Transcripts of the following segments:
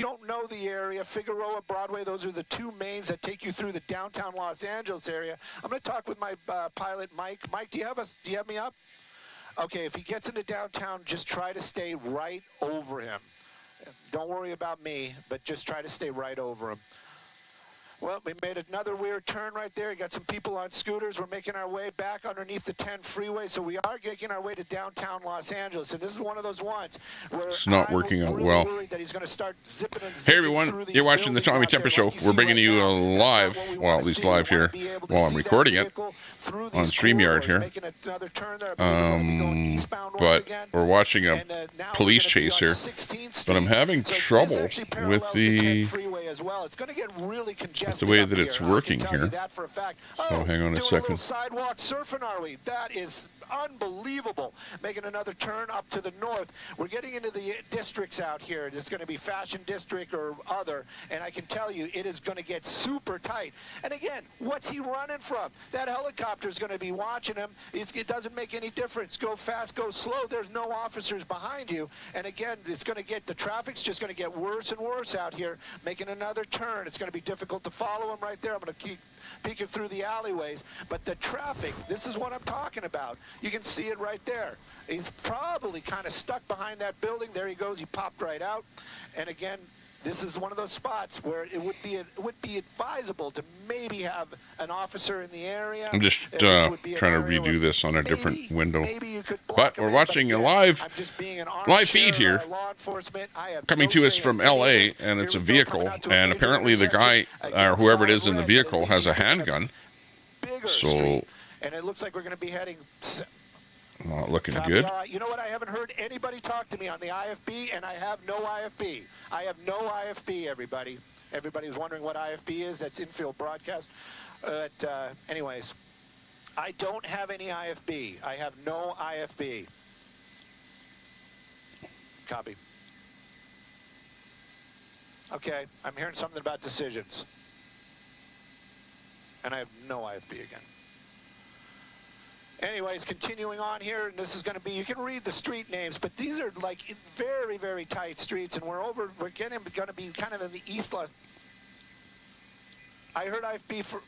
you don't know the area, Figueroa, Broadway, those are the two mains that take you through the downtown Los Angeles area. I'm going to talk with my pilot, Mike. Mike, do you have me up? Okay, if he gets into downtown, just try to stay right over him. Don't worry about me, but just try to stay right over him. Well, we made another weird turn right there. You got some people on scooters. We're making our way back underneath the 10 freeway, so we are making our way to downtown Los Angeles. And this is one of those ones where it's not working out really well. That he's going to start zipping and hey everyone, you're watching the Tommy Temper Show. We're bringing you live, well at least live here while I'm recording it on StreamYard here. But we're watching a police chase here. But I'm having trouble with the the way that it's working here. So hang on a second. Sidewalk surfing, are we? That is unbelievable. Making another turn up to the north. We're getting into the districts out here. It's going to be Fashion District or other, and I can tell you it is going to get super tight. And again, what's he running from? That helicopter is going to be watching him. It doesn't make any difference. Go fast, go slow. There's no officers behind you. And again, it's going to get, the traffic's just going to get worse and worse out here. Making another turn. It's going to be difficult to follow him right there. I'm going to keep peeking through the alleyways. But the traffic, this is what I'm talking about. You can see it right there. He's probably kind of stuck behind that building. There he goes. He popped right out. And again, this is one of those spots where it would be advisable to maybe have an officer in the area. I'm just trying to redo this on a different window. But we're watching a live feed here coming to us from LA, and it's a vehicle, and apparently the guy or whoever it is in the vehicle has a handgun. So and it looks like we're going to be heading not looking good. You know what? I haven't heard anybody talk to me on the IFB, and I have no IFB. I have no IFB, everybody. Everybody's wondering what IFB is. That's infield broadcast. But anyways, I don't have any IFB. I have no IFB. Copy. Okay, I'm hearing something about decisions. And I have no IFB again. Anyways, continuing on here, and this is going to be, you can read the street names, but these are like very, very tight streets, and we're getting going to be kind of in the east. I heard IFB for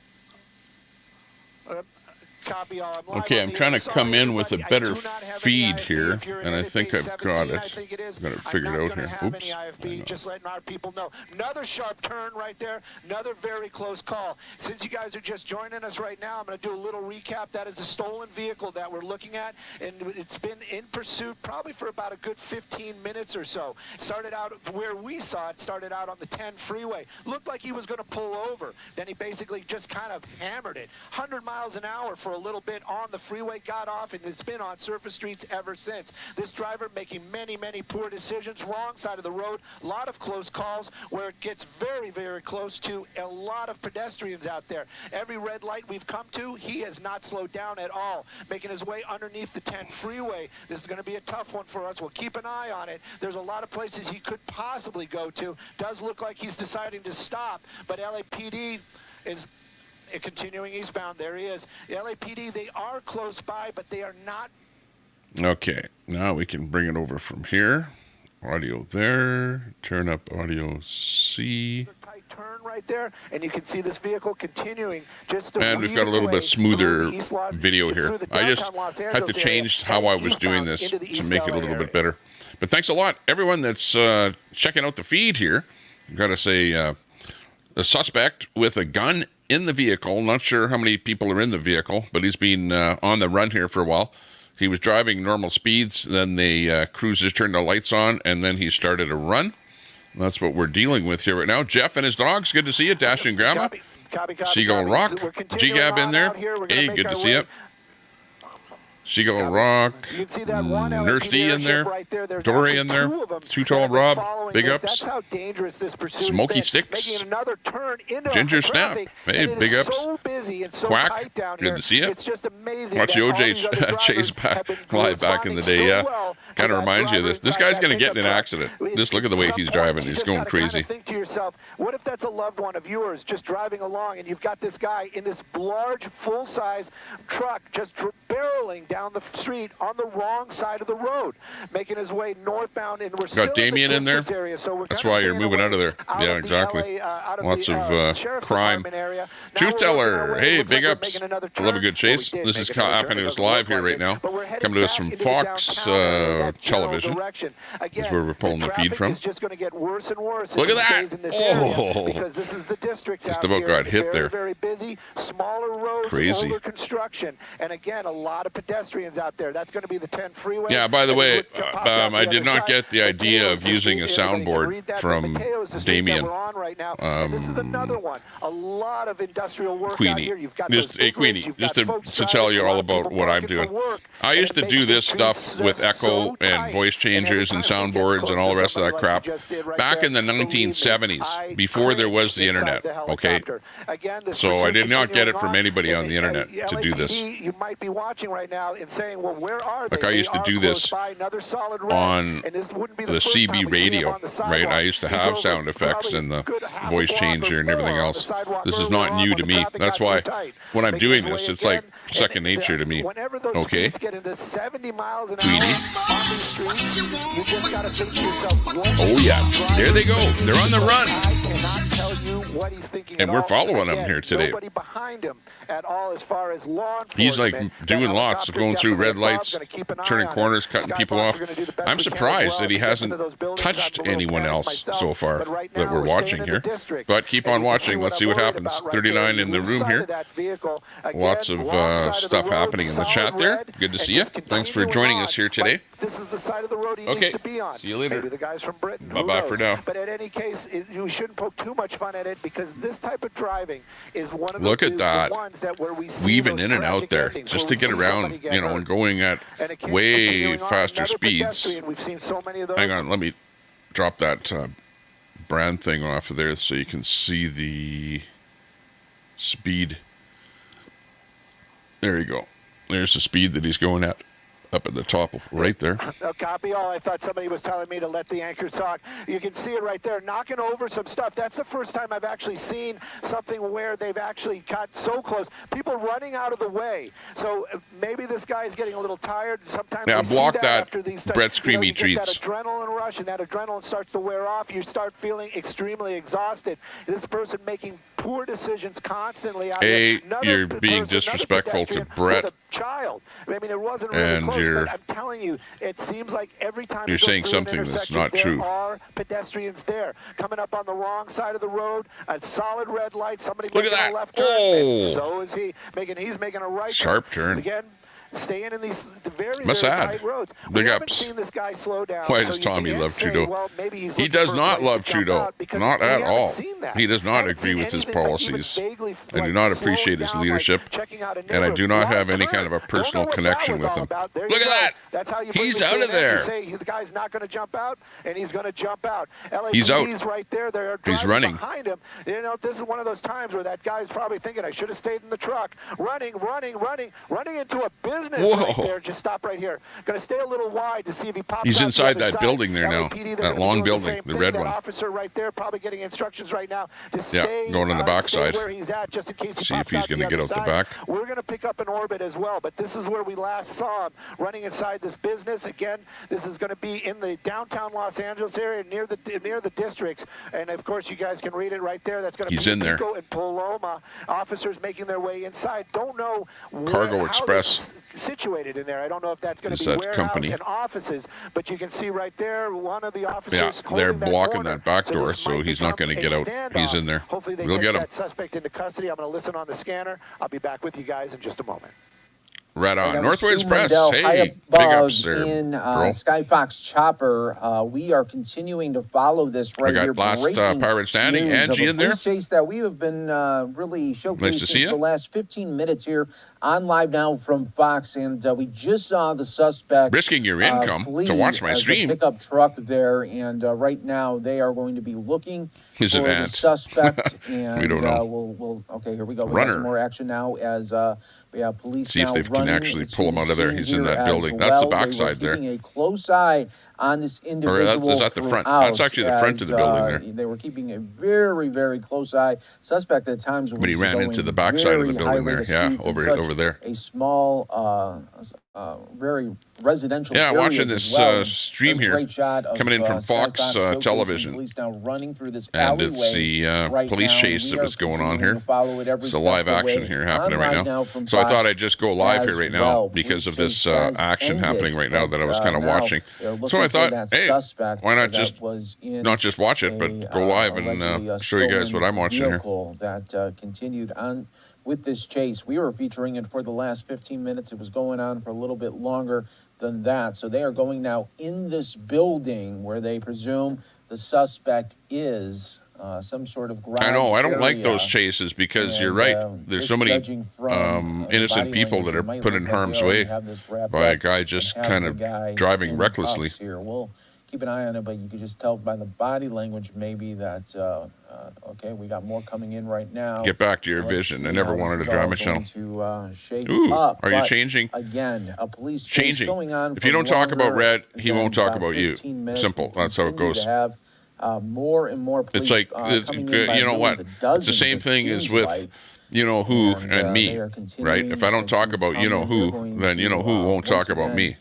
copy all. Okay, I'm trying to come in with a better feed here, and I think I've got it. I'm going to figure it out here. Oops. Just letting our people know. Another sharp turn right there. Another very close call. Since you guys are just joining us right now, I'm going to do a little recap. That is a stolen vehicle that we're looking at, and it's been in pursuit probably for about a good 15 minutes or so. Started out where we saw it, started out on the 10 freeway. Looked like he was going to pull over. Then he basically just kind of hammered it. 100 miles an hour for a little bit on the freeway, got off, and it's been on surface streets ever since. This driver making many, many poor decisions, wrong side of the road, a lot of close calls where it gets very, very close to a lot of pedestrians out there. Every red light we've come to, he has not slowed down at all, making his way underneath the 10 freeway. This is going to be a tough one for us. We'll keep an eye on it. There's a lot of places he could possibly go to. Does look like he's deciding to stop, but LAPD is continuing eastbound. There he is. The LAPD, they are close by, but they are not. Okay, now we can bring it over from here. Audio there. Turn up audio C. Tight turn right there, and you can see this vehicle continuing just. And we've got a little bit smoother video here. I just had to change how I was doing this to make it a little bit better. But thanks a lot, everyone that's checking out the feed here. I've got to say, a suspect with a gun in the vehicle. Not sure how many people are in the vehicle, but he's been on the run here for a while. He was driving normal speeds, then the cruisers turned the lights on, and then he started a run. That's what we're dealing with here right now. Jeff and his dogs, good to see you. Dash and Grandma. Seagull Rock. G-Gab in there. Hey, good to see you. Seagull Rock, Nurse D in there, Dory in there, Too Tall Rob, big ups, Smoky Sticks, Ginger Snap, hey, big ups, Quack, good to see you. Watch the OJ chase back, live back in the day, yeah. Kind of reminds you of this. This guy's going to get in an accident. Just look at the way he's driving. He's going crazy. Think to yourself, what if that's a loved one of yours just driving along and you've got this guy in this large, full-size truck just barreling down down the street on the wrong side of the road, making his way northbound, and we're still got Damien in there. Area, so we're That's why you're moving out of there. Yeah, exactly. Lots of crime. Truth teller. Hey, big ups. I love a good chase. This is happening to us live here right now. Coming to us from Fox Television. This is where we're pulling the feed from. Look at that. Oh, just about got hit there. Very busy, smaller roads, crazy. older construction, and again, a lot of pedestrians out there. That's going to be the 10 freeway. Yeah, by the way, I did not get the idea of using a soundboard from Damien. This is another one. A lot of industrial work Queenie. out here. You've got Queenie, just to tell you all about what I'm doing. I used to do this stuff with echo and voice changers and soundboards and all the rest of that crap back in the 1970s, before there was the internet, okay? So I did not get it from anybody on the internet to do this. You might be watching right now and saying, well, where are they? Like I used to do this on the CB radio, right? I used to have sound effects and the voice changer and everything else. This is not new to me. That's why when I'm doing this, it's like second nature to me. Okay? Queenie. Oh, yeah. There they go. They're on the run. And we're following them here today. He's like doing lots, going through red lights, turning corners, cutting people off. I'm surprised that he hasn't touched anyone else so far that we're watching here. But keep on watching. Let's see what happens. 39 in the room here. Lots of stuff happening in the chat there. Good to see you. Thanks for joining us here today. This is the side of the road he needs to be on. See you later. Maybe the guys from Britain. Bye-bye for now. But in any case, you shouldn't poke too much fun at it, because this type of driving is one of Look at that. the ones that where we see weaving in and out there just to get around, you know, and going at way faster speeds. We've seen so many of those. Hang on, let me drop that brand thing off of there so you can see the speed. There you go. There's the speed that he's going at. Up at the top right there. Copy all. I thought somebody was telling me to let the anchor talk. You can see it right there, knocking over some stuff. That's the first time I've actually seen something where they've actually got so close. People running out of the way. So maybe this guy's getting a little tired. Sometimes block that Brett's Creamy Treats. That adrenaline rush, and that adrenaline starts to wear off. You start feeling extremely exhausted. This person making poor decisions constantly. You're being disrespectful to Brett. Child. I mean, it wasn't really close, but I'm telling you, it seems like every time you're saying something that's not true. There are pedestrians there coming up on the wrong side of the road. A solid red light. Somebody look at that. A left turn. Oh, so is he making? He's making a right sharp turn again. Staying in these very tight roads. Big ups. Seen this guy slow down. Why does Tommy love Trudeau? He does not love Trudeau. Not at all. He does not agree with his policies. I do not appreciate his leadership, and I do not have any kind of a personal connection with him. Look at that. That's how you he's out of there. The guy's not going to jump out, and he's going to jump out. He's out. He's right there. They're he's running behind him. You know, this is one of those times where that guy's probably thinking, I should have stayed in the truck. Running into a business. Right there. Just stop right here. Going to stay a little wide to see if he pops. He's inside that side. building there now. That long building, the red one. Officer right there, probably getting instructions right now to stay. Going on the backside. Where he's at, just in case. See if he's going to get out the back. We're going to pick up an orbit as well, but this is where we last saw him running inside this business. Again, this is going to be in the downtown Los Angeles area, near the districts, and of course you guys can read it right there. That's going to be in there. Pico and Paloma. Officers making their way inside. Don't know Cargo Express. Situated in there. I don't know if that's going to be warehouse and offices, but you can see right there one of the officers. Yeah, they're blocking that back door, so he's not going to get out. He's in there. Hopefully they we'll get him. That suspect into custody. I'm going to listen on the scanner. I'll be back with you guys in just a moment. Right on. Northwoods Press. Hey, big ups there, in bro. Skyfox Chopper. We are continuing to follow this right here. I got last Pirate Standing. Angie in there. Chase that we have been really showcasing nice to see you. The last 15 minutes here on Live Now from Fox, and we just saw the suspect risking your income to watch my stream. Pickup truck there, and right now they are going to be looking for the suspect. And we don't know. We'll okay, here we go. We Runner. got some more action now as. We have police see if they can actually pull him out of there. He's in that building. Well. That's the backside there. Keeping a close eye on this individual. Or is that the front? That's actually the front of the building there. They were keeping a very, very close eye. Suspect at times. But he ran into the backside of the building there. Yeah, over there. A small very residential. Yeah, watching this stream here, coming in from Fox Television, and it's the police chase that was going on here. It's a live action here happening right now. So I thought I'd just go live here right now because of this action happening right now that I was kind of watching. So I thought, hey, why not just watch it, but go live and show you guys what I'm watching here. That continued on with this chase. We were featuring it for the last 15 minutes. It was going on for a little bit longer than that. So they are going now in this building where they presume the suspect is some sort of ground. I know. I don't area. Like those chases because you're right. There's so many innocent people that are put in harm's way by a guy just kind of driving recklessly. Here. We'll keep an eye on it, but you can just tell by the body language maybe that okay, we got more coming in right now. Get back to your vision. I never wanted a drama channel. Ooh, are you changing? Again, a police changing. Going on. If you don't talk about Red, he won't talk about you. Simple. That's how it goes. More and more police, it's like, you know what? It's the same thing as with, you know who and me, right? If I don't talk about you know who, then you know who won't talk about me.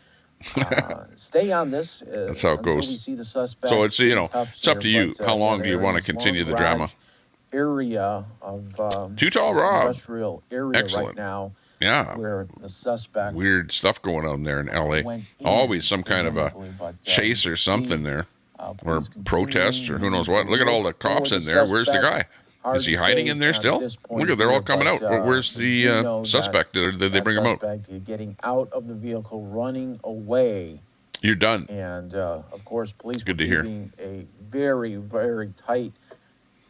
Stay on this. That's how it goes. So it's, you know, it's up to you. How long do you want to continue the drama? Area of Too Tall Rob. Industrial area Excellent. right now. Yeah. Where the suspect weird stuff going on there in LA. Always some kind of a chase or something there. Or protest or who knows what. Look at all the cops in there. Where's the guy? Is he hiding in there still? Look at, they're all coming out. Where's the suspect? Did they bring him out? Getting out of the vehicle, running away. You're done. And of course, police good to hear. A very, very tight,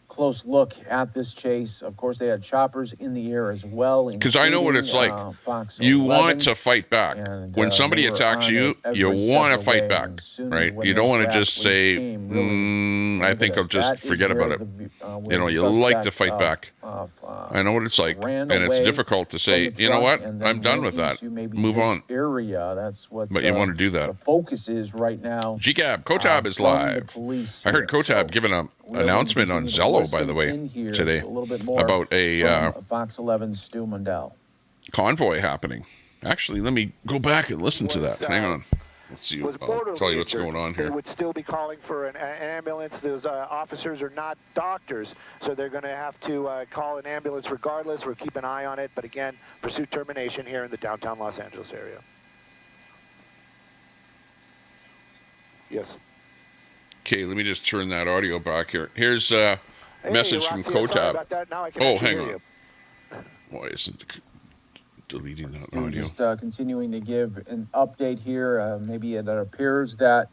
close look at this chase. Of course, they had choppers in the air as well. Because I know what it's like. You want to fight back. When somebody attacks you, you want to fight back, right? You don't want to just say, I think I'll just forget about it. You know, you like to fight back. I know what it's like. And it's difficult to say, you know what? I'm done with that. Move on. But you want to do that. The focus is right now. GCAB, Kotab is live. I heard Kotab giving an announcement on Zello, by the way, today about a Fox 11 Stu Mundell convoy happening. Actually, let me go back and listen to that. Hang on. Let's see. I'll tell you what's going on here. They would still be calling for an ambulance. Those officers are not doctors, so they're going to have to call an ambulance regardless. We'll keep an eye on it. But again, pursuit termination here in the downtown Los Angeles area. Yes. Okay, let me just turn that audio back here. Here's a message from Kotab. Oh, hang on. Why isn't deleting that audio? Just continuing to give an update here. Maybe it appears that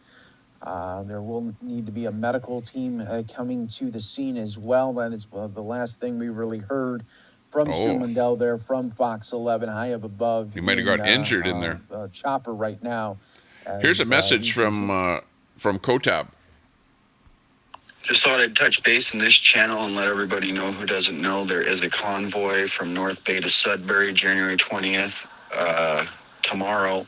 there will need to be a medical team coming to the scene as well. That is the last thing we really heard from Stu Mundell there from Fox 11 high up above. He might have got injured in there. Chopper right now. Here's a message from Kotab. Just thought I'd touch base in this channel and let everybody know who doesn't know there is a convoy from North Bay to Sudbury, January 20th, tomorrow,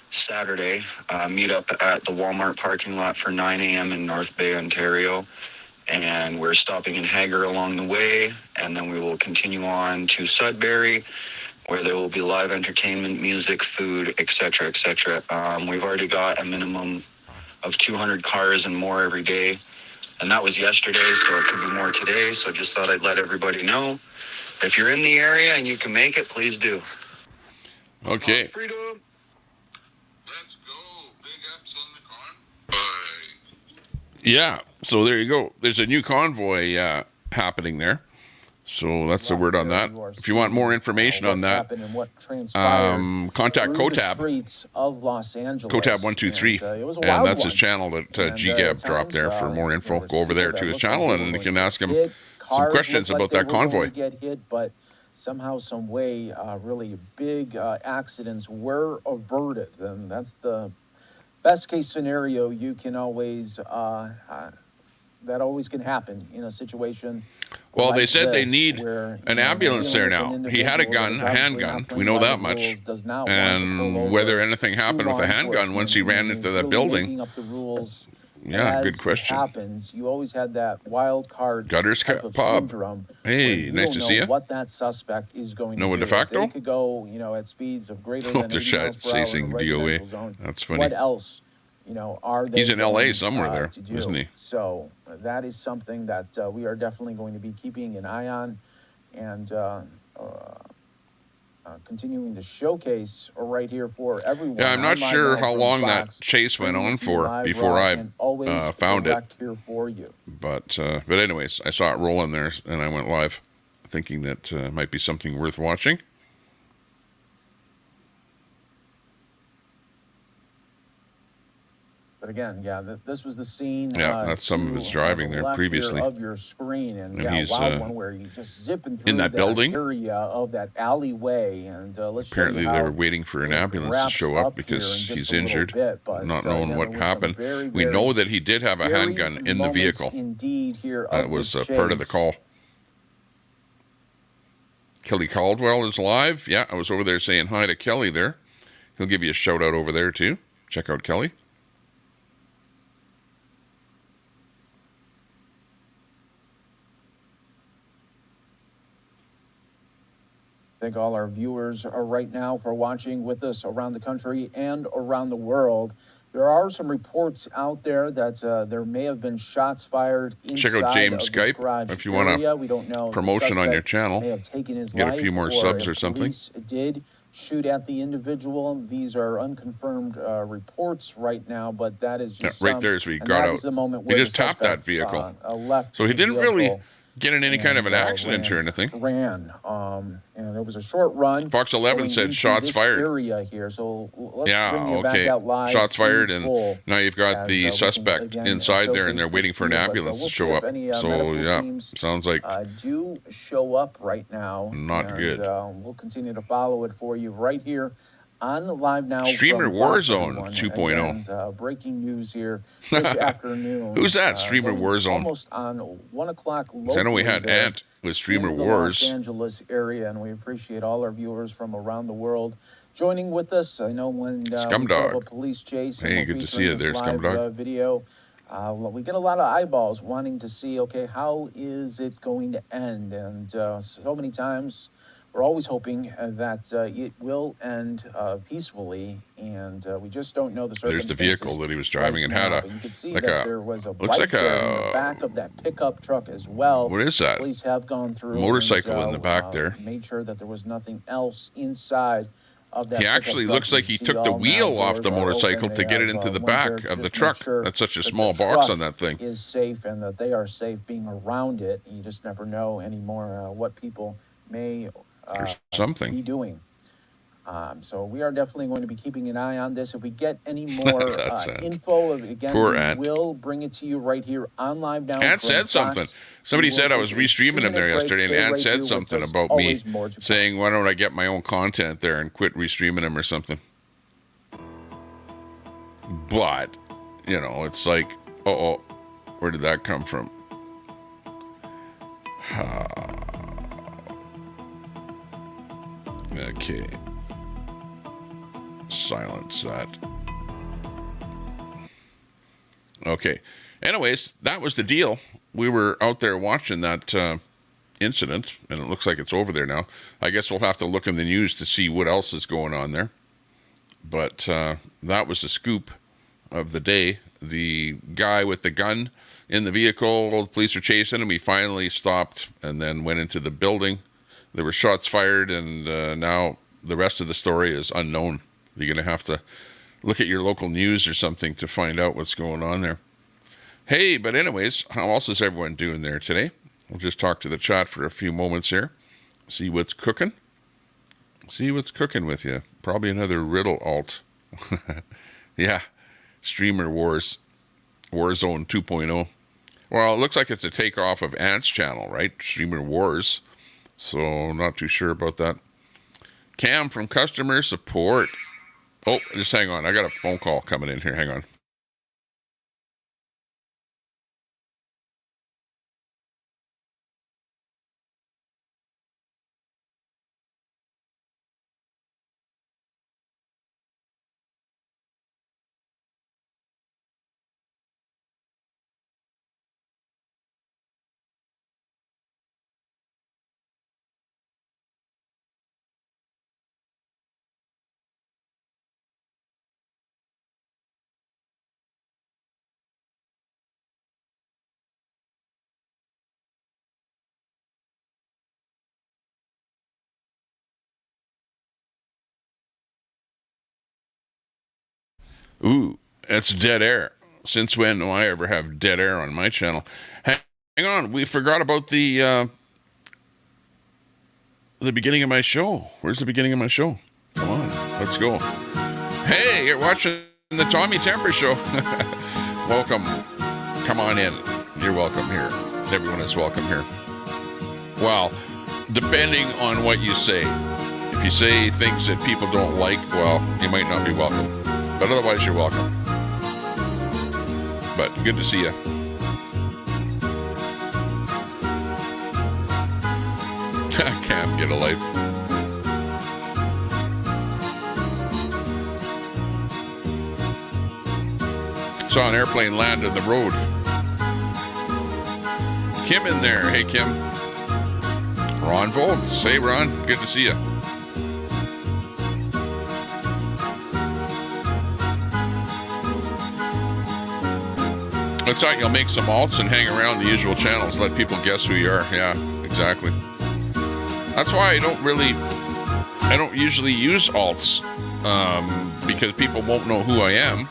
Saturday. Meet up at the Walmart parking lot for 9 a.m. in North Bay, Ontario. And we're stopping in Hager along the way, and then we will continue on to Sudbury, where there will be live entertainment, music, food, etc., etc. We've already got a minimum of 200 cars and more every day. And that was yesterday, so it could be more today. So just thought I'd let everybody know. If you're in the area and you can make it, please do. Okay. Freedom. Let's go. Big ups on the convoy. Yeah, so there you go. There's a new convoy happening there. So that's the word on that. If you want more information on that, contact Kotab. Kotab123, and that's his channel that GGAB dropped there for more info. Go over there to his channel, and you can ask him some questions about that convoy. But somehow, some way, really big accidents were averted, and that's the best case scenario. You can always that always can happen in a situation. Well, they said they need an ambulance there now. He had a gun, a handgun. We know that much. And whether anything happened with a handgun once he ran into that building, Yeah, as good question. it happens, you always had that wild card Gutters type of Pub. syndrome. Hey, nice to see you. What that suspect is going No to do. de facto? They could go, at speeds of greater than 80 miles per hour in a residential zone. That's funny. What else, are they He's in LA going, somewhere there, to do? isn't he? So that is something that we are definitely going to be keeping an eye on, and continuing to showcase right here for everyone. Yeah, I'm not sure how long that chase went on for before I found it. Here for you. But anyways, I saw it rolling there, and I went live, thinking that might be something worth watching. But again, this was the scene. Yeah, that's some of his driving there previously. Of your screen, and he's one where you just zipping through in that building area of that alleyway, and let's apparently they were waiting for an ambulance to show up because he's injured, not knowing what happened. We know that he did have a handgun in the vehicle. Indeed, here that was part of the call. Kelly Caldwell is live. Yeah, I was over there saying hi to Kelly there. He'll give you a shout out over there too. Check out Kelly. Thank all our viewers right now for watching with us around the country and around the world. There are some reports out there that there may have been shots fired inside. Check out James Skype if you want a promotion on your channel. Get a few more subs or something. Did shoot at the individual. These are unconfirmed reports right now, but that is just right there as we got out. The moment he just tapped that vehicle. So he didn't really get in any kind of an accident or anything. And it was a short run. Fox 11 said shots fired. Area here, so let's okay. Shots fired, and now you've got the suspect inside there, and they're waiting for an ambulance to show up. So yeah, sounds like do show up right now. Not good. We'll continue to follow it for you right here on Live Now. Streamer Warzone 2.0. Breaking news here this afternoon. Who's that? Streamer Warzone. Almost on 1 o'clock locally. I know we had Ant with Streamer Wars. Los Angeles area, and we appreciate all our viewers from around the world joining with us. I know when Scumdog. a police chase. Hey, good to see you there, Scumdog. Video. We get a lot of eyeballs wanting to see, okay, how is it going to end? And so many times we're always hoping that it will end peacefully, and we just don't know the circumstances. There's the vehicle that he was driving and had you could see there was a looks like a in the back of that pickup truck as well. What is that? Police have gone through motorcycle in the back there. Made sure that there was nothing else inside of that. He actually looks like he took the wheel off the motorcycle to get it into the back of the truck. That's such a small box on that thing. Is safe, and that they are safe being around it. You just never know anymore what people may something be doing. So we are definitely going to be keeping an eye on this. If we get any more info, again, we will bring it to you right here on Live Now. Ant said something. Somebody said I was restreaming him there yesterday, and Ant said something about me saying, why don't I get my own content there and quit restreaming him or something. But, it's like, where did that come from? Okay. Silence that. Okay. Anyways, that was the deal. We were out there watching that incident, and it looks like it's over there now. I guess we'll have to look in the news to see what else is going on there. But that was the scoop of the day. The guy with the gun in the vehicle, the police were chasing him. He finally stopped and then went into the building. There were shots fired, and now the rest of the story is unknown. You're going to have to look at your local news or something to find out what's going on there. Hey, but anyways, how else is everyone doing there today? We'll just talk to the chat for a few moments here. See what's cooking. See what's cooking with you. Probably another riddle alt. Yeah, Streamer Wars, Warzone 2.0. Well, it looks like it's a takeoff of Ant's channel, right? Streamer Wars. So, not too sure about that. Cam from customer support. Oh, just hang on. I got a phone call coming in here. Hang on. Ooh, that's dead air. Since when do I ever have dead air on my channel? Hang on, we forgot about the beginning of my show. Where's the beginning of my show? Come on, let's go. Hey, you're watching the Tommy Temper Show. Welcome. Come on in. You're welcome here. Everyone is welcome here. Well, depending on what you say. If you say things that people don't like, well, you might not be welcome. But otherwise, you're welcome. But good to see you. I can't get a life. Saw an airplane land on the road. Kim in there. Hey, Kim. Ron Volks. Hey, Ron. Good to see you. I thought you'll make some alts and hang around the usual channels. Let people guess who you are. Yeah, exactly. That's why I don't usually use alts, because people won't know who I am.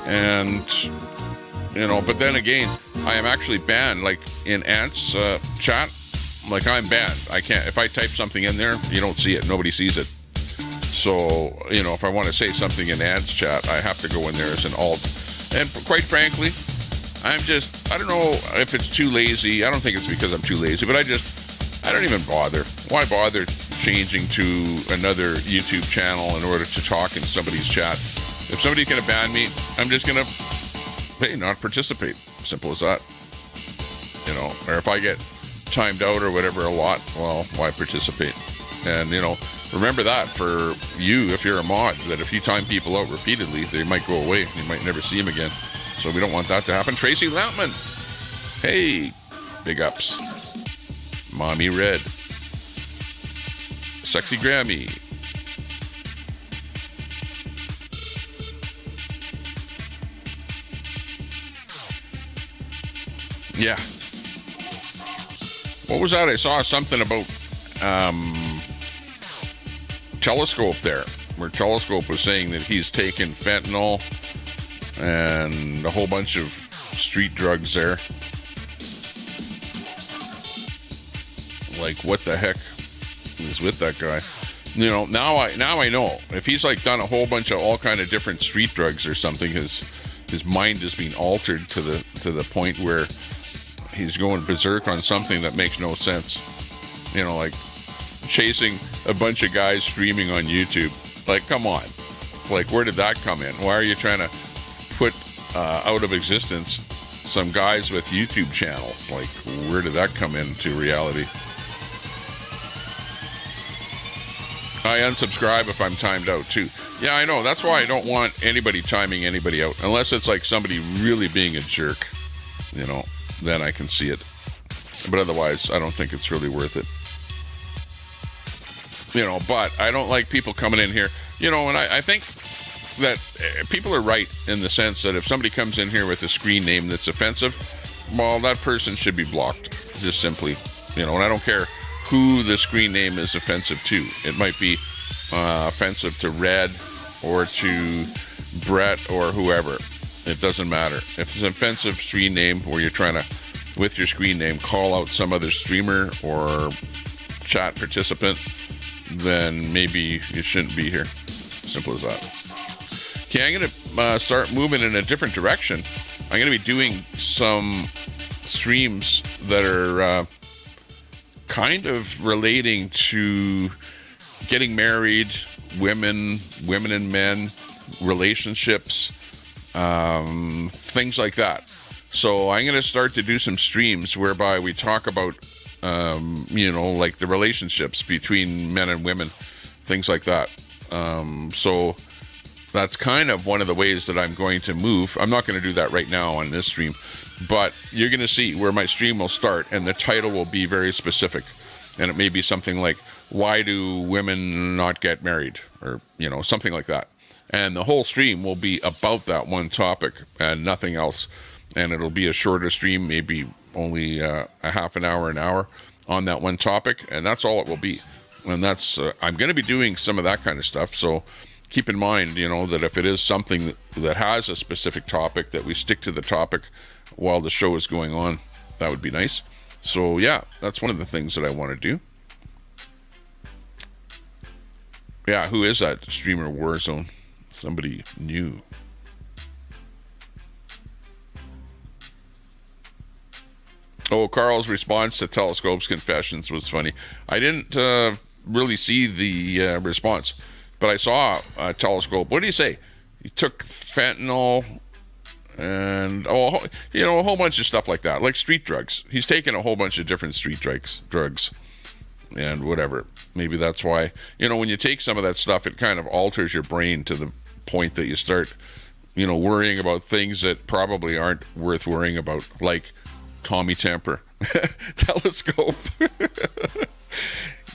And, but then again, I am actually banned, like in Ant's chat, like I'm banned. I can't, if I type something in there, you don't see it. Nobody sees it. So, if I want to say something in Ant's chat, I have to go in there as an alt. And quite frankly, I don't know if it's too lazy. I don't think it's because I'm too lazy, but I don't even bother. Why bother changing to another YouTube channel in order to talk in somebody's chat? If somebody's going to ban me, I'm just going to, not participate. Simple as that. Or if I get timed out or whatever a lot, well, why participate? And, remember that for you, if you're a mod, that if you time people out repeatedly, they might go away. You might never see them again. So we don't want that to happen. Tracy Lautman. Hey, big ups. Mommy Red. Sexy Grammy. Yeah. What was that? I saw something about Telescope there, where Telescope was saying that he's taken fentanyl and a whole bunch of street drugs there. Like, what the heck is with that guy? Now I know. If he's like done a whole bunch of all kind of different street drugs or something, his mind is being altered to the point where he's going berserk on something that makes no sense. Like chasing a bunch of guys streaming on YouTube. Like, come on. Like, where did that come in? Why are you trying to put out of existence some guys with YouTube channels? Like, where did that come into reality? I unsubscribe if I'm timed out too. Yeah, I know. That's why I don't want anybody timing anybody out. Unless it's like somebody really being a jerk, then I can see it. But otherwise, I don't think it's really worth it. But I don't like people coming in here, and I think that people are right in the sense that if somebody comes in here with a screen name that's offensive, well, that person should be blocked, just simply, and I don't care who the screen name is offensive to. It might be offensive to Red or to Brett or whoever. It doesn't matter. If it's an offensive screen name where you're trying to, with your screen name, call out some other streamer or chat participant, then maybe you shouldn't be here. Simple as that. Okay, I'm going to start moving in a different direction. I'm going to be doing some streams that are kind of relating to getting married, women and men, relationships, things like that. So I'm going to start to do some streams whereby we talk about, like the relationships between men and women, things like that. So that's kind of one of the ways that I'm going to move. I'm not going to do that right now on this stream, but you're going to see where my stream will start, and the title will be very specific. And it may be something like, why do women not get married? Or, something like that. And the whole stream will be about that one topic and nothing else. And it'll be a shorter stream, maybe only a half an hour on that one topic. And that's all it will be. And that's, I'm going to be doing some of that kind of stuff. So keep in mind, you know, that if it is something that has a specific topic, that we stick to the topic while the show is going on. That would be nice. So yeah, that's one of the things that I want to do. Yeah, who is that streamer Warzone? Somebody new. Oh, Carl's response to Telescope's confessions was funny. I didn't really see the response, but I saw Telescope. What did he say? He took fentanyl and, you know, a whole bunch of stuff like that, like street drugs. He's taken a whole bunch of different street drugs and whatever. Maybe that's why, you know, when you take some of that stuff, it kind of alters your brain to the point that you start, you know, worrying about things that probably aren't worth worrying about, like Tommy Temper. Telescope.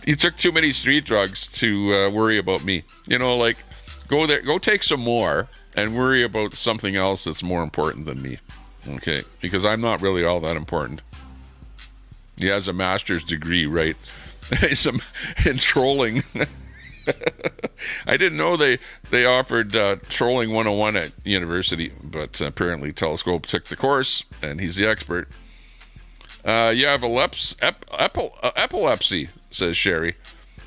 You took too many street drugs to worry about me. You know, like, go there, go take some more and worry about something else that's more important than me. Okay? Because I'm not really all that important. He has a master's degree, right? In trolling. I didn't know they offered trolling 101 at university, but apparently Telescope took the course and he's the expert. You have epilepsy, says Sherry.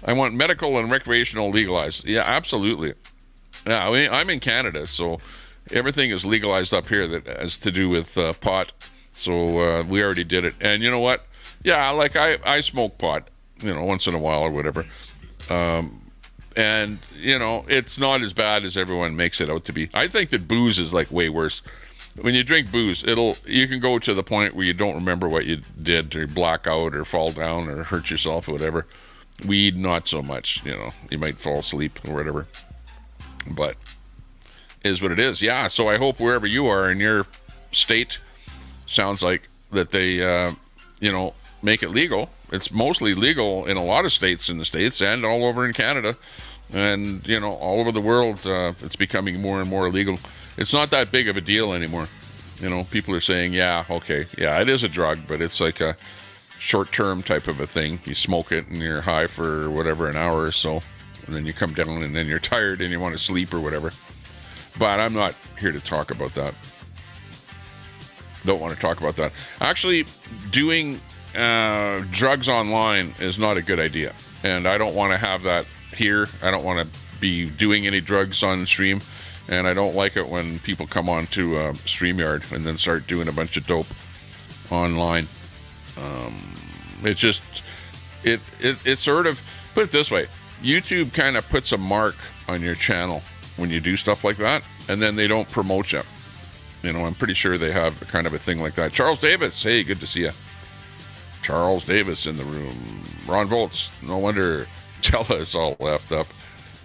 I want medical and recreational legalized. Yeah, absolutely. Yeah, I mean, I'm in Canada, so everything is legalized up here that has to do with pot. So we already did it. And you know what? Yeah, like I smoke pot, you know, once in a while or whatever. And, you know, it's not as bad as everyone makes it out to be. I think that booze is like way worse. When you drink booze, you can go to the point where you don't remember what you did, or black out, or fall down, or hurt yourself, or whatever. Weed, not so much. You know, you might fall asleep or whatever. But is what it is. Yeah. So I hope wherever you are in your state, sounds like that they, you know, make it legal. It's mostly legal in a lot of states in the States and all over in Canada, and you know, all over the world. It's becoming more and more legal. It's not that big of a deal anymore. You know, people are saying, yeah, okay, yeah, it is a drug, but it's like a short-term type of a thing. You smoke it and you're high for whatever, an hour or so, and then you come down and then you're tired and you want to sleep or whatever. But I'm not here to talk about that. Don't want to talk about that. Actually, doing drugs online is not a good idea, and I don't want to have that here. I don't want to be doing any drugs on stream. And I don't like it when people come on to StreamYard and then start doing a bunch of dope online. It's sort of, put it this way, YouTube kind of puts a mark on your channel when you do stuff like that, and then they don't promote you. You know, I'm pretty sure they have kind of a thing like that. Charles Davis, hey, good to see you. Charles Davis in the room. Ron Volts, no wonder Tella is all left up.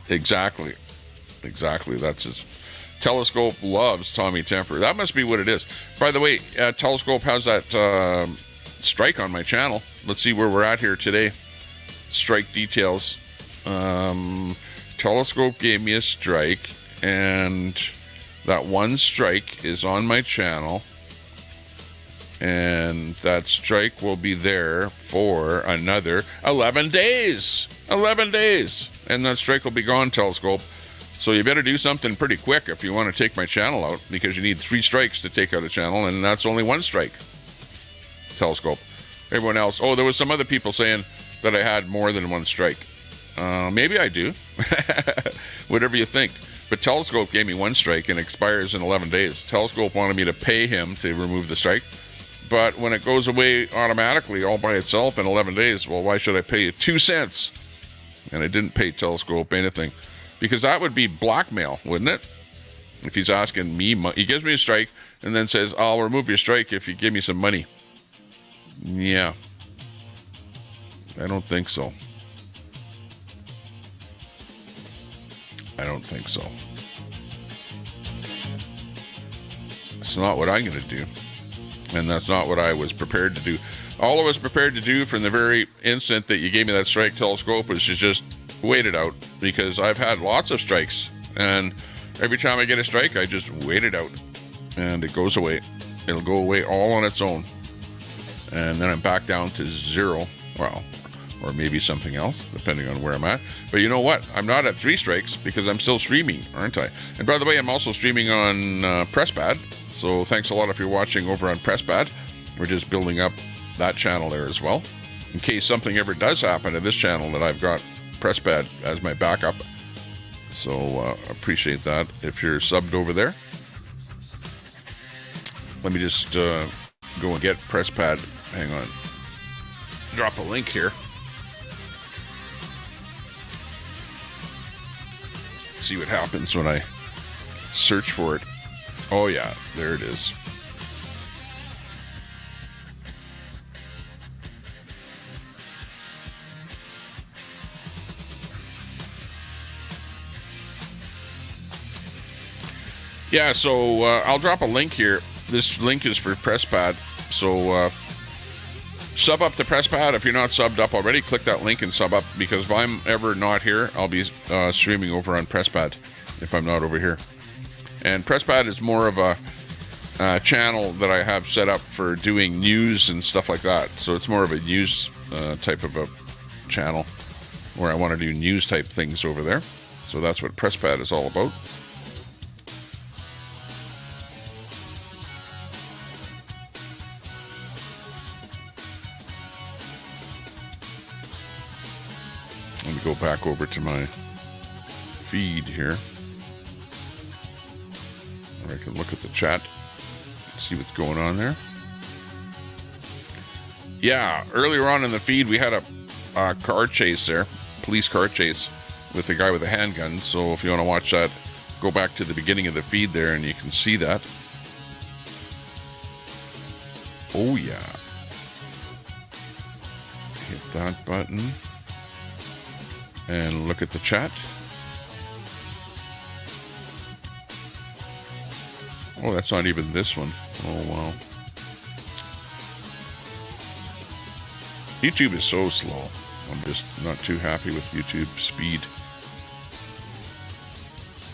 Exactly, that's his. Telescope loves Tommy Temper. That must be what it is. By the way, Telescope has that strike on my channel. Let's see where we're at here today. Strike details. Telescope gave me a strike, and that one strike is on my channel, and that strike will be there for another 11 days. 11 days, and that strike will be gone, Telescope. So you better do something pretty quick if you want to take my channel out, because you need 3 strikes to take out a channel, and that's only 1 strike. Telescope. Everyone else, there was some other people saying that I had more than 1 strike. Maybe I do. Whatever you think. But Telescope gave me 1 strike and expires in 11 days. Telescope wanted me to pay him to remove the strike. But when it goes away automatically all by itself in 11 days, well, why should I pay you 2 cents? And I didn't pay Telescope anything. Because that would be blackmail, wouldn't it? If he's asking me, he gives me a strike and then says, I'll remove your strike if you give me some money. Yeah. I don't think so. It's not what I'm going to do. And that's not what I was prepared to do. All I was prepared to do from the very instant that you gave me that strike, Telescope, was to just wait it out, because I've had lots of strikes, and every time I get a strike, I just wait it out, and it goes away. It'll go away all on its own, and then I'm back down to 0. Well, or maybe something else, depending on where I'm at. But you know what? I'm not at 3 strikes because I'm still streaming, aren't I? And by the way, I'm also streaming on PressPad. So thanks a lot if you're watching over on PressPad. We're just building up that channel there as well, in case something ever does happen to this channel that I've got PressPad as my backup. So appreciate that if you're subbed over there. Let me just go and get PressPad. Hang on. Drop a link here. See what happens when I search for it. Oh yeah, there it is. Yeah, so I'll drop a link here. This link is for PressPad. So sub up to PressPad. If you're not subbed up already, click that link and sub up, because if I'm ever not here, I'll be streaming over on PressPad if I'm not over here. And PressPad is more of a channel that I have set up for doing news and stuff like that. So it's more of a news type of a channel where I want to do news type things over there. So that's what PressPad is all about. Let me go back over to my feed here. Or I can look at the chat, see what's going on there. Yeah, earlier on in the feed, we had a car chase there, police car chase with the guy with a handgun. So if you want to watch that, go back to the beginning of the feed there and you can see that. Oh yeah. Hit that button. And look at the chat. Oh, that's not even this one. Oh, wow. YouTube is so slow. I'm just not too happy with YouTube speed.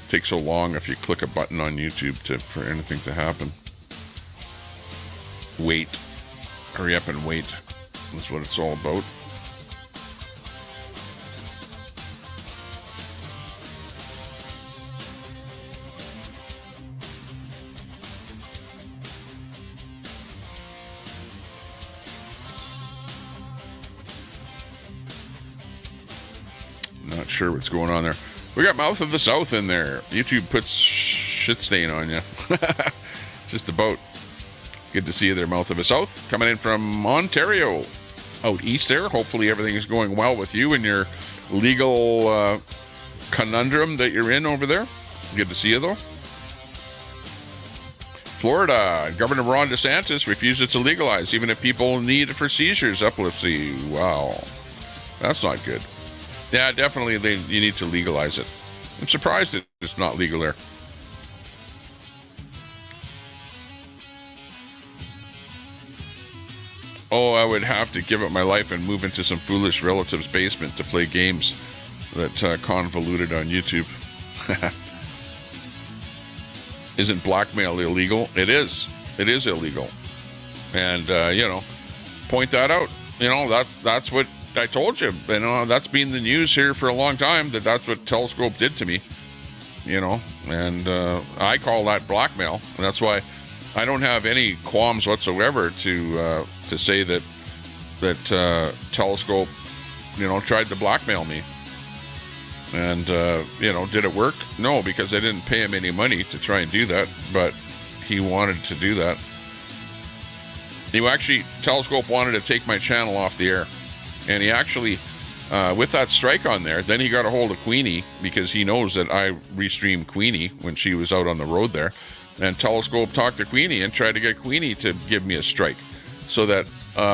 It takes so long if you click a button on YouTube for anything to happen. Wait. Hurry up and wait. That's what it's all about. Not sure what's going on there. We got Mouth of the South in there. YouTube puts shit stain on you. Just about. Good to see you there, Mouth of the South. Coming in from Ontario. Out east there. Hopefully everything is going well with you and your legal conundrum that you're in over there. Good to see you, though. Florida. Governor Ron DeSantis refuses to legalize even if people need it for seizures, epilepsy. Wow. That's not good. Yeah, definitely you need to legalize it. I'm surprised that it's not legal there. Oh, I would have to give up my life and move into some foolish relative's basement to play games that convoluted on YouTube. Isn't blackmail illegal? It is. It is illegal. And, point that out. That's what I told you. That's been the news here for a long time, that's what Telescope did to me. And I call that blackmail. And that's why I don't have any qualms whatsoever to say that Telescope, tried to blackmail me. And, did it work? No, because I didn't pay him any money to try and do that, but he wanted to do that. Telescope wanted to take my channel off the air. And he actually, with that strike on there, then he got a hold of Queenie, because he knows that I restreamed Queenie when she was out on the road there. And Telescope talked to Queenie and tried to get Queenie to give me a strike, so that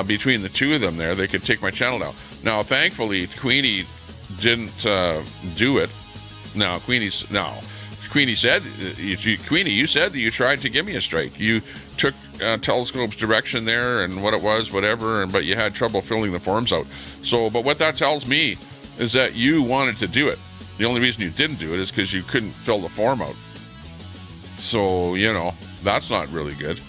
between the two of them there, they could take my channel down. Now, thankfully, Queenie didn't do it. Queenie said, Queenie, you said that you tried to give me a strike. You took Telescope's direction there and what it was, whatever, but you had trouble filling the forms out. But what that tells me is that you wanted to do it. The only reason you didn't do it is because you couldn't fill the form out. So, that's not really good.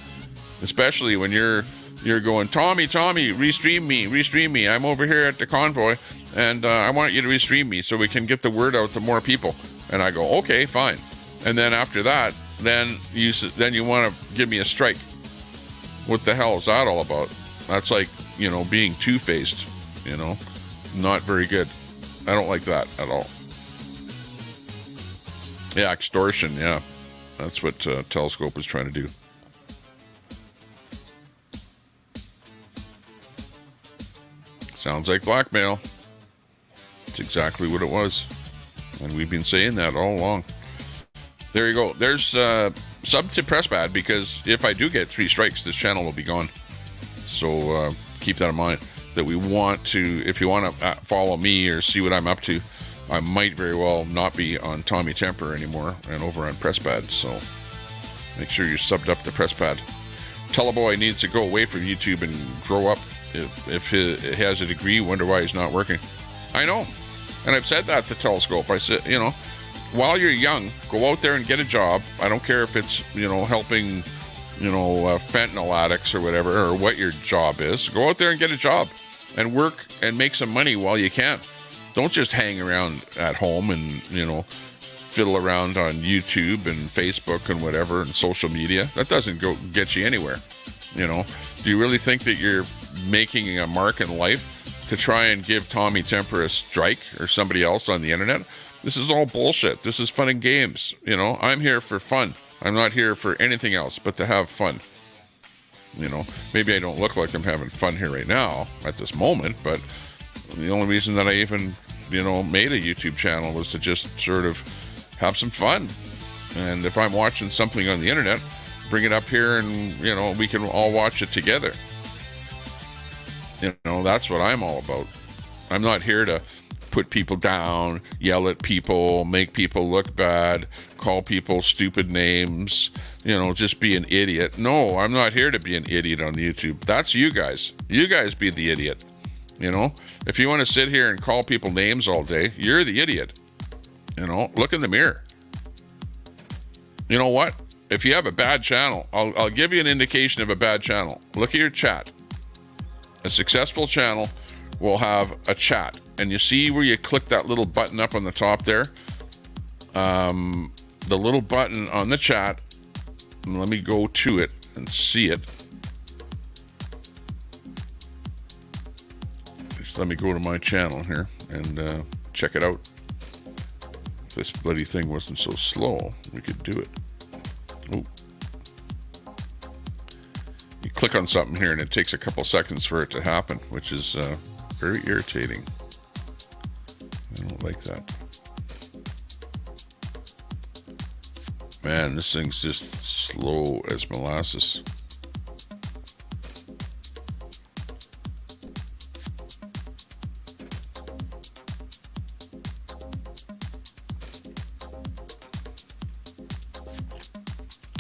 Especially when you're you're going, Tommy, restream me. I'm over here at the Convoy, and I want you to restream me so we can get the word out to more people. And I go, okay, fine. And then after that, then you want to give me a strike. What the hell is that all about? That's like, being two-faced, not very good. I don't like that at all. Yeah, extortion, yeah. That's what Telescope was trying to do. Sounds like blackmail. It's exactly what it was. And we've been saying that all along. There you go. There's sub to press bad, because if I do get 3 strikes, this channel will be gone. So keep that in mind. That we want to, if you want to follow me or see what I'm up to, I might very well not be on Tommy Temper anymore and over on Presspad. So make sure you're subbed up to Presspad. Teleboy needs to go away from YouTube and grow up. If he has a degree, wonder why he's not working. I know. And I've said that to Telescope. I said, while you're young, go out there and get a job. I don't care if it's, helping, fentanyl addicts or whatever, or what your job is. Go out there and get a job and work and make some money while you can. Don't just hang around at home and, fiddle around on YouTube and Facebook and whatever and social media. That doesn't get you anywhere. Do you really think that you're making a mark in life to try and give Tommy Temper a strike or somebody else on the internet? This is all bullshit. This is fun and games. I'm here for fun. I'm not here for anything else but to have fun. Maybe I don't look like I'm having fun here right now at this moment, but the only reason that I even, made a YouTube channel was to just sort of have some fun. And if I'm watching something on the internet, bring it up here and, we can all watch it together. That's what I'm all about. I'm not here to put people down, yell at people, make people look bad, call people stupid names, just be an idiot. No, I'm not here to be an idiot on YouTube. That's you guys. You guys be the idiot. If you want to sit here and call people names all day, you're the idiot. Look in the mirror. You know what? If you have a bad channel, I'll give you an indication of a bad channel. Look at your chat. A successful channel will have a chat. And you see where you click that little button up on the top there? The little button on the chat. And let me go to it and see it. Just let me go to my channel here and check it out. If this bloody thing wasn't so slow, we could do it. Ooh. You click on something here and it takes a couple seconds for it to happen, which is very irritating. I don't like that. Man, this thing's just slow as molasses.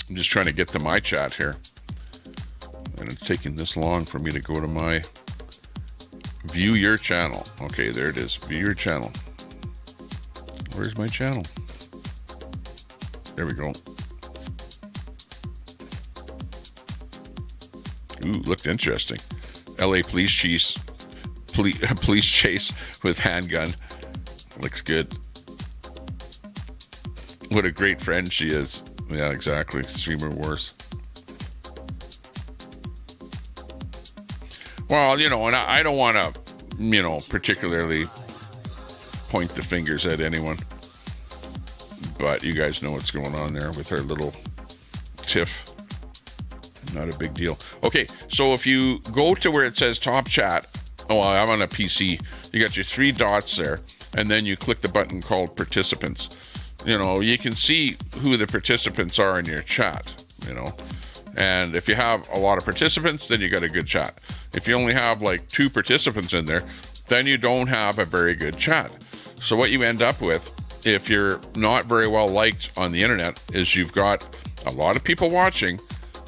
I'm just trying to get to my chat here. And it's taking this long for me to go to my view your channel. Okay, there it is. View your channel. Where's my channel? There we go. Ooh, looked interesting. LA police chase with handgun. Looks good. What a great friend she is. Yeah, exactly. Streamer wars. Well, and I don't want to, particularly point the fingers at anyone. But you guys know what's going on there with her little tiff. Not a big deal. Okay, so if you go to where it says top chat, I'm on a PC, you got your 3 dots there, and then you click the button called participants. You can see who the participants are in your chat, And if you have a lot of participants, then you got a good chat. If you only have like 2 participants in there, then you don't have a very good chat. So what you end up with, if you're not very well liked on the internet, is you've got a lot of people watching,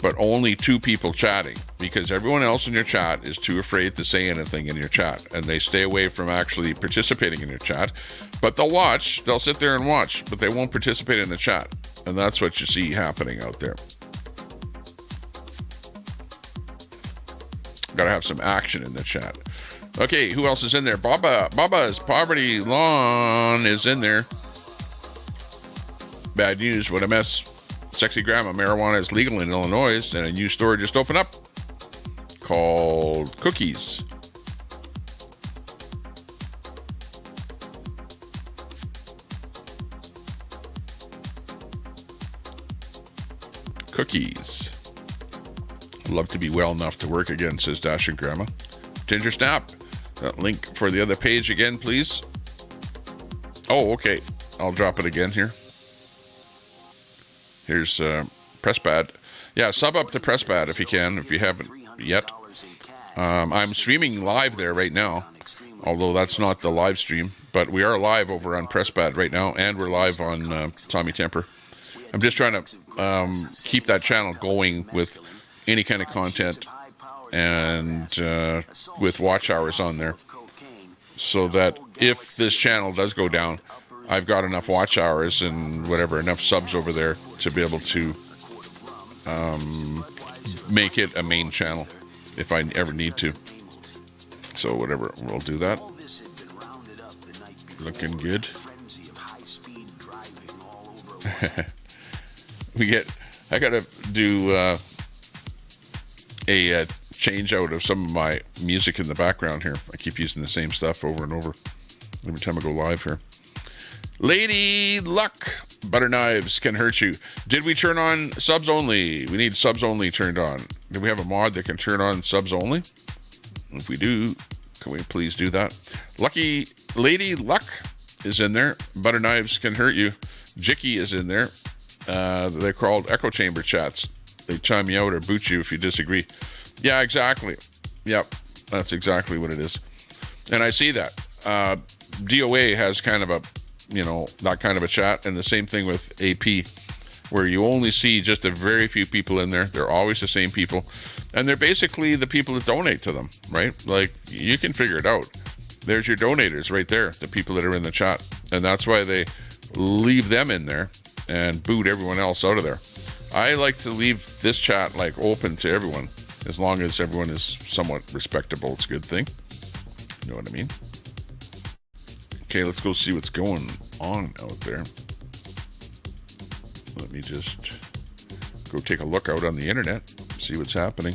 but only 2 people chatting, because everyone else in your chat is too afraid to say anything in your chat, and they stay away from actually participating in your chat. But they'll sit there and watch, but they won't participate in the chat. And that's what you see happening out there. Gotta have some action in the chat. Okay, who else is in there? Baba's Poverty Lawn is in there. Bad news, what a mess. Sexy grandma, marijuana is legal in Illinois, and a new store just opened up called Cookies. Cookies. Love to be well enough to work again, says Dash and Grandma. Ginger Snap. That link for the other page again, please. Oh, okay. I'll drop it again here. Here's Presspad. Yeah, sub up to Presspad if you can, if you haven't yet. I'm streaming live there right now, although that's not the live stream, but we are live over on Presspad right now, and we're live on Tommy Temper. I'm just trying to keep that channel going with any kind of content and with watch hours on there, so that if this channel does go down, I've got enough watch hours and whatever, enough subs over there to be able to make it a main channel if I ever need to. So whatever, we'll do that. Looking good. I gotta do a change out of some of my music in the background here. I keep using the same stuff over and over every time I go live here. Lady Luck, butter knives can hurt you. Did we turn on subs only? We need subs only turned on. Do we have a mod that can turn on subs only? If we do, can we please do that? Lucky Lady Luck is in there. Butter knives can hurt you. Jicky is in there. They're called echo chamber chats. They chime you out or boot you if you disagree. Yeah, exactly. Yep, that's exactly what it is. And I see that. DOA has kind of a, that kind of a chat, and the same thing with AP, where you only see just a very few people in there. They're always the same people, and they're basically the people that donate to them, right? Like, you can figure it out. There's your donators right there, the people that are in the chat, and that's why they leave them in there and boot everyone else out of there. I like to leave this chat open to everyone, as long as everyone is somewhat respectable. It's a good thing. You know what I mean? Okay, let's go see what's going on out there. Let me just go take a look out on the internet, see what's happening.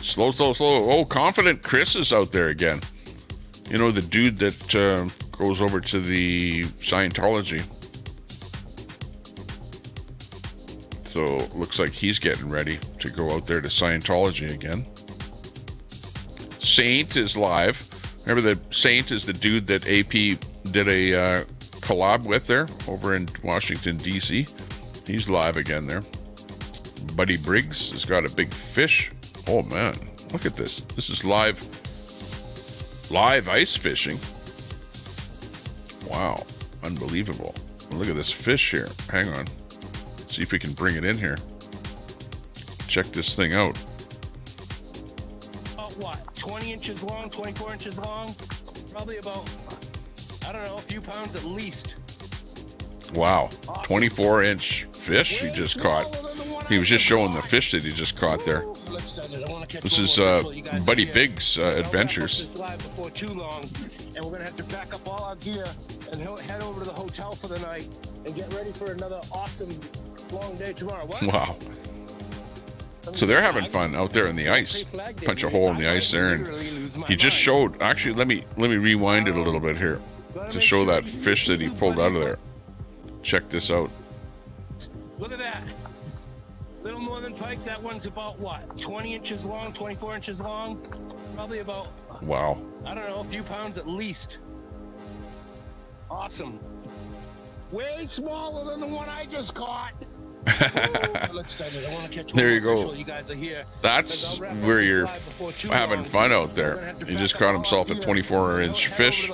Slow. Oh, Confident Chris is out there again. You know, the dude that goes over to the Scientology. So looks like he's getting ready to go out there to Scientology again. Saint is live. Remember, the Saint is the dude that AP did a collab with there over in Washington, D.C. He's live again there. Buddy Briggs has got a big fish. Oh, man. Look at this. This is live ice fishing. Wow. Unbelievable. Look at this fish here. Hang on. See if we can bring it in here. Check this thing out. About what? 20 inches long, 24 inches long? Probably about, I don't know, a few pounds at least. Wow. 24-inch fish he just caught. He was just showing the fish that he just caught there. This is Buddy Big's Adventures. Before too long, and we're going to have to pack up all our gear and head over to the hotel for the night and get ready for another awesome long day tomorrow. What? Wow. So they're having fun out there in the ice. Punch a hole in the ice there, and he just showed. Actually, let me rewind it a little bit here to show that fish that he pulled out of there. Check this out. Look at that. Little northern pike. That one's about what? 20 inches long, 24 inches long. Probably about. Wow. I don't know, a few pounds at least. Awesome. Way smaller than the one I just caught. I'm excited. I want to catch one. There you go. You guys are here. That's where you're having fun out there. He just caught himself a 24-inch fish.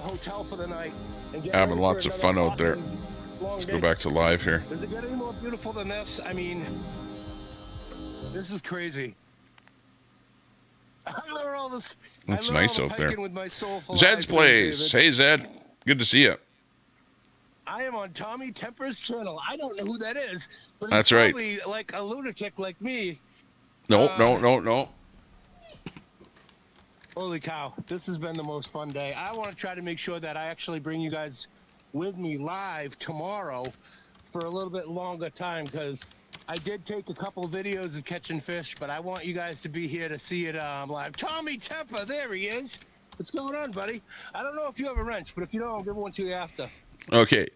Having lots of fun out there. Let's go back to live here. Does it get any more beautiful than this? I mean, this is crazy. It's nice out there. Zed's Place. Hey, Zed. Good to see you. I am on Tommy Temper's channel. I don't know who that is, but he's That's probably like a lunatic like me. No. Holy cow, this has been the most fun day. I want to try to make sure that I actually bring you guys with me live tomorrow for a little bit longer time, because I did take a couple of videos of catching fish, but I want you guys to be here to see it live. Tommy Temper, there he is. What's going on, buddy? I don't know if you have a wrench, but if you don't, I'll give one to you after. Okay.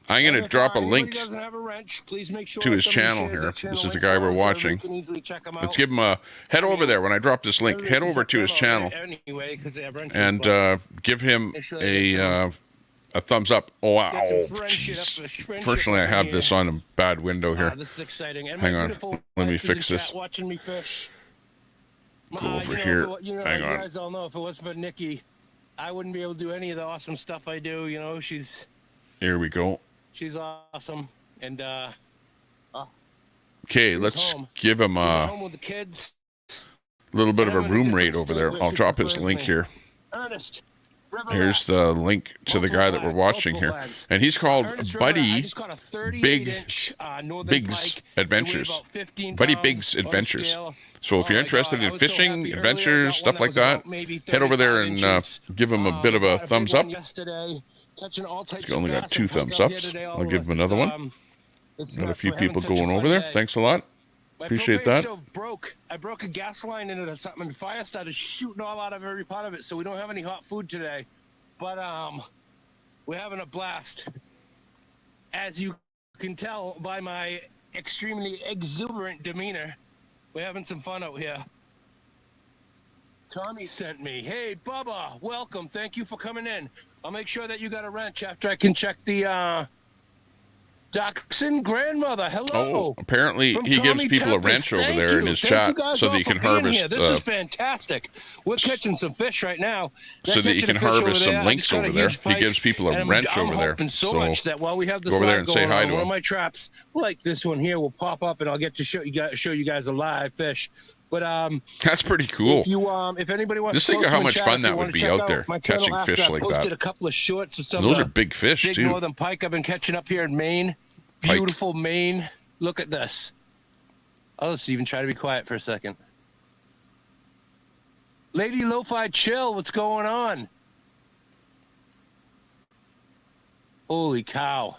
I'm going to drop a link doesn't have a wrench, please make sure to his channel here. This is the guy we're watching. Let's give him a head over there. When I drop this link, head over to his channel and give him a thumbs up. Oh, wow. Jeez. Fortunately, I have this on a bad window here. This is exciting. Hang on. Let me fix this. Watching me fish. Go over here. Hang on. You guys all know if it wasn't for Nikki, I wouldn't be able to do any of the awesome stuff I do. You know, Here we go. She's awesome. And okay, let's give him home with the kids. Little bit of a room rate over there. I'll drop his link here. Ernest. Here's the link to the guy that we're watching here. And he's called Buddy Biggs Adventures. Buddy Biggs Adventures. So if you're interested in fishing, adventures, stuff like that, head over there and give him a bit of a thumbs up. He's only got 2 thumbs ups. I'll give him another one. Got a few people going over there. Thanks a lot. Appreciate that. I broke a gas line into something, and the fire started shooting all out of every part of it, so we don't have any hot food today. But we're having a blast. As you can tell by my extremely exuberant demeanor, we're having some fun out here. Tommy sent me. Hey, Bubba, welcome. Thank you for coming in. I'll make sure that you got a wrench after I can check the Dachshund grandmother. Hello. Oh, apparently he gives people a wrench over there in his chat so that you can harvest. This is fantastic. We're catching some fish right now. So that you can harvest some links over there. He gives people a wrench over there. So much that while we have this go over there and say hi to him. One of my traps, like this one here, will pop up, and I'll get to show you guys a live fish. But that's pretty cool. If anybody wants just to think of how much fun that would be out there catching fish like that. I posted a couple of shorts of some those are big fish big too. northern pike I've been catching up here in Maine. Beautiful Maine. Look at this. I'll just even try to be quiet for a second. Lady Lo-Fi Chill, what's going on? Holy cow.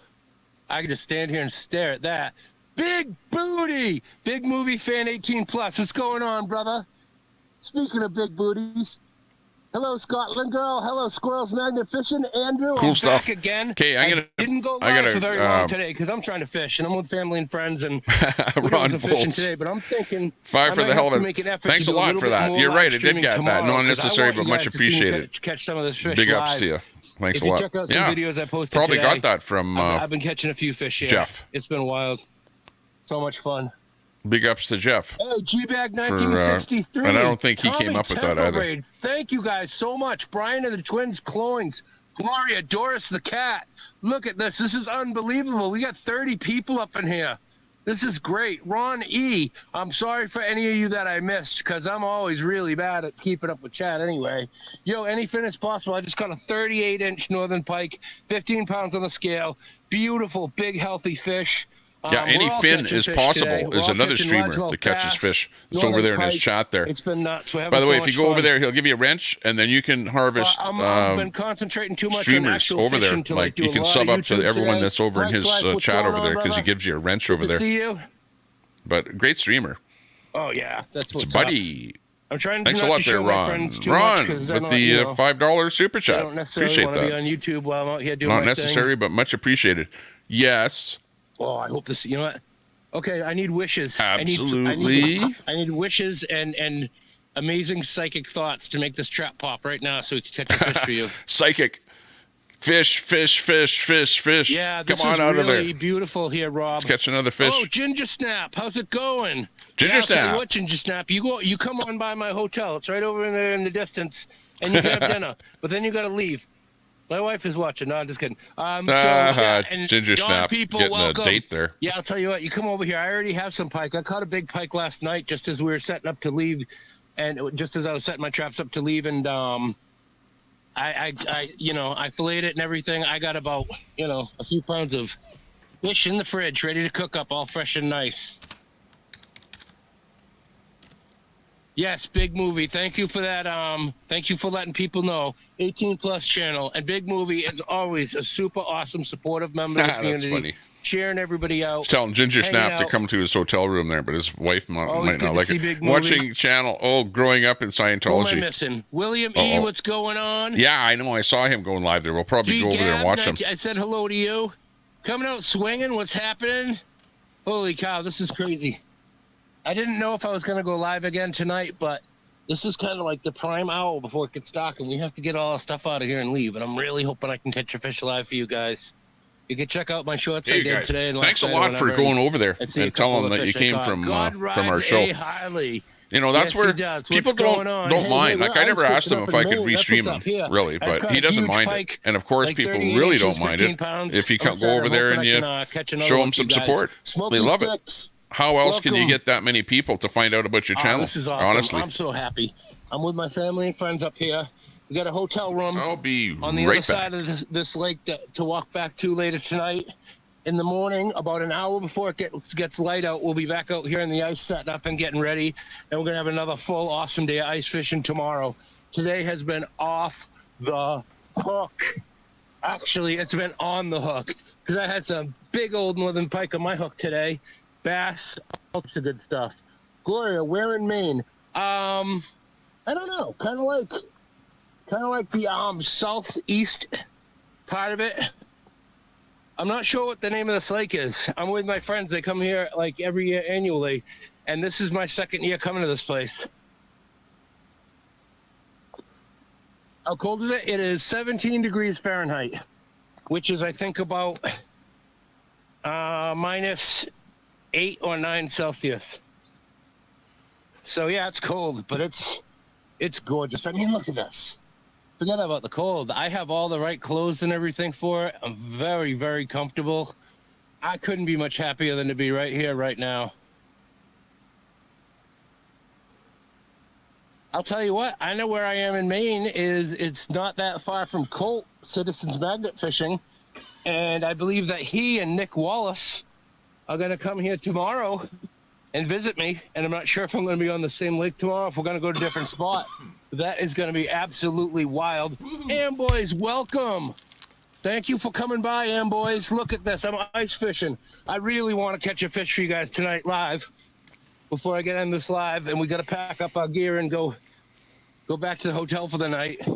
I can just stand here and stare at that. Big booty! Big movie fan 18 plus. What's going on, brother? Speaking of big booties. Hello, Scotland girl. Hello, Squirrels Magnet Fishing. Andrew, cool I'm stuff. back again. Okay, I didn't go live for very long today because I'm trying to fish and I'm with family and friends and Ron Foltz today. But I'm thinking 5 for the hell of it. Thanks a lot for that. You're right. It did get that. Not unnecessary, but much appreciated. Catch some of this fish. Big ups to you. Thanks a lot. Check out some videos I posted probably today, got that from. I've been catching a few fish here. Jeff. It's been wild. So much fun. Big ups to Jeff. Hey, G-Bag 1963. And I don't think he came up with that either. Raid. Thank you guys so much. Brian and the Twins Clones. Gloria, Doris the Cat. Look at this. This is unbelievable. We got 30 people up in here. This is great. Ron E. I'm sorry for any of you that I missed because I'm always really bad at keeping up with chat anyway. Yo, any finish possible. I just got a 38-inch northern pike, 15 pounds on the scale. Beautiful, big, healthy fish. Yeah, any fin is possible. Is another streamer that catches fish. It's over there in his chat there. It's been nuts. By the way, if you go over there, he'll give you a wrench, and then you can harvest I've been concentrating too much streamers on over there. Like you can sub up to everyone that's over in his chat over there because he gives you a wrench over there. See you. But great streamer. Oh yeah, that's what's it's Buddy. I'm trying to Thanks a lot there, Ron. Ron with the $5 super chat. I don't necessarily want to be on YouTube while I'm out here doing Not necessary, but much appreciated. Yes. Oh, I hope this. You know what? Okay, I need wishes. Absolutely. I need wishes and amazing psychic thoughts to make this trap pop right now so we can catch a fish for you. Psychic. Fish. Yeah, this Come on is out really of there. Beautiful here, Rob. Let's catch another fish. Oh, Ginger Snap. How's it going? Ginger Snap. I'll tell you what, Ginger Snap. You come on by my hotel. It's right over there in the distance, and you have dinner. But then you got to leave. My wife is watching. No, I'm just kidding. And Ginger Snap people, getting welcome. a date there. Yeah, I'll tell you what. You come over here. I already have some pike. I caught a big pike last night just as we were setting up to leave, and just as I was setting my traps up to leave, and you know, I filleted it and everything. I got about, you know, a few pounds of fish in the fridge, ready to cook up, all fresh and nice. Yes, Big Movie. Thank you for that. Thank you for letting people know. 18+ channel. And Big Movie is always a super awesome, supportive member of the community. That's funny. Sharing everybody out. He's telling Ginger Snap to come to his hotel room there, but his wife might not like it. Watching channel, growing up in Scientology. Who am I missing? William E., what's going on? Yeah, I know. I saw him going live there. We'll probably go over there and watch him. I said hello to you. Coming out swinging. What's happening? Holy cow, this is crazy. I didn't know if I was going to go live again tonight, but this is kind of like the prime hour before it gets dark, and we have to get all our stuff out of here and leave. And I'm really hoping I can catch a fish live for you guys. You can check out my shorts I did today. And thanks a lot for going over there and telling them that you came from our show. You know, that's where people don't mind. Like, I never asked him if I could restream him, really, but he doesn't mind it. And of course, people really don't mind it if you can go over there and you show them some support. They love it. How else can you get that many people to find out about your channel? This is awesome. Honestly, I'm so happy. I'm with my family and friends up here. We got a hotel room I'll be on the right other side of this lake to walk back to later tonight. In the morning, about an hour before it gets light out, we'll be back out here in the ice, setting up and getting ready. And we're going to have another full awesome day of ice fishing tomorrow. Today has been off the hook. Actually, it's been on the hook because I had some big old northern pike on my hook today. Bass, all sorts of good stuff. Gloria, where in Maine? I don't know. Kind of like the southeast part of it. I'm not sure what the name of this lake is. I'm with my friends. They come here like every year annually, and this is my second year coming to this place. How cold is it? It is 17 degrees Fahrenheit, which is, I think, about minus 8 or 9 Celsius. So yeah, it's cold, but it's gorgeous. I mean, look at this. Forget about the cold. I have all the right clothes and everything for it. I'm very, very comfortable. I couldn't be much happier than to be right here, right now. I'll tell you what, I know where I am in Maine it's not that far from Colt Citizens Magnet Fishing. And I believe that he and Nick Wallace are going to come here tomorrow and visit me. And I'm not sure if I'm going to be on the same lake tomorrow, if we're going to go to a different spot. That is going to be absolutely wild. Amboys, welcome. Thank you for coming by, Amboys. Look at this. I'm ice fishing. I really want to catch a fish for you guys tonight live before I get on this live. And we got to pack up our gear and go back to the hotel for the night.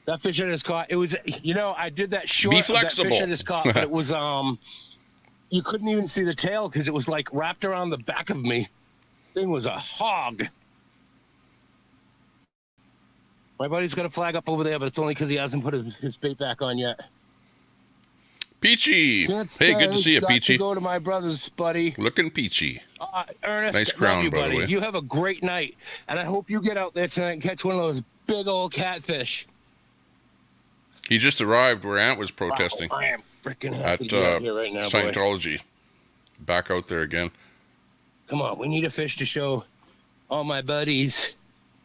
That fish I just caught, it was, you know, I did that short. Be flexible. That fish I just caught, but it was, you couldn't even see the tail because it was like wrapped around the back of me. Thing was a hog. My buddy's got a flag up over there, but it's only because he hasn't put his bait back on yet. Peachy. Hey, good to see you, Peachy. Go to my brother's, buddy. Looking peachy. Ernest, nice crown, you, by buddy. the way. You have a great night, and I hope you get out there tonight and catch one of those big old catfish. He just arrived where Ant was protesting. Wow, I am freaking happy to be out here right now, Scientology. Boy. Back out there again. Come on, we need a fish to show all my buddies.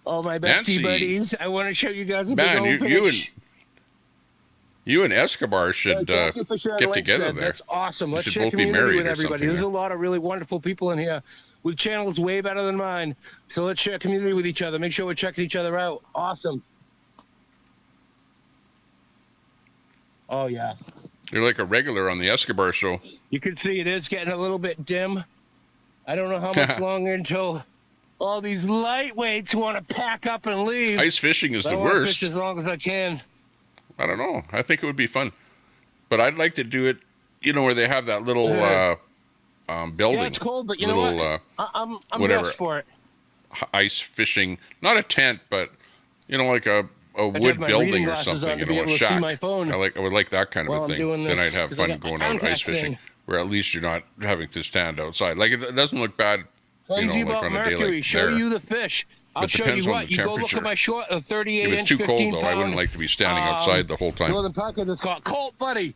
All my bestie buddies. I want to show you guys a big old fish. You and Escobar should get together there. That's awesome. Let's share community with everybody. There's a lot of really wonderful people in here with channels way better than mine. So let's share community with each other. Make sure we're checking each other out. Awesome. Oh, yeah. You're like a regular on the Escobar show. You can see it is getting a little bit dim. I don't know how much longer until all these lightweights want to pack up and leave. Ice fishing is the worst. I want to fish as long as I can. I don't know. I think it would be fun. But I'd like to do it, you know, where they have that little building. Yeah, it's cold, but you know what? I'm whatever for it. Ice fishing. Not a tent, but, you know, like a wood building or something, you know, a shack. I would like that kind of a thing. Then I'd have fun going out ice fishing, where at least you're not having to stand outside. Like, it doesn't look bad. Crazy you know, like about on a day Mercury. like Show there. you the fish. I'll show you what. You go look at my short, a 38 inch, 15 pound. If it's too cold, though, I wouldn't like to be standing outside the whole time. Northern Parker that's called Colt, buddy.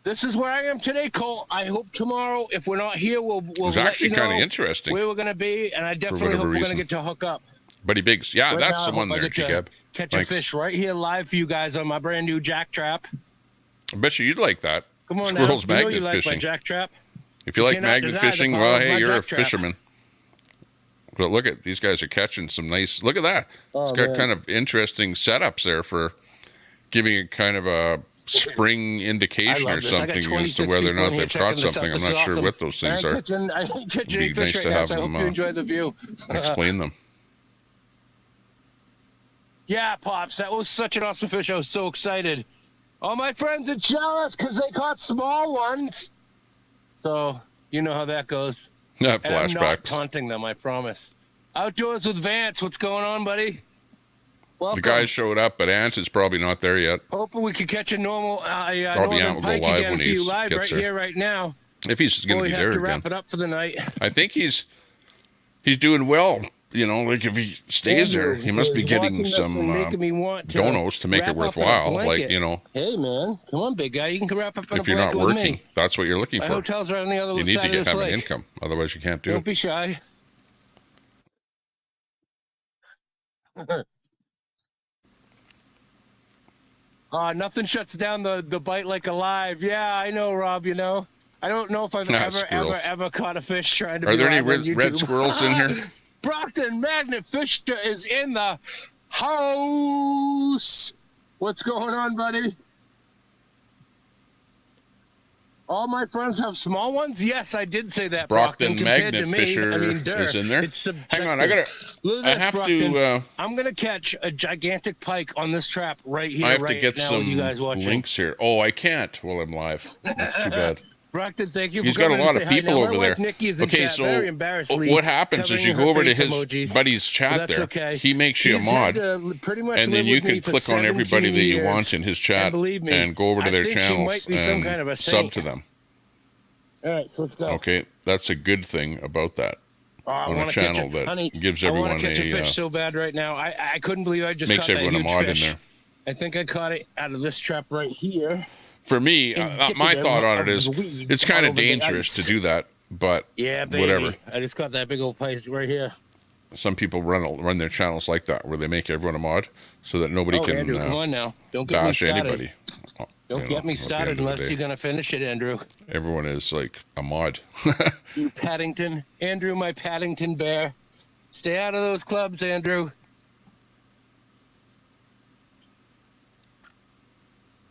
This is where I am today, Colt. I hope tomorrow, if we're not here, we'll it's let actually you know kind of interesting where we're going to be, and I definitely hope we're going to get to hook up. Buddy Biggs. Yeah, Right that's now, the one there, G-Cab. Catch a fish right here live for you guys on my brand new jack trap. I bet you'd like that. Come on Squirrels now. magnet You know you fishing. like my jack trap. If you like magnet fishing, well, hey, you're a trap. fisherman. But look at these guys are catching some nice. Look at that. Oh, It's got man. kind of interesting setups there for giving it kind of a spring indication or something as to whether or not they've caught something. I'm not sure what those things are. I ain't catching Be any fish nice right to now, have so I hope them, you enjoy the view. Explain them. Yeah, Pops, that was such an awesome fish. I was so excited. All my friends are jealous because they caught small ones. So, you know how that goes. Yeah, And I'm not flashbacks. taunting them, I promise. Outdoors with Vance, what's going on, buddy? Welcome. The guys showed up, but Ant is probably not there yet. Hoping we could catch a normal Probably Ant northern will go pike live again when for he you live gets right there. here, right now. If he's going to be We there have to again. wrap it up for the night. I think he's doing well. You know, like if he stays there, he must be getting some donos to make it worthwhile. Like, you know, hey man, come on, big guy, you can wrap up in if a you're not blanket with working, me. that's what you're looking My for. hotel's right on the other You need side to of this have an lake. income, otherwise you can't do Don't it. be shy. Nothing shuts down the bite like alive. Yeah, I know, Rob. You know, I don't know if I've ever caught a fish trying to. Are be there any live on red YouTube. squirrels in here? Brockton Magnet Fisher is in the house. What's going on, buddy? All my friends have small ones? Yes, I did say that, Brockton compared to Magnet me. Fisher I mean, is in there. It's subjective. Hang on, I have Brockton. to. I'm gonna catch a gigantic pike on this trap right here, I have right to get now some with you guys watching. links here. Oh, I can't while I'm live. That's too bad. Brockton, thank you. He's for got a coming lot to of say hi. people Now, over my there. wife Nikki is in Okay, chat, so very embarrassedly what happens is you covering go over her to face his emojis, buddy's but chat that's there. okay. He makes you a He's mod, had to pretty much and then live you with me can for click on everybody 17 that you years. want in his chat And believe me, and go over to I their think she channels might be some kind of a and sub saint. to them. All right, so let's go. Okay, that's a good thing about that. I On a wanna channel catch that honey, gives I everyone want to catch a a, fish so bad right now. I couldn't believe I just makes caught that everyone a huge mod fish. in there. I think I caught it out of this trap right here. For me, my thought on it is it's kind of over the dangerous to ice. do that, but Yeah, baby. whatever. I just caught that big old pike right here. Some people run their channels like that, where they make everyone a mod so that nobody can Andrew, come on now. Don't get me bash started. anybody. Don't get me at the started end of the unless day. you're going to finish it, Andrew. Everyone is like a mod. You Paddington. Andrew, my Paddington bear. Stay out of those clubs, Andrew.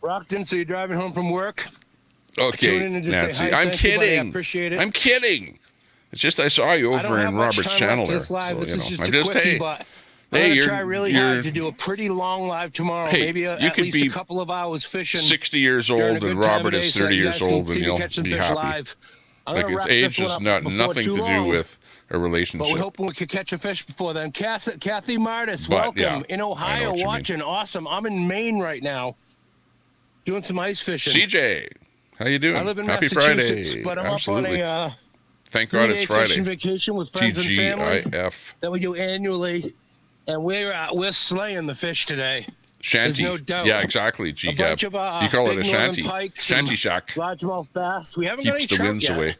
Brockton, so you're driving home from work? Okay, Tune in and just Nancy, say hi. I'm Thank you, buddy. I kidding. appreciate it. I'm kidding. It's just I saw you I don't over have in much Robert's time channel left there. this live. So, This you is know, just I'm a just quickie, hey, but hey, I'm you're gonna try really hard to do a pretty long live tomorrow. Hey, Maybe you at could least be a couple of hours fishing. 60 years during old a good and time Robert of day is so 30 you years guys can old, see and me you'll catch some be fish happy. live. I'm Like gonna it's wrap age this one is up not before nothing too to do long. with a But relationship. we're hoping we could catch a fish before then. Kathy Martis, But, welcome. yeah, In I know Ohio, what you mean. watching. Awesome. I'm in Maine right now, doing some ice fishing. CJ, how you doing? I live in Happy Massachusetts, Friday. but I'm Absolutely. up on a Thank God it's three-day fishing Friday. vacation with friends and family TGIF. that we do annually, and we're slaying the fish today. Shanty. There's no doubt. Yeah, exactly. A G-Gab. bunch of You call it big a northern shanty. pikes, Shanty some shack. largemouth bass. We haven't got any Keeps the trout winds yet. away.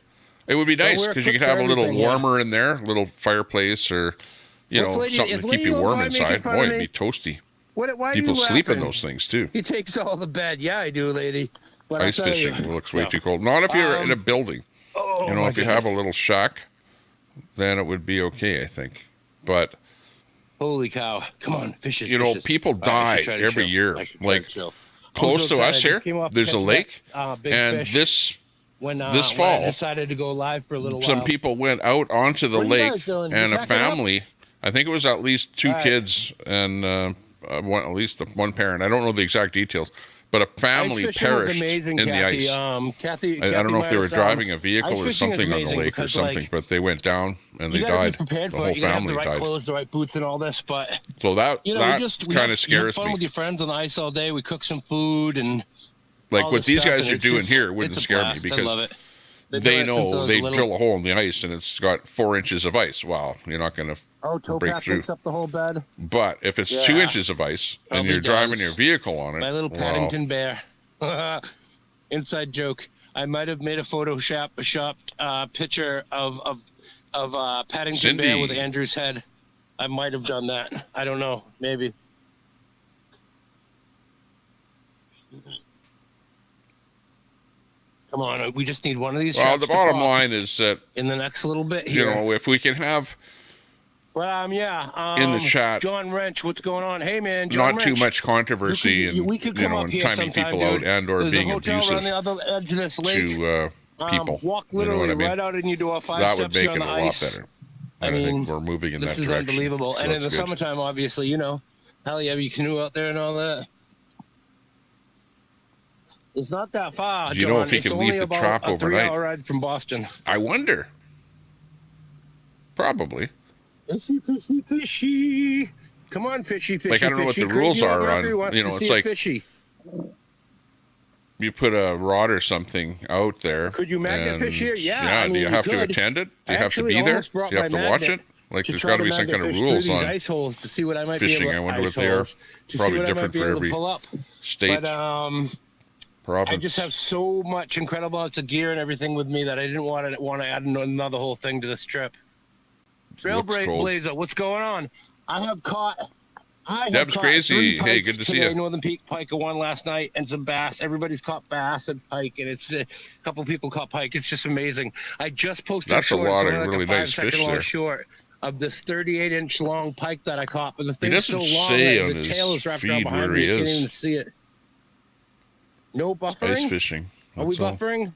It would be nice we're because you could equipped have for a little everything here. warmer in there, a little fireplace, or What's something to is keep Lady you warm Levi making inside. fun Boy, of it'd me? be toasty. Why People are you sleep in laughing? those things too. He takes all the bed. Yeah, I do, lady. But I'll Ice tell you- fishing looks way too cold. Not if you're in a building. Oh, You know, my if you have a goodness. little shack, then it would be okay, I think. But Holy cow! Come on, fishes. you know, fishes. people All right, die I should try to every chill. year. I should try Like to chill. close Also to us excited. here, Just came off there's a catching lake, that, big and fish this when this when fall, I decided to go live for a little some while. people went out onto the What are you lake, guys doing? and You a packing up? family. I think it was at least two All right. kids and at least one parent. I don't know the exact details, but a family Ice fishing was perished amazing, in Kathy. the ice. Kathy, I don't know if they were Martis, driving a vehicle ice or fishing is something on the amazing lake or because, something, like, but they went down and you they gotta died. be prepared The for whole it. You gotta have family the right died. clothes, the right boots, and all this. But So that you know, that we kind have of scares fun me. with your friends on the ice all day. We cook some food and Like all what this these stuff, guys and are it's doing just- here wouldn't it's a scare me blast. I because love it. They've they done it since I know was they little. drill a hole in the ice and it's got 4 inches of ice. Wow, you're not going to Oh, break towpath through. takes up the whole bed. But if it's 2 Yeah. inches of ice and Probably you're driving does. your vehicle on it, My little wow. Paddington bear. Inside joke. I might have made a Photoshop picture of Paddington Cindy. bear with Andrew's head. I might have done that. I don't know. Maybe. Come on, we just need one of these. Well, the bottom line is that in the next little bit here, you know, if we can have, in the chat, John Wrench, what's going on? Hey, man, John not Wrench, too much controversy and we could come up and here timing sometime, people dude. out and or There's being a hotel abusive on the other edge of this lake. to people. Walk You know literally what I mean? right out and you do a 5 that steps would make on it the a lot ice. better. And I think we're moving in that direction. This is unbelievable. So and in the good. summertime, obviously, you know, hell yeah, you canoe out there and all that. It's not that far, Do you John. know if he can leave the trap overnight? It's only about a 3-hour ride from Boston. I wonder. Probably. Fishy, fishy, fishy. Come on, fishy, fishy, like, I don't know what the rules are on, you know, it's like fishy. You put a rod or something out there. Could you magnet fish here? Yeah. Yeah, I mean, do you have to attend it? Do you have to be there? Do you have to watch it? Like, there's got to be some kind of rules on ice holes to see what I might fishing. Be able, I wonder what they are. Probably different for every state. But, province. I just have so much incredible amounts of gear and everything with me that I didn't want to add another whole thing to this trip. Trailblazer, what's going on? I have caught Deb's crazy. Hey, good to see you. Northern Peak pike one last night and some bass. Everybody's caught bass and pike, and it's a couple people caught pike. It's just amazing. I just posted a lot of like really nice fish there. Short of this 38-inch long pike that I caught, but the thing's so long that his tail is wrapped around behind where me. He you can't even see it. No buffering? Ice fishing. Are we buffering?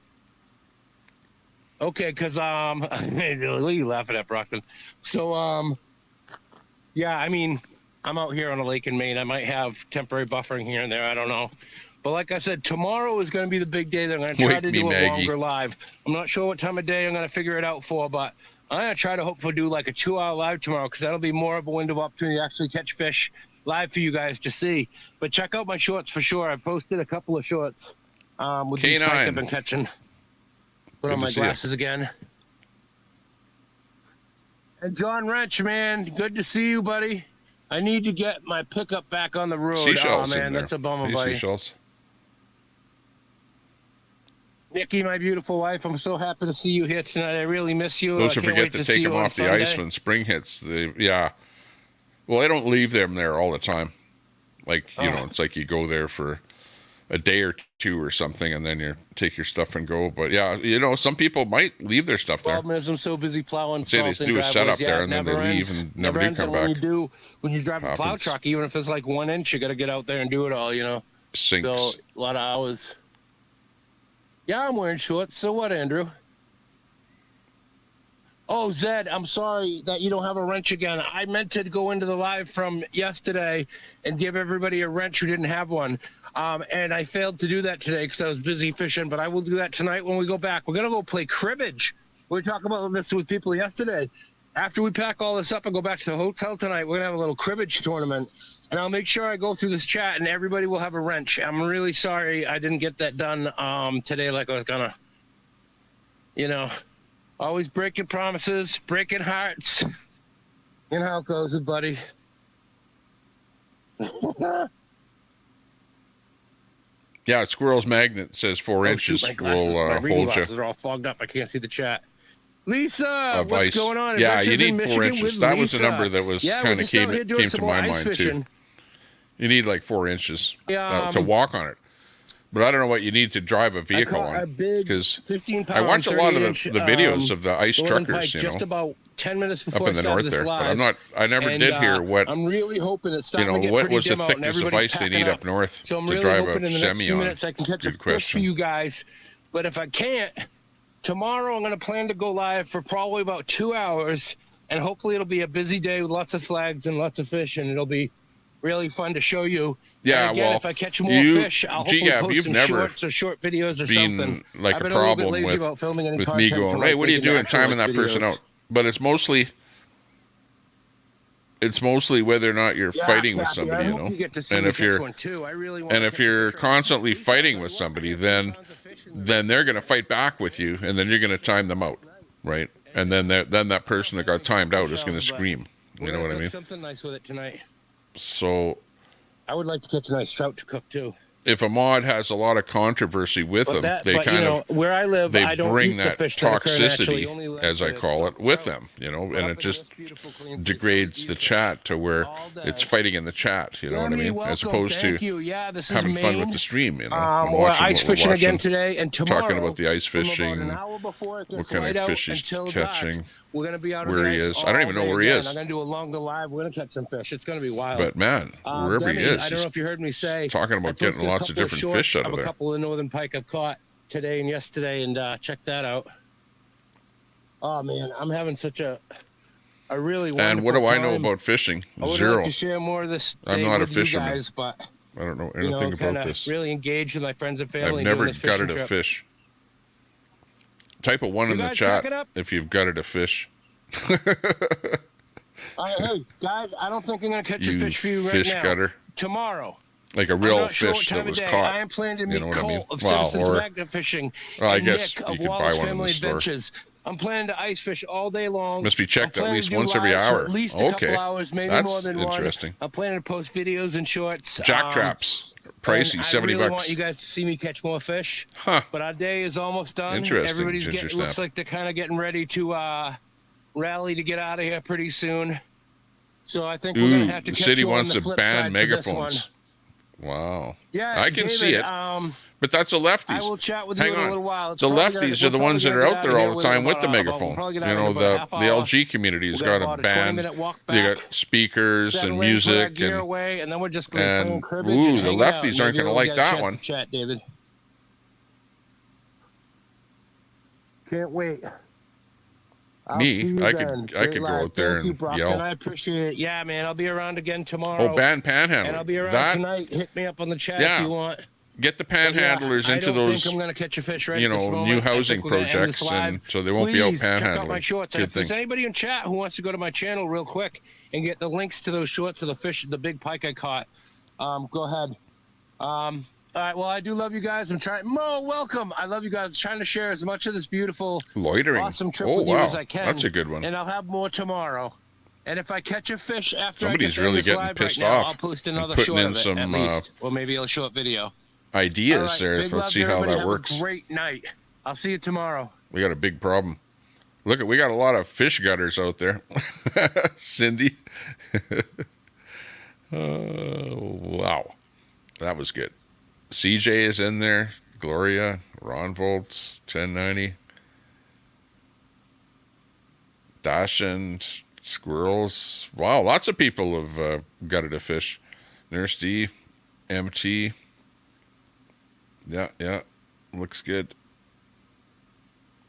Okay, because what are you laughing at, Brockton? So yeah, I mean, I'm out here on a lake in Maine. I might have temporary buffering here and there. I don't know. But like I said, tomorrow is going to be the big day. They're going to try to do a longer live. I'm not sure what time of day I'm going to figure it out for, but I'm going to try to hopefully do like a 2-hour live tomorrow, because that'll be more of a window of opportunity to actually catch fish live for you guys to see. But check out my shorts for sure. I posted a couple of shorts with these pike I've been catching. Put on my glasses again. And John Wrench, man, good to see you, buddy. I need to get my pickup back on the road. Seashells man, that's a bummer, buddy. Seashells. Nikki, my beautiful wife, I'm so happy to see you here tonight. I really miss you. Those who forget to take them off the ice when spring hits. Yeah. Well, I don't leave them there all the time. Like, you know, it's like you go there for a day or two or something, and then you take your stuff and go. But yeah, you know, some people might leave their stuff there. Problem is, I'm so busy plowing. Say they do a setup there, and then they leave and never do come back. When you drive a plow truck, even if it's like 1 inch, you got to get out there and do it all. You know, sinks. So a lot of hours. Yeah, I'm wearing shorts. So what, Andrew? Oh, Zed, I'm sorry that you don't have a wrench again. I meant to go into the live from yesterday and give everybody a wrench who didn't have one. And I failed to do that today because I was busy fishing, but I will do that tonight when we go back. We're going to go play cribbage. We were talking about this with people yesterday. After we pack all this up and go back to the hotel tonight, we're going to have a little cribbage tournament. And I'll make sure I go through this chat and everybody will have a wrench. I'm really sorry I didn't get that done today like I was going to. You know. Always breaking promises, breaking hearts. You know how it goes, buddy. Yeah, Squirrel's magnet says 4 inches will hold you. Glasses are all fogged up. I can't see the chat. Lisa, what's going on? Yeah, you need 4 inches. That was the number that was kind of came to my mind too. You need like 4 inches to walk on it. But I don't know what you need to drive a vehicle on, because I watch a lot of the videos of the ice truckers, you know, just about 10 minutes before up in the north there. But I never did hear what, I'm really hoping it's what was the thickness of ice they need up north to drive a semi on. I can catch a fish for you guys. But if I can't, tomorrow I'm going to plan to go live for probably about 2 hours, and hopefully it'll be a busy day with lots of flags and lots of fish, and it'll be really fun to show you. Yeah, again, well, if I catch more fish, I'll hopefully post some shorts or short videos or something. Like a problem with me going, hey, what are you doing timing that person out? But it's mostly whether or not you're fighting with somebody, you know. And if you're constantly fighting with somebody, then they're going to fight back with you, and then you're going to time them out, right? And then that person that got timed out is going to scream. You know what I mean? Something nice with it tonight. So I would like to catch a nice trout to cook too. if a mod has a lot of controversy with them, they where I live, they I don't bring eat that the fish that occur naturally, toxicity, only as I call it, with them, you know, and it just degrades the chat to where it's fighting in the chat, you know what I mean? As opposed to having fun with the stream, you know. I'm watching ice fishing again today and tomorrow. Talking about the ice fishing, what kind of fish he's catching, we're gonna be out where he is. I don't even know where he is. I'm gonna do a longer live. We're gonna catch some fish. It's gonna be wild. But man, wherever he is, I don't know if you heard me say. Talking about getting lots of different fish out of there. A couple of northern pike I've caught today and yesterday, and check that out. Oh man, I'm having such a really wonderful And what do I time. know about fishing? I would Zero. like to share more of this I'm not a with fisherman. you guys, but I don't know anything about this. Really engaged with my friends and family. I've never doing this gutted fishing a trip. fish. Type a 1 in the chat if you've gutted a fish. Hey guys, I don't think I'm gonna catch a fish for you right fish now. Gutter. Tomorrow. Like a real fish that was caught. I am planning to meet You know what I Cole mean? of Wow, Citizens or- Magnet Fishing I and guess Nick you of could buy Wallace one in Family the store. Adventures. I'm planning to ice fish all day long. Must be checked I'm at planning least to do once every live for hour. At least a couple hours, maybe That's more than interesting. one. I'm planning to post videos and shorts. Jack traps. Pricey, and $70. I really want you guys to see me catch more fish. Huh. But our day is almost done. Interesting, Everybody's ginger getting, looks snap. like they're kind of getting ready to rally to get out of here pretty soon. So I think we're going to have to the catch city you on wants the to flip ban side for this one. megaphones. Wow. Yeah, I can David, see it. But that's the lefties. I will chat with Hang you in on. a little while. The lefties are the ones that are out there all the time with the megaphone. You know, the LG community has got a band. They got speakers and music and then we're just going to play ooh, the lefties aren't going to like that one. Chat, David. Can't wait. Me, I could go out there and yell. And I appreciate it. Yeah, man, I'll be around again tomorrow. Oh, ban panhandling. And I'll be around tonight. Hit me up on the chat if you want. Get the panhandlers into those, I don't think I'm going to catch a fish right you this know, moment. new housing projects, and so they won't be out panhandling. Check out my shorts. And Good if there's thing. anybody in chat who wants to go to my channel real quick and get the links to those shorts of the fish, the big pike I caught, go ahead. All right, well, I do love you guys. I'm trying. Mo, welcome. I love you guys. I'm trying to share as much of this beautiful, loitering, awesome trip with you as I can. That's a good one. And I'll have more tomorrow. And if I catch a fish after Somebody's I get really this getting live pissed right now, off I'll post another and short putting in of it, some, at least. Or maybe a short video. Ideas right, there. big Let's love see to how everybody. that Have works. a great night. I'll see you tomorrow. We got a big problem. Look, we got a lot of fish gutters out there. Cindy. Wow. That was good. CJ is in there. Gloria. Ron Volts. 1090. Dashin. Squirrels. Wow, lots of people have gutted a fish. Nurse D. MT. Yeah. Looks good.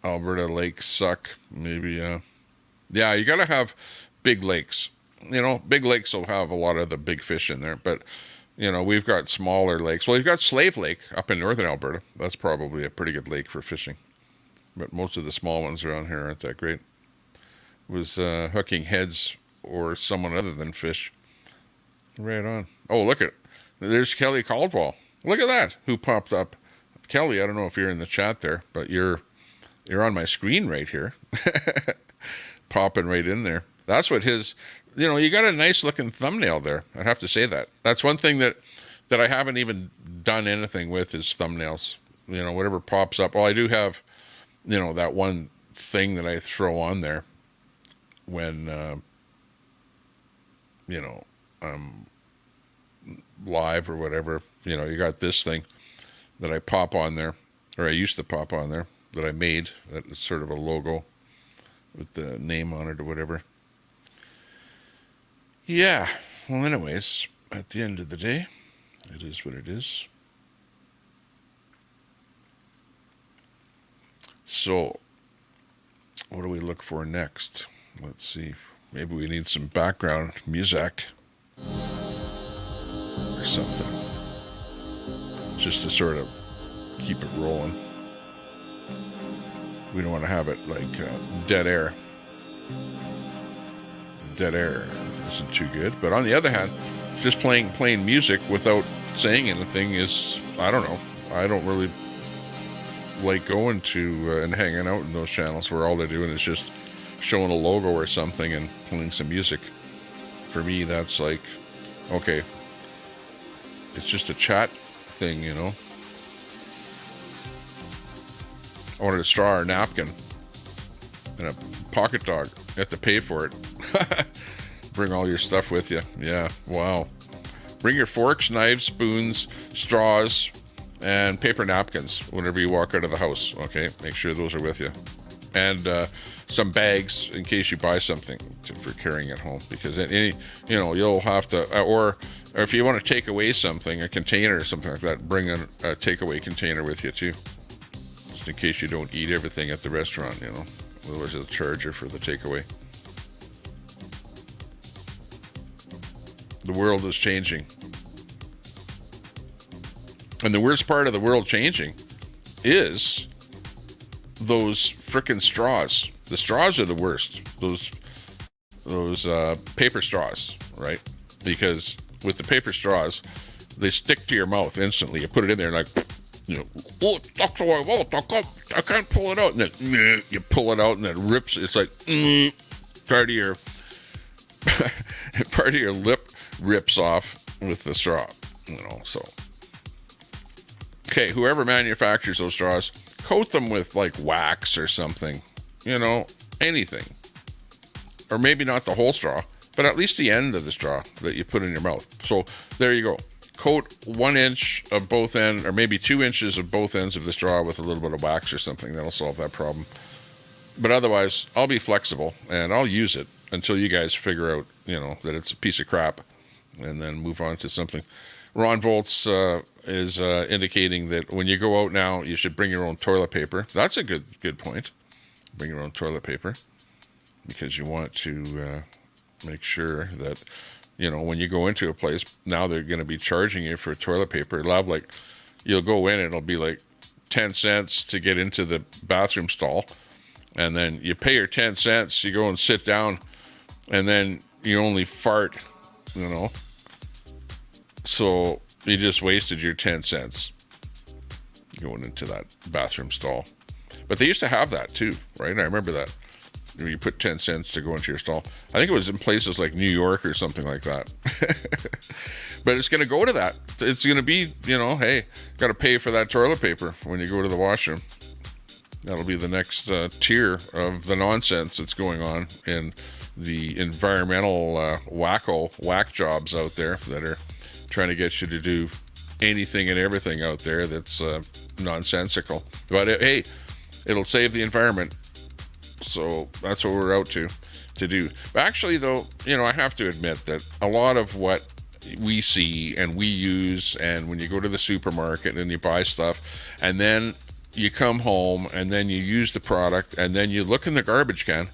Alberta lakes suck. Maybe, yeah, you got to have big lakes. You know, big lakes will have a lot of the big fish in there. But, you know, we've got smaller lakes. Well, you've got Slave Lake up in northern Alberta. That's probably a pretty good lake for fishing. But most of the small ones around here aren't that great. Was hooking heads or someone other than fish. Right on. Oh, look at, there's Kelly Caldwell. Look at that. Who popped up? Kelly, I don't know if you're in the chat there, but you're on my screen right here. Popping right in there. That's what his, you know, you got a nice looking thumbnail there. I have to say that. That's one thing that I haven't even done anything with is thumbnails. You know, whatever pops up. Well, I do have, you know, that one thing that I throw on there when, you know, I'm live or whatever. You know, you got this thing that I pop on there, or I used to pop on there, that I made. That is sort of a logo with the name on it or whatever. Yeah. Well, anyways, at the end of the day, it is what it is. So, what do we look for next? Let's see. Maybe we need some background music or something, just to sort of keep it rolling. We don't want to have it like dead air. Dead air isn't too good. But on the other hand, just playing music without saying anything is, I don't know. I don't really like going to and hanging out in those channels where all they're doing is just showing a logo or something and playing some music. For me, that's like, okay, it's just a chat thing, you know. I wanted a straw or napkin and a pocket dog. You have to pay for it. Bring all your stuff with you. Yeah, wow. Bring your forks, knives, spoons, straws, and paper napkins whenever you walk out of the house. Okay, make sure those are with you. And some bags in case you buy something for carrying it home. Because you'll have to, or if you want to take away something, a container or something like that, bring a takeaway container with you too. Just in case you don't eat everything at the restaurant, you know. Otherwise they'll charge you for the takeaway. The world is changing. And the worst part of the world changing is those frickin' straws. The straws are the worst. Those paper straws, right? Because with the paper straws, they stick to your mouth instantly. You put it in there like, you know, oh, that's what I want. I can't pull it out. And then you pull it out and it rips. It's like part of your lip rips off with the straw, you know. So, okay, whoever manufactures those straws, coat them with like wax or something, you know, anything. Or maybe not the whole straw, but at least the end of the straw that you put in your mouth. So there you go. Coat 1 inch of both ends, or maybe 2 inches of both ends of the straw with a little bit of wax or something. That'll solve that problem. But otherwise, I'll be flexible and I'll use it until you guys figure out, you know, that it's a piece of crap, and then move on to something. Ron Volts is indicating that when you go out now, you should bring your own toilet paper. That's a good point. Bring your own toilet paper, because you want to make sure that, you know, when you go into a place, now they're going to be charging you for toilet paper. You'll go in and it'll be like 10 cents to get into the bathroom stall. And then you pay your 10 cents, you go and sit down, and then you only fart, you know. So you just wasted your 10 cents going into that bathroom stall. But they used to have that too, right? I remember that. You put 10 cents to go into your stall. I think it was in places like New York or something like that. But it's going to go to that. It's going to be, you know, hey, got to pay for that toilet paper when you go to the washroom. That'll be the next tier of the nonsense that's going on in the environmental whack jobs out there that are trying to get you to do anything and everything out there that's nonsensical. But hey, it'll save the environment. So that's what we're out to do. But actually, though, you know, I have to admit that a lot of what we see and we use, and when you go to the supermarket and you buy stuff, and then you come home and then you use the product and then you look in the garbage can,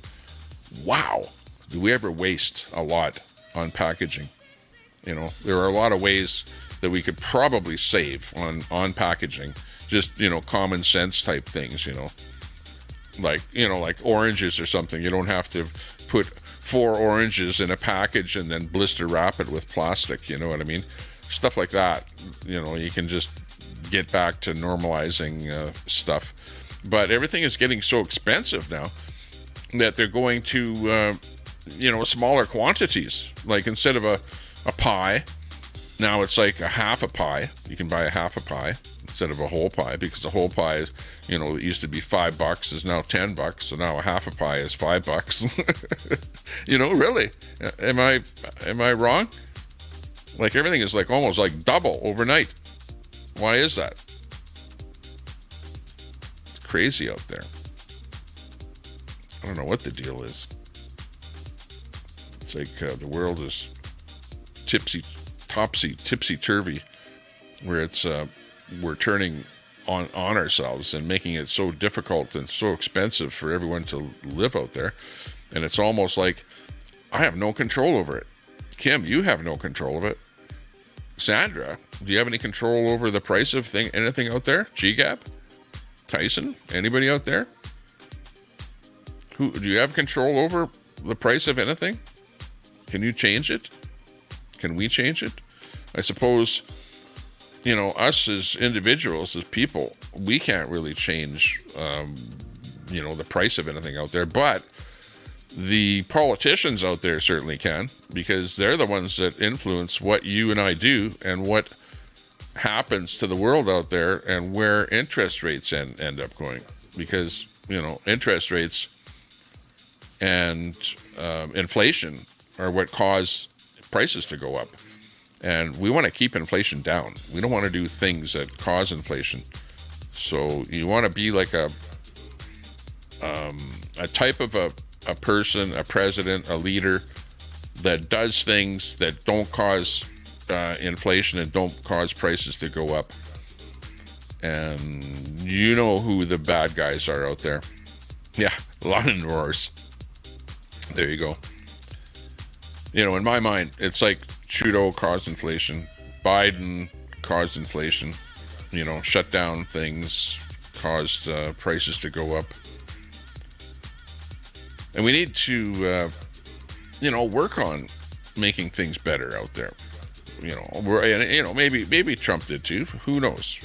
wow, do we ever waste a lot on packaging? You know, there are a lot of ways that we could probably save on packaging. Just, you know, common sense type things, you know. Like, you know, like oranges or something. You don't have to put 4 oranges in a package and then blister wrap it with plastic, you know what I mean? Stuff like that. You know, you can just get back to normalizing stuff. But everything is getting so expensive now that they're going to, you know, smaller quantities. Like instead of a pie, now it's like a half a pie. You can buy a half a pie instead of a whole pie, because the whole pie is, you know, it used to be $5, is now $10. So now a half a pie is $5. You know, really? Am I wrong? Like everything is like almost like double overnight. Why is that? It's crazy out there. I don't know what the deal is. It's like the world is tipsy-turvy, where it's we're turning on ourselves and making it so difficult and so expensive for everyone to live out there. And it's almost like I have no control over it. Kim, you have no control of it. Sandra, do you have any control over the price of anything out there? GGAP? Tyson? Anybody out there? Do you have control over the price of anything? Can you change it? Can we change it? I suppose, you know, us as individuals, as people, we can't really change, you know, the price of anything out there, but the politicians out there certainly can, because they're the ones that influence what you and I do and what happens to the world out there and where interest rates end up going, because interest rates and inflation are what cause prices to go up, and we want to keep inflation down. We don't want to do things that cause inflation. So you want to be like a type of a person, a president, a leader that does things that don't cause inflation and don't cause prices to go up. And you know who the bad guys are out there. Yeah, London roars. There you go. In my mind, it's like Trudeau caused inflation, Biden caused inflation, shut down things, caused prices to go up. And we need to, work on making things better out there. Maybe Trump did too. Who knows?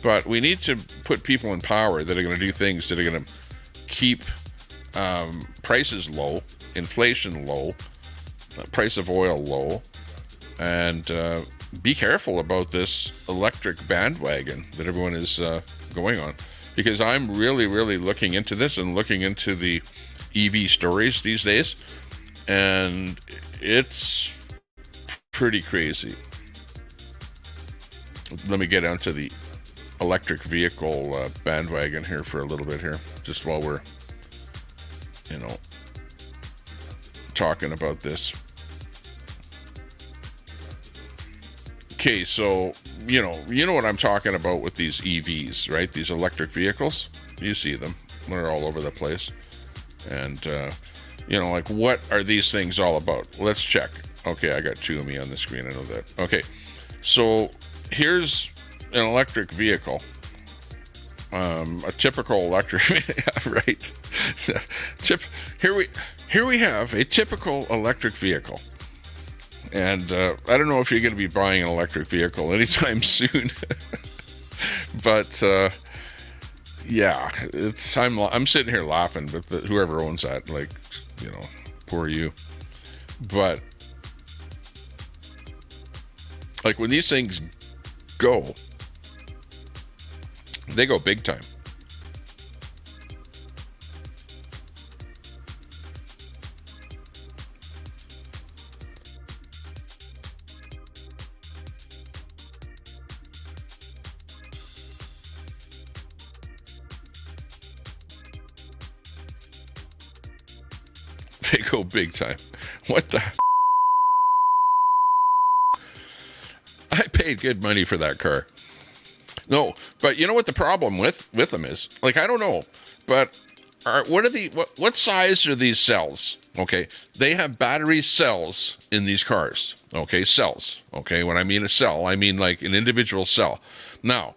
But we need to put people in power that are going to do things that are going to keep prices low, inflation low, price of oil low, and be careful about this electric bandwagon that everyone is going on. Because I'm really, really looking into this and looking into the EV stories these days, and it's pretty crazy. Let me get onto the electric vehicle bandwagon here for a little bit here, just while we're, talking about this. Okay, so you know what I'm talking about with these EVs, right? These electric vehicles. You see them. They're all over the place. And like, what are these things all about? Let's check. Okay, I got two of me on the screen. I know that. Okay, so here's an electric vehicle. A typical electric, right? Here we have a typical electric vehicle. And I don't know if you're going to be buying an electric vehicle anytime soon, but yeah, I'm sitting here laughing with whoever owns that, like, poor you. But like, when these things go, they go big time. They go big time. What the? I paid good money for that car. No, but you know what the problem with them is? Like, I don't know, but what size are these cells? Okay, they have battery cells in these cars. Okay, cells. Okay, when I mean a cell, I mean like an individual cell. Now,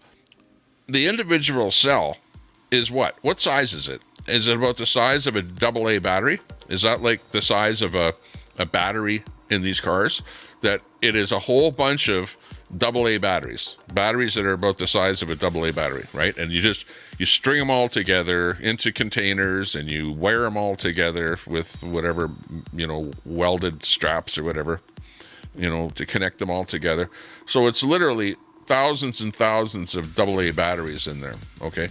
the individual cell is what? What size is it? Is it about the size of a AA battery? Is that like the size of a battery in these cars? That it is a whole bunch of AA batteries that are about the size of a AA battery, right? And you string them all together into containers, and you wire them all together with whatever, welded straps or whatever, to connect them all together. So it's literally thousands and thousands of AA batteries in there, okay?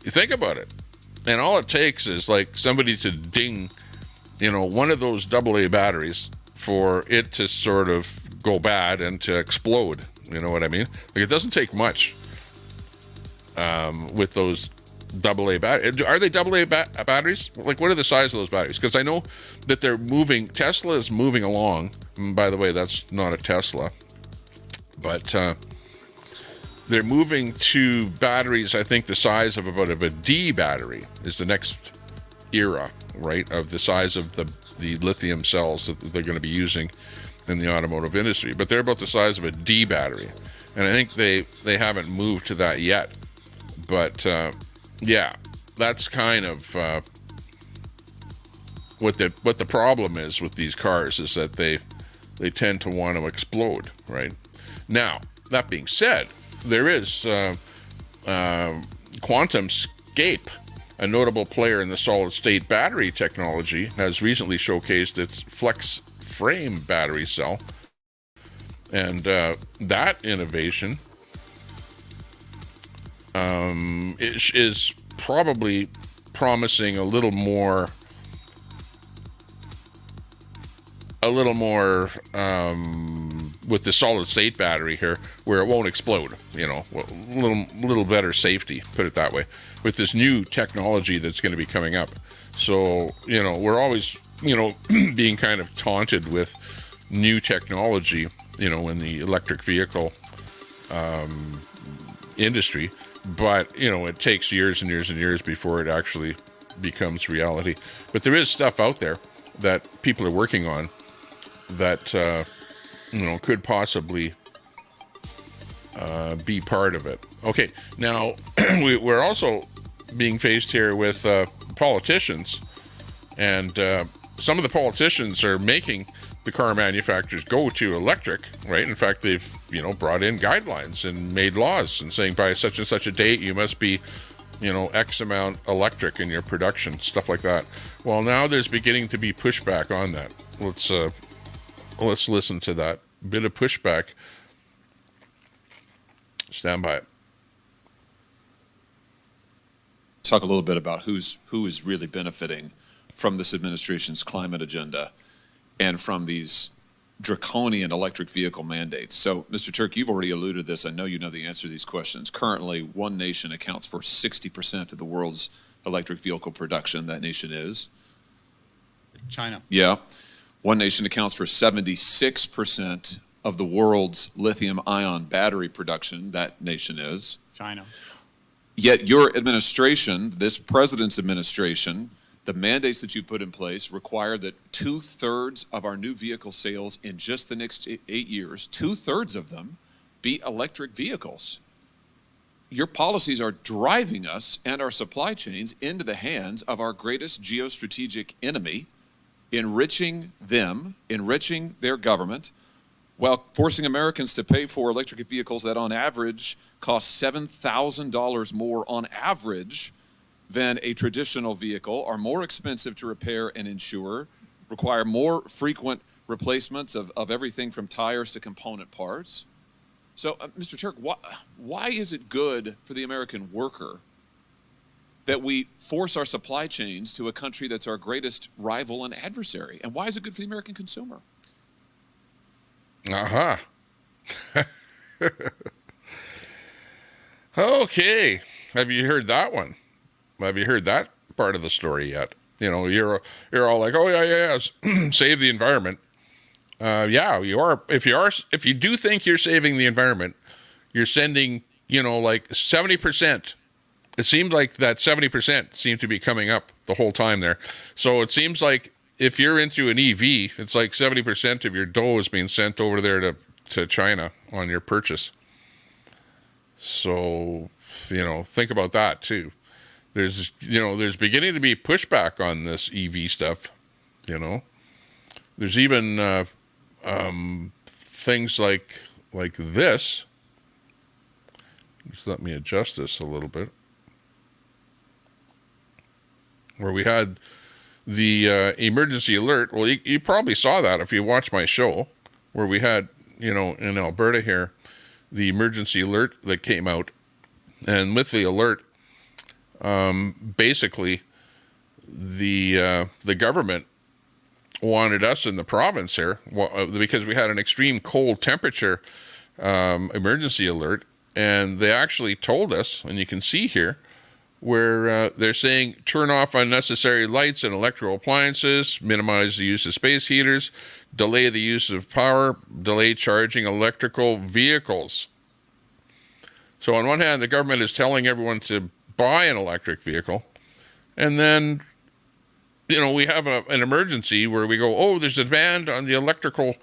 You think about it. And all it takes is like somebody to ding, one of those AA batteries for it to sort of go bad and to explode. You know what I mean? Like, it doesn't take much with those AA batteries. Are they AA batteries? Like, what are the size of those batteries? Because I know that they're moving. Tesla is moving along. And by the way, that's not a Tesla. But they're moving to batteries, I think the size of about a D battery is the next era, right, of the size of the lithium cells that they're going to be using in the automotive industry. But they're about the size of a D battery. And I think they haven't moved to that yet. But, yeah, that's kind of what the problem is with these cars, is that they tend to want to explode, right? Now, that being said, there is QuantumScape, a notable player in the solid-state battery technology, has recently showcased its flex frame battery cell And that innovation is probably promising a little more with the solid state battery here, where it won't explode, a little better safety, put it that way, with this new technology that's going to be coming up. So, we're always, being kind of taunted with new technology, in the electric vehicle industry, but, it takes years and years and years before it actually becomes reality. But there is stuff out there that people are working on that, could possibly be part of it. Okay, now we're also being faced here with politicians, and some of the politicians are making the car manufacturers go to electric, right? In fact, they've, brought in guidelines and made laws and saying by such and such a date you must be, X amount electric in your production, stuff like that. Well, now there's beginning to be pushback on that. Let's listen to that bit of pushback. Stand by. Talk a little bit about who is really benefiting from this administration's climate agenda and from these draconian electric vehicle mandates. So, Mr. Turk, you've already alluded to this. I know you know the answer to these questions. Currently, one nation accounts for 60% of the world's electric vehicle production. That nation is? China. Yeah. One nation accounts for 76% of the world's lithium-ion battery production. That nation is? China. Yet your administration, this president's administration, the mandates that you put in place require that 2/3 of our new vehicle sales in just the next 8 years, 2/3 of them, be electric vehicles. Your policies are driving us and our supply chains into the hands of our greatest geostrategic enemy, enriching them, enriching their government, while forcing Americans to pay for electric vehicles that on average cost $7,000 more on average than a traditional vehicle, are more expensive to repair and insure, require more frequent replacements of everything from tires to component parts. So, Mr. Turk, why is it good for the American worker that we force our supply chains to a country that's our greatest rival and adversary? And why is it good for the American consumer? Okay. Have you heard that one? Have you heard that part of the story yet? You're all like, oh yeah, save the environment. Yeah, you are. If you do think you're saving the environment, you're sending, like 70%. It seemed like that 70% seemed to be coming up the whole time there. So it seems like if you're into an EV, it's like 70% of your dough is being sent over there to China on your purchase. So, think about that too. There's beginning to be pushback on this EV stuff. There's even things like this. Just let me adjust this a little bit. Where we had the emergency alert. Well, you probably saw that if you watched my show, where we had, in Alberta here, the emergency alert that came out. And with the alert, basically, the government wanted us in the province here, because we had an extreme cold temperature emergency alert, and they actually told us, and you can see here, where they're saying turn off unnecessary lights and electrical appliances, minimize the use of space heaters, delay the use of power, delay charging electrical vehicles. So on one hand, the government is telling everyone to buy an electric vehicle, and then, we have an emergency where we go, oh, there's a demand on the electrical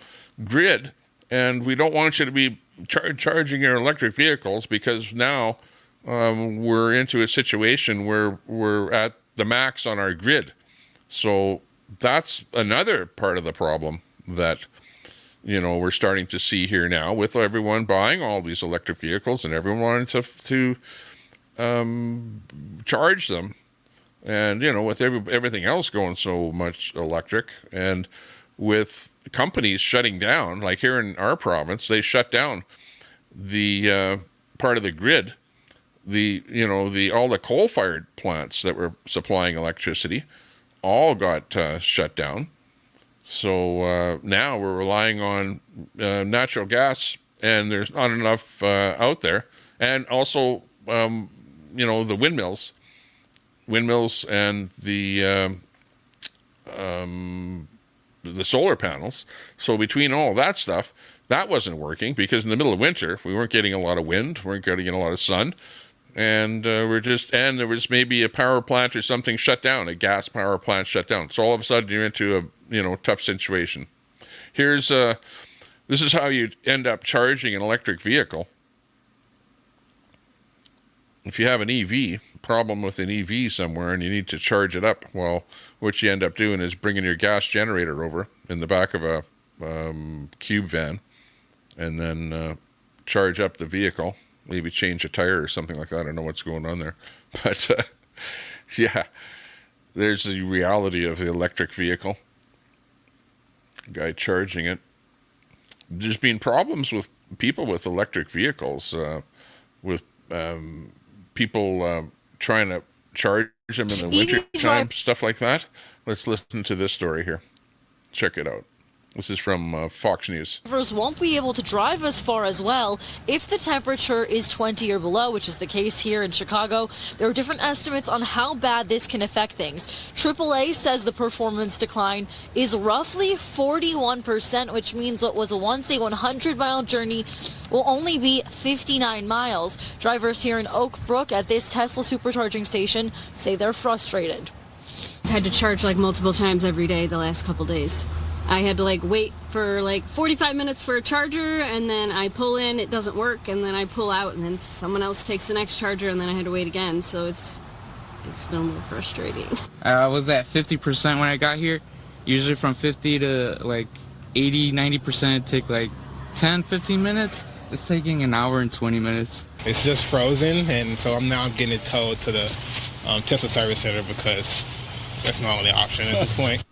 grid, and we don't want you to be charging your electric vehicles because now we're into a situation where we're at the max on our grid. So that's another part of the problem that, we're starting to see here now with everyone buying all these electric vehicles and everyone wanting to charge them. And, with everything else going so much electric, and with, companies shutting down, like here in our province, they shut down the part of the grid, all the coal-fired plants that were supplying electricity all got shut down. So now we're relying on natural gas, and there's not enough out there. And also, the windmills and the solar panels. So between all that stuff, that wasn't working because in the middle of winter, we weren't getting a lot of wind, weren't getting a lot of sun. And there was maybe a power plant or something shut down, a gas power plant shut down. So all of a sudden you're into a tough situation. This is how you end up charging an electric vehicle. If you have an EV, problem with an EV somewhere and you need to charge it up, well, what you end up doing is bringing your gas generator over in the back of a cube van and then charge up the vehicle, maybe change a tire or something like that. I don't know what's going on there. But, yeah, there's the reality of the electric vehicle. Guy charging it. There's been problems with people with electric vehicles, with people trying to charge them in the winter time, stuff like that. Let's listen to this story here. Check it out. This is from Fox News. Drivers won't be able to drive as far as well if the temperature is 20 or below, which is the case here in Chicago. There are different estimates on how bad this can affect things. AAA says the performance decline is roughly 41%, which means what was once a 100-mile journey will only be 59 miles. Drivers here in Oak Brook at this Tesla supercharging station say they're frustrated. I had to charge multiple times every day the last couple days. I had to wait for 45 minutes for a charger, and then I pull in, it doesn't work, and then I pull out, and then someone else takes the next charger, and then I had to wait again. So it's been a little frustrating. I was at 50% when I got here. Usually from 50 to 80, 90% it'd take 10, 15 minutes. It's taking an hour and 20 minutes. It's just frozen, and so I'm getting it towed to the Tesla service center because that's my only option at this point.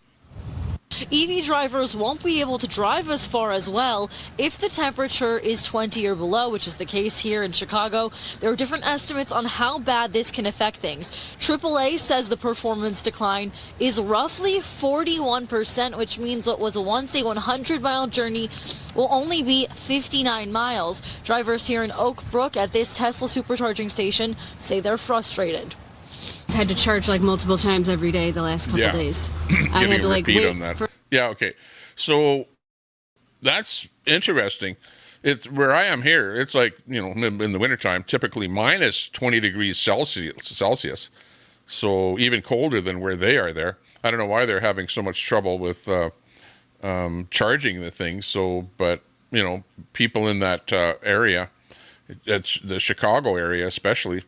EV drivers won't be able to drive as far as well if the temperature is 20 or below, which is the case here in Chicago. There are different estimates on how bad this can affect things. AAA says the performance decline is roughly 41%, which means what was once a 100-mile journey will only be 59 miles. Drivers here in Oak Brook at this Tesla supercharging station say they're frustrated. I had to charge multiple times every day the last couple days. I had to wait on that. Yeah, okay. So that's interesting. It's where I am here. It's in the wintertime, typically minus 20 degrees Celsius. So even colder than where they are there. I don't know why they're having so much trouble with charging the thing. So, but people in that area, it's the Chicago area especially,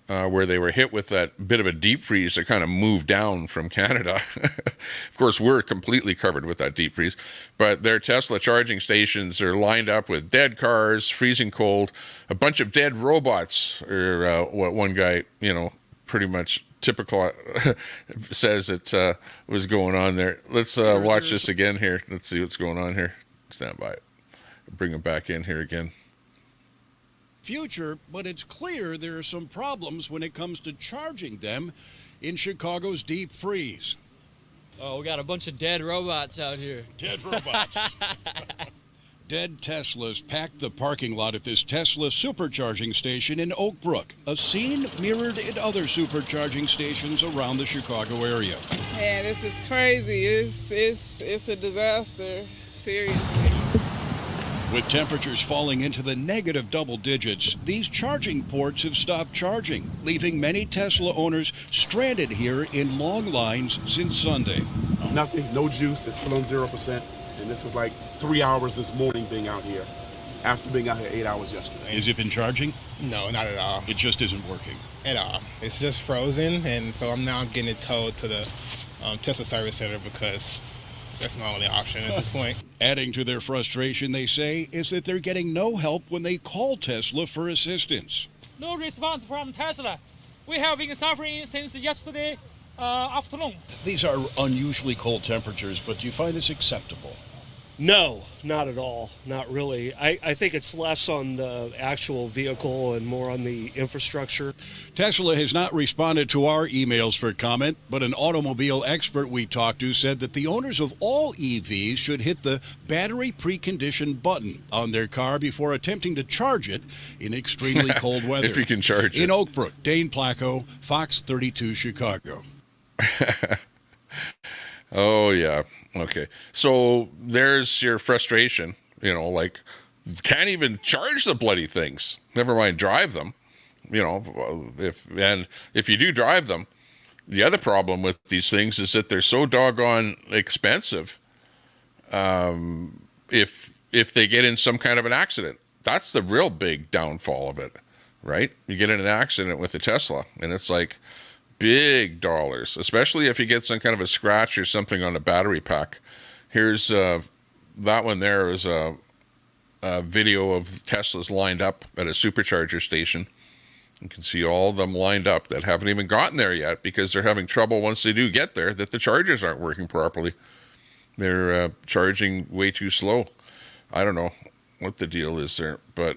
where they were hit with that bit of a deep freeze that kind of moved down from Canada. Of course, we're completely covered with that deep freeze, but their Tesla charging stations are lined up with dead cars, freezing cold, a bunch of dead robots, or what one guy, pretty much typical says it was going on there. Let's watch this again here. Let's see what's going on here. Stand by. Bring them back in here again. Future, but it's clear there are some problems when it comes to charging them in Chicago's deep freeze. Oh, we got a bunch of dead robots out here. Dead robots. Dead Teslas packed the parking lot at this Tesla supercharging station in Oak Brook, a scene mirrored in other supercharging stations around the Chicago area. Man, this is crazy. It's a disaster, seriously. With temperatures falling into the negative double digits, these charging ports have stopped charging, leaving many Tesla owners stranded here in long lines since Sunday. Nothing, no juice, it's still on 0%, and this is 3 hours this morning being out here, after being out here 8 hours yesterday. Has it been charging? No, not at all. It just isn't working? At all. It's just frozen, and so I'm now getting it towed to the Tesla service center because that's my only option at this point. Adding to their frustration, they say, is that they're getting no help when they call Tesla for assistance. No response from Tesla. We have been suffering since yesterday afternoon. These are unusually cold temperatures, but do you find this acceptable? No, not at all. Not really. I think it's less on the actual vehicle and more on the infrastructure. Tesla has not responded to our emails for comment, but an automobile expert we talked to said that the owners of all EVs should hit the battery precondition button on their car before attempting to charge it in extremely cold weather. If you can charge it. In Oak Brook, Dane Placco, Fox 32 Chicago. Oh, yeah. Okay. So there's your frustration, like can't even charge the bloody things. Never mind drive them. If you do drive them, the other problem with these things is that they're so doggone expensive. If they get in some kind of an accident, that's the real big downfall of it, right? You get in an accident with a Tesla and it's like big dollars, especially if you get some kind of a scratch or something on a battery pack. Here's that one there is a video of Teslas lined up at a supercharger station. You can see all of them lined up that haven't even gotten there yet because they're having trouble once they do get there that the chargers aren't working properly. They're charging way too slow. I don't know what the deal is there, but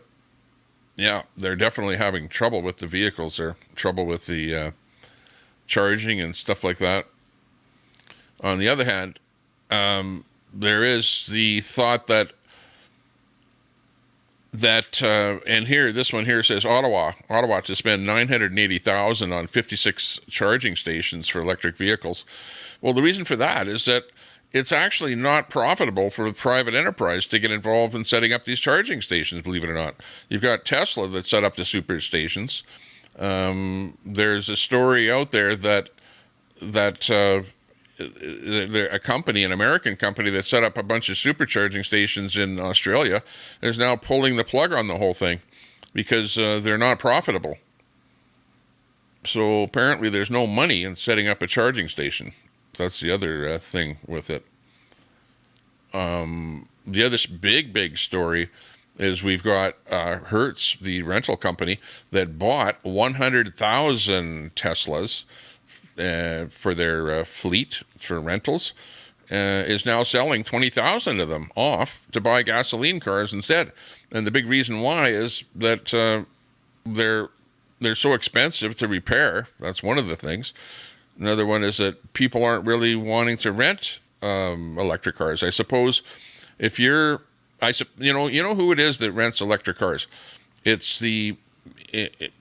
yeah, they're definitely having trouble with the vehicles. They're trouble with the charging and stuff like that. On the other hand, there is the thought that and here, this one here says Ottawa to spend $980,000 on 56 charging stations for electric vehicles. Well, the reason for that is that it's actually not profitable for the private enterprise to get involved in setting up these charging stations, believe it or not. You've got Tesla that set up the super stations. There's a story out there that a company, an American company that set up a bunch of supercharging stations in Australia is now pulling the plug on the whole thing because they're not profitable. So apparently there's no money in setting up a charging station. That's the other thing with it. The other big story is we've got Hertz, the rental company, that bought 100,000 Teslas for their fleet for rentals, is now selling 20,000 of them off to buy gasoline cars instead. And the big reason why is that they're so expensive to repair. That's one of the things. Another one is that people aren't really wanting to rent electric cars. I suppose if you're, you know who it is that rents electric cars. It's the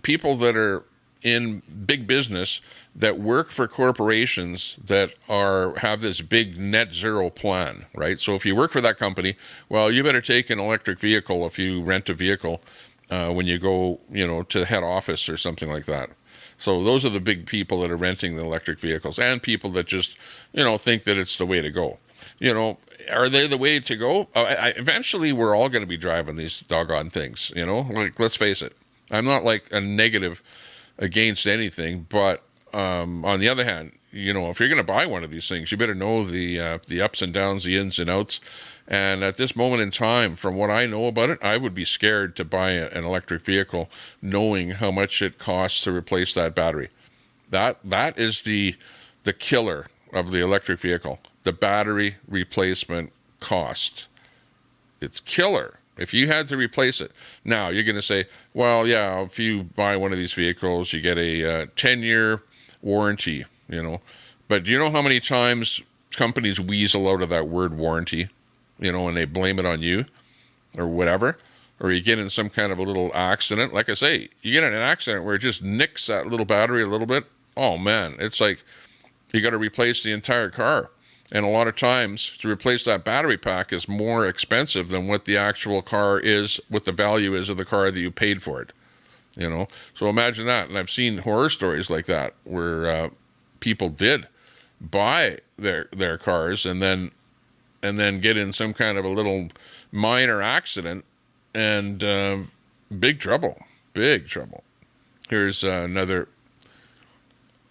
people that are in big business that work for corporations that have this big net zero plan, right? So if you work for that company, well, you better take an electric vehicle if you rent a vehicle when you go, to the head office or something like that. So those are the big people that are renting the electric vehicles, and people that just, think that it's the way to go. Are they the way to go? Eventually, we're all going to be driving these doggone things, Like, let's face it. I'm not like a negative against anything, but on the other hand, if you're going to buy one of these things, you better know the ups and downs, the ins and outs. And at this moment in time, from what I know about it, I would be scared to buy an electric vehicle knowing how much it costs to replace that battery. That is the killer of the electric vehicle, the battery replacement cost. It's killer. If you had to replace it. Now, you're going to say, well, yeah, if you buy one of these vehicles, you get a 10-year warranty, But do you know how many times companies weasel out of that word warranty, and they blame it on you or whatever? Or you get in some kind of a little accident. Like I say, you get in an accident where it just nicks that little battery a little bit. Oh, man, it's like you got to replace the entire car. And a lot of times to replace that battery pack is more expensive than what the actual car is, what the value is of the car that you paid for it. So imagine that. And I've seen horror stories like that where people did buy their cars and then get in some kind of a little minor accident and big trouble. Here's another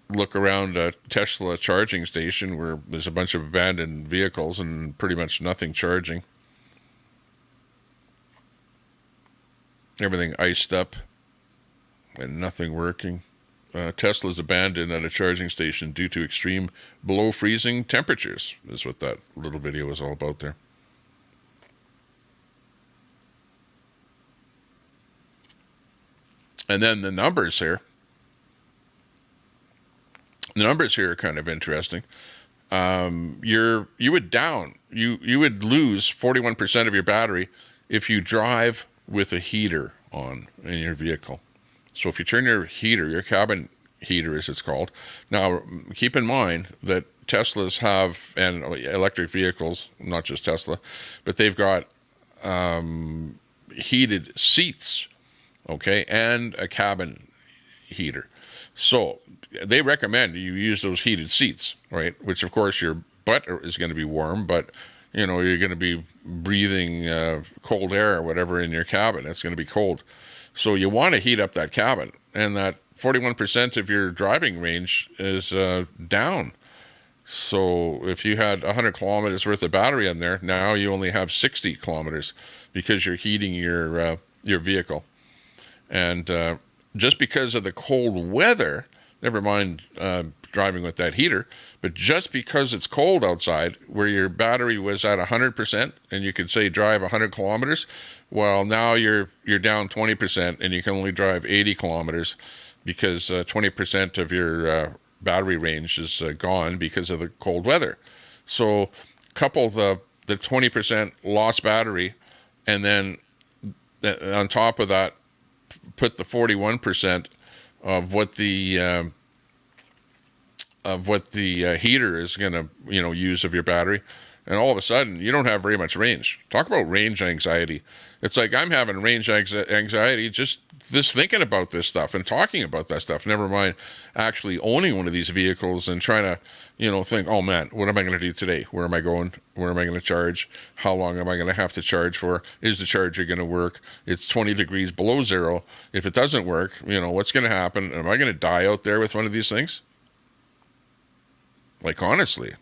look around a Tesla charging station where there's a bunch of abandoned vehicles and pretty much nothing charging. Everything iced up and nothing working. Tesla's abandoned at a charging station due to extreme below freezing temperatures, is what that little video is all about there. And then the numbers here. The numbers here are kind of interesting. You would lose 41% of your battery if you drive with a heater on in your vehicle. So if you turn your heater, your cabin heater as it's called. Now, keep in mind that Teslas have, and electric vehicles, not just Tesla, but they've got heated seats, okay, and a cabin heater. So they recommend you use those heated seats, right? Which, of course, your butt is going to be warm, but, you know, you're going to be breathing cold air or whatever in your cabin. It's going to be cold. So you want to heat up that cabin, and that 41% of your driving range is down. So if you had 100 kilometers worth of battery in there, now you only have 60 kilometers because you're heating your vehicle. And just because of the cold weather, never mind driving with that heater, but just because it's cold outside, where your battery was at 100% and you could say drive 100 kilometers, well, now you're down 20% and you can only drive 80 kilometers because 20% of your battery range is gone because of the cold weather. So couple the 20% lost battery, and then on top of that, put the 41% of what the heater is going to use of your battery, and all of a sudden you don't have very much range. Talk about range anxiety. It's like I'm having range anxiety just thinking about this stuff and talking about that stuff, never mind actually owning one of these vehicles and trying to think, oh man, what am I going to do today? Where am I going? Where am I going to charge? How long am I going to have to charge for? Is the charger going to work? It's 20 degrees below zero. If it doesn't work, what's going to happen? Am I going to die out there with one of these things? Like, honestly,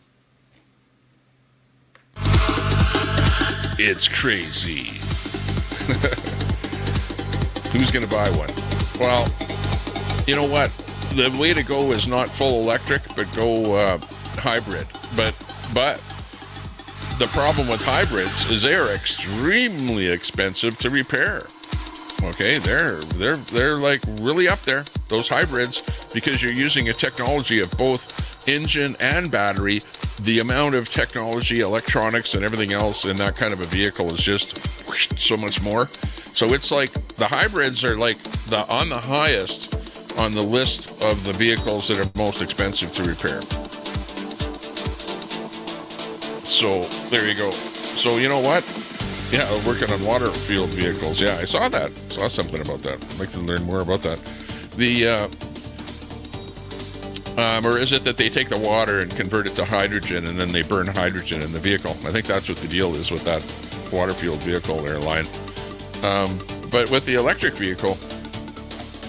it's crazy. Who's going to buy one? Well, you know what? The way to go is not full electric, but go hybrid. But the problem with hybrids is they are extremely expensive to repair. Okay, they're like really up there, those hybrids, because you're using a technology of both engine and battery. The amount of technology, electronics, and everything else in that kind of a vehicle is just so much more. So it's like the hybrids are like on the highest on the list of the vehicles that are most expensive to repair. So there you go. So you know what? Yeah, working on water field vehicles. Yeah, I saw that. Saw something about that. I'd like to learn more about that. Or is it that they take the water and convert it to hydrogen and then they burn hydrogen in the vehicle? I think that's what the deal is with that water fuel vehicle airline. But with the electric vehicle,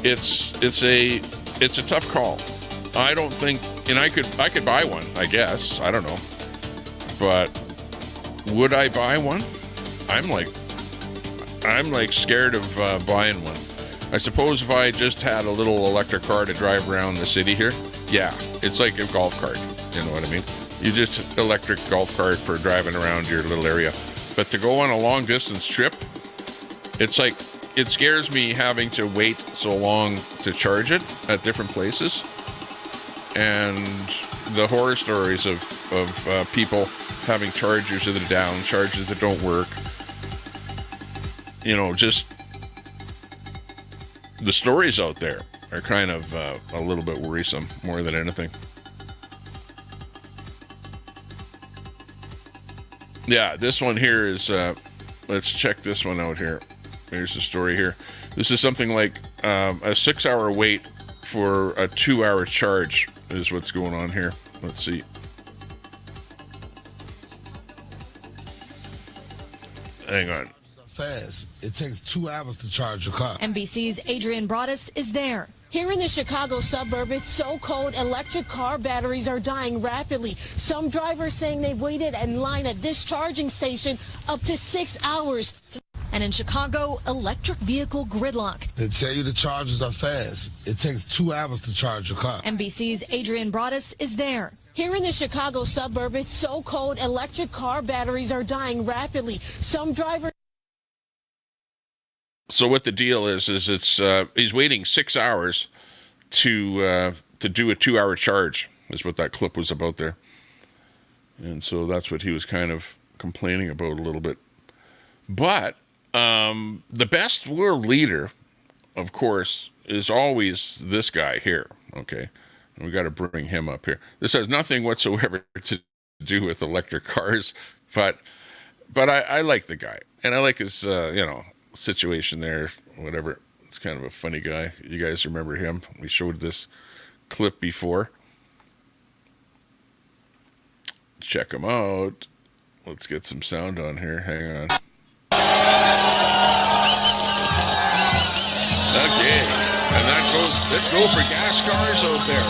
it's a tough call. I don't think, and I could buy one, I guess. I don't know. But would I buy one? I'm like scared of buying one. I suppose if I just had a little electric car to drive around the city here, yeah, it's like a golf cart. You know what I mean? You just electric golf cart for driving around your little area. But to go on a long distance trip, it's like, it scares me having to wait so long to charge it at different places. And the horror stories of people having chargers that are down, chargers that don't work. Just the stories out there are kind of a little bit worrisome more than anything. Yeah, this one here is, let's check this one out here. Here's the story here. This is something like a 6-hour wait for a 2-hour charge is what's going on here. Let's see. Hang on. Fast. It takes 2 hours to charge your car. NBC's Adrian Broadus is there. Here in the Chicago suburb, it's so cold, electric car batteries are dying rapidly. Some drivers saying they've waited in line at this charging station up to 6 hours. And in Chicago, electric vehicle gridlock. They tell you the chargers are fast. It takes 2 hours to charge your car. NBC's Adrian Broadus is there. Here in the Chicago suburb, it's so cold, electric car batteries are dying rapidly. Some drivers So what the deal is it's he's waiting 6 hours to do a 2-hour charge, is what that clip was about there. And so that's what he was kind of complaining about a little bit. But the best world leader, of course, is always this guy here, okay? And we got to bring him up here. This has nothing whatsoever to do with electric cars, but I like the guy. And I like his, situation there, whatever. It's kind of a funny guy. You guys remember him? We showed this clip before. Check him out. Let's get some sound on here. Hang on. Okay. And that goes, let's go for gas cars out there.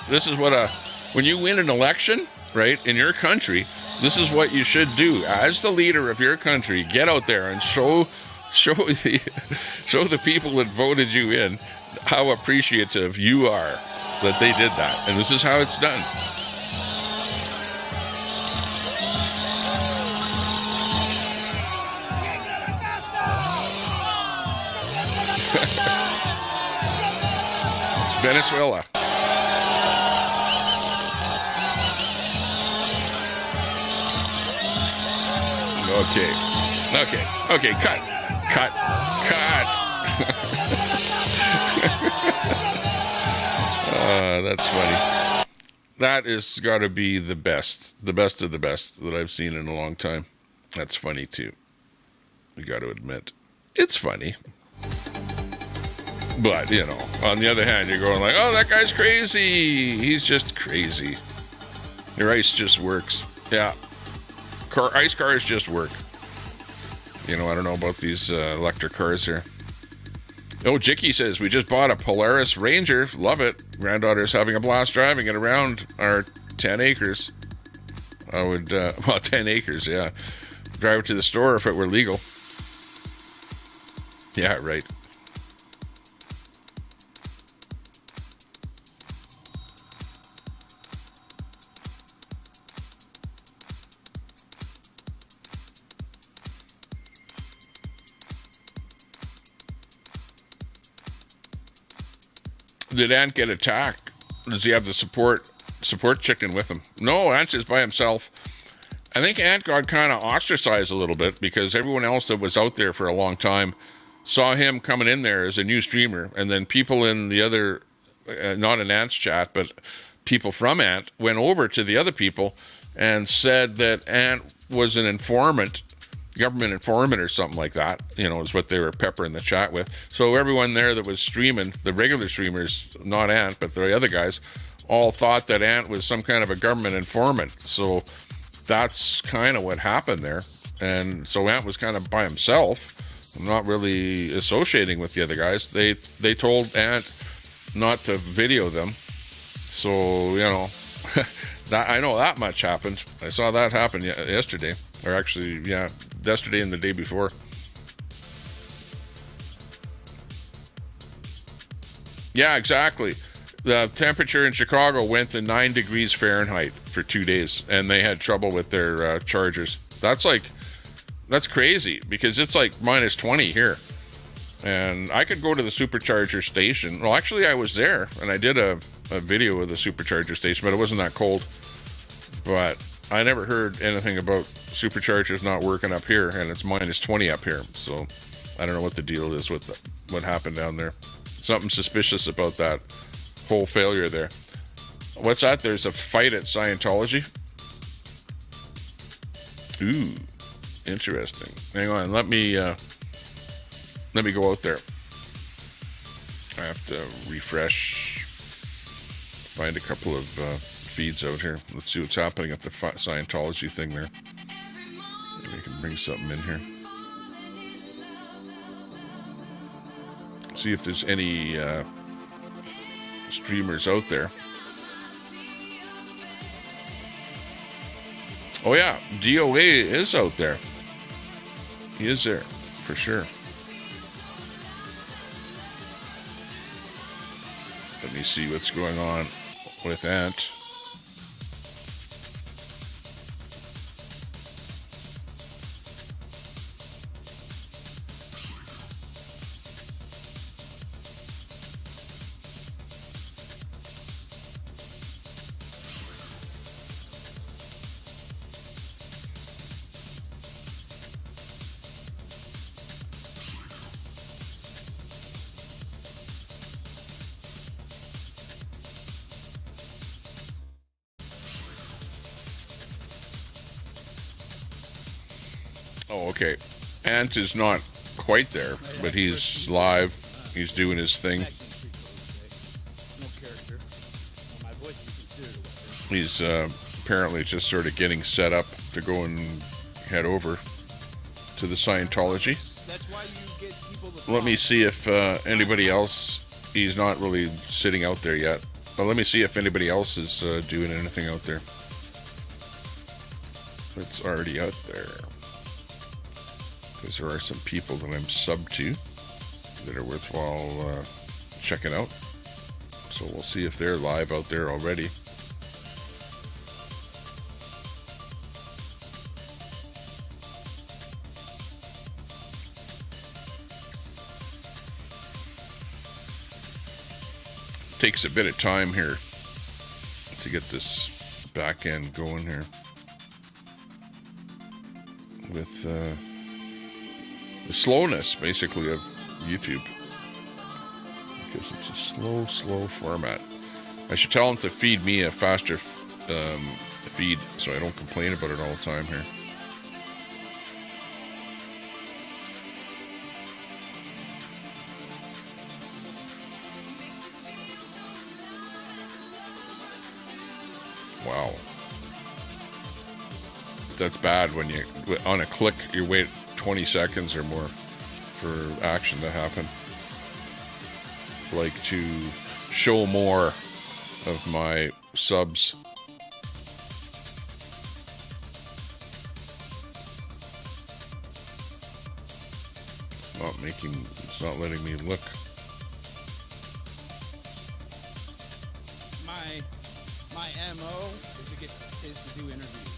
This is what when you win an election, right, in your country, this is what you should do as the leader of your country. Get out there and show the people that voted you in how appreciative you are that they did that. And this is how it's done. Venezuela. Okay, cut. That's funny. That is got to be the best of the best that I've seen in a long time. That's funny too. You got to admit, it's funny. But, on the other hand, you're going like, oh, that guy's crazy. He's just crazy. Your ice just works. Yeah. Ice cars just work. I don't know about these electric cars here. Oh, Jicky says, we just bought a Polaris Ranger. Love it. Granddaughter's having a blast driving it around our 10 acres. I would, 10 acres, yeah. Drive it to the store if it were legal. Yeah, right. Did Ant get attacked? Does he have the support chicken with him? No, Ant is by himself. I think Ant got kind of ostracized a little bit because everyone else that was out there for a long time saw him coming in there as a new streamer, and then people in the other, not in Ant's chat, but people from Ant went over to the other people and said that Ant was an informant, government informant or something like that, is what they were peppering the chat with. So everyone there that was streaming, the regular streamers, not Ant, but the other guys, all thought that Ant was some kind of a government informant. So that's kind of what happened there. And so Ant was kind of by himself, not really associating with the other guys. They told Ant not to video them. So, that I know that much happened. I saw that happen yesterday. Or actually, yeah, yesterday and the day before. Yeah, exactly. The temperature in Chicago went to 9 degrees Fahrenheit for 2 days, and they had trouble with their chargers. That's crazy, because it's like minus 20 here. And I could go to the supercharger station. Well, actually, I was there, and I did a video of the supercharger station, but it wasn't that cold. But I never heard anything about superchargers not working up here, and it's minus 20 up here. So I don't know what the deal is with what happened down there. Something suspicious about that whole failure there. What's that? There's a fight at Scientology? Ooh, interesting. Hang on, let me go out there. I have to refresh, find a couple of feeds out here. Let's see what's happening at the Scientology thing there. Maybe I can bring something in here. See if there's any streamers out there. Oh yeah, DOA is out there. He is there, for sure. Let me me see what's going on with Ant. Oh, okay. Ant is not quite there, but he's live. He's doing his thing. He's apparently just sort of getting set up to go and head over to the Scientology. Let me see if anybody else, he's not really sitting out there yet, but let me see if anybody else is doing anything out there that's already out there. Because there are some people that I'm sub to that are worthwhile checking out. So we'll see if they're live out there already. Takes a bit of time here to get this back end going here with the slowness basically of YouTube, because it's a slow format. I should tell them to feed me a faster feed so I don't complain about it all the time here. Wow. That's bad when you, on a click, you wait 20 seconds or more for action to happen. Like to show more of my subs. It's not letting me look. My MO is to do interviews.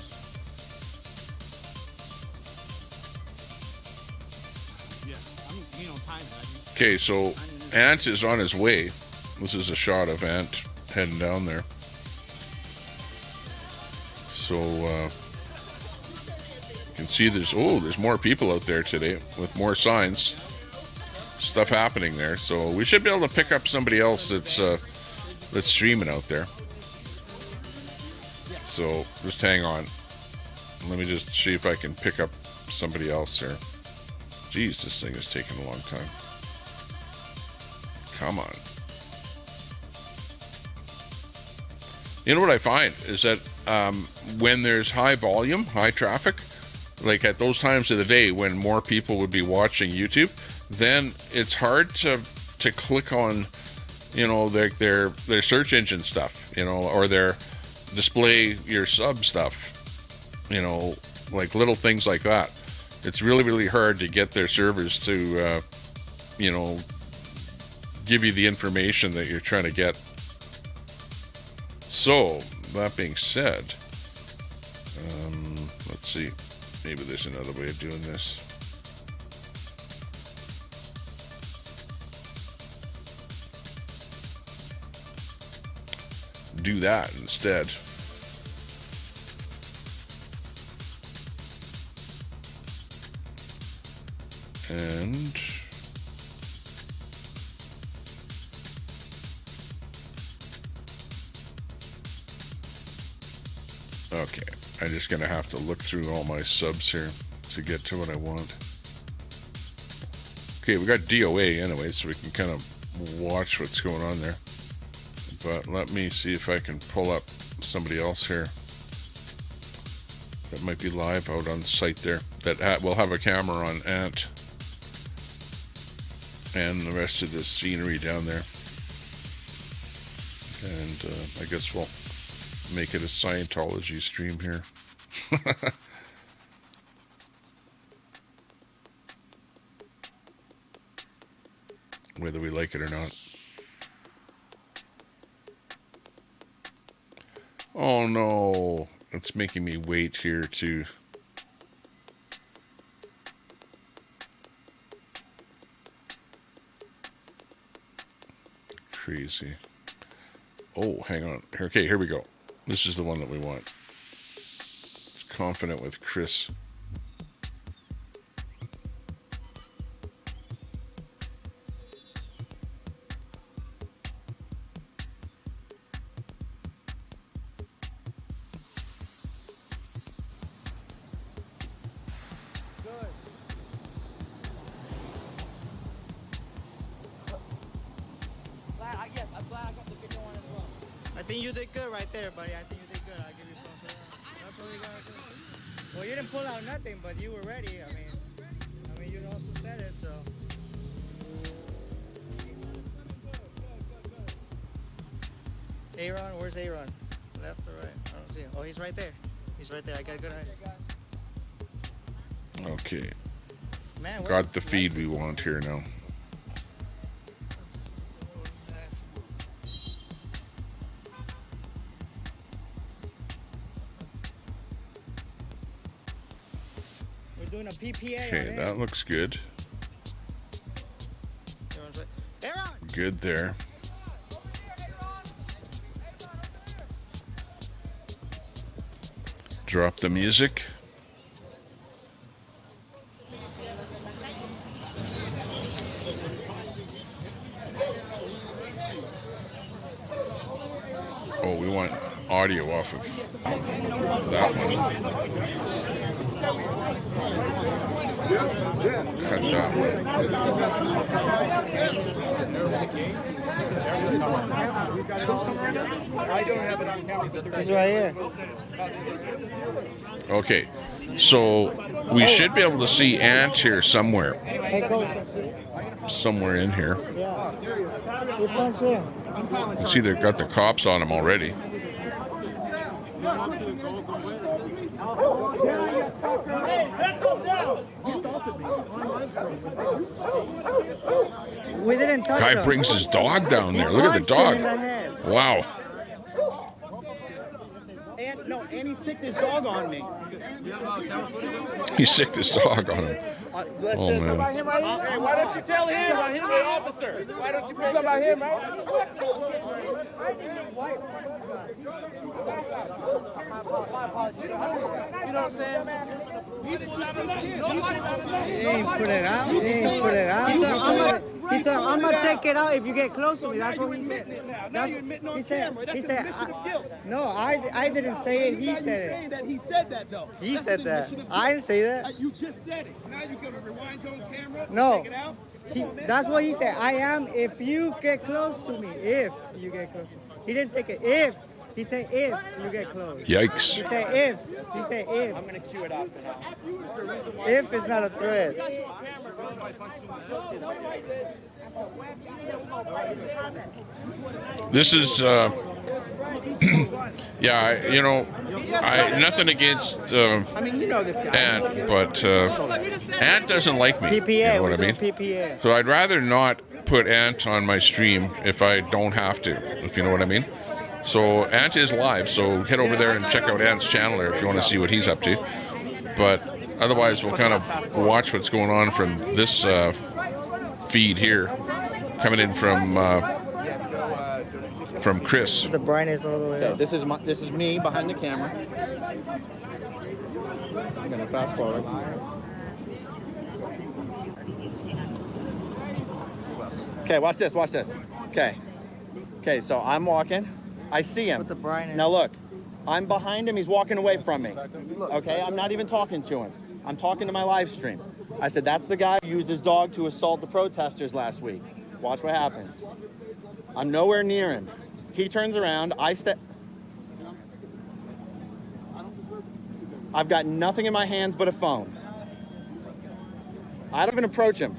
Okay, so Ant is on his way. This is a shot of Ant heading down there. So you can see there's more people out there today with more signs. Stuff happening there. So we should be able to pick up somebody else that's streaming out there. So just hang on. Let me just see if I can pick up somebody else here. Jeez, this thing is taking a long time. Come on. You know what I find is that when there's high volume, high traffic, like at those times of the day when more people would be watching YouTube, then it's hard to click on, you know, their search engine stuff, you know, or their display your sub stuff, you know, like little things like that. It's really hard to get their servers to, you know, give you the information that you're trying to get. So, that being said, let's see. Maybe there's another way of doing this. Do that instead. And okay, I'm just gonna have to look through all my subs here to get to what I want. Okay, we got DOA anyway, so we can kind of watch what's going on there. But let me see if I can pull up somebody else here that might be live out on site there. That will have a camera on Ant and the rest of the scenery down there. And I guess we'll make it a Scientology stream here. Whether we like it or not. Oh no, it's making me wait here to. Crazy. Oh, hang on. Okay, here we go. This is the one that we want. Confident with Chris. I think you did good right there, buddy. I think you did good. I'll give you props. That's what we gotta do. Well, you didn't pull out nothing, but you were ready. I mean, you also said it, so. Aaron, where's Aaron? Left or right? I don't see him. Oh, he's right there. He's right there. I got good eyes. Okay. Man, got the feed we want here now. We're doing a PPA. Okay, that looks good. Good there. Drop the music. Oh, we want audio off of that one. Cut that one. He's right here. Okay, so we should be able to see Ant here somewhere. Somewhere in here. You see they've got the cops on him already. We didn't touch him. Guy brings his dog down there. Look at the dog. Wow. And he sicked his dog on me. He sicked his dog on him. Oh man. Hey, why don't you tell him? Hey, officer. Why don't you tell about him, right? You know what I'm saying? He ain't put it out. He ain't put it out. He said, I'm gonna take it out if you get close to me. That's what he said. He said, no, I didn't say it. He said it. That he said that though. He said that. I didn't say that. You just said it. Now you gonna rewind your own camera? No. Take it out? That's what he said. I am if you get close to me. If you get close to me. He didn't take it. If. He said if you get close. Yikes. He said if. He said if. I'm going to cue it out now. If is not a threat. This is, yeah, you know, nothing against Ant, but Ant doesn't like me. PPA, you know what I mean? PPA. So I'd rather not put Ant on my stream if I don't have to, if you know what I mean. So Ant is live, so head over there and check out Ant's channel there if you want to see what he's up to. But otherwise, we'll kind of watch what's going on from this feed here, coming in from Chris. The brightness all the way up. This is me behind the camera. I'm gonna fast forward. Okay, watch this. Watch this. Okay. Okay, so I'm walking. I see him. With the brightness. Now look, I'm behind him. He's walking away from me. Okay, I'm not even talking to him. I'm talking to my live stream. I said, that's the guy who used his dog to assault the protesters last week. Watch what happens. I'm nowhere near him. He turns around. I've got nothing in my hands but a phone. I don't even approach him.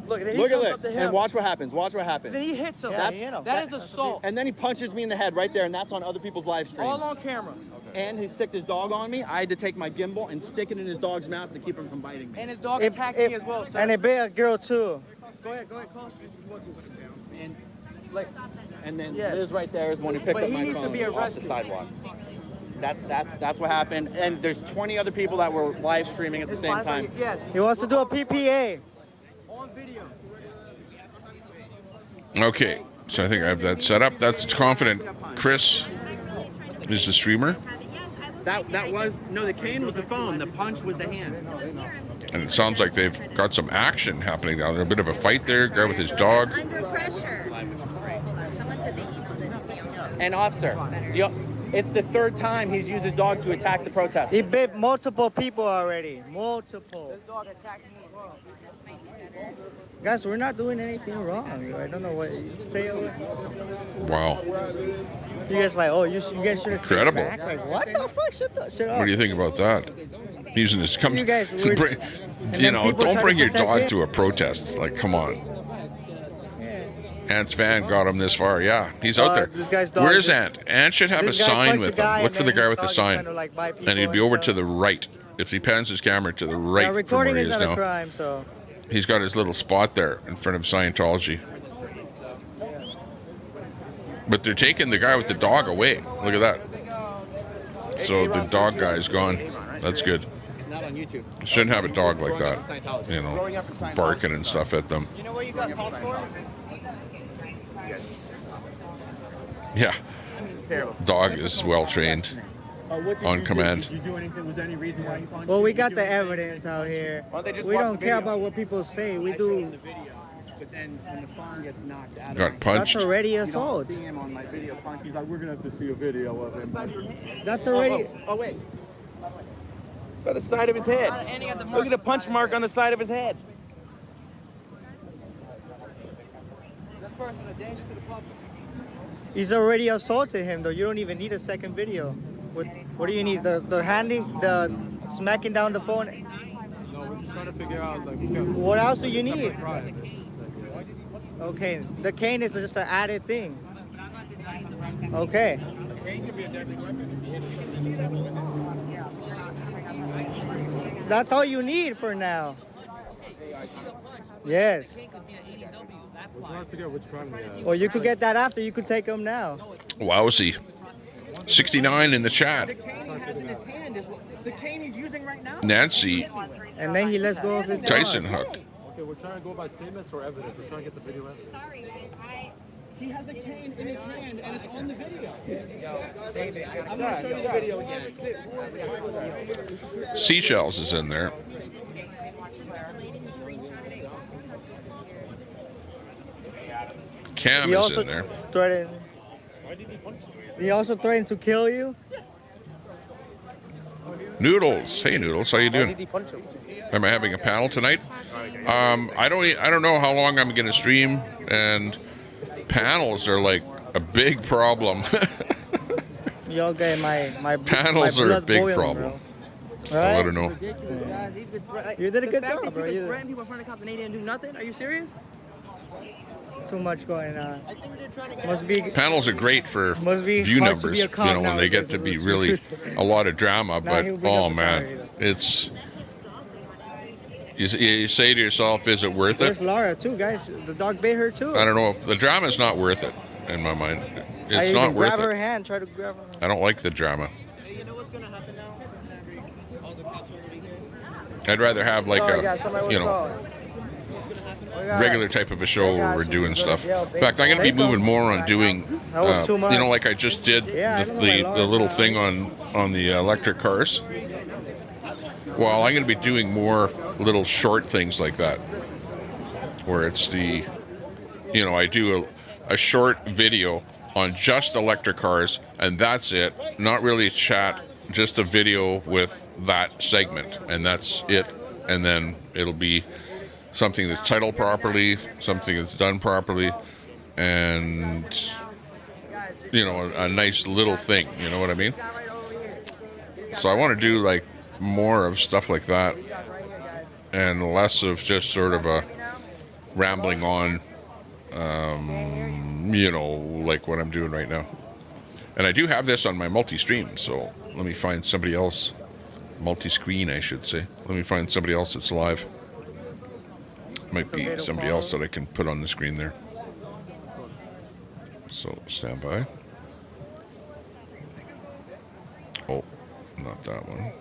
Look at this, and watch what happens. Watch what happens. Then he hits somebody. That is assault. And then he punches me in the head right there, and that's on other people's live streams. All on camera. And he sicked his dog on me. I had to take my gimbal and stick it in his dog's mouth to keep him from biting me. And his dog attacked me as well, sir. And it bit a girl too. Go ahead, close. And then Liz right there is the one who picked up my phone off the sidewalk. That's what happened. And there's 20 other people that were live streaming at the same time. He wants to do a PPA. Okay, so I think I have that set up. That's confident. Chris is the streamer. That was no. The cane was the phone. The punch was the hand. And it sounds like they've got some action happening down there. A bit of a fight there. Guy with his dog. Under pressure. Someone said they emailed this to you. And officer, it's the third time he's used his dog to attack the protesters. He bit multiple people already. Multiple. This dog attacked me. Guys, we're not doing anything wrong. I don't know what. Stay away. Wow. You guys like, oh, you guys should have stayed Incredible. back. Like, what the fuck? Shut up. What do you think about that? Using this comes, You guys would- bring, and you then know, people don't try bring to your protect dog it. to a protest. It's like, come on. Ant's van got him this far. Yeah, he's out there. This guy's dog Where's just- Ant? Ant should have a this guy sign punched with a guy him. Look and for the then guy his with the dog is sign. trying to, like, bite And he'd people be and over stuff. to the right. If he pans his camera to the right Yeah, from recording where he is is not a now, crime, so. he's got his little spot there in front of Scientology. But they're taking the guy with the dog away. Look at that. So the dog guy is gone. That's good. He's not on YouTube. Shouldn't have a dog like that. You know, barking and stuff at them. You know what you got called for? Yeah. Dog is well trained on command. Did you do anything? Was there any reason why you punched? Well, we got the evidence out here. Why don't they just We watch don't the care video? about what people say. We do. But then when the phone gets knocked out, Got punched. That's already you don't assault. see him on my video punch. He's like, we're gonna have to see a video of him. That's already. Oh wait. By the side of his head. Look at the punch mark on the side of his head. He's already assaulted him, though. You don't even need a second video. What do you need? The smacking down the phone. No, we're just trying to figure out like. What else do you need? Okay, the cane is just an added thing. Okay. That's all you need for now. Yes. We're trying to figure out which crime we have. Or you could get that after. You could take them now. Wowsy. 69 in the chat. The cane he's using right now. Nancy And then he lets go of his dog. Tyson hook. Okay, we're trying to go by statements or evidence. We're trying to get the video evidence. He has a cane in his hand and it's on the video. I'm gonna show you the video again. Seashells is in there. Cam He is also in there. threatened. He also threatened to kill you. Noodles. Hey, Noodles. How you doing? Am I having a panel tonight? I don't know how long I'm going to stream, and panels are like a big problem. Y'all get my Panels my are a blood big boiling, problem. bro. So I don't know. You did a good job, bro. You threaten people in front of cops and they didn't do nothing? Are you serious? Too much going on. Must be. Panels are great for Must be view hard to numbers, be a cop you know, when they get to be really a lot of drama. But he'll bring up oh the man, salary, it's you say to yourself, is it worth it? There's Laura too, guys. The dog bit her too. I don't know if the drama's not worth it in my mind. I It's even not worth grab her it. hand, try to grab her. I don't like the drama. I'd rather have like Sorry, guys, somebody a, was you know, calling. regular type of a show where we're doing stuff. In fact, I'm going to be moving more on doing, That was too much. you know, like I just did Yeah, I the, know my the, Lord. the little thing on the electric cars. Well, I'm going to be doing more little short things like that, where it's the, you know, I do a short video on just electric cars, and that's it. Not really chat, just a video with that segment, and that's it. And then it'll be something that's titled properly, something that's done properly, and, you know, a nice little thing, you know what I mean? So I want to do like more of stuff like that and less of just sort of a rambling on, you know, like what I'm doing right now. And I do have this on my multi-stream, so let me find somebody else. Multi-screen, I should say. Let me find somebody else that's live. Might be somebody else that I can put on the screen there. So stand by. Oh, Not that one.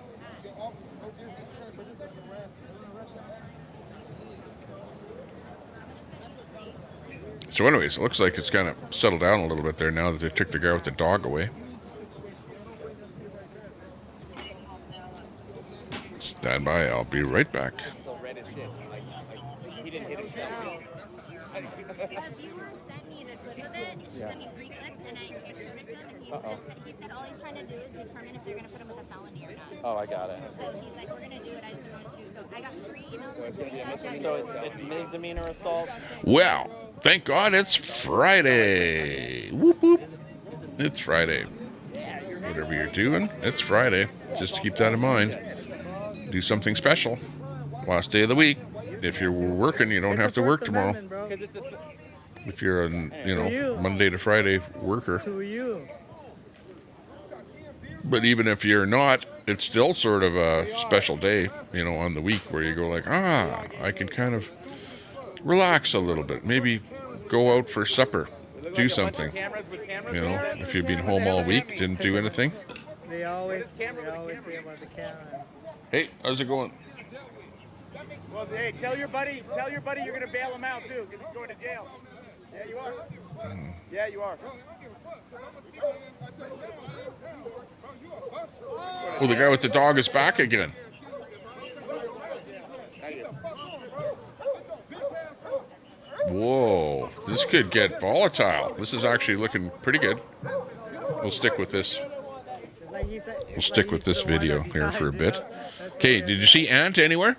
So anyways, it looks like it's kind of settled down a little bit there now that they took the guy with the dog away. Stand by, I'll be right back. A viewer sent me the clip of it. She sent me 3 clips, and I showed it to him, and he said all he's trying to do is determine if they're going to put him with a felony or not. Oh, I got it. So he's like, we're going to do it. I just want to do. So I got 3 emails with screenshots. So it's misdemeanor assault. Well, thank God it's Friday. Whoop whoop. It's Friday. Whatever you're doing, it's Friday. Just keep that in mind. Do something special. Last day of the week. If you're working, you don't have to work tomorrow. If you're a, Monday to Friday worker. But even if you're not, it's still sort of a special day, on the week where you go like, I can kind of relax a little bit. Maybe go out for supper. Do something. If you've been home all week, didn't do anything. They always say about the camera. Hey, how's it going? Well, hey, tell your buddy you're gonna bail him out too, because he's going to jail. Yeah, you are. Yeah, you are. Well, the guy with the dog is back again. Whoa, this could get volatile. This is actually looking pretty good. We'll stick with this. We'll stick with this video here for a bit. Okay, did you see Ant anywhere?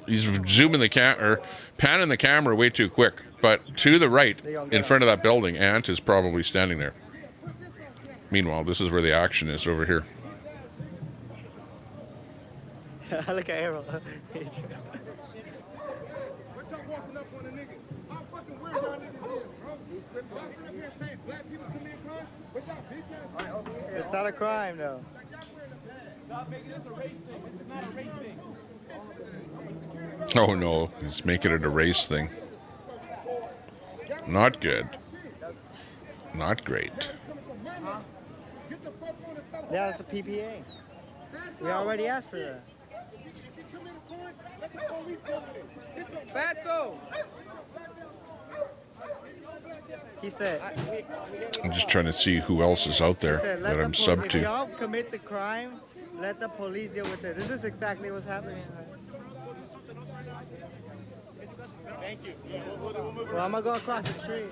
He's zooming the or panning the camera way too quick. But to the right, in front of that building, Ant is probably standing there. Meanwhile, this is where the action is over here. Look at Arrow. It's not a crime, though. Oh no, he's making it a race thing. Not good. Not great. Yeah, it's a PPA. We already asked for that. Fatso! He said, I'm just trying to see who else is out there that I'm sub to. If y'all commit the crime, let the police deal with it. This is exactly what's happening. Thank you. Well, I'm gonna go across the street.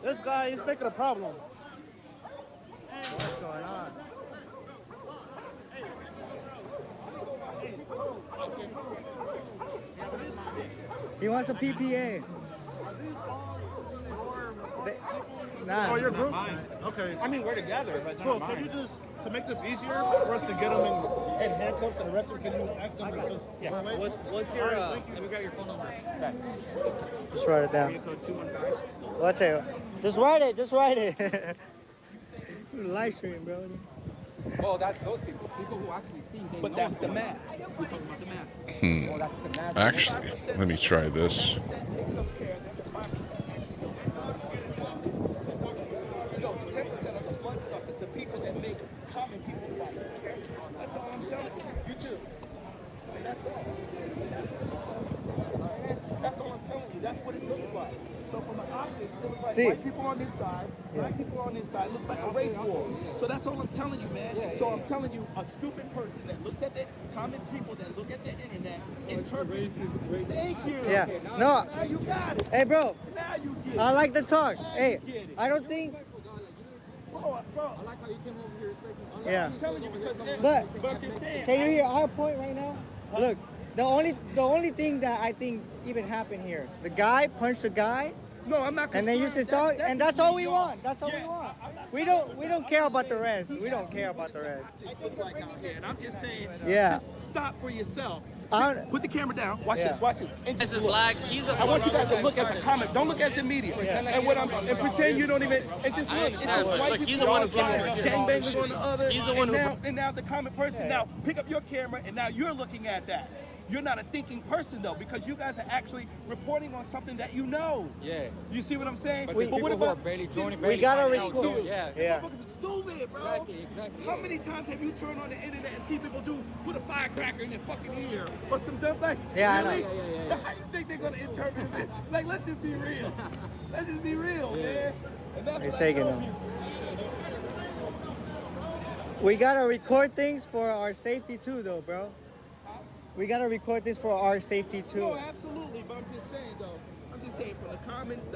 This guy is making a problem. What's going on? He wants a PPA. Nah. Oh, your group? Okay. I mean, we're together, but cool. Can you just, to make this easier for us to get them in handcuffs and arrest them, can you ask them to just What's your, let me grab your phone number. Okay. Just write it down. Watch it. Just write it. Just write it. Live stream, bro. Well, that's those people. People who actually think they know. That's the mask. We're talking about the mask. Well, that's the mask. Actually, let me try this. That's all I'm telling you. That's what it looks like. So from an optic, it looks like See. white people on this side, black people on this side. It looks like a race war. So that's all I'm telling you, man. So I'm telling you, a stupid person that looks at the common people that look at the internet, interpret. Thank you. Yeah. Okay, No. Now you got it. Hey, bro. Now you get it. I like the talk. Hey, I don't think. Bro. I like how you came over here. Yeah. I'm telling you because But you're saying. can you hear our point right now? Look, the only thing that I think even happened here, the guy punched the guy. No, I'm not. And then you said so, and that's all we want. That's all we want. We don't care about the rest. We don't care about the rest. Like out here, and I'm just saying. Yeah. Just stop for yourself. I- Put the camera down. Watch Yeah. this. Watch it. And This just is look. black. He's a I want you guys to look as a comment. Don't look as the media. And what and pretend you don't even. And just look. It's just white Look, he's people the one on who one brought side, it. gangbangers on the other. He's the one who and now the common person. Now pick up your camera, and now you're looking at that. you're not a thinking person though, because you guys are actually reporting on something that you know. Yeah. You see what I'm saying? But But what about barely joining, we gotta record. Yeah. Motherfuckers are stupid, bro. Exactly. How many times have you turned on the internet and see people put a firecracker in their fucking ear or some dumb like? Yeah, really? I know. So how you think they're gonna interpret it? Like, let's just be real. Let's just be real, man. And that's They're what taking I tell them. people. We gotta record things for our safety too, though, bro. We gotta record this for our safety too. No, absolutely. But I'm just saying, though. I'm just saying, for the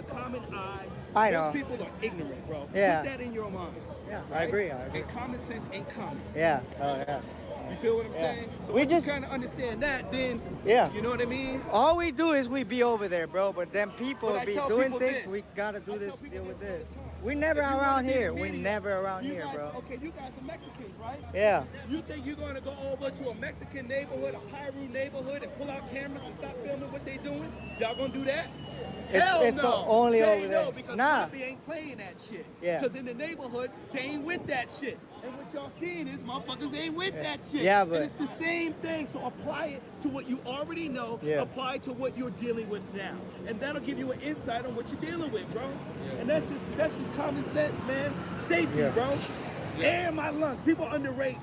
common eye, I those know. people are ignorant, bro. Yeah. Put that in your mind. Yeah, right? I agree. And common sense ain't common. Yeah. Oh yeah. You feel what I'm saying? So We once just you kind of understand that, then yeah. You know what I mean? All we do is we be over there, bro. But then people But I be tell doing people things. this. We gotta do this. Deal with this. We If never you wanna around be here. in We media, never around you here, guys, bro. Okay, you guys are Mexicans, right? Yeah. You think you're gonna go over to a Mexican neighborhood, a Pyru neighborhood, and pull out cameras and stop filming what they doing? Y'all gonna do that? Hell It's no. only Say over no, there. because Nah. Poppy ain't playing that shit. Yeah. Because in the neighborhoods, they ain't with that shit. And what y'all seeing is motherfuckers ain't with that shit. Yeah, and but- it's the same thing. So apply it to what you already know. Yeah. Apply it to what you're dealing with now. And that'll give you an insight on what you're dealing with, bro. And that's just common sense, man. Safety, Yeah. bro. Air in my lungs. People underrate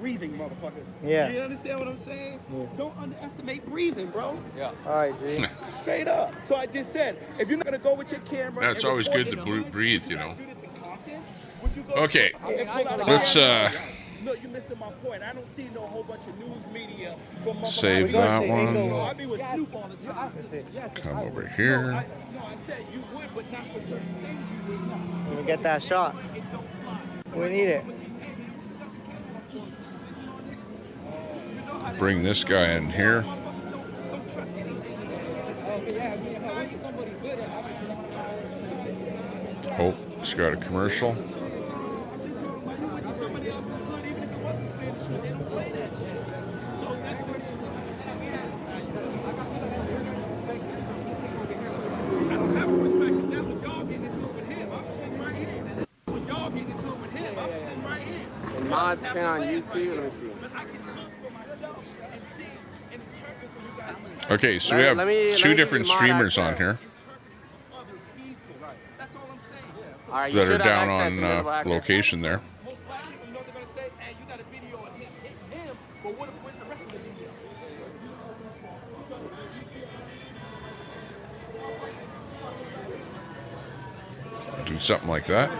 breathing, motherfucker. Yeah. You understand what I'm saying? Yeah. Don't underestimate breathing, bro. Yeah. All right, G. Straight up. So I just said, if you're not gonna go with your camera, Yeah, it's and always record good in to the hood, breathe, would you guys know. do this in Compton? Would you go Okay, and pull out a let's camera? No, you're missing my point. I don't see no whole bunch of news media from motherfuckers. Save that one. No, I be with Snoop all the time. Come over here. No, I said you would, but not for certain things you would not. When we get that shot, we need it. Bring this guy in here. Oh, he's got a commercial. Somebody else is good, even if it wasn't Spanish, but they don't play that shit. So that's the... I don't have a respect for that when y'all getting into it with him. I'm sitting right here. When y'all getting into it with him, I'm sitting right here. And mods can on YouTube. Let me see. But I can look for myself and see and interpret from you guys. Okay, so we have Let me two give different you mod streamers on access. here That's all I'm saying. All right, you that are should have down access to on visible access. location there. Most black people know they're going to say, hey, you got a video of him hitting him, but where's the rest of the video? Do something like that.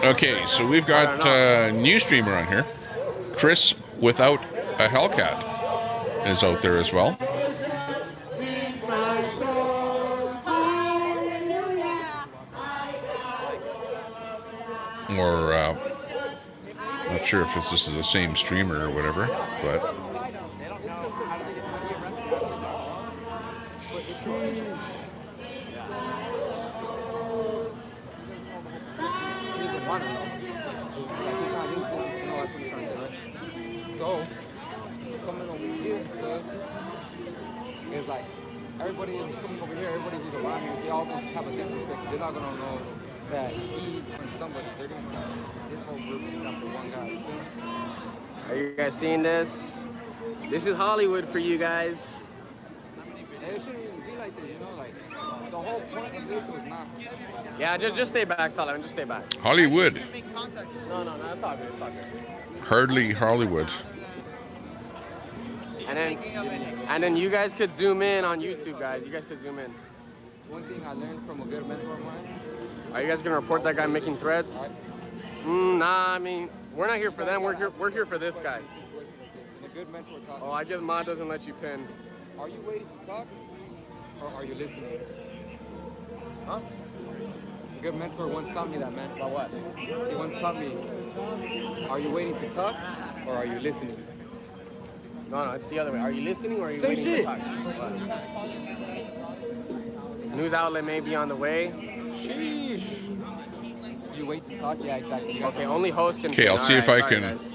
Okay, so we've got a new streamer on here. Chris without a Hellcat is out there as well. Or not sure if this is the same streamer or whatever, but So, coming over here, it's like everybody is coming over here, everybody who's around here, they all just have a different perspective. They're not gonna know that he punched somebody. They're gonna this whole group is after one guy. Are you guys seeing this? This is Hollywood for you guys. And it shouldn't even be like this, you know, like the whole point of this was not. Yeah, just stay back, Solomon. Just stay back. Hollywood. No, it's all good. It's all good. Hardly Hollywood. And then you guys could zoom in on YouTube, guys. You guys could zoom in. One thing I learned from a good mentor of mine. Are you guys gonna report that guy making threats? Nah, I mean, we're not here for them. We're here for this guy. A good mentor taught Oh, I guess Ma doesn't let you pin. Are you waiting to talk, or are you listening? Huh? A good mentor once taught me that, man. About what? He once taught me, are you waiting to talk, or are you listening? No, it's the other way. Are you listening or are you Same waiting shit. to talk? News outlet may be on the way. Sheesh. You wait to talk? Yeah, exactly. Okay, only host can. Okay, I'll see if I Sorry, can guys.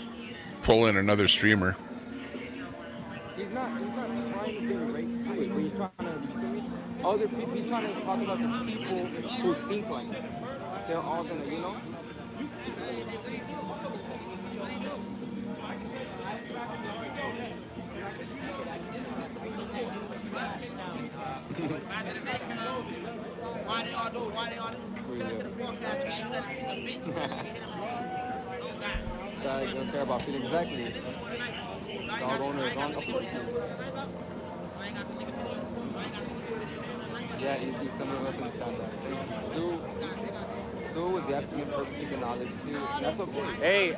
pull in another streamer. He's not trying to bring race to it, but he's trying to, you see me? Other people, he's trying to talk about the people who think like that. They're all gonna, you know? Guy don't care about feeling exactly. Dog owner is on upwards. Yeah, easy. Some of us understand that. Do with the absolute purpose seeking knowledge too. That's okay. Hey,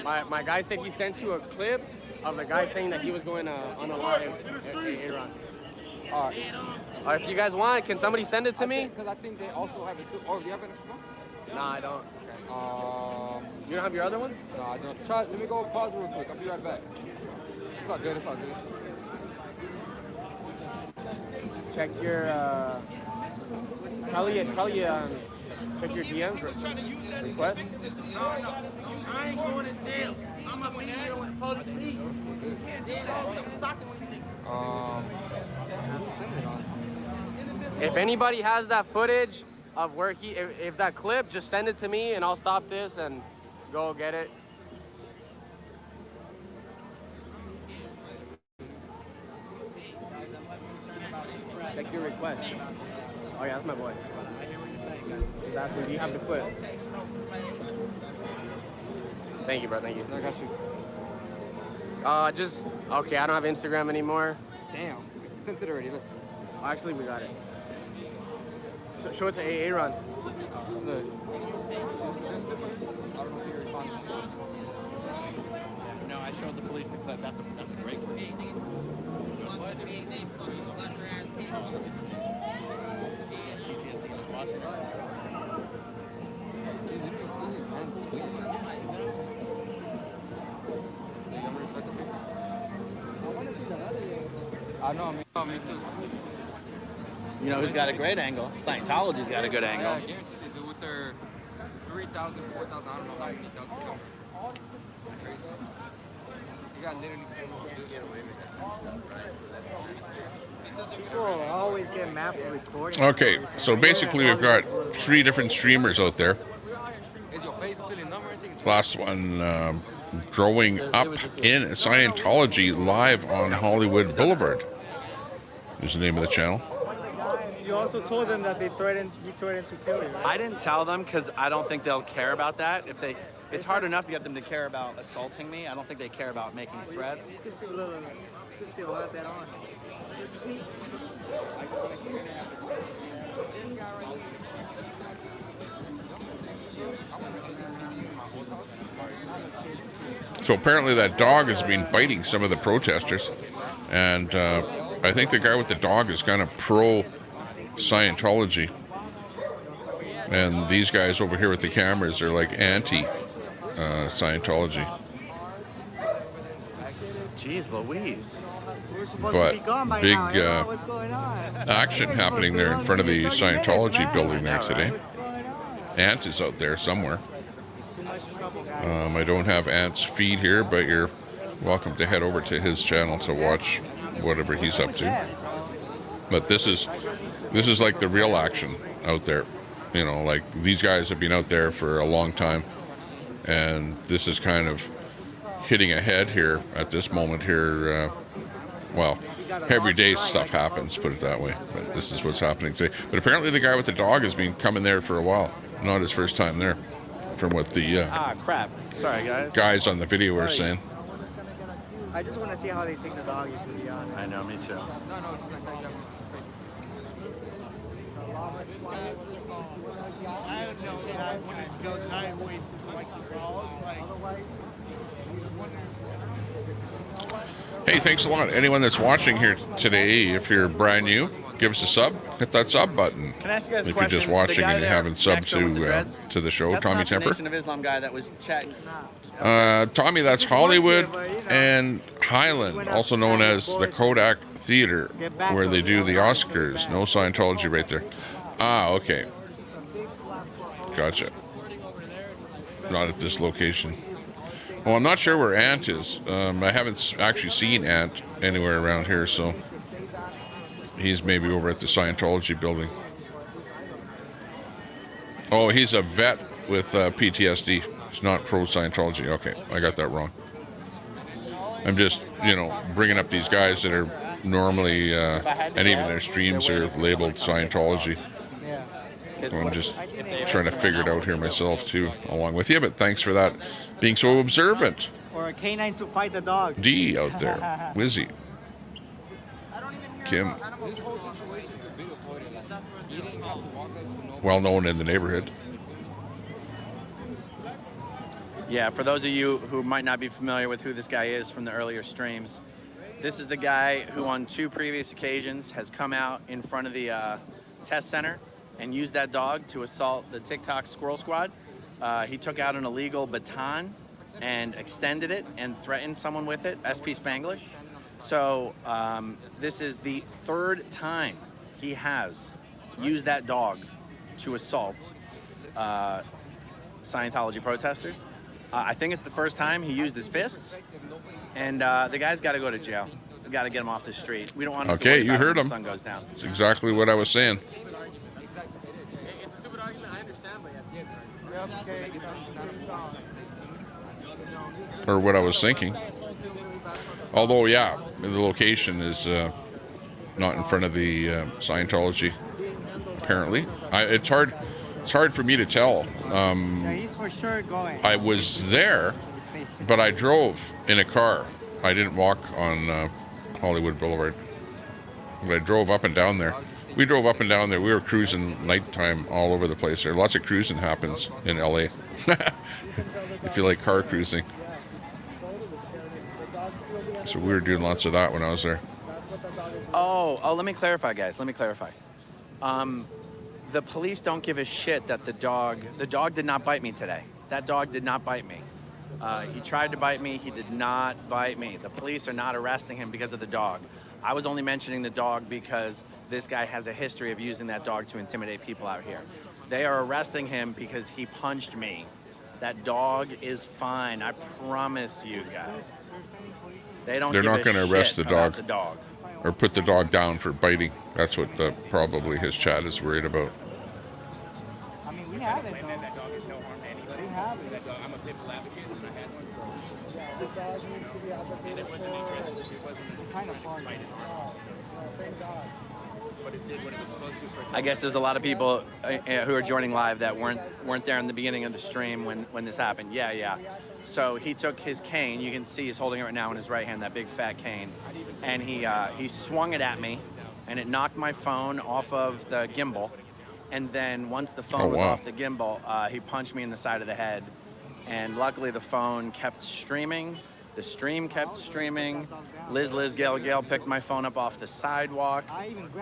my guy said he sent you a clip of the guy saying that he was going on a live Iran. If you guys want, can somebody send it to me? Because I think they also have it too. Oh, do you have an extra one? Nah, I don't. Okay. You don't have your other one? No, I don't. Try, let me go pause real quick. I'll be right back. It's all good. It's all good. Check your probably check your DMs request. No, I ain't going to jail. I'm gonna be here when the police leave. If anybody has that footage of where if that clip, just send it to me and I'll stop this and go get it. Check your request. Oh yeah, that's my boy. That's where you have the clip. Thank you, bro. Thank you. I got you. Okay. I don't have Instagram anymore. Damn. Sent it already. Look. Actually, we got it. Show it to AA Run. Look. No, I showed the police the clip. That's a great clip. I know, me too. You know who's got a great angle? Scientology's got a good angle. Yeah, I guarantee they do with their 3,000, 4,000, I don't know how many thousand. Crazy. You got literally People always get mad for recording. Okay, so basically we've got 3 different streamers out there. Is your face feeling numb or anything? Last one, growing up in Scientology live on Hollywood Boulevard is the name of the channel. You also told them that he threatened to kill you, right? I didn't tell them because I don't think they'll care about that. It's hard enough to get them to care about assaulting me. I don't think they care about making threats. You can still have that on. So apparently that dog has been biting some of the protesters, and I think the guy with the dog is kind of pro Scientology, and these guys over here with the cameras are like anti Scientology. Jeez Louise. But big action happening there in front of the Scientology building there today. Ant is out there somewhere. I don't have Ant's feed here, but you're welcome to head over to his channel to watch whatever he's up to. But this is like the real action out there. You know, like these guys have been out there for a long time, and this is kind of hitting ahead here at this moment here. Well, every day stuff happens, put it that way. But this is what's happening today. But apparently the guy with the dog has been coming there for a while. Not his first time there, from what the crap. Sorry, guys. Guys on the video are saying. I just want to see how they take the dog, to be honest. I know, me too. I don't know, guys, when it goes sideways, it's like the balls, Hey, thanks a lot. Anyone that's watching here today, if you're brand new, give us a sub. Hit that sub button. Can I ask you guys a if question? you're just watching and you haven't subbed to the show, that's Tommy not the Temper. Nation of Islam guy that was chatting. Tommy, that's Hollywood and Highland, also known as the Kodak Theater, where they do the Oscars. No Scientology right there. Ah, okay. Gotcha. Not at this location. Well, I'm not sure where Ant is. I haven't actually seen Ant anywhere around here, so he's maybe over at the Scientology building. Oh, he's a vet with PTSD. He's not pro-Scientology. Okay, I got that wrong. I'm just, bringing up these guys that are normally, and even their streams are labeled Scientology. I'm just trying to figure it out here myself too, along with you. But thanks for that, being so observant. Or a canine to fight the dog. D out there, Wizzy, Kim, well known in the neighborhood. Yeah, for those of you who might not be familiar with who this guy is from the earlier streams, this is the guy who on 2 previous occasions has come out in front of the test center and used that dog to assault the TikTok Squirrel Squad. He took out an illegal baton and extended it and threatened someone with it, SP Spanglish. So this is the 3rd time he has used that dog to assault Scientology protesters. I think it's the first time he used his fists, and the guy's got to go to jail. We've got to get him off the street. We don't want him to Okay, you heard him. The sun goes down. That's exactly what I was saying. It's a stupid argument, I understand, but Or what I was thinking. Although, yeah, the location is not in front of the Scientology, apparently. It's hard for me to tell. Yeah, he's for sure going. I was there, but I drove in a car. I didn't walk on Hollywood Boulevard. But I drove up and down there. We drove up and down there. We were cruising nighttime all over the place there. Lots of cruising happens in LA. If you like car cruising. So we were doing lots of that when I was there. Oh, let me clarify, guys. Let me clarify. The police don't give a shit that the dog did not bite me today. That dog did not bite me. He tried to bite me. He did not bite me. The police are not arresting him because of the dog. I was only mentioning the dog because this guy has a history of using that dog to intimidate people out here. They are arresting him because he punched me. That dog is fine. I promise you guys. They're not going to arrest the dog, dog or put the dog down for biting. That's what probably his chat is worried about. I mean, we have it. That dog is no harm to anybody. We have it. I'm a pit bull advocate, and I had one. The dog needs to be advocated for. Kind of far. Thank God. But it did what it was supposed to. I guess there's a lot of people who are joining live that weren't there in the beginning of the stream when this happened. Yeah. So he took his cane. You can see he's holding it right now in his right hand, that big fat cane, and he swung it at me, and it knocked my phone off of the gimbal. And then once the phone was off the gimbal, he punched me in the side of the head. And luckily the phone kept streaming. The stream kept streaming. Liz, Gail picked my phone up off the sidewalk.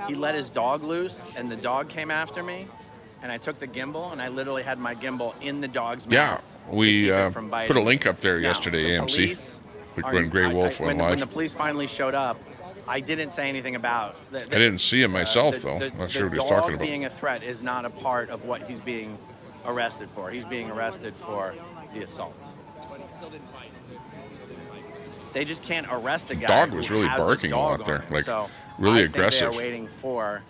He let his dog loose, and the dog came after me. And I took the gimbal, and I literally had my gimbal in the dog's mouth. Yeah, we put a link up there yesterday, AMC. When Grey Wolf went live. When the police finally showed up, I didn't say anything about. I didn't see him myself, though. I'm not sure what he's talking about. The dog being a threat is not a part of what he's being arrested for. He's being arrested for the assault. They just can't arrest a guy. The dog was really barking a lot there, like really aggressive. They're waiting for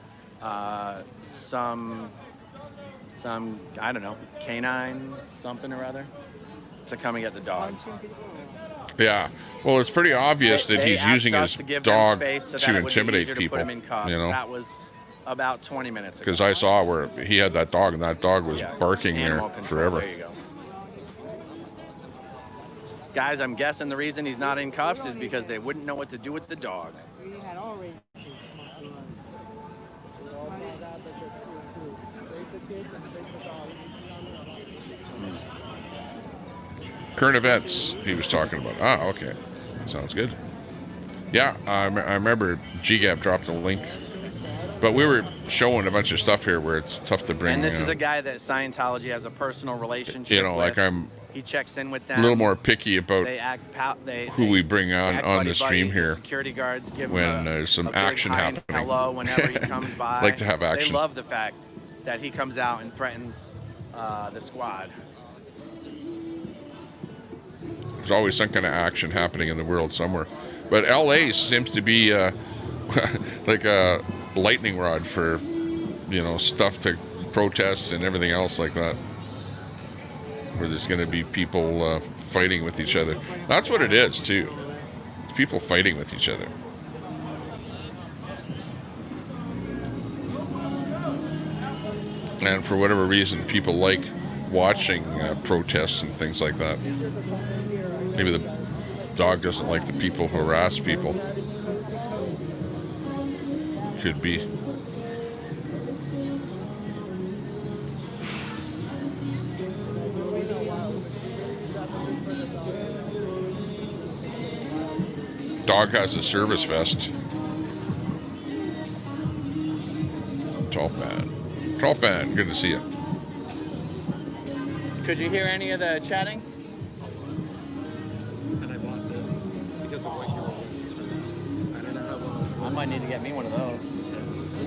some I don't know, canine something or other to come and get the dog. Yeah, well, it's pretty obvious that he's using his dog to intimidate people. You know, that was about 20 minutes ago. Because I saw where he had that dog, and that dog was barking there forever. There you go. Guys, I'm guessing the reason he's not in cuffs is because they wouldn't know what to do with the dog. Current events he was talking about. Ah, okay. Sounds good. Yeah, I remember GGAP dropped a link. But we were showing a bunch of stuff here where it's tough to bring. And this is a guy that Scientology has a personal relationship with. You know, like he checks in with them. A little more picky about who we bring on the stream here. Security guards give when there's some action happening. Hello, whenever he comes by. Like to have action. They love the fact that he comes out and threatens the squad. There's always some kind of action happening in the world somewhere. But LA seems to be like a lightning rod for, you know, stuff to protests and everything else like that. Where there's going to be people fighting with each other. That's what it is, too. It's people fighting with each other. And for whatever reason, people like watching protests and things like that. Maybe the dog doesn't like the people who harass people. Could be. Dog has a service vest. Talpan, good to see you. Could you hear any of the chatting? And I bought this because of what you're. I don't know how long. I might need to get me one of those.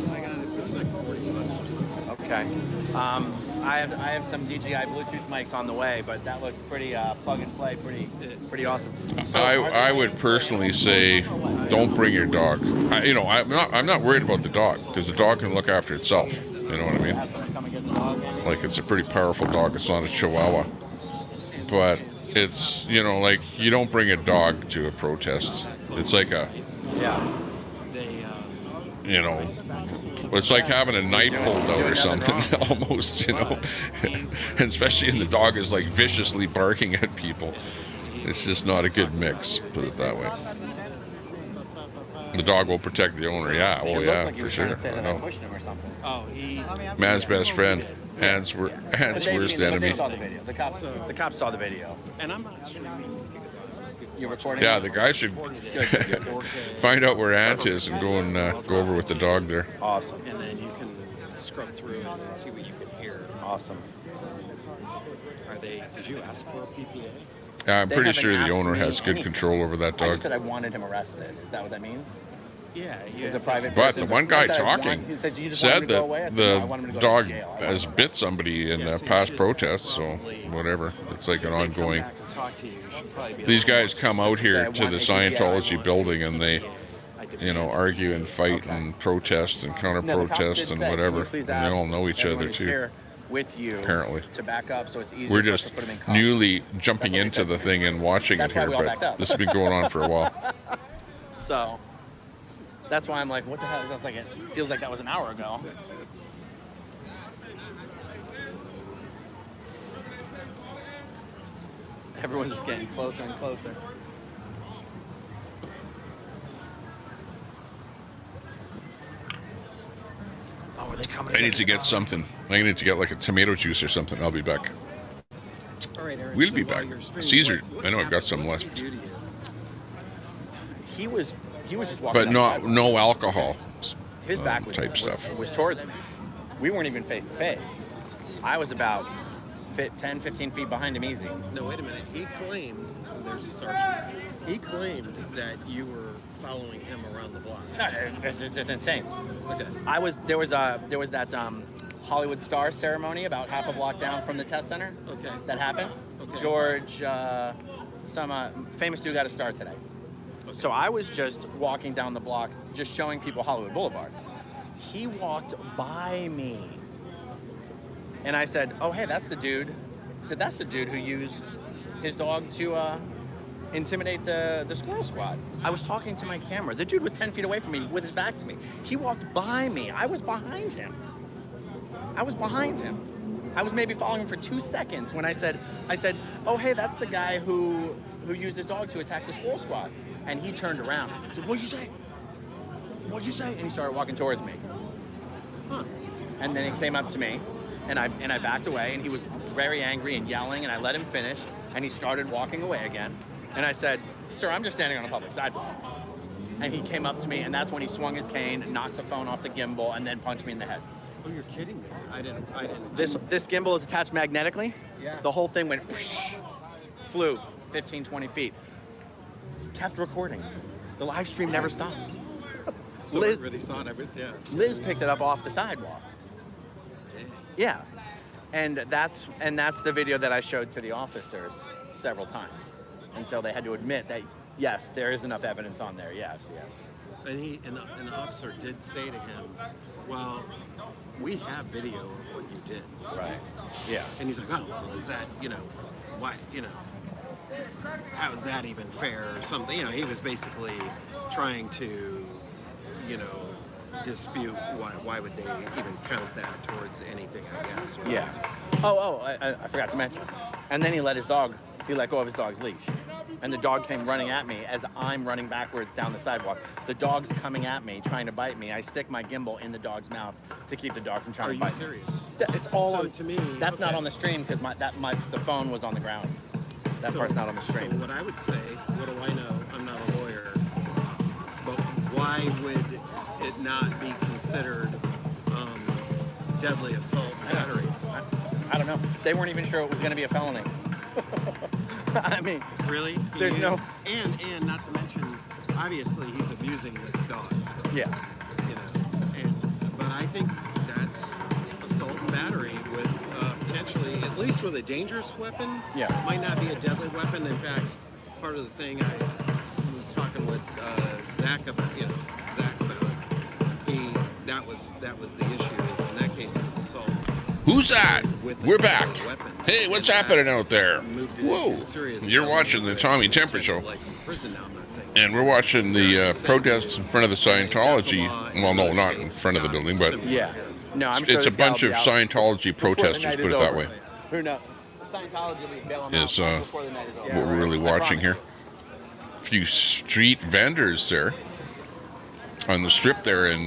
I got it. It was like 40 bucks or something. Okay. I have some DJI Bluetooth mics on the way, but that looks pretty plug and play, pretty awesome. I would personally say, don't bring your dog. I'm not worried about the dog because the dog can look after itself. You know what I mean? Like, it's a pretty powerful dog. It's not a Chihuahua, but it's, like, you don't bring a dog to a protest. It's like it's like having a knife pulled out or something, almost, and especially when the dog is like viciously barking at people. It's just not a good mix, put it that way. The dog will protect the owner, for sure. I know. Man's best friend, Hans worst enemy. The cops saw the video. And I'm not streaming because you're recording. Yeah, the guy should find out where Ant is and go over with the dog there. Awesome. And then you can scrub through it and see what you can hear. Awesome. Did you ask for a PPA? I'm pretty sure the owner has good control over that I dog. just said I wanted him arrested. Is that what that means? Yeah. It's a private. But the one guy talking said that the dog has bit somebody in past protests, so whatever. It's like an ongoing. These guys come out here to the Scientology building and they, argue and fight and protest and counter-protest and whatever. And they all know each other too. With you, apparently. To back up, so it's easier. We're just newly jumping into the thing and watching it here, but this has been going on for a while. So that's why I'm like, what the hell? That's like, it feels like that was an hour ago. Everyone's just getting closer and closer. Oh, are they coming? I need to get something. I need to get like a tomato juice or something. I'll be back. All right, Aaron, we'll be back. Caesar, I know I've got some left. He was just walking. But no alcohol. His back was towards me. We weren't even face to face. I was about 10, 15 feet behind him easy. No, wait a minute. He claimed, there's a sergeant, he claimed that you were following him around the block. No, it's just insane. Okay. There was that Hollywood Star ceremony about half a block down from the test center. Okay. That happened. Okay. George, some famous dude got a star today. Okay. So I was just walking down the block, just showing people Hollywood Boulevard. He walked by me. And I said, oh, hey, that's the dude. I said, that's the dude who used his dog to intimidate the squirrel squad. I was talking to my camera. The dude was 10 feet away from me with his back to me. He walked by me. I was behind him. I was maybe following him for 2 seconds when I said, oh, hey, that's the guy who used his dog to attack the squirrel squad. And he turned around. I said, what'd you say? What'd you say? And he started walking towards me. Huh. And then he came up to me. And I backed away, and he was very angry and yelling, and I let him finish, and he started walking away again. And I said, sir, I'm just standing on a public sidewalk. And he came up to me, and that's when he swung his cane, knocked the phone off the gimbal, and then punched me in the head. Oh, you're kidding me. I didn't. This gimbal is attached magnetically. Yeah. The whole thing went, flew 15, 20 feet. Kept recording. The live stream never stopped. So Liz really saw it. Yeah. Liz picked it up off the sidewalk. Yeah, and that's the video that I showed to the officers several times until they had to admit that yes, there is enough evidence on there. Yes. And the officer did say to him, "Well, we have video of what you did." Right. Yeah. And he's like, "Oh, well, is that why how is that even fair or something?" He was basically trying to dispute why would they even count that towards anything, I guess. But Yeah. I forgot to mention. And then he let go of his dog's leash. And the dog came running at me as I'm running backwards down the sidewalk. The dog's coming at me, trying to bite me. I stick my gimbal in the dog's mouth to keep the dog from trying to bite me. Are you serious? It's all So on, to me, that's okay. not on the stream because the phone was on the ground. That part's not on the stream. So what I would say, what do I know? I'm not a lawyer, but why would it not be considered deadly assault and battery? I don't know. They weren't even sure it was going to be a felony. I mean, really? There's no. And not to mention, obviously he's abusing this dog. Yeah. You know, but I think that's assault and battery with potentially, at least with a dangerous weapon. Yeah. Might not be a deadly weapon. In fact, part of the thing I was talking with Zach about, that was the issue. Is in that case it was assault. Who's that? We're back. Hey, what's happening out there? Whoa. You're watching the Tommy Temper Show. And we're watching the protests in front of the Scientology. Well, no, not in front of the building, but yeah. No, I'm sure it's a bunch of Scientology protesters, put it that way. Who knows? Scientology will bail them Is out before the night is over. what we're really watching here. A few street vendors there on the strip there in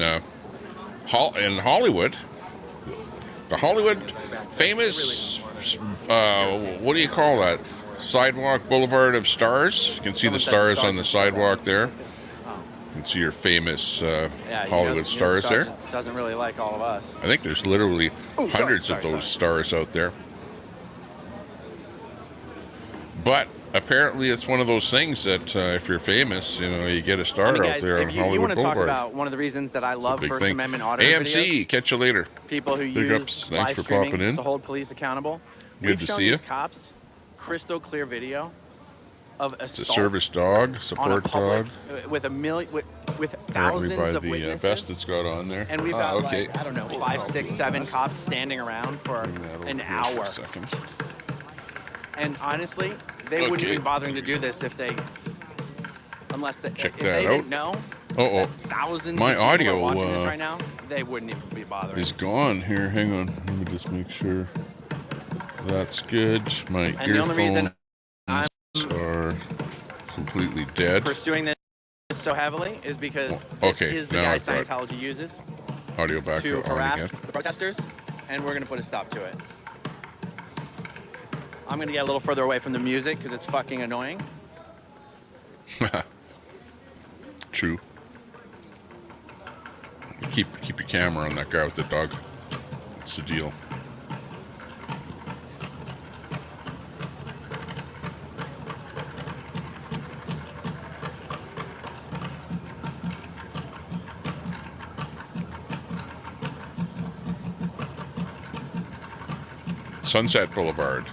Hollywood. The Hollywood famous, what do you call that? Sidewalk Boulevard of Stars. You can see the stars on the sidewalk there. You can see your famous Hollywood stars there. Doesn't really like all of us. I think there's literally hundreds of those stars out there. But apparently it's one of those things that if you're famous, you get a star out there on Hollywood You want to talk Boulevard. about one of the reasons that I love First thing. Amendment audio AMC, videos? catch you later. People who Big use ups. live Thanks for streaming popping in. to hold police accountable. Good We've to shown see you. these cops crystal clear video of It's a assault service dog, on a support public, dog. with Apparently thousands by of the witnesses. vest it's got on there. And we've got okay. like, I don't know, 5, 6, 7 cops standing around for an hour. And honestly, they wouldn't Okay. be bothering to do this if they, Check if that they out. didn't know. Uh-oh. Thousands My of people audio are watching this right now. They wouldn't even be bothering. is gone here. Hang on. Let me just make sure that's good. My And the only reason I'm are completely dead. pursuing this so heavily is because this Okay, is the now guy I've got Scientology uses audio back to on harass again. the protesters, and we're going to put a stop to it. I'm going to get a little further away from the music because it's fucking annoying. True. Keep your camera on that guy with the dog. That's the deal. Sunset Boulevard.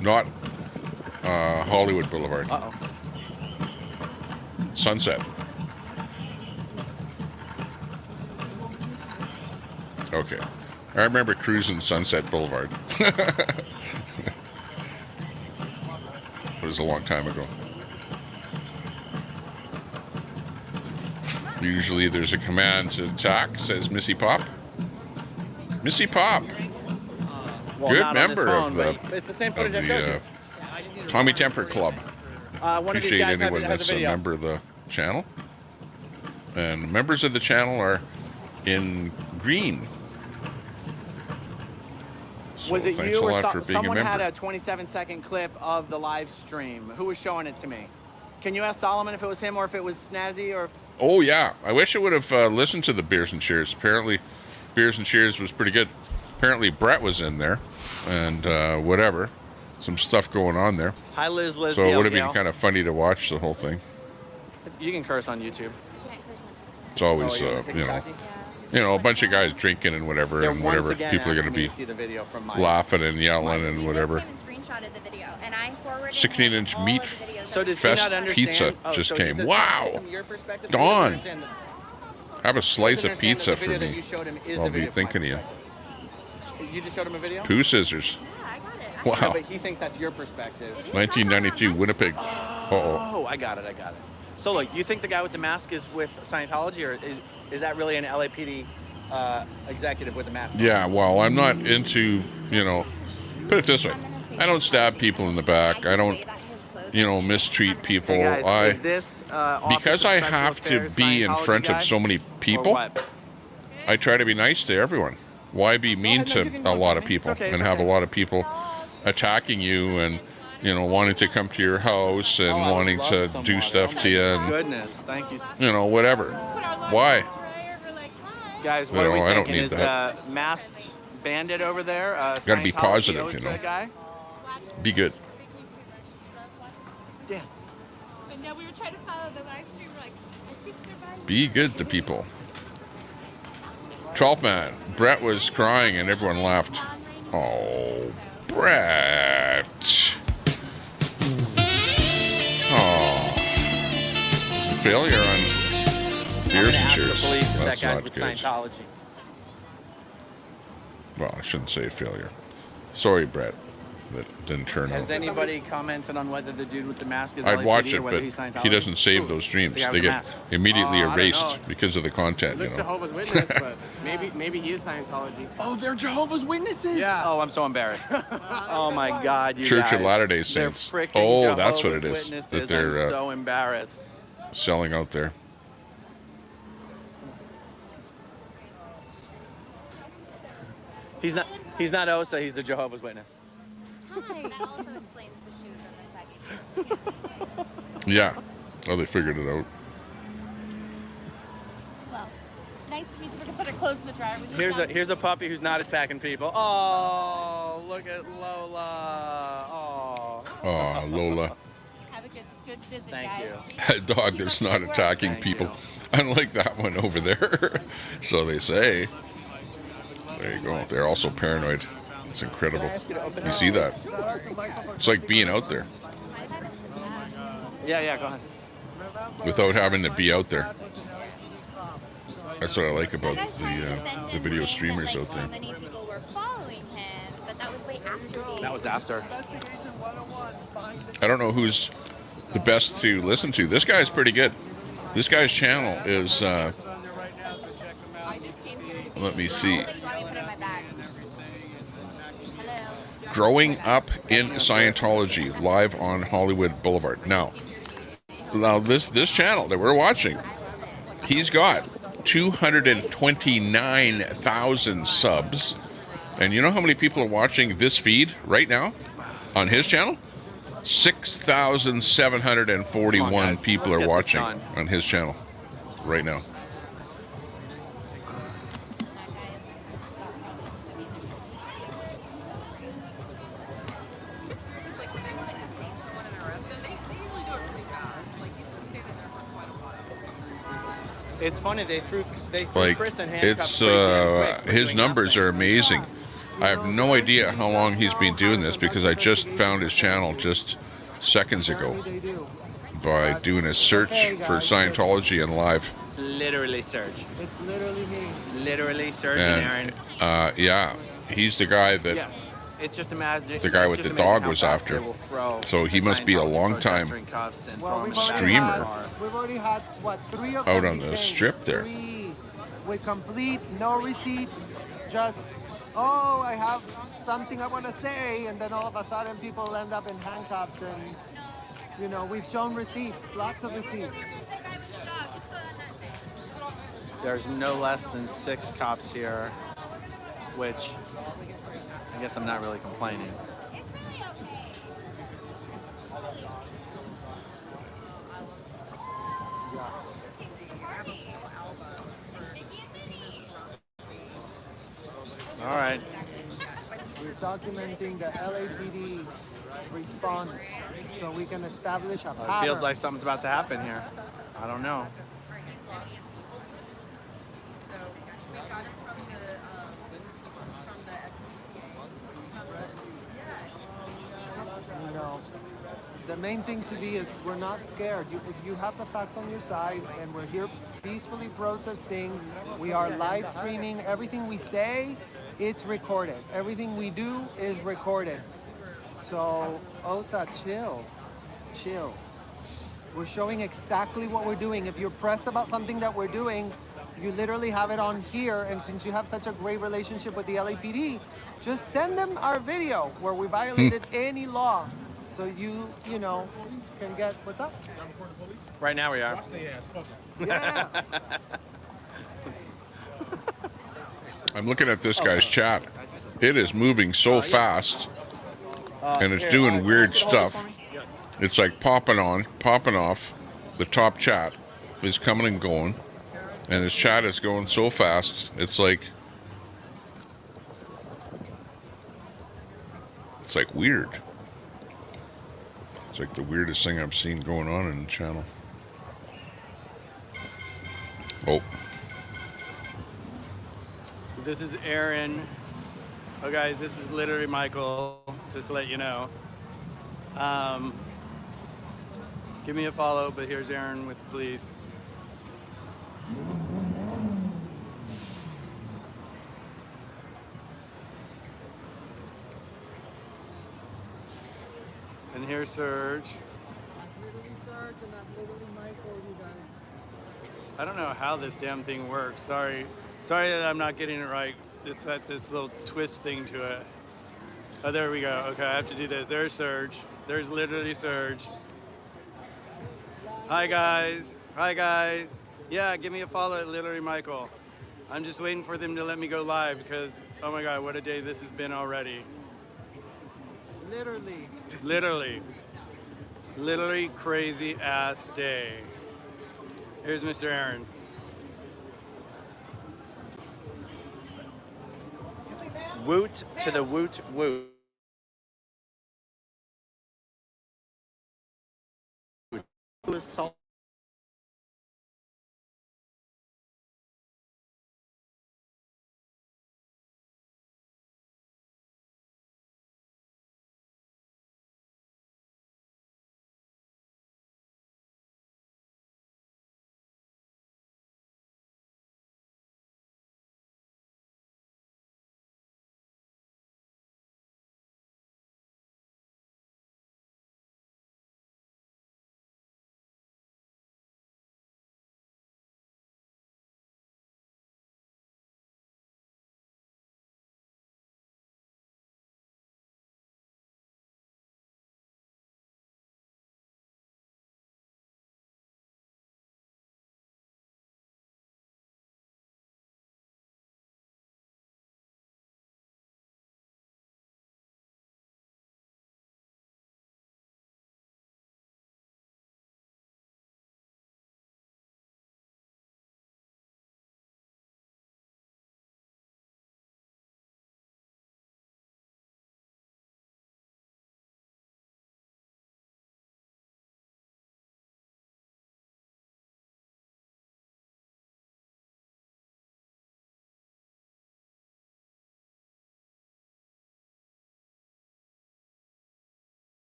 Not Hollywood Boulevard. Uh-oh. Sunset. Okay. I remember cruising Sunset Boulevard. It was a long time ago. Usually there's a command to attack, says Missy Pop. Missy Pop. Well, Good not on this member phone, of the, but it's the same footage I showed you. Tommy Temper Club. One of these Appreciate guys anyone has that's a a video. member of the channel. And members of the channel are in green. So Was it thanks you a or lot for being someone a had member. a 27-second clip of the live stream? Who was showing it to me? Can you ask Solomon if it was him or if it was Snazzy or? Oh yeah, I wish I would have listened to the Beers and Cheers. Apparently, Beers and Cheers was pretty good. Apparently, Brett was in there, and whatever, some stuff going on there. Hi, Liz. So it would have been kind of funny to watch the whole thing. You can curse on YouTube. It's always, a bunch of guys drinking and whatever, They're and once whatever. again People are going to asking me be to see the video from my- laughing and yelling and whatever. Screenshotted the video, and I forwarded 16-inch meat So does he fest not understand? pizza Oh, just so he came. says Wow, from your perspective, he doesn't Dawn, understand have a slice doesn't of understand pizza that the for video that me. you showed him is I'll the be video from my thinking of you. You just showed him a video? Poo scissors. No, Wow. but he thinks that's your perspective. 1992, Winnipeg. Uh-oh. Oh, I got it. So look, you think the guy with the mask is with Scientology, or is that really an LAPD executive with the mask? Yeah, well, I'm not into, you know, put it this way. I don't stab people in the back. I don't, you know, mistreat people. Hey guys, is this, because I have to be in front of so many people, I try to be nice to everyone. Why be mean to a lot of people and have a lot of people attacking you and, you know, wanting to come to your house and wanting to do stuff to you and, goodness, thank you. you know, whatever. Why? Guys, what are we I don't thinking? need Is that. the masked bandit over there? Got to be Scientology positive, you OSA know. guy? Be good. Damn. But no, we were trying to follow the live stream. We're like, I think they're buying. Be good to people. 12th man. Brett was crying and everyone laughed. Oh, Brett. Oh. It's a failure on beers and cheers. Police, that That's guy's not with good. Scientology. Well, I shouldn't say failure. Sorry, Brett. That didn't turn Has out. anybody commented on whether the dude with the mask is I'd LAPD watch or it, whether but he's Scientology? he doesn't save those streams. The guy with They the get mask. immediately I don't erased know. because of the content, you Looks know. Jehovah's Witness, but maybe he is Scientology. Oh, they're Jehovah's Witnesses? Yeah. Oh, I'm so embarrassed. Oh my God, you Church guys. of Latter-day They're Saints. freaking Oh, that's what it Jehovah's is. Witnesses. That they're I'm so embarrassed. selling out there. He's not OSA, he's the Jehovah's Witness. Hi. That also explains the shoes in the second. Yeah. Oh, they figured it out. Well, nice to meet you. We're gonna put her clothes in the dryer. Here's a puppy who's not attacking people. Oh, look at Lola. Oh. Oh, Lola. Have a good visit, Thank guys. you. A dog that's not attacking people. Unlike that one over there. So they say. There you go. They're also paranoid. It's incredible. You see that? It's like being out there Yeah, go ahead. without having to be out there. That's what I like about the video streamers out there. Many people were following him, but that was way after. That was after. I don't know who's the best to listen to. This guy's pretty good. This guy's channel is, let me see. Growing Up in Scientology, live on Hollywood Boulevard. Now this channel that we're watching, he's got 229,000 subs. And you know how many people are watching this feed right now on his channel? 6,741 people are watching on his channel right now. It's funny, they threw Like, Chris in handcuffs it's pretty damn quick, his numbers are amazing. I have no idea how long he's been doing this because I just found his channel just seconds ago by doing a search for Scientology and live. It's literally search. It's literally me. Literally search, Aaron. And yeah, he's the guy that Yeah. It's just imagine. the guy with the dog was after. So he must be a long time streamer We've already had, what, 3 of out them on the detained. strip there. 3 with complete, no receipts, just, oh, I have something I want to say, and then all of a sudden people end up in handcuffs, and, you know, we've shown receipts, lots of receipts. There's no less than 6 cops here, which I guess I'm not really complaining. All right. We're documenting the LAPD response so we can establish a It pattern. feels like something's about to happen here. I don't know. You know, the main thing to be is we're not scared. You have the facts on your side, and we're here peacefully protesting. We are live streaming. Everything we say, it's recorded. Everything we do is recorded. So, Osa, chill. Chill. We're showing exactly what we're doing. If you're pressed about something that we're doing, you literally have it on here. And since you have such a great relationship with the LAPD, just send them our video where we violated any law. So you know, can get, what's up? Right now we are. Yeah. I'm looking at this guy's chat. It is moving so fast, and it's doing weird stuff. It's like popping on, popping off. The top chat is coming and going, and this chat is going so fast. It's like weird. It's like the weirdest thing I've seen going on in the channel. Oh. This is Aaron. Oh, guys, this is literally Michael, just to let you know. Give me a follow, but here's Aaron with the police. And here's Serge. I'm literally Serge and I'm literally Michael, you guys. I don't know how this damn thing works. Sorry that I'm not getting it right. It's got this little twist thing to it. Oh, there we go. Okay, I have to do this. There's Serge. There's literally Serge. Hi, guys. Hi, guys. Yeah, give me a follow at literally Michael. I'm just waiting for them to let me go live because, oh my God, what a day this has been already. Literally. Literally crazy ass day. Here's Mr. Aaron. Woot to the woot woot. Was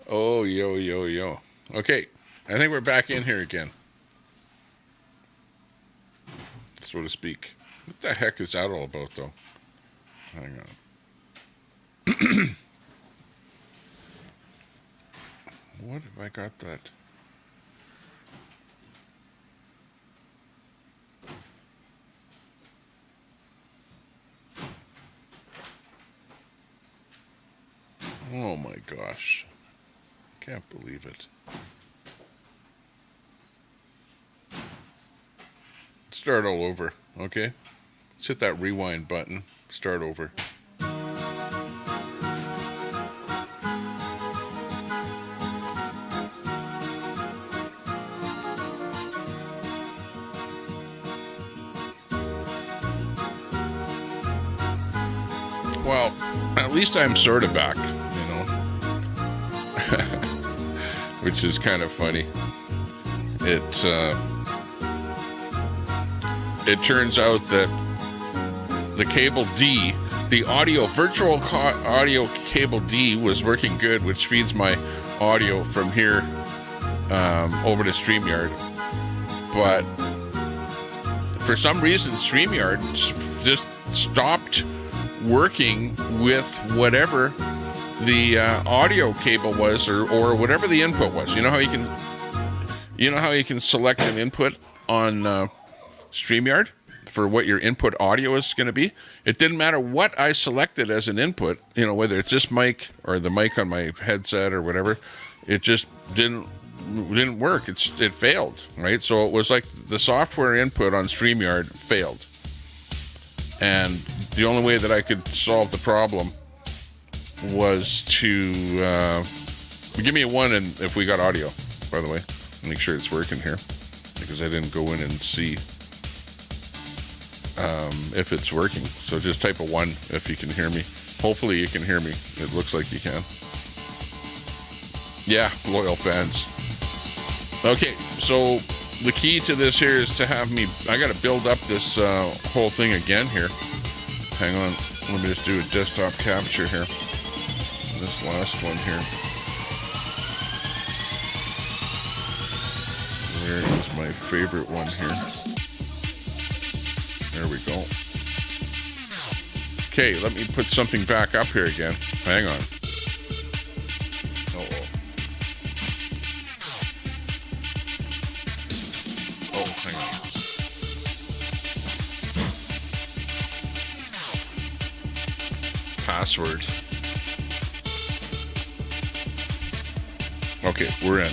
Oh, yo. Okay, I think we're back in here again, so to speak. What the heck is that all about, though? Hang on. What have I got that? Oh my gosh. Can't believe it. Start all over, okay? Let's hit that rewind button. Start over. Well, at least I'm sort of back, you know, which is kind of funny. It turns out that the cable D, the virtual audio cable D was working good, which feeds my audio from here over to StreamYard. But for some reason, StreamYard just stopped working with whatever the audio cable was, or whatever the input was. You know how you can select an input on StreamYard for what your input audio is going to be? It didn't matter what I selected as an input, you know, whether it's this mic or the mic on my headset or whatever, it just didn't work. It failed, right? So it was like the software input on StreamYard failed. And the only way that I could solve the problem was to give me a 1 and if we got audio, by the way. Make sure it's working here, because I didn't go in and see if it's working. So just type a 1 if you can hear me. Hopefully you can hear me. It looks like you can. Yeah, loyal fans. Okay, so the key to this here is to have me, I got to build up this whole thing again here. Hang on, let me just do a desktop capture here. This last one here. Where is my favorite one here? There we go. Okay, let me put something back up here again. Hang on. Password. Okay, we're in.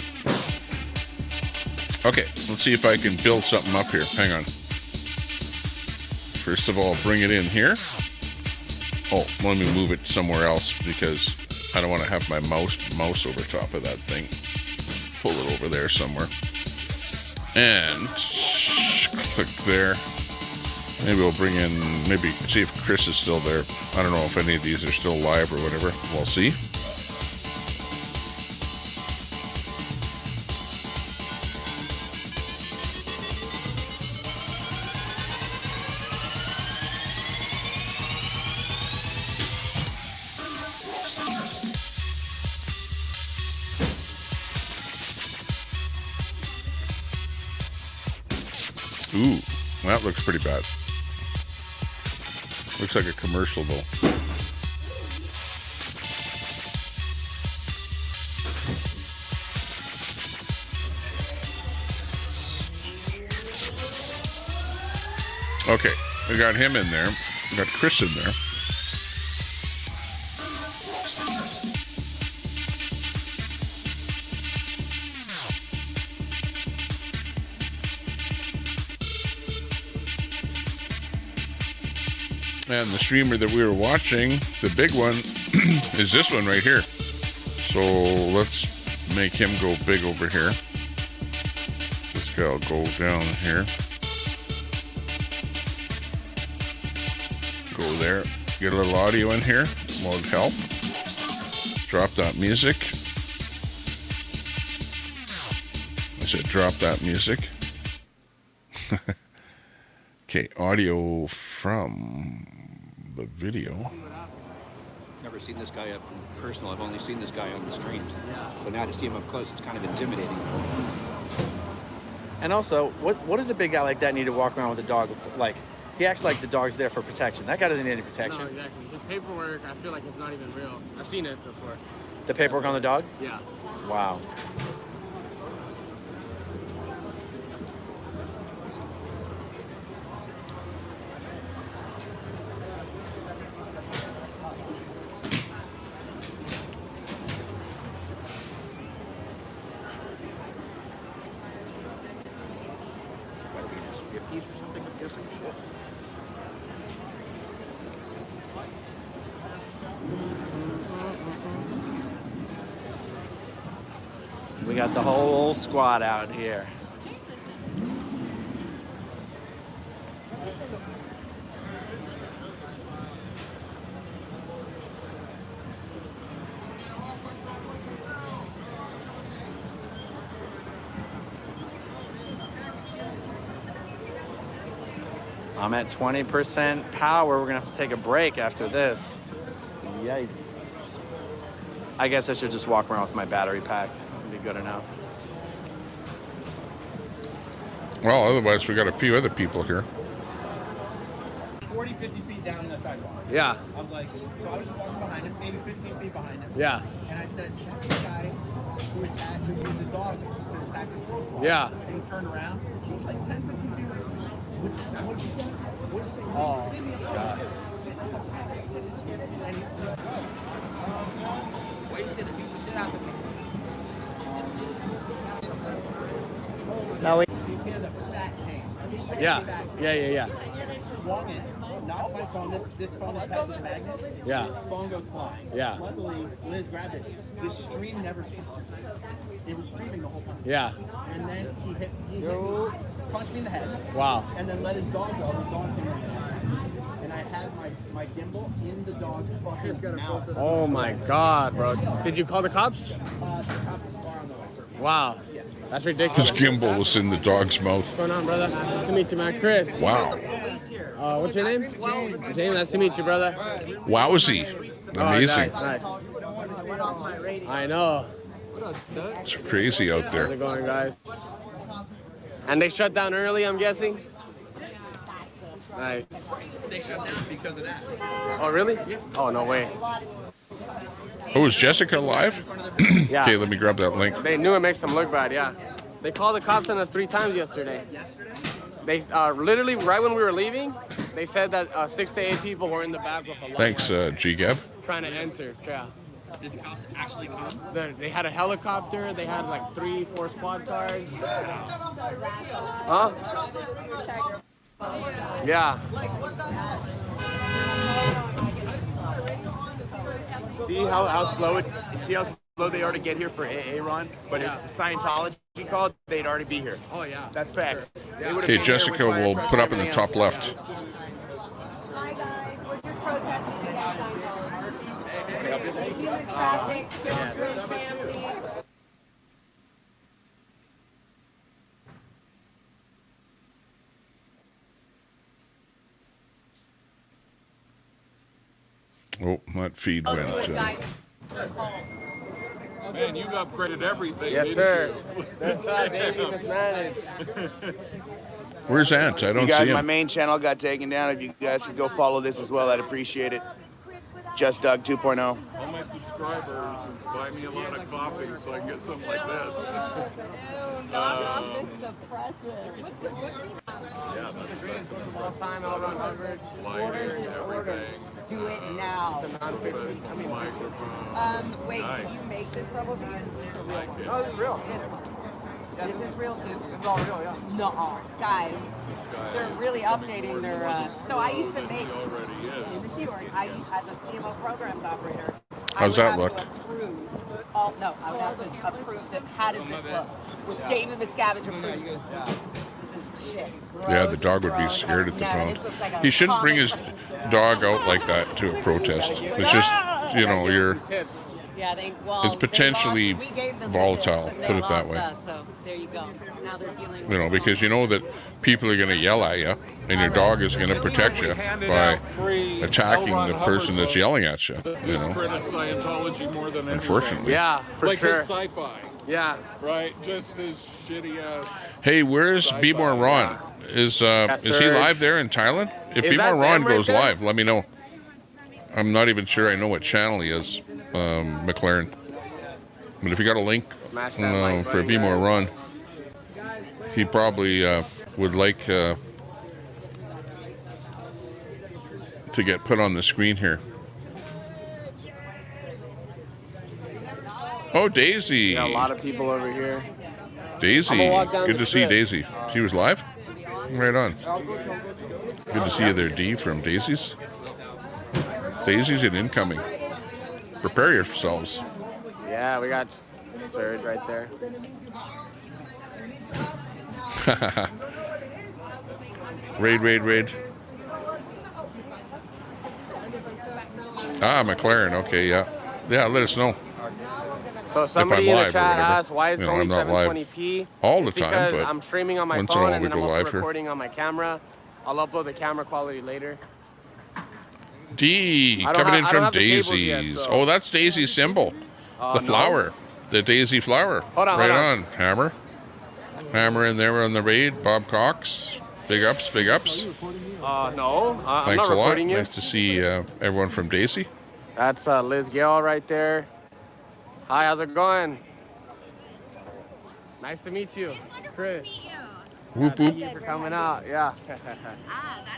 Okay, let's see if I can build something up here. Hang on. First of all, bring it in here. Oh, let me move it somewhere else because I don't want to have my mouse over top of that thing. Pull it over there somewhere. And click there. Maybe we'll bring in, maybe see if Chris is still there. I don't know if any of these are still live or whatever. We'll see. Ooh, that looks pretty bad. Looks like a commercial, though. Okay, we got him in there. We got Chris in there. And the streamer that we were watching, the big one, is this one right here. So let's make him go big over here. This guy will go down here. Go there. Get a little audio in here. Won't help. Drop that music. I said drop that music. Okay, audio from the video. never seen this guy up personal. I've only seen this guy on the streams. So now to see him up close, it's kind of intimidating. And also, what does a big guy like that need to walk around with a dog? Like, he acts like the dog's there for protection. That guy doesn't need any protection. No, exactly. His paperwork, I feel like it's not even real. I've seen it before. The paperwork on the dog? Yeah. Wow. We got the whole squad out here. I'm at 20% power. We're gonna have to take a break after this. Yikes. I guess I should just walk around with my battery pack. Be good enough. Well, otherwise we got a few other people here. 40, 50 feet down the sidewalk. Yeah. I was like, so I was just walking behind him, maybe 15 feet behind him. Yeah. And I said, that's the guy who used his dog to attack this horse. Yeah. And he turned around. He was like 10, 15 feet away from me. What did you say? What did you say? Oh, God. No, he has a fat cane. Yeah. Swung it. Not my phone. This phone is tied with a magnet. Yeah. Phone goes flying. Yeah. Luckily, Liz grabbed it. The stream never stopped. It was streaming the whole time. Yeah. And then he hit me, punched me in the head. Wow. And then let his dog go. His dog came in. And I had my gimbal in the dog's fucking mouth. Oh my God, bro. Did you call the cops? The cops are on the way. Wow. That's ridiculous. His gimbal was in the dog's mouth. What's going on, brother? Nice to meet you, man. Chris. Wow. What's your name? James, nice to meet you, brother. Wowzy. Amazing. Oh, nice. I know. It's crazy out How's there. it going, guys? And they shut down early, I'm guessing? Nice. They shut down because of that. Oh, really? Oh, no way. Oh, is Jessica live? Yeah. Okay, let me grab that link. They knew it makes them look bad, yeah. They called the cops on us 3 times yesterday. They literally, right when we were leaving, they said that 6 to 8 people were in the back with a lot. Thanks, G-Gab. Trying to enter, yeah. Did the cops actually come? They had a helicopter, they had like 3, 4 squad cars. Huh? Yeah. See how slow they are to get here for Aaron, but if Scientology called, they'd already be here. Oh yeah, that's facts. Okay, Jessica will put up in the top left. Hi guys, we're just protesting against Scientology. Human traffic, children, families. Oh, that feed went. Man, you've upgraded everything. Yes, didn't sir. you? That's right, baby. Just managed. Where's Ant? I don't You guys, see him. my main channel got taken down. If you guys could go follow this as well, I'd appreciate it. Just Doug 2.0. All my subscribers buy me a lot of coffee so I can get something like this. Yeah, that's good. Time out on coverage. Lighting, everything. Do it now. Professional microphone. Wait, Nice. did you make this bubble tea? This is real. Oh, this is real. This one. This is real too. It's all real, yeah. No, guys, they're really updating their. So I used to make. Already is. I used as a CMO programs operator. How's that look? I would have to approve it. How does this look? With David Miscavige approved. This is shit. Yeah, the dog would be scared at the pound. He shouldn't bring his dog out like that to a protest. It's just, you know, you're Yeah, it's potentially volatile, put it that way. So there you go. Now they're dealing You know, because you know that people are going to yell at you, and your dog is going to protect you by attacking the person that's yelling at you. You know, Scientology more than unfortunately. Yeah, for like sure. his sci-fi. Yeah. Right. Just his shitty ass. Hey, where's Be More Ron? Is he live there in Thailand? If Be More Ron goes live, let me know. I'm not even sure I know what channel he is, McLaren. But if you got a link for Be More Ron, he probably would like to get put on the screen here. Oh, Daisy. Yeah, a lot of people over here. Daisy. Good to see Daisy. She was live? Right on. Good to see you there, D, from Daisy's. Daisy's an incoming. Prepare yourselves. Yeah, we got Surge right there. Raid. Ah, McLaren. Okay, yeah. Yeah, let us know. So somebody in the chat asked why is it only I'm not live 720p? all the time, because but I'm streaming on my once in a phone while and we then I'm go also live here. recording on my camera. I'll upload the camera quality later. D coming in from Daisy's. Yet, so. Oh, that's Daisy's symbol. The flower. The Daisy flower. Hold on, right hold on. Hammer. Hammer in there on the raid. Bob Cox. Big ups. No. I'm Thanks not a lot. recording you. Nice to see everyone from Daisy. That's Liz Gale right there. Hi, how's it going? Nice to meet you, Chris. Whoop Thank whoop. you for coming out. Yeah.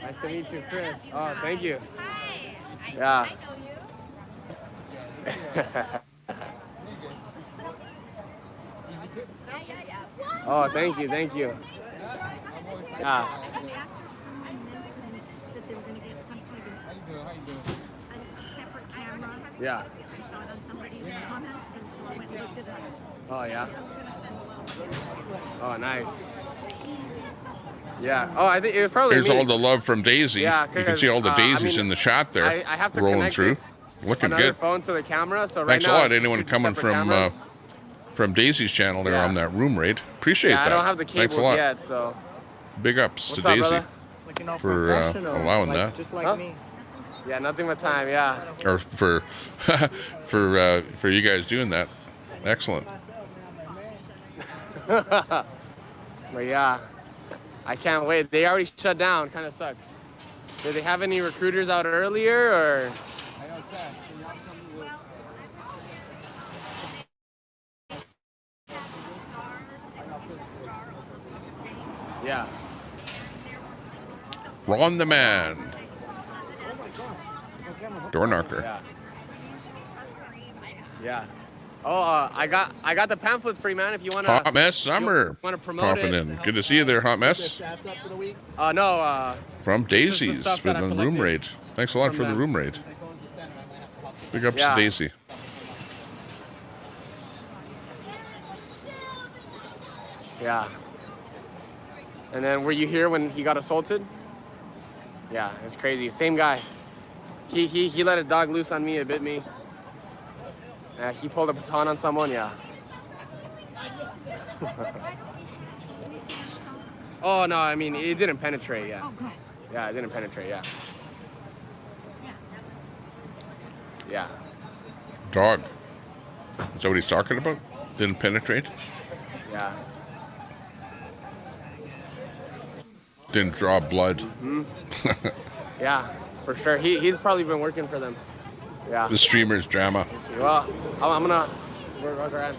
Nice to meet you, Chris. Oh, thank you. Yeah. Oh, thank you. Yeah. Yeah. Oh, yeah. Oh, nice. Yeah. Oh, I think it was probably Here's me. all the love from Daisy. Yeah, you can see all the daisies in the chat there, I have to rolling through. Looking another good. phone to the camera. So right Thanks now a lot. Anyone coming cameras. from Daisy's channel there on that room raid. Appreciate that. I don't have the cables Thanks a lot. yet, so. Big ups What's to up, Daisy brother? for allowing that. Just like me. Yeah, nothing but time. Yeah. Or for for you guys doing that. Excellent. But yeah, I can't wait. They already shut down. Kind of sucks. Did they have any recruiters out earlier, or? Yeah. Ron the man. Door knocker. Yeah. Yeah. Oh, I got the pamphlet free, man. If you wanna. Hot Mess Summer Want to promote popping it? in. Good to see you there, Hot Mess. No. From Daisy's stuff with that I the room collected raid. Thanks a lot for the them. room raid. Big ups Yeah. to Daisy. Yeah. And then were you here when he got assaulted? Yeah, it's crazy. Same guy. He let his dog loose on me. It bit me. Yeah, he pulled a baton on someone. Yeah. Oh no, I mean it didn't penetrate. Yeah. Yeah, it didn't penetrate. Yeah. Yeah. Dog. Is that what he's talking about? Didn't penetrate? Yeah. Didn't draw blood. Hmm. Yeah, for sure. He's probably been working for them. Yeah. The streamer's drama. Well, I'm gonna work around.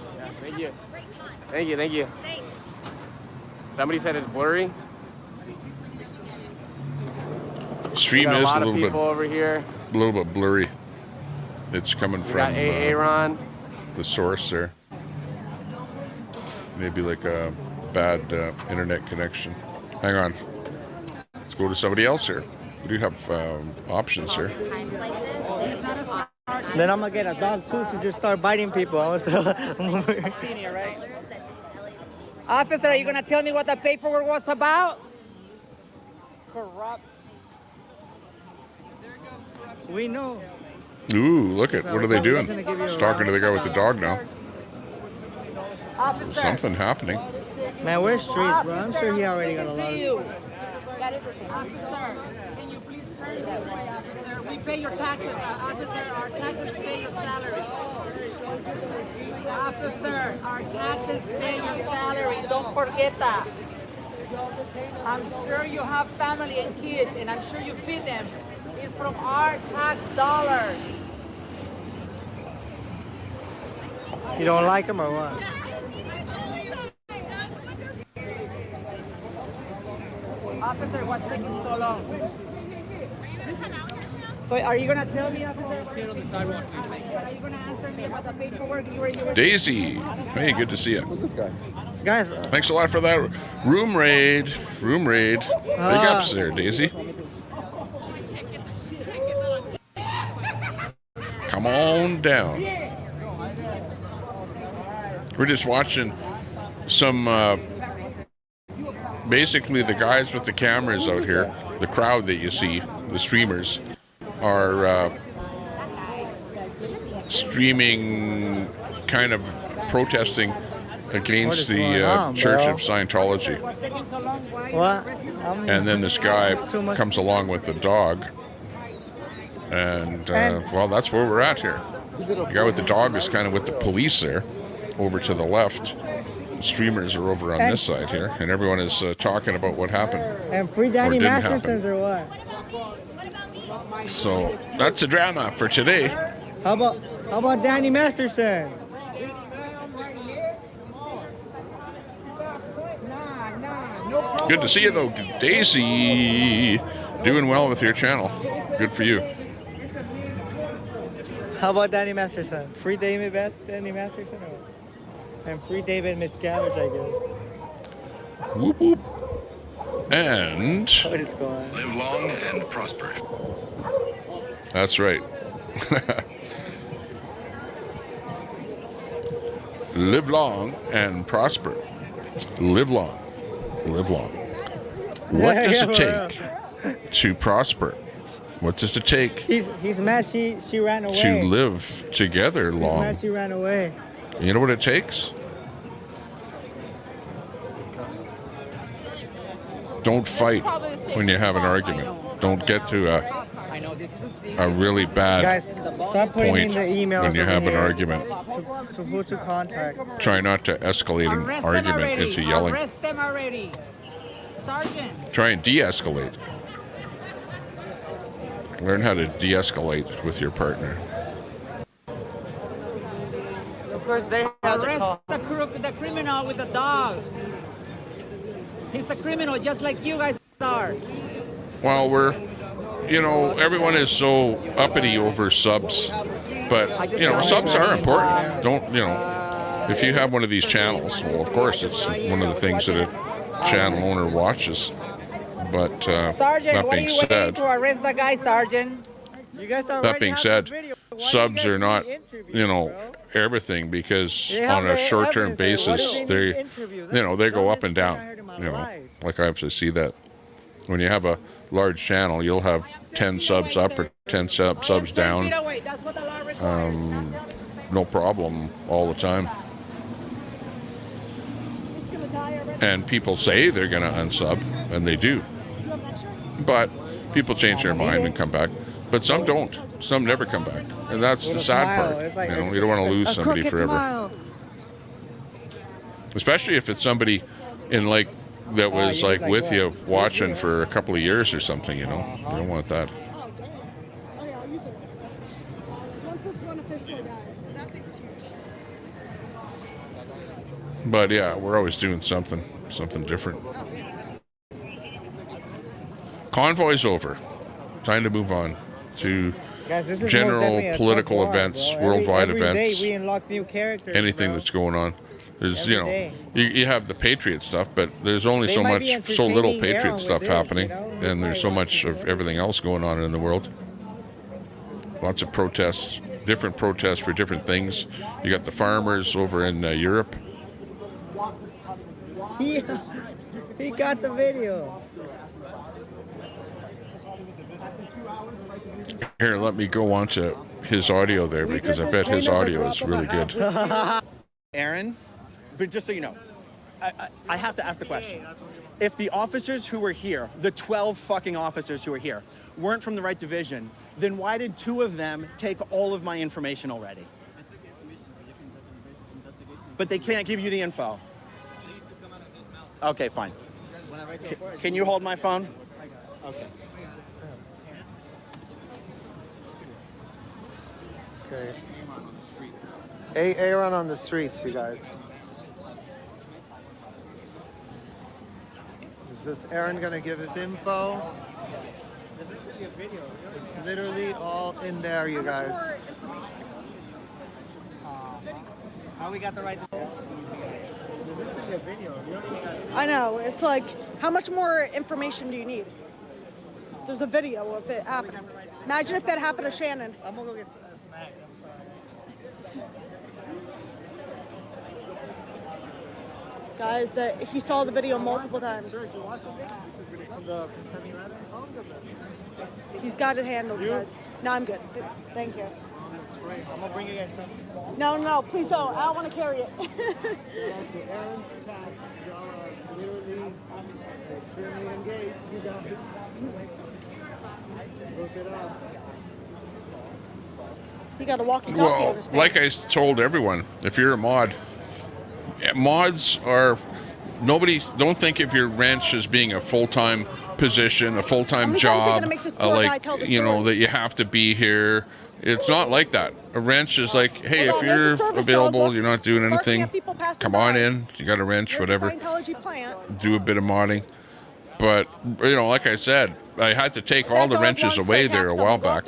Yeah. Thank you. Somebody said it's blurry. Stream We got is a lot a of little people over here. bit blurry. It's coming We from got Aaron. the source there. Maybe like a bad internet connection. Hang on. Let's go to somebody else here. We do have options here. Then I'm gonna get a dog too to just start biting people. So Senior, right? Officer, are you gonna tell me what the paperwork was about? Corrupt. we know. Ooh, look at what are they doing? He's talking to the guy with the dog now. Officer. Something happening. Man, we're streets, bro. I'm sure he already got a lot of. Officer, can you please turn that way, officer? We pay your taxes, officer. Our taxes pay your salary. Officer, our taxes pay your salary. Don't forget that. I'm sure you have family and kids, and I'm sure you feed them. It's from our tax dollars. You don't like him or what? Officer, what's taking so long? So are you gonna tell me, officer? Sit on the sidewalk, please. Are you gonna answer me about the paperwork you were Daisy, hey, good to see you. Who's this guy? Guys, thanks a lot for that room raid. Room raid. Big ups there, Daisy. Come on down. We're just watching some, basically the guys with the cameras out here, the crowd that you see, the streamers, are streaming, kind of protesting against the Church of Scientology. What? And then this guy comes along with the dog. And, well, that's where we're at here. The guy with the dog is kind of with the police there, over to the left. The streamers are over on this side here, and everyone is talking about what happened. And free Danny Mastersons or what? So that's the drama for today. How about Danny Masterson? Good to see you though, Daisy. Doing well with your channel. Good for you. How about Danny Masterson? Free Danny Masterson? And free David Miscavige, I guess. Whoop whoop. And what is going on? Live long and prosper. That's right. Live long and prosper. Live long. Live long. What does it take to prosper? What does it take He's mad she ran away. to live together He's long? mad she ran away. You know what it takes? Don't fight when you have an argument. Don't get to a really bad Guys, stop putting point in the emails when you over have an here argument. To who to contact. Try not to escalate an argument into yelling. Arrest them already. Sergeant. Try and de-escalate. Learn how to de-escalate with your partner. First they have the criminal with the dog. He's a criminal just like you guys are. Well, everyone is so uppity over subs, but, subs are important. Don't, if you have one of these channels, well, of course, it's one of the things that a channel owner watches. But Sergeant, that being said, to arrest the guy, Sergeant? You guys that being said, subs are not, everything, because on a short-term basis, they go up and down. Like I have to see that when you have a large channel, you'll have 10 subs up or 10 subs down. No problem all the time. And people say they're going to unsub, and they do. But people change their mind and come back. But some don't. Some never come back. And that's the sad part. You don't want to lose somebody forever. Especially if it's somebody that was with you watching for a couple of years or something, you don't want that. But yeah, we're always doing something different. Convoy's over. Time to move on to general political events, worldwide events, we unlock new characters, anything that's going on. There's, you have the Patriot stuff, but there's only so little Patriot stuff happening, and there's so much of everything else going on in the world. Lots of protests, different protests for different things. You got the farmers over in Europe. He got the video. Here, let me go on to his audio there, because I bet his audio is really good. Aaron, but just so you know, I have to ask the question. If the officers who were here, the 12 fucking officers who were here, weren't from the right division, then why did 2 of them take all of my information already? But they can't give you the info. Okay, fine. Can you hold my phone? Okay. Okay. Aaron on the streets, you guys. Is this Aaron gonna give his info? It's literally all in there, you guys. How we got the right to I know. It's like, how much more information do you need? There's a video of it happening. Imagine if that happened to Shannon. I'm gonna go get a snack. Guys, he saw the video multiple times. He's got it handled, guys. No, I'm good. Thank you. I'm gonna bring you guys some. No, please don't. I don't want to carry it. To Aaron's chat, y'all are literally extremely engaged, you guys. Look it up. He got a walkie-talkie on his face. Like I told everyone, if you're a mod, mods are nobody. Don't think of your wrench as being a full-time position, a full-time job, like that you have to be here. It's not like that. A wrench is like, hey, if you're available, you're not doing anything, come on in. You got a wrench, whatever. Scientology plant. Do a bit of modding. But, like I said, I had to take all the wrenches away there a while back.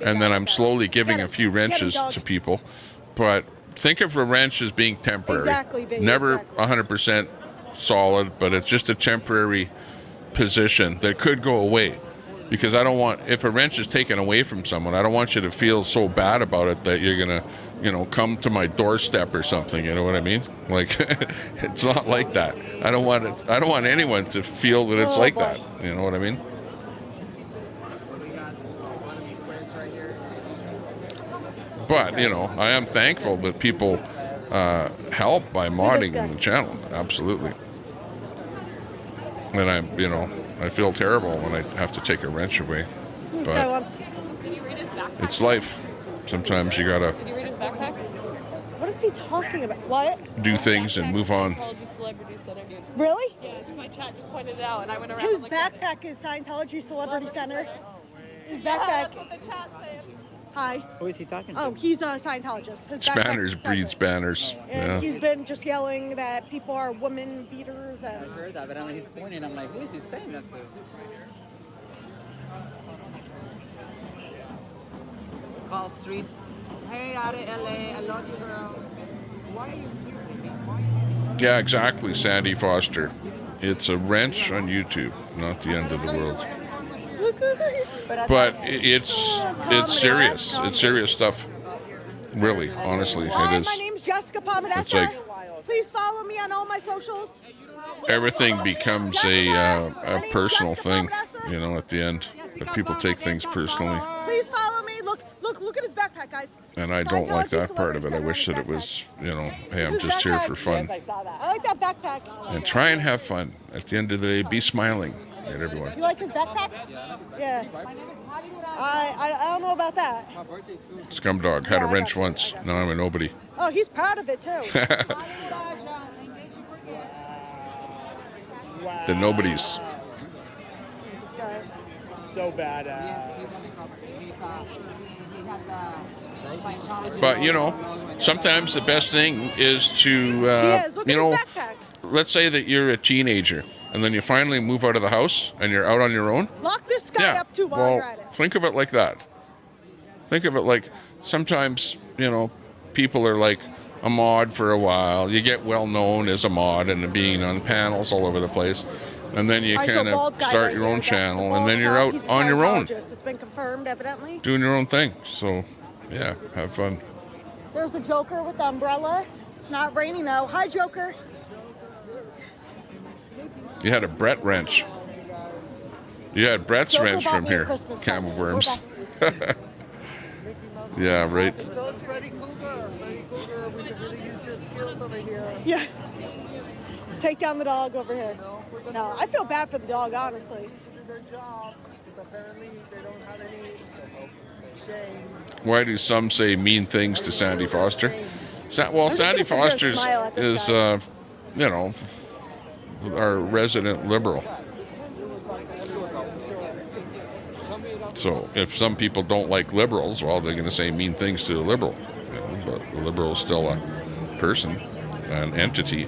And then I'm slowly giving a few wrenches to people. But think of a wrench as being temporary. Never 100% solid, but it's just a temporary position that could go away. Because I don't want, if a wrench is taken away from someone, I don't want you to feel so bad about it that you're going to, come to my doorstep or something. You know what I mean? Like, it's not like that. I don't want anyone to feel that it's like that. You know what I mean? But, I am thankful that people help by modding the channel. Absolutely. And I feel terrible when I have to take a wrench away. This guy wants. It's life. Sometimes you gotta Did you read his backpack? What is he talking about? What? do things and move on. Really? Yeah, my chat just pointed it out, and I went around. His backpack is Scientology Celebrity Center. His backpack. That's what the chat said. Hi. Who is he talking to? Oh, he's a Scientologist. His Spanners backpack breed spanners. And Yeah. he's been just yelling that people are women beaters and. I heard that, but I mean, he's pointing. I'm like, who is he saying that to? Call streets. Hey, out of LA, I love you, girl. Why are you here? Yeah, exactly, Sandy Foster. It's a wrench on YouTube, not the end of the world. But it's serious. It's serious stuff. Really, honestly, Hi, it is. my name's Jessica Pomadessa. It's like Please follow me on all my socials. everything becomes a personal thing, at the end. That people take things personally. Please follow me. Look at his backpack, guys. And I don't like that part of it. I wish that it was, hey, I'm just here for fun. Yes, I saw that. I like that backpack. And try and have fun. At the end of the day, be smiling at everyone. You like his backpack? Yeah. I don't know about that. Scumdog had a wrench once. Now I'm a nobody. Oh, he's proud of it too. The nobodies. This guy. So badass. But sometimes the best thing is to Look at his backpack. let's say that you're a teenager and then you finally move out of the house and you're out on your own. Lock this guy up too while you're at it. Think of it like that. Think of it like sometimes people are like a mod for a while. You get well known as a mod and being on panels all over the place. And then you kind of start your own channel, and then you're out on your own. It's been confirmed, evidently. Doing your own thing. So, yeah, have fun. There's a Joker with the umbrella. It's not raining, though. Hi, Joker. You had a Brett wrench. You had Brett's Joker wrench bought from me a here. Christmas Camel present. worms. Yeah, right. So is Freddy Cougar. Freddy Cougar, we could really use your skills over here. Yeah. Take down the dog over here. No, I feel bad for the dog, honestly. To do their job, because apparently they don't have any shame. Why do some say mean things to Sandy Foster? Well, I'm just Sandy gonna sit here and Foster's smile at this is, guy. you know, our resident liberal. So if some people don't like liberals, well, they're going to say mean things to a liberal. You know, but the liberal is still a person, an entity,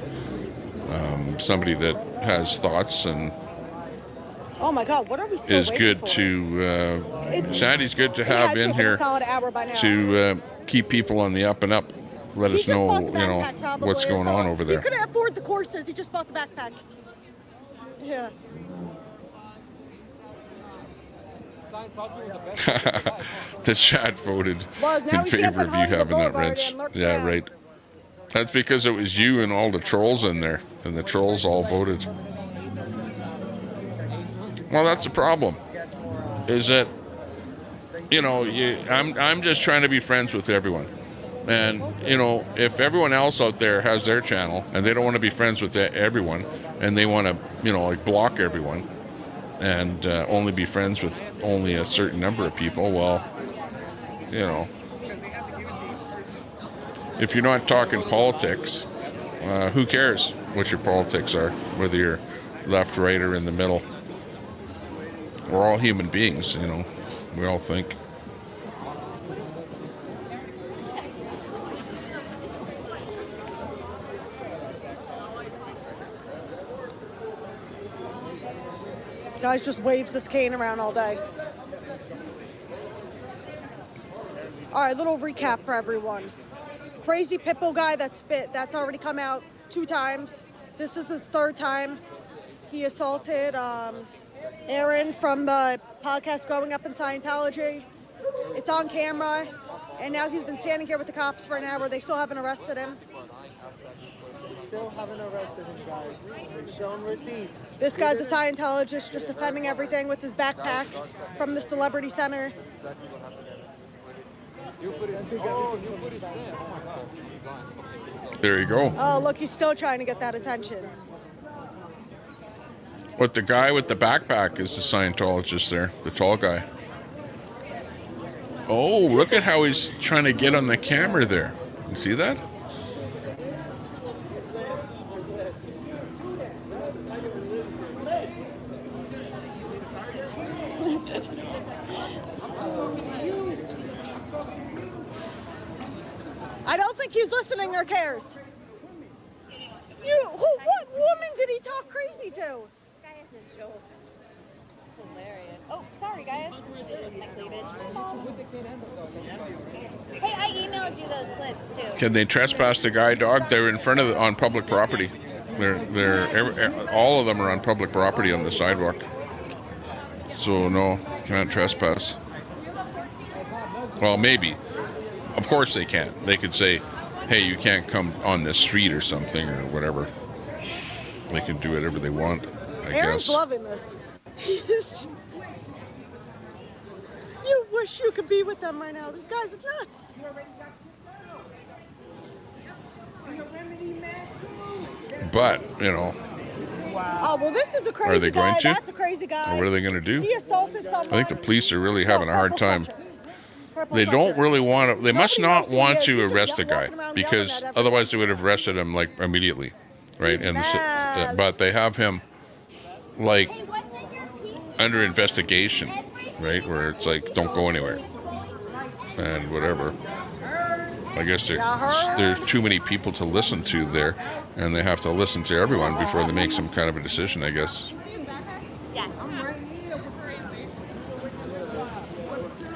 somebody that has thoughts and Oh my God, what are we still is waiting good for? to. Sandy's good to have in been here a solid hour by now. to keep people on the up and up. Let He us just know, bought the you know, backpack, probably. what's going on over He there. couldn't afford the courses. He just bought the backpack. Yeah. The chat voted Well, now in he's getting favor of you home the having that boulevard wrench. and lurks Yeah, around. right. That's because it was you and all the trolls in there, and the trolls all voted. Well, that's the problem. Is that, you know, I'm just trying to be friends with everyone. And, you know, if everyone else out there has their channel and they don't want to be friends with everyone and they want to, you know, like block everyone and only be friends with only a certain number of people, well, you know, if you're not talking politics, who cares what your politics are, whether you're left, right, or in the middle. We're all human beings, you know, we all think. Guys just waves this cane around all day. All right, little recap for everyone. Crazy Pitbull guy that spit, that's already come out 2 times. This is his 3rd time. He assaulted Aaron from the podcast Growing Up in Scientology. It's on camera, and now he's been standing here with the cops for an hour. They still haven't arrested him. Still haven't arrested him, guys. They've shown receipts. This guy's a Scientologist just defending everything with his backpack from the Celebrity Center. There you go. Oh, look, he's still trying to get that attention. But the guy with the backpack is the Scientologist there, the tall guy. Oh, look at how he's trying to get on the camera there. You see that? I don't think he's listening or cares. What woman did he talk crazy to? This guy is a joke. It's hilarious. Oh, sorry, guys. My cleavage. Hey, I emailed you those clips too. Can they trespass the guide dog? They're in front of on public property. All of them are on public property on the sidewalk. So no, can't trespass. Well, maybe. Of course they can't. They could say, hey, you can't come on this street or something or whatever. They can do whatever they want, I Aaron's guess. loving this. You wish you could be with them right now. This guy's nuts. But, you know, Oh, well, this is a crazy are they going guy. to? That's a crazy guy. What are they going to do? He assaulted someone. I think the police are really having a hard time. Purple They don't sweatshirt. really want to. They must Nobody not knows who want he is. to He's just arrest the guy walking around because yelling at everyone. otherwise they would have arrested him like immediately, right? And mad. but they have him like under investigation, right? Where it's like don't go anywhere and whatever. I guess there's too many people to listen to there, and they have to listen to everyone before they make some kind of a decision, I guess. Yeah.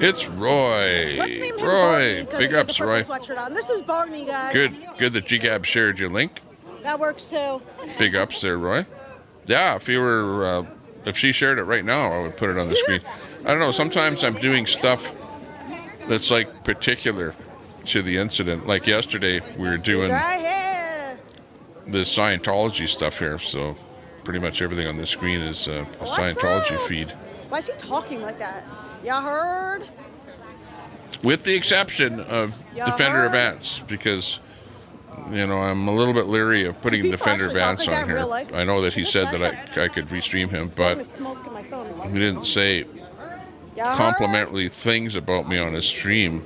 It's Roy. Let's name him Roy, Barney because big he has a ups, purple Roy. sweatshirt on. This is Barney, guys. Good that GGAB shared your link. That works too. Big ups there, Roy. Yeah, if she shared it right now, I would put it on the screen. I don't know. Sometimes I'm doing stuff that's like particular to the incident. Like yesterday, we were doing Right here. the Scientology stuff here, so pretty much everything on the screen is a Scientology feed. Why is he talking like that? Y'all heard? with the exception of Defender Vance, because you know I'm a little bit leery of putting Defender Vance on here. I know that he said that I could restream him, but he didn't say complimentary things about me on his stream.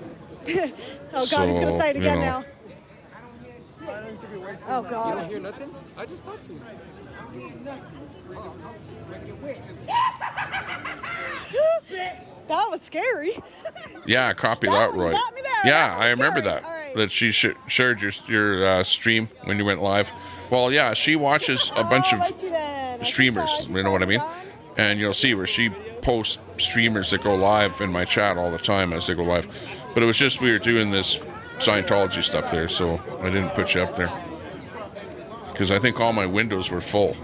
Oh God, he's gonna say it again now. Oh God. You don't hear nothing? I just talked to you. That was scary. Yeah, copy that, Roy. Yeah, I remember that. Right. That she shared your stream when you went live. Well, yeah, she watches a bunch of streamers. You know what I mean? And you'll see where she posts streamers that go live in my chat all the time as they go live. But it was just we were doing this Scientology stuff there, so I didn't put you up there because I think all my windows were full.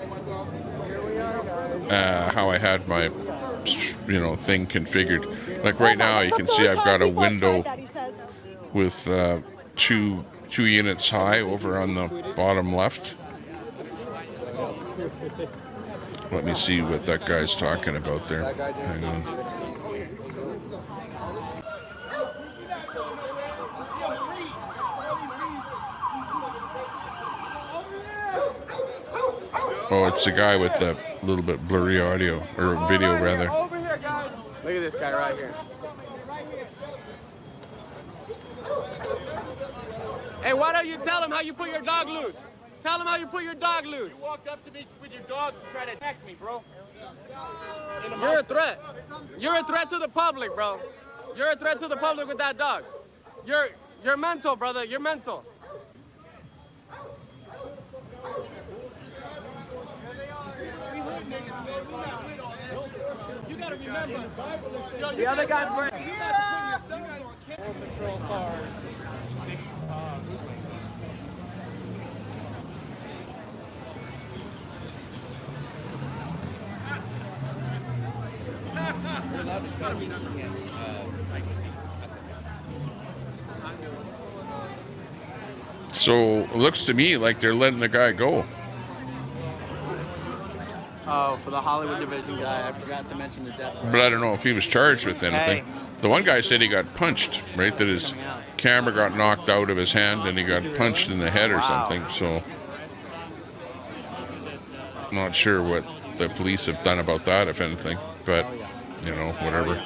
How I had my thing configured. Like right now, you can see I've got a window with two units high over on the bottom left. Let me see what that guy's talking about there. Hang on. Oh, it's the guy with the little bit blurry audio, or video rather. Over here, guys. Look at this guy right here. Hey, why don't you tell him how you put your dog loose? Tell him how you put your dog loose. You walked up to me with your dog to try to attack me, bro. You're a threat. You're a threat to the public, bro. You're a threat to the public with that dog. You're mental, brother. You're mental. You gotta remember, the other guy. Patrol cars. So it looks to me like they're letting the guy go. Oh, for the Hollywood division guy, I forgot to mention the death. But I don't know if he was charged with anything. The one guy said he got punched, right? That his camera got knocked out of his hand and he got punched in the head or something. So I'm not sure what the police have done about that, if anything. But, you know, whatever.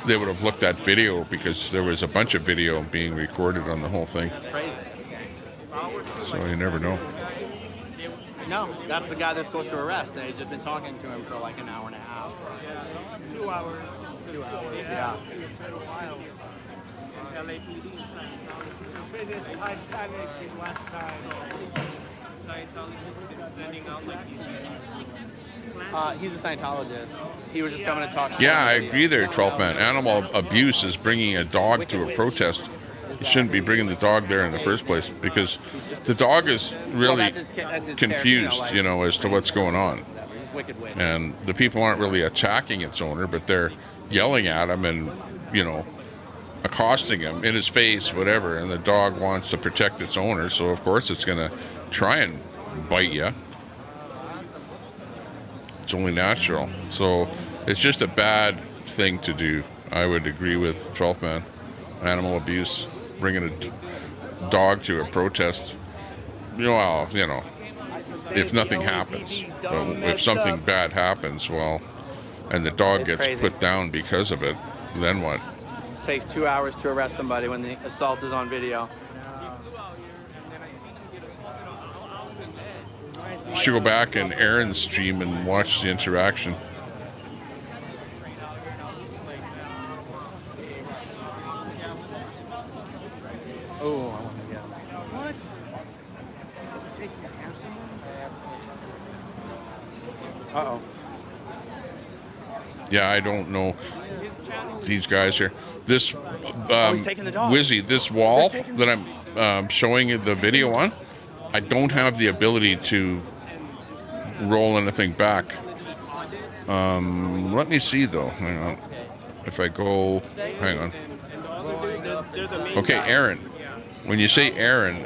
They would have looked at video because there was a bunch of video being recorded on the whole thing. So you never know. No, that's the guy they're supposed to arrest. They've just been talking to him for like an hour and a half. 2 hours. 2 hours, yeah. He's a Scientologist. He was just coming to talk to Yeah, I agree there, 12th man. Animal abuse is bringing a dog to a protest. You shouldn't be bringing the dog there in the first place because the dog is really confused, you know, as to what's going on. And the people aren't really attacking its owner, but they're yelling at him and, you know, accosting him in his face, whatever. And the dog wants to protect its owner, so of course it's going to try and bite you. It's only natural. So it's just a bad thing to do. I would agree with 12th man. Animal abuse, bringing a dog to a protest. Well, you know, if nothing happens. But if something bad happens, well, and the dog gets put down because of it, then what? It takes 2 hours to arrest somebody when the assault is on video. You should go back and Aaron's stream and watch the interaction. Oh, I want to get What? Uh-oh. Yeah, I don't know these guys here. This he's taking the dog. Wizzy, this wall that I'm showing you the video on, I don't have the ability to roll anything back. Let me see though. Hang on. If I go, hang on. Okay, Aaron. When you say Aaron,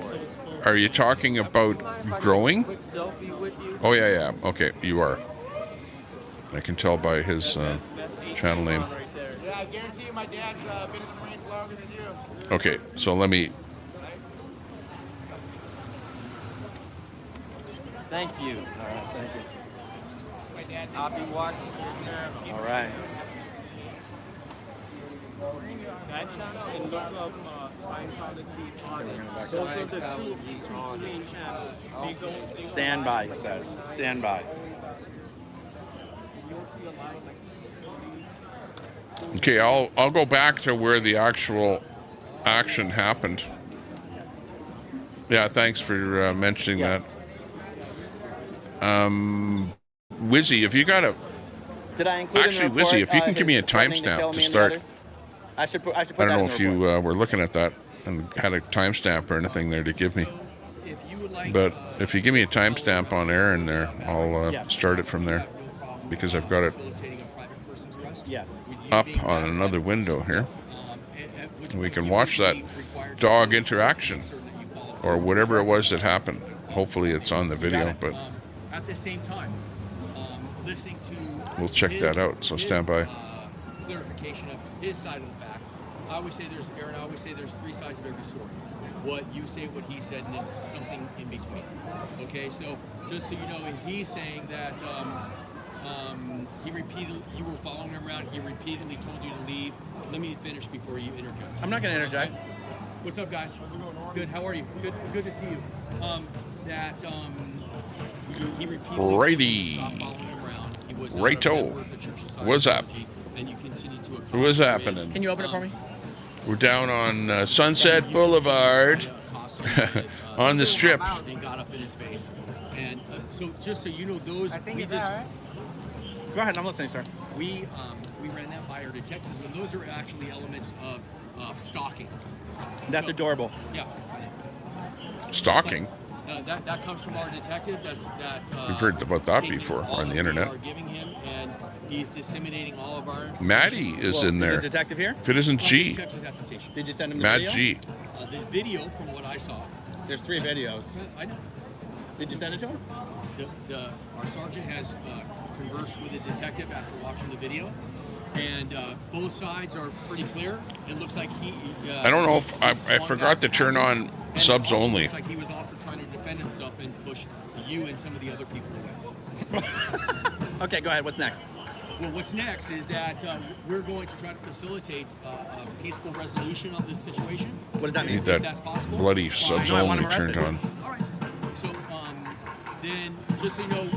are you talking about growing? Oh yeah. Okay, you are. I can tell by his channel name. I guarantee you my dad's been in the Marines longer than you. Okay, so let me. Thank you. All right, thank you. My dad, I'll be watching your All right. Guys, and look up Scientology audit. Those are the two main channels. Stand by, he says. Stand by. Okay, I'll go back to where the actual action happened. Yeah, thanks for mentioning that. Wizzy, if you got a Did I include actually in the report, Wizzy, if you can give me a his threatening to kill timestamp to me and the start. others? I should put I that don't know in if the you report. were looking at that and had a timestamp or anything there to give me. But if you give me a timestamp on air in there, I'll start it from there because I've got it Yes. up on another window here. We can watch that dog interaction or whatever it was that happened. Hopefully it's on the video, but at the same time, listening to we'll check that out. So stand by. Clarification of his side of the fact. I always say there's three sides of every story. What you say, what he said, and it's something in between. Okay, so just so you know, he's saying that you were following him around. He repeatedly told you to leave. Let me finish before you interject. I'm not going to interject. What's up, guys? Good. How are you? Good to see you. He repeatedly Righty. stopped following him around. He was not a Righto. member of the Church of What's up? Scientology, and you continue to What's happening? Can you open it for me? We're down on Sunset Boulevard on the strip. They got up in his face, and so just so you know, those we just Go ahead, I'm listening, sir. we ran that by our detectives, and those are actually elements of stalking. That's adorable. Yeah. Stalking. That comes from our detective. We've heard about that before on the internet. Are giving him, and he's disseminating all of our information. Maddie is in there. Is the detective here? If it isn't G. Detective's at the station. Did you send him the Matt video? G. The video, from what I saw, There's 3 videos. I know. Did you send it to him? Our sergeant has conversed with the detective after watching the video, and both sides are pretty clear. It looks like he. I don't know if I forgot to turn on subs only. Looks like he was also trying to defend himself and push you and some of the other people away. Okay, go ahead. What's next? Well, what's next is that we're going to try to facilitate a peaceful resolution of this situation. What does that I mean? need that bloody subs only turned on. All right. So then, just so you know,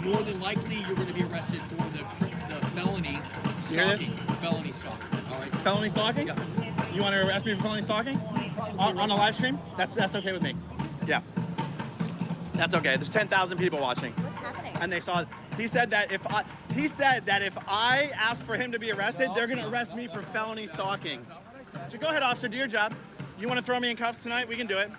more than likely you're going to be arrested for the felony You hear this? stalking. Felony stalking. All right. Felony stalking? Yeah. You want to arrest me for felony stalking? On a live stream? That's okay with me. Yeah. That's okay. There's 10,000 people watching. What's happening? And they saw it. He said that if I ask for him to be arrested, they're going to arrest me for felony stalking. So go ahead, officer, do your job. You want to throw me in cuffs tonight? We can do it.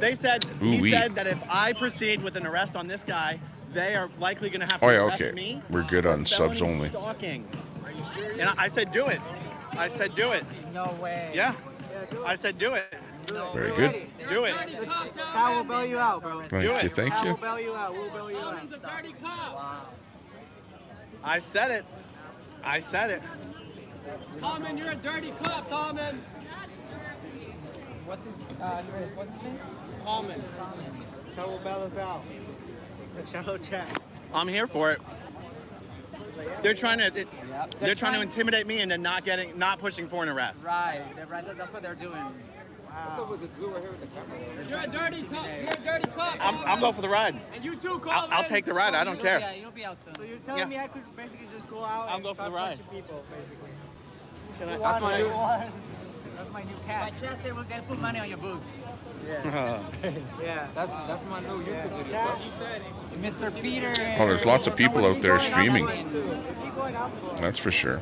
He said that if I proceed with an arrest on this guy, they are likely going to have to arrest me. We're good on subs felony only. Stalking. And I said, do it. I said, do it. No way. Yeah. I said, do it. Very good. Do it. Chow will bail you out, bro. Thank you, thank Chow you. will bail you out. We'll bail you out. I said it. I said it. Tommen, you're a dirty cop, Tommen. What's his name? Tommen. Chow will bail us out. The Chow chat. I'm here for it. They're trying to intimidate me into not pushing for an arrest. Right. That's what they're doing. Wow. You're a dirty cop. You're a dirty cop. I'll go for the ride. And you too, Colin. I'll take the ride. I don't care. Yeah, you'll be out soon. So you're telling me I could basically just go out and go for the start ride. punching people, basically. That's my new one. That's my new cat. My chest said we're gonna put money on your boobs. Yeah. Yeah. That's my new YouTube video. Mr. Peter. Oh, there's lots of people out there streaming. Keep going out for it. That's for sure.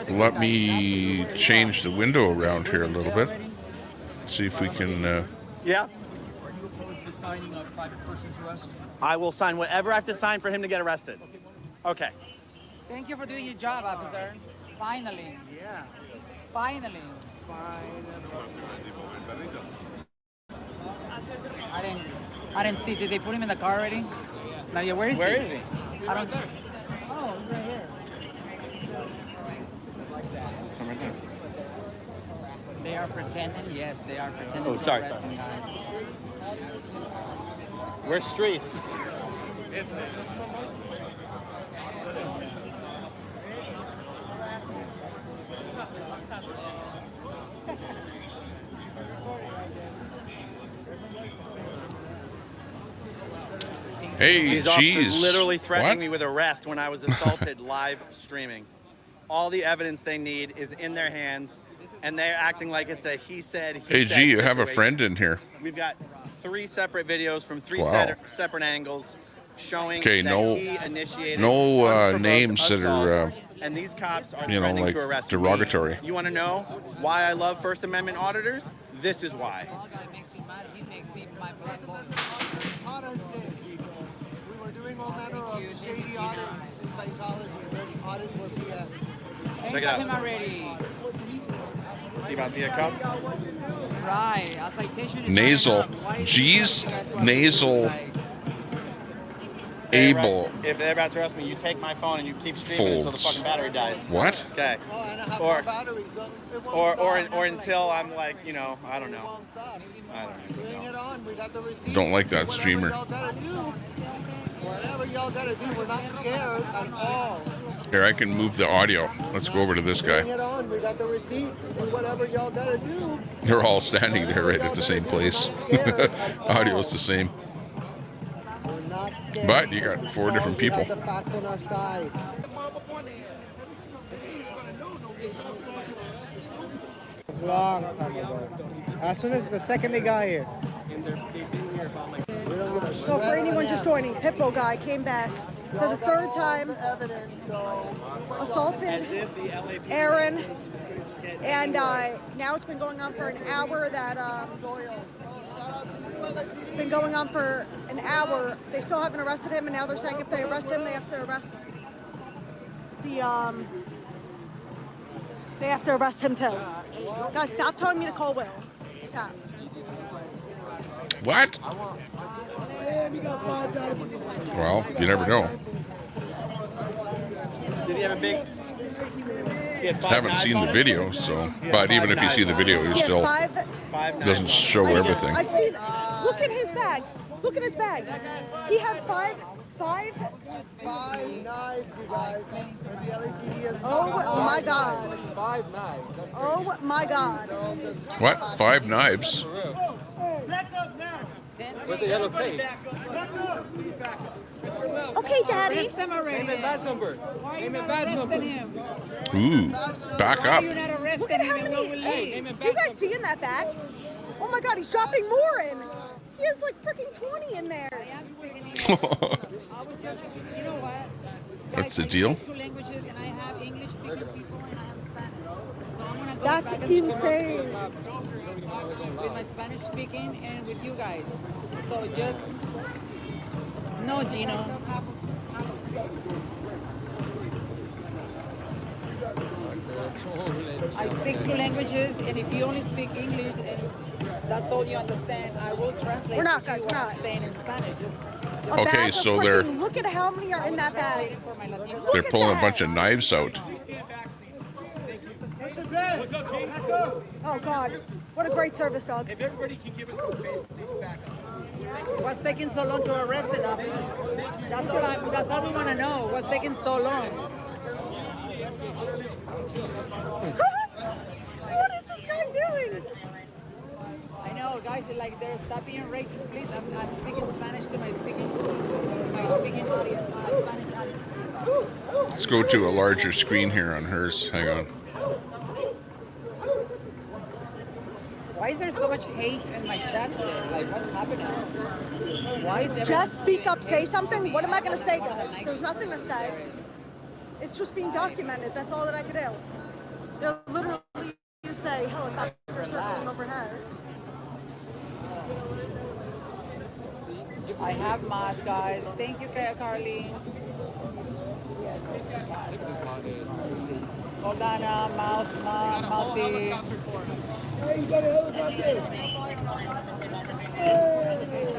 Let me change the window around here a little bit. See if we can. Yeah. Are you opposed to signing a private person's arrest? I will sign whatever I have to sign for him to get arrested. Okay. Thank you for doing your job, officer. Finally. Yeah. Finally. I didn't. I didn't see. Did they put him in the car already? No, yeah. Where is he? Where is he? I don't. Oh, he's right here. It's right there. They are pretending. Yes, they are pretending. Oh, sorry. We're streets. Hey, These officers jeez. literally threatening What? me with arrest when I was assaulted live streaming. All the evidence they need is in their hands, and they're acting like it's a he said, Hey, said G, you have a situation. friend in here. We've got 3 separate videos from 3 Wow. separate angles showing Okay, that no, he initiated no unprovoked names that are, assault, and these cops are you know, threatening like to arrest derogatory. me. You want to know why I love First Amendment auditors? This is why. We were doing all manner of shady audits in Scientology. Those audits were BS. Check it out. him already. See about to get cuffed? Right. A citation is Nasal. not enough. Why is G's it that you guys nasal able If they're about to arrest me, you take my phone and you keep streaming until the folds. fucking battery dies. What? Okay. Oh, and I have Or- more batteries, so it won't stop. Or until I'm like, you know, I don't know. Won't stop. I don't know. Bring it on. We got the receipt. Don't like that Whatever streamer. y'all gotta do. Whatever y'all gotta do. We're not scared at all. Here, I can move the audio. Let's go over to this Bring guy. it on. We got the receipts. Do whatever y'all gotta do. They're all standing there right at the same place. Audio's the same. We're not scared. But you got 4 different people. We got the facts on our side. It was a long time ago. As soon as the second they got here. So for anyone just joining, Pitbull guy came back for the 3rd time, assaulted Aaron, and now it's been going on for an hour. It's been going on for an hour. They still haven't arrested him, and now they're saying if they arrest him, they have to arrest they have to arrest him too. Guys, stop telling me to call Will. Stop. What? Well, you never know. Did he have a big... he had 5 Haven't knives seen on the him? video, so. But even if you see the video, you He had still Five doesn't show everything. I see. Look at his bag. Look at his bag. He had five knives, you guys. And the LAPD has Oh my God. 5 knives. That's Oh my God. What? 5 knives? Where's the yellow tape? Okay, Daddy. Name and badge number. Name and badge number. Ooh, back up. Look at how many. Do you guys see in that bag? Oh my God, he's dropping more in. He has like freaking 20 in there. You know what? What's the deal? 2 languages, and I have English speaking people and I have Spanish. So I'm gonna go That's back and forth insane. with my Spanish speaking and with you guys. So just no, Gino. I speak 2 languages, and if you only speak English and if that's all you understand, I will translate. We're not, to you guys, what we're I'm not. saying in Spanish. Just A Okay, bag of so they're- freaking- Look at how many are in that bag. They're pulling a bunch of knives out. Oh God, what a great service dog. If everybody can give us some space, please back up. What's taking so long to arrest enough? That's all we want to know. What's taking so long? What is this guy doing? I know, guys. They're stop being racist, please. I'm speaking Spanish to my speaking audience, Spanish audience. Let's go to a larger screen here on hers. Hang on. Why is there so much hate in my chat today? Like, what's happening? Why is everyone Just speak up, say something. What am I gonna say, guys? There's nothing to say. It's just being documented. That's all that I could do. They'll literally say helicopter circling overhead. I have mods, guys. Thank you, Carlene. Hold on, mouthy. Hey, you got a helicopter. Hey.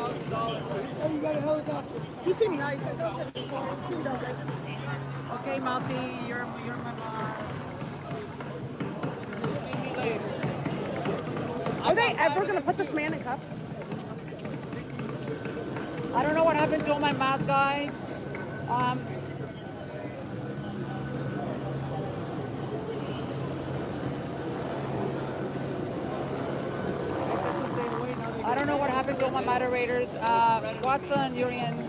Oh, you got a helicopter. You see me, right? Okay, Malty, you're my mom. Are they ever gonna put this man in cuffs? I don't know what happened to all my math guys. I don't know what happened to all my moderators. Watson, you're in.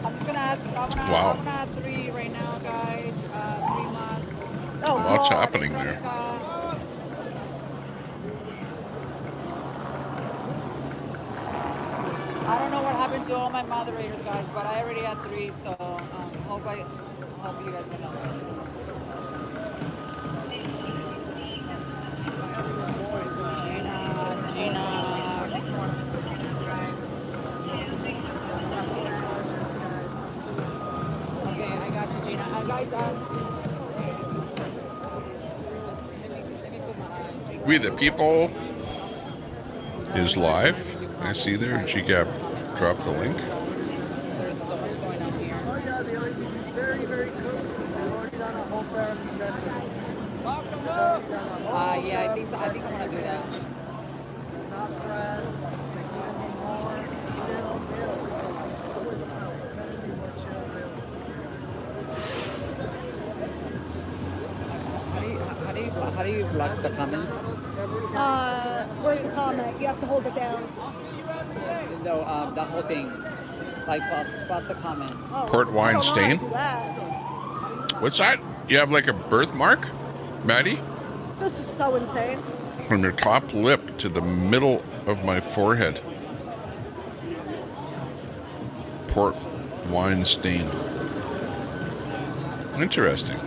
I'm gonna add 3 right now, guys. 3 months. Oh, What's happening there? I don't know what happened to all my moderators, guys, but I already had 3, so hope you guys can help. We the People is live. I see there. GCAP dropped the link. There's so much going on here. Oh yeah, the LED is very, very cool. They've already done a whole fair session. Yeah, I think I'm gonna do that. Not friends. How do you block the comments? Where's the comment? You have to hold it down. No, the whole thing. Like pause the comment. Port wine stain. What's that? You have like a birthmark, Maddie? This is so insane. From your top lip to the middle of my forehead. Port wine stain. Interesting.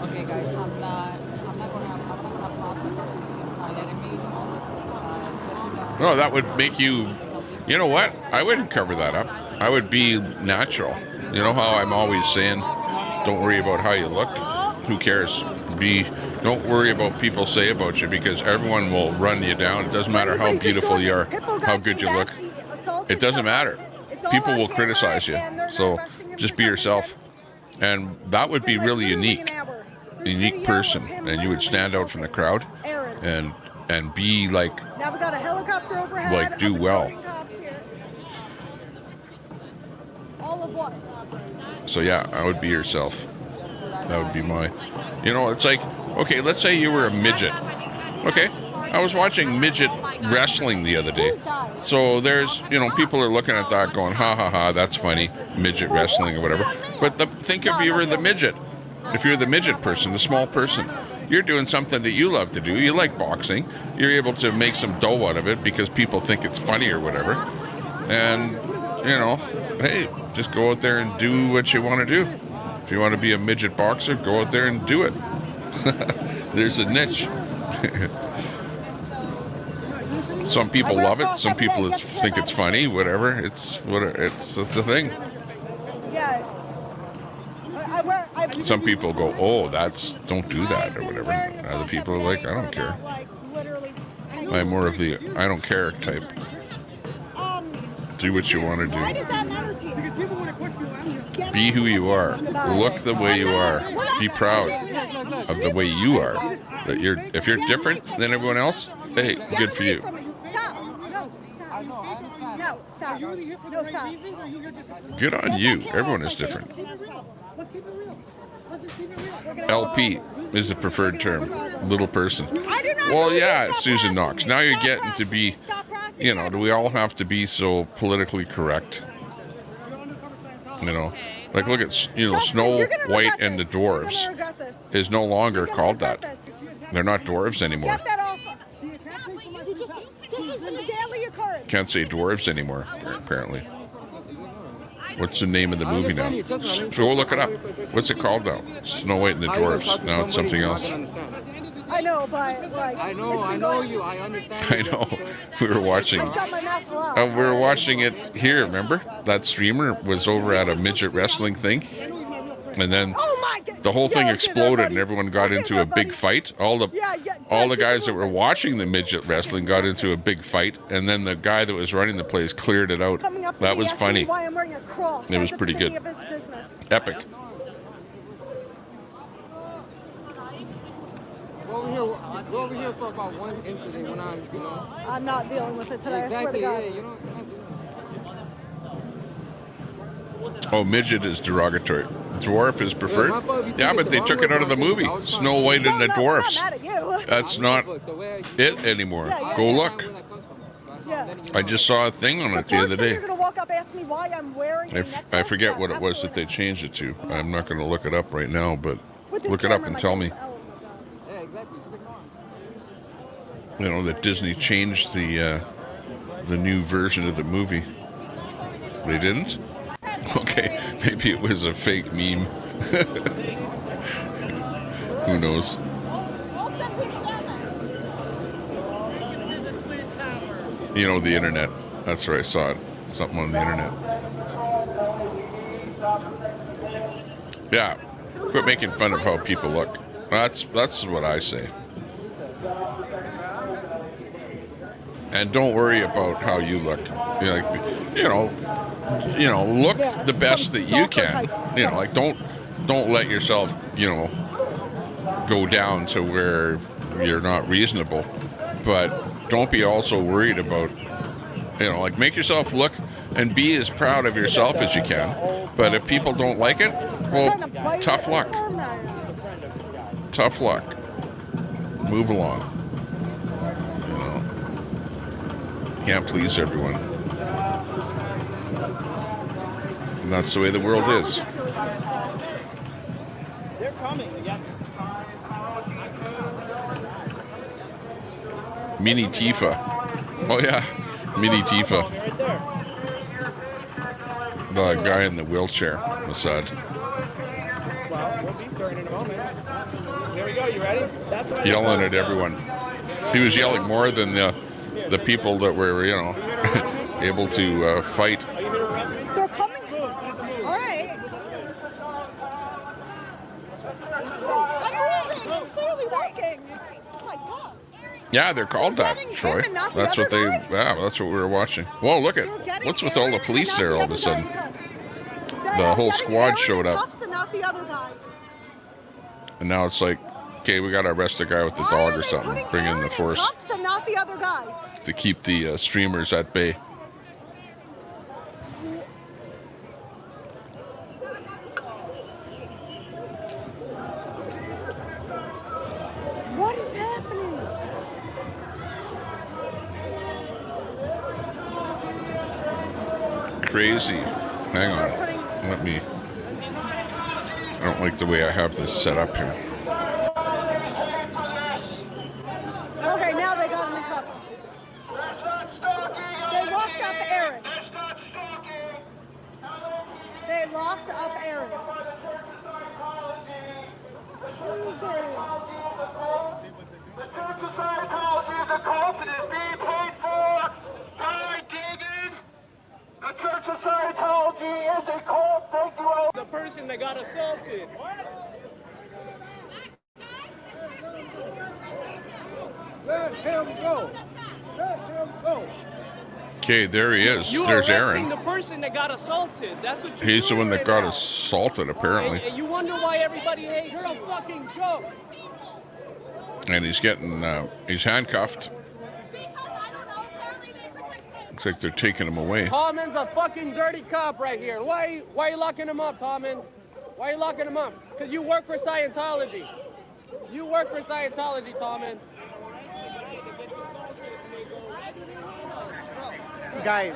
Okay, guys, I'm not gonna pause the first. It's not letting me. No, that would make you. You know what? I wouldn't cover that up. I would be natural. You know how I'm always saying, don't worry about how you look. Who cares? Don't worry about people say about you, because everyone will run you down. It doesn't matter how beautiful you are, how good you look. It doesn't matter. People will criticize you. So just be yourself. And that would be really unique. Unique person. And you would stand out from the crowd and be like, Now we got a helicopter overhead. like do well. All of what? So yeah, I would be yourself. That would be my, you know, it's like, okay, let's say you were a midget. Okay, I was watching midget wrestling the other day. So there's, you know, people are looking at that going, ha ha ha, that's funny, midget wrestling or whatever. But think if you were the midget. If you're the midget person, the small person, you're doing something that you love to do. You like boxing. You're able to make some dough out of it because people think it's funny or whatever. And, you know, hey, just go out there and do what you want to do. If you want to be a midget boxer, go out there and do it. There's a niche. Some people love it. Some people think it's funny. Whatever. It's the thing. Yeah. Some people go, oh, don't do that or whatever. Other people are like, I don't care. I'm more of the I don't care type. Do what you want to Why do. does that matter to you? Because people want to question you. Be who you are. Look the way you are. Be proud of the way you are. That if you're different than everyone else, hey, good for you. Stop. No, stop. No, stop. Are you really here for the right reasons, or are you here just... Good on you. Everyone is different. Let's keep it real. Let's just keep it real. LP is the preferred term. Little person. I do not Well, know yeah, Susan Knox. Now you're getting to be, you know, do we all have to be so politically correct? You know, like look at, you know, Snow White and the Dwarves is no longer called that. They're not dwarves anymore. Get that off. This is the daily occurrence. Can't say dwarves anymore, apparently. What's the name of the movie now? Go look it up. What's it called now? Snow White and the Dwarves. Now it's something else. I know, but like... I know you. I understand. I know. We were watching. I shut my mouth a lot. We were watching it here, remember? That streamer was over at a midget wrestling thing. And then the whole thing okay, exploded buddy. and everyone got Okay, into a big buddy. fight. All the guys that were watching the midget wrestling got into a big fight, and then the guy that was running the place cleared it out. Coming up to That me was asking me funny. why I'm wearing a cross. It was as if pretty it's any good. of his business. Epic. Go over here for about one incident when I'm, you know. I'm not dealing with it today. Exactly, I swear to God. yeah, you know. Oh, midget is derogatory. Dwarf is preferred. Yeah, but they took it out of the movie. Snow White and the Dwarfs. I'm not mad at you. That's not it anymore. Go look. Yeah. I just saw a thing on it the other You're day. gonna walk up, ask me why I'm wearing a necklace? I forget what it was that they changed it to. I'm not going to look it up right now, but With this look it up camera, and my tell me. camera's- oh, Yeah, exactly. You know that Disney changed the new version of the movie. They didn't? Okay, maybe it was a fake meme. Who knows? You know, the internet. That's where I saw it. Something on the internet. Yeah, quit making fun of how people look. That's what I say. And don't worry about how you look. You know, look the best that you can. You know, like don't let yourself, go down to where you're not reasonable. But don't be also worried about, like make yourself look and be as proud of yourself as you can. But if people don't like it, well, tough luck. Tough luck. Move along. Can't please everyone. And that's the way the world is. They're coming again. Mini Tifa. Oh yeah, Mini Tifa. The guy in the wheelchair. Massad. Well, we'll be starting in a moment. Here we go. You ready? That's what Yelling at everyone. He was yelling more than the people that were, able to fight. They're coming. All right. I'm clearly working. Oh my God. Yeah, they're called that, Troy. and not the That's what other they. Yeah, that's what we were watching. Whoa, look at what's with all the police there all of a sudden. The whole squad showed up, Cuffs and not the other guy. and now it's like, okay, we got to arrest the guy with the dog or something. Bring in the force Cuffs and not the other guy. to keep the streamers at bay. What is happening? Crazy. Hang on. Let me. I don't like the way I have this set up here. Okay, now they got him in cuffs. They locked up Aaron. They locked up Aaron. The Church of Scientology is a cult and is being paid for by David. The Church of Scientology is a cult. Thank you all. The person that got assaulted. Let him go. Let him go. Okay, there he is. You There's arresting Aaron. the person that got assaulted. That's what you're He's the one doing that got right now. assaulted, apparently. And you wonder why everybody hates. You're a fucking joke. And he's getting, he's handcuffed. Looks like they're taking him away. Tallman's a fucking dirty cop right here. Why are you locking him up, Tallman? Why are you locking him up? Because you work for Scientology. You work for Scientology, Tallman. Guys.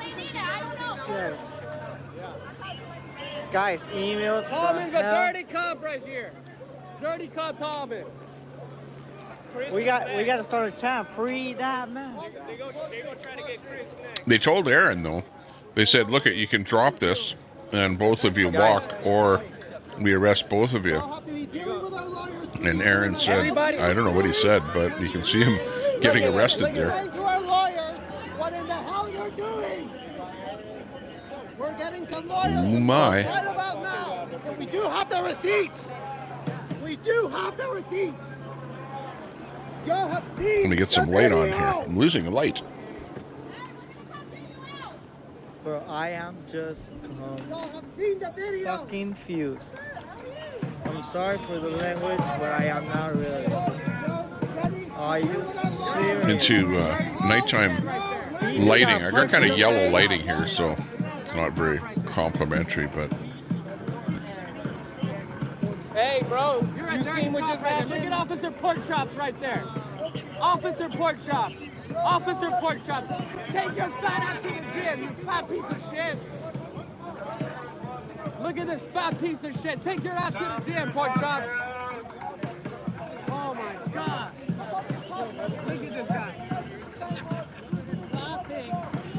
Guys, email. Tallman's a dirty cop right here. Dirty cop Tallman. We got to start a chant. Free that man. They go try to get Chris next. They told Aaron, though, they said, look, you can drop this and both of you walk, or we arrest both of you. And Aaron said, I don't know what he said, but you can see him getting arrested there. Explain to our lawyers what in the hell you're doing. We're getting some lawyers. Oh, my. Right about now. And we do have the receipts. We do have the receipts. Y'all have seen. Let me get some the light on video. here. I'm losing a light. Bro, I am just Y'all have seen the video. fucking fused. I'm sorry for the language, but I am not really. Are you serious? Into nighttime lighting. I got kind of yellow lighting here, so it's not very complimentary, but Hey, bro, you seen what just happened? Look at Officer Pork Chops right there. Officer Pork Chops. Officer Pork Chops. Take your fat ass to the gym, you fat piece of shit. Look at this fat piece of shit. Take your ass to the gym, Pork Chops. Oh my God. Look at this guy.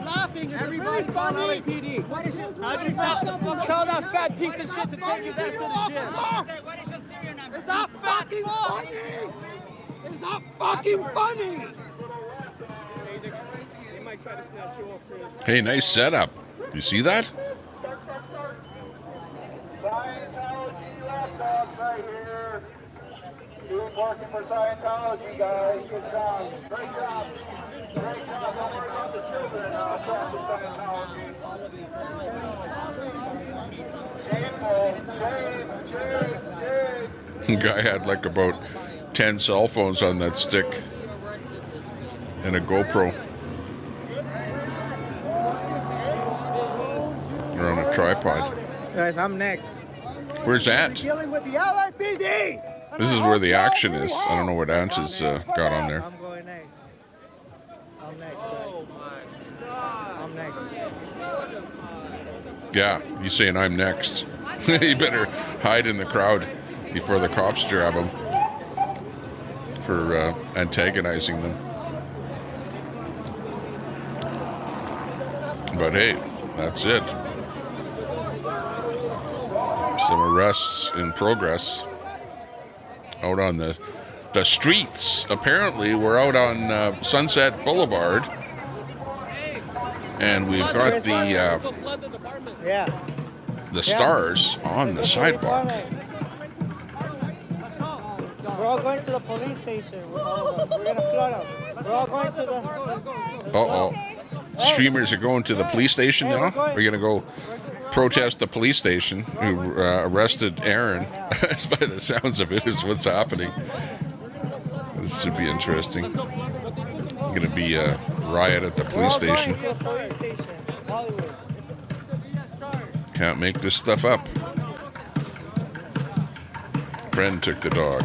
Laughing is Everybody really call funny. LAPD. Tell that fat piece of shit to take his ass to the gym. Is that fucking funny? Is that fucking funny? hey, nice setup. You see that? Scientology laptops right here. Keep working for Scientology, guys. Good job. Great job. Great job. Don't worry about the children. Practice Scientology. Shameful. Shame. The guy had like about 10 cell phones on that stick and a GoPro. Or on a tripod. Guys, I'm next. Where's that? Dealing with the LAPD. This is where the action is. I don't know what Ant has got on there. I'm going next. I'm next. Oh my God. I'm next. Yeah, he's saying I'm next. You better hide in the crowd before the cops grab him for antagonizing them. But hey, that's it. Some arrests in progress out on the streets. Apparently, we're out on Sunset Boulevard, and we've got the stars on the sidewalk. We're all going to the police station. We're gonna flood them. We're all going to the. Uh-oh. Streamers are going to the police station now? We're gonna go protest the police station who arrested Aaron. That's by the sounds of it is what's happening. This should be interesting. Gonna be a riot at the police station. Can't make this stuff up. Friend took the dog.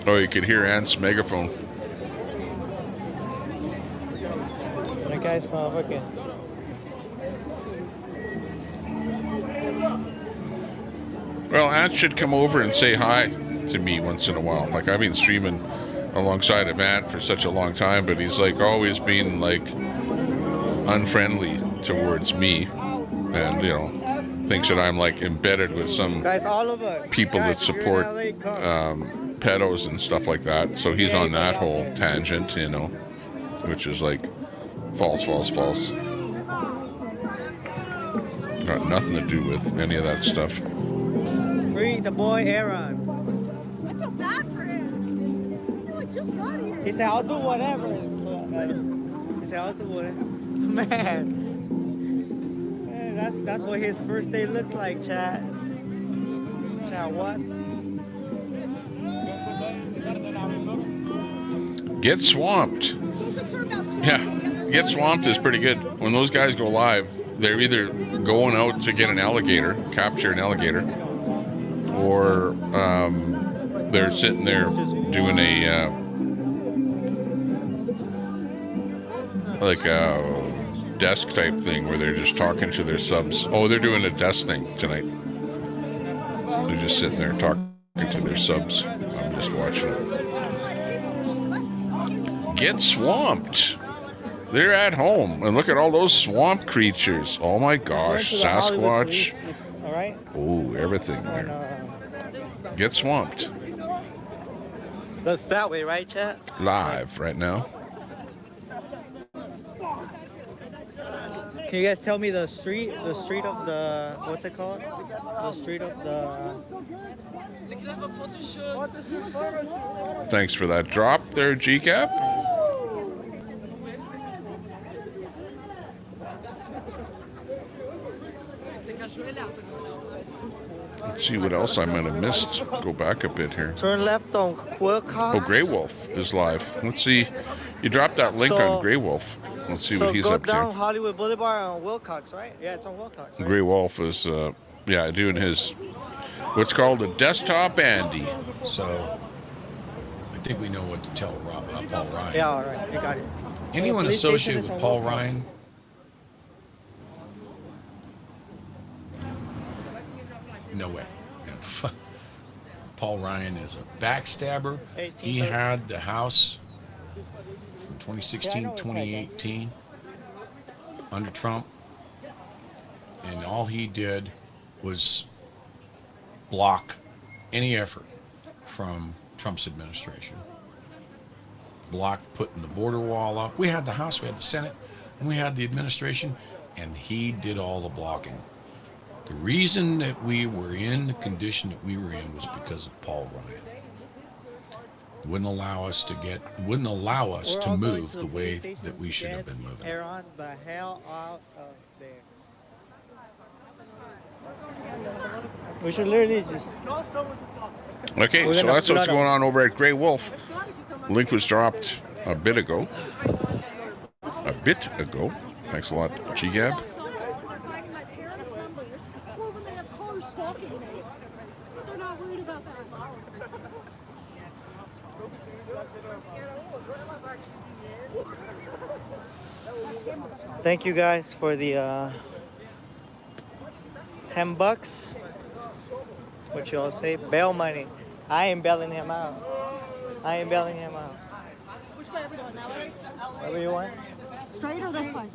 Oh, you could hear Ant's megaphone. That guy's motherfucking. Well, Ant should come over and say hi to me once in a while. Like, I've been streaming alongside of Ant for such a long time, but he's like always been like unfriendly towards me, and you know, thinks that I'm like embedded with some Guys, all of us. people that support pedos and stuff like that. So he's on that whole tangent, you know, which is like false. Got nothing to do with any of that stuff. Free the boy Aaron. I feel bad for him. He like just got here. He said, I'll do whatever. He said, I'll do whatever. Man. That's what his first day looks like, chat. Chat, what? Get swamped. Yeah, get swamped is pretty good. When those guys go live, they're either going out to get an alligator, capture an alligator, or they're sitting there doing a like a desk type thing where they're just talking to their subs. Oh, they're doing a desk thing tonight. They're just sitting there talking to their subs. I'm just watching it. Get swamped. They're at home. And look at all those swamp creatures. Oh my gosh. Sasquatch. All right. Oh, everything there. Get swamped. That's that way, right, chat? Live right now. Can you guys tell me the street of the, what's it called? The street of the... Thanks for that drop there, GCAP. Let's see what else I might have missed. Go back a bit here. Turn left on Wilcox. Oh, Grey Wolf is live. Let's see. You dropped that link on Grey Wolf. Let's see what he's up So go down to. Hollywood Boulevard on Wilcox, right? Yeah, it's on Wilcox, right? Grey Wolf is, yeah, doing his, what's called a desktop Andy. So, I think we know what to tell Paul Ryan. Yeah, all right. You got it. Anyone Police associated station with is on Paul Wilcox. Ryan? No way. Paul Ryan is a backstabber. He had the house from 2016, 2018 under Trump, and all he did was block any effort from Trump's administration. Block putting the border wall up. We had the House, we had the Senate, and we had the administration, and he did all the blocking. The reason that we were in the condition that we were in was because of Paul Ryan. Wouldn't allow us to move the way that we should have been moving. Aaron, the hell out of there. We should literally just... Okay, We're so gonna that's what's flood going on over at Grey Wolf. Link was dropped a bit ago. Thanks a lot, GGAB. Stalking me. They're not worried about that. Thank you guys for the $10. What y'all say? Bail money. I ain't bailing him out. Which way are we going? That way? Whatever you want. Straight or this way?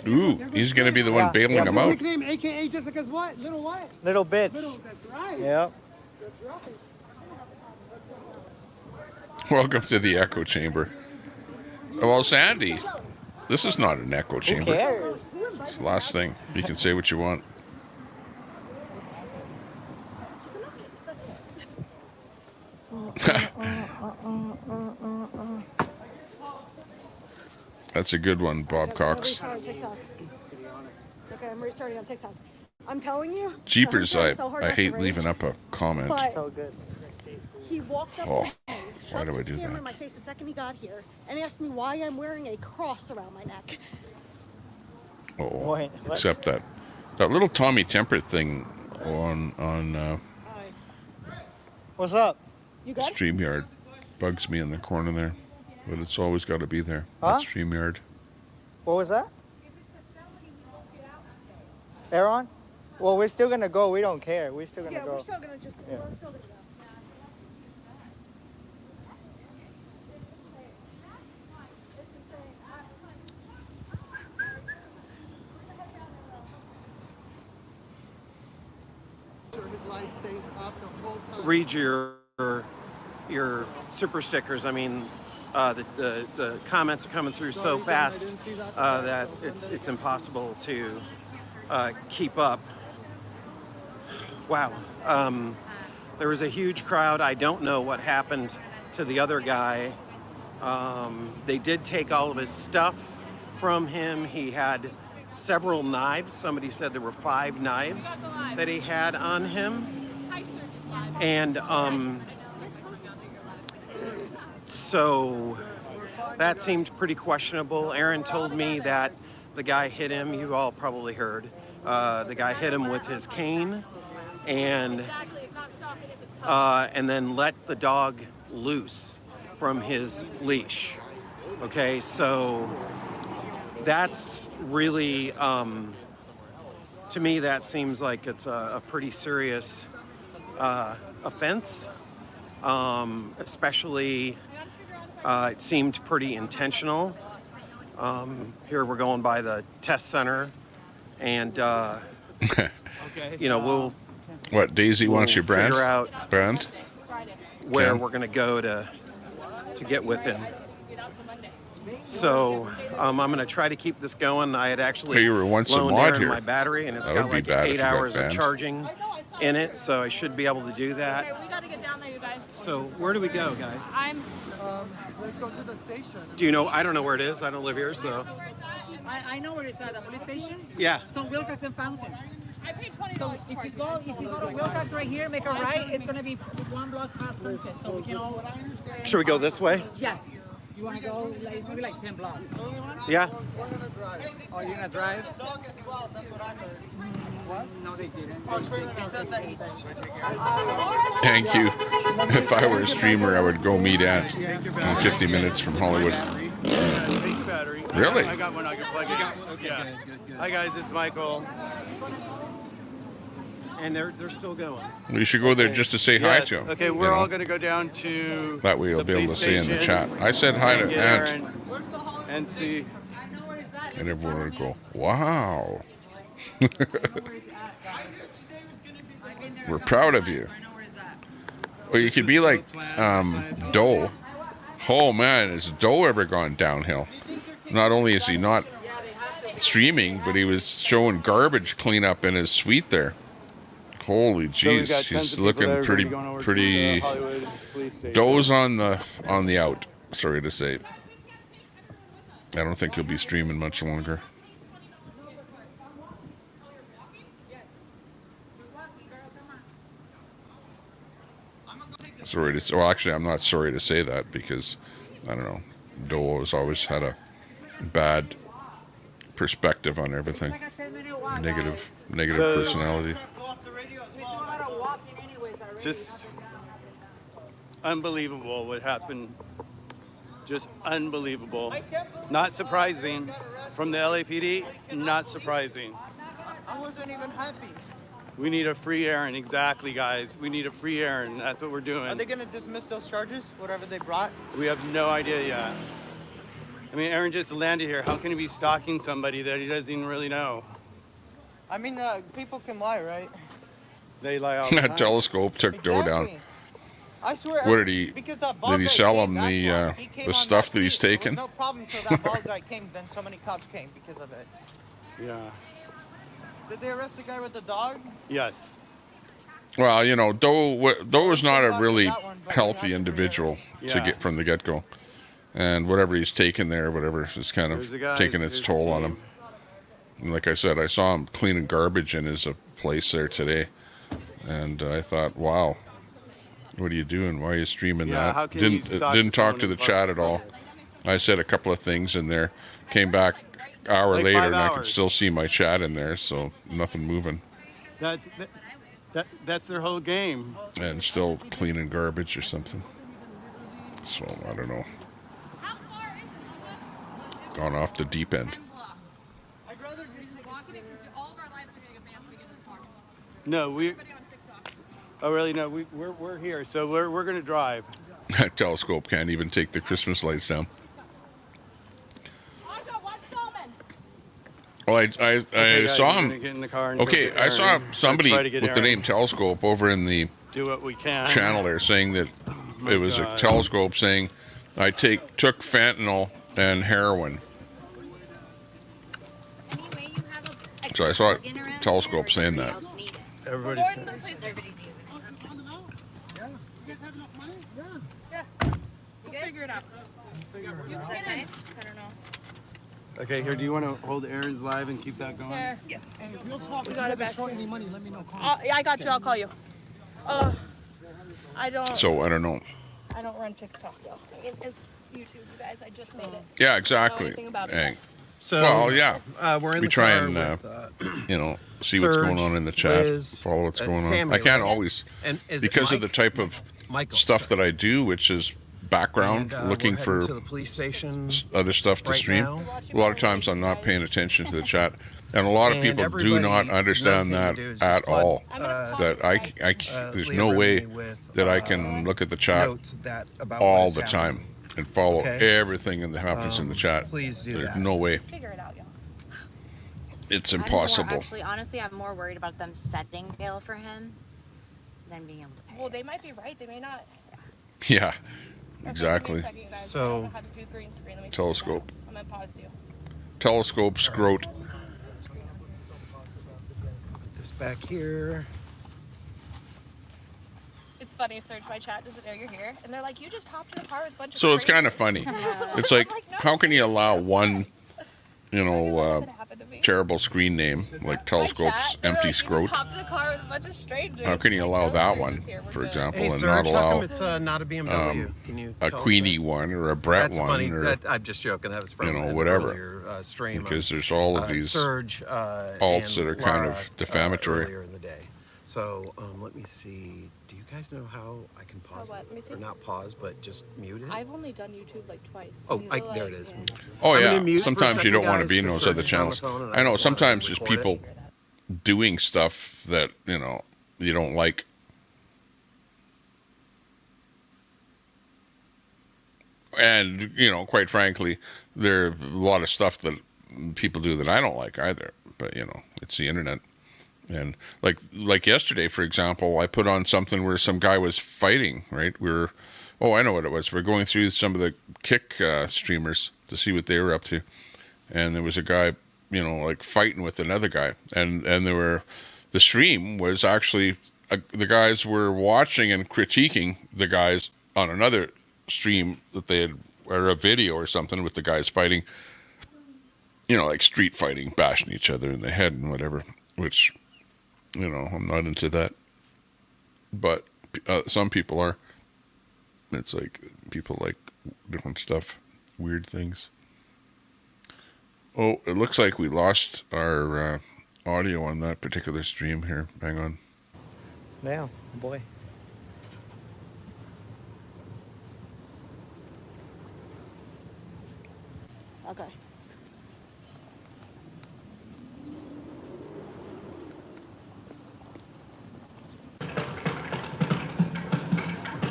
Ooh, he's going to be the one bailing him out. Nickname, AKA Jessica's what? Little what? Little bitch. That's right. Yep. That's right. Welcome to the echo chamber. Well, Sandy, this is not an echo chamber. Who cares? It's the last thing. You can say what you want. That's a good one, Bob Cox. Okay, I'm restarting on TikTok. I'm telling you. Jeepers, I'm trying so hard I not to hate rage, leaving up a comment. but So good. He walked up Oh, to me, why shoved do I his do camera that? in my face the second he got here, and asked me why I'm wearing a cross around my neck. Oh, Wait, what? except that little Tommy Temper thing on What's up? You got it? StreamYard bugs me in the corner there, but it's always got to be there. Huh? That StreamYard. What was that? Aaron? Well, we're still gonna go. We don't care. We're still gonna go. We're still gonna just. Yeah. We're still gonna go. Read your super stickers. I mean, the comments are coming through so fast that it's impossible to keep up. Wow. There was a huge crowd. I don't know what happened to the other guy. They did take all of his stuff from him. He had several knives. Somebody said there were 5 knives that he had on him. And so that seemed pretty questionable. Aaron told me that the guy hit him. You all probably heard. The guy hit him with his cane and then let the dog loose from his leash. Okay, so that's really, to me, that seems like it's a pretty serious offense, especially it seemed pretty intentional. Here we're going by the test center, and you know, we'll What, Daisy wants your brand? figure out Brand? where Okay. we're going to go to get with him. So I'm going to try to keep this going. I had actually Hey, you were once a loaned mod Aaron here. my battery, and it's That got would be like bad if 8 you got hours of banned. charging in it, so I should be able to do that. Okay, we gotta get down there, you guys. So where do we go, guys? Let's go to the station. Do you know? I don't know where it is. I don't live here, so. I know where it's at, the police station. Yeah. So Wilcox and Fountain. I paid $20 So for if you parking. go to Wilcox right here, make a right, it's gonna be 1 block past Sunset. So we can all. Should we go this way? Yes. You wanna go? Like, it's gonna be like 10 blocks. Yeah. Oh, you're gonna drive? What? No, they didn't. Thank you. If I were a streamer, I would go meet Ant in 50 minutes from Hollywood. Take your battery. Really? I got one I can plug in. Okay, yeah. Good. Hi guys, it's Michael. And they're still going. You should go there just to say hi Yes. to him. Okay, you we're know? all going to go down to That way you'll the be able to police say in the station chat. I said hi and to get Ant, Aaron and see. and everyone would go, wow. We're proud of you. Well, you could be like Dole. Oh man, has Dole ever gone downhill? Not only is he not streaming, but he was showing garbage cleanup in his suite there. Holy jeez, he's looking pretty Dole's on the out, sorry to say. I don't think he'll be streaming much longer. Sorry to say, well, actually, I'm not sorry to say that because, I don't know, Dole has always had a bad perspective on everything. Negative personality. Just unbelievable what happened. Just unbelievable. Not surprising. From the LAPD, not surprising. I wasn't even happy. We need a free Aaron, exactly, guys. We need a free Aaron. That's what we're Are doing. they going to dismiss those charges, whatever they brought? We have no idea yet. I mean, Aaron just landed here. How can he be stalking somebody that he doesn't even really know? I mean, people can lie, right? They lie all the time. Telescope took Doe down. I swear. What did he? Because that Did he guy sell came, him the on stuff that he's scene. taken? There was no problem until that bald guy came. Then so many cops came because of it. Yeah. Did they arrest the guy with the dog? Yes. Well, you know, Doe was not a really healthy individual to get from the get-go, and whatever he's taken there, whatever, is kind of taking its toll on him. And like I said, I saw him cleaning garbage in his place there today, and I thought, wow, what are you doing? Why are you streaming that? Didn't talk to the chat at all. I said a couple of things in there, came back an hour Like later, 5 and I could hours. still see my chat in there, so nothing moving. That's their whole game. And still cleaning garbage or something. So, I don't know. Gone off the deep end. No, oh, really? No, we're here, so we're gonna drive. That telescope can't even take the Christmas lights down. Well, I guys, saw we're him. gonna get in the car and Okay, go get I saw Aaron. somebody Try to with get the Aaron. name Telescope over in the Do what we can. channel there saying that my it was a God. telescope saying I took fentanyl and heroin. So I saw a telescope saying that. Everybody's We'll figure it out. I don't know. Okay, here. Do you want to hold Aaron's live and keep that going? Here. Hey, real talk. We If got you it guys are back. short any money, let me know. Yeah, I got you. I'll call you. I don't. So I don't know. I don't run TikTok though. It's YouTube, you guys. I just made it. Yeah, I don't know exactly. anything about it. Hey. So, well, yeah. we're in we the try car and with, you know, see what's going on in the chat, Liz, follow what's going on. Sammy, I can't right? always, And is it because of Mike? the type of Michael, stuff that I do, which is background, And, looking we're for heading to the police station other stuff to right stream. now. A lot of times I'm not paying attention to the chat, and a lot of And people do everybody, not understand another that thing to do is at just flood, all. That there's no way that I can look at the chat notes about what all is the happening. time and follow Okay? everything that happens in the chat. Please do There's that. no way. Figure it out, y'all. It's I'm more impossible. actually, honestly, I'm more worried about them setting bail for him than being able to pay. Well, they might be right. They may not. Yeah. Exactly. So, telescope. I'm gonna pause you. Telescope, scrot. put this back here. It's funny, search my chat doesn't know you're here. And they're like, you just hopped in a car with a bunch of So it's strangers. kind of funny. It's like, how can you allow one, you know, terrible screen name like telescopes, empty scrot? Hopped in a car with a bunch of strangers. How can you allow that one, for example, Hey, and Serge, not how allow come it's not a BMW? Can you a tell us Queenie that? one or a Brett That's one funny. or I'm just joking. That was from you know, an whatever. earlier stream. Because there's all of these Serge, alts that are and kind Laura, of defamatory. earlier in the day. So let me see. Do you guys know how I can pause what? Let me it? see. Or not pause, but just mute it? I've only done YouTube like twice. Oh, Can you go, there it is. Oh I'm yeah. gonna mute for a Sometimes you second, don't want to guys, be in because those other Serge is on the channels. phone and I know. don't Sometimes wanna there's record people doing stuff that you know you don't like. And you know, quite frankly, there are a lot of stuff that people do that I don't like either. But you know, it's the internet. And like yesterday, for example, I put on something where some guy was fighting. Right, I know what it was. We're going through some of the Kick streamers to see what they were up to, and there was a guy, you know, like fighting with another guy, and the stream was actually the guys were watching and critiquing the guys on another stream that they had, or a video or something with the guys fighting, you know, like street fighting, bashing each other in the head and whatever, which, you know, I'm not into that, but some people are. It's like people like different stuff, weird things. Oh, it looks like we lost our audio on that particular stream here. Hang on. Yeah, boy. Okay.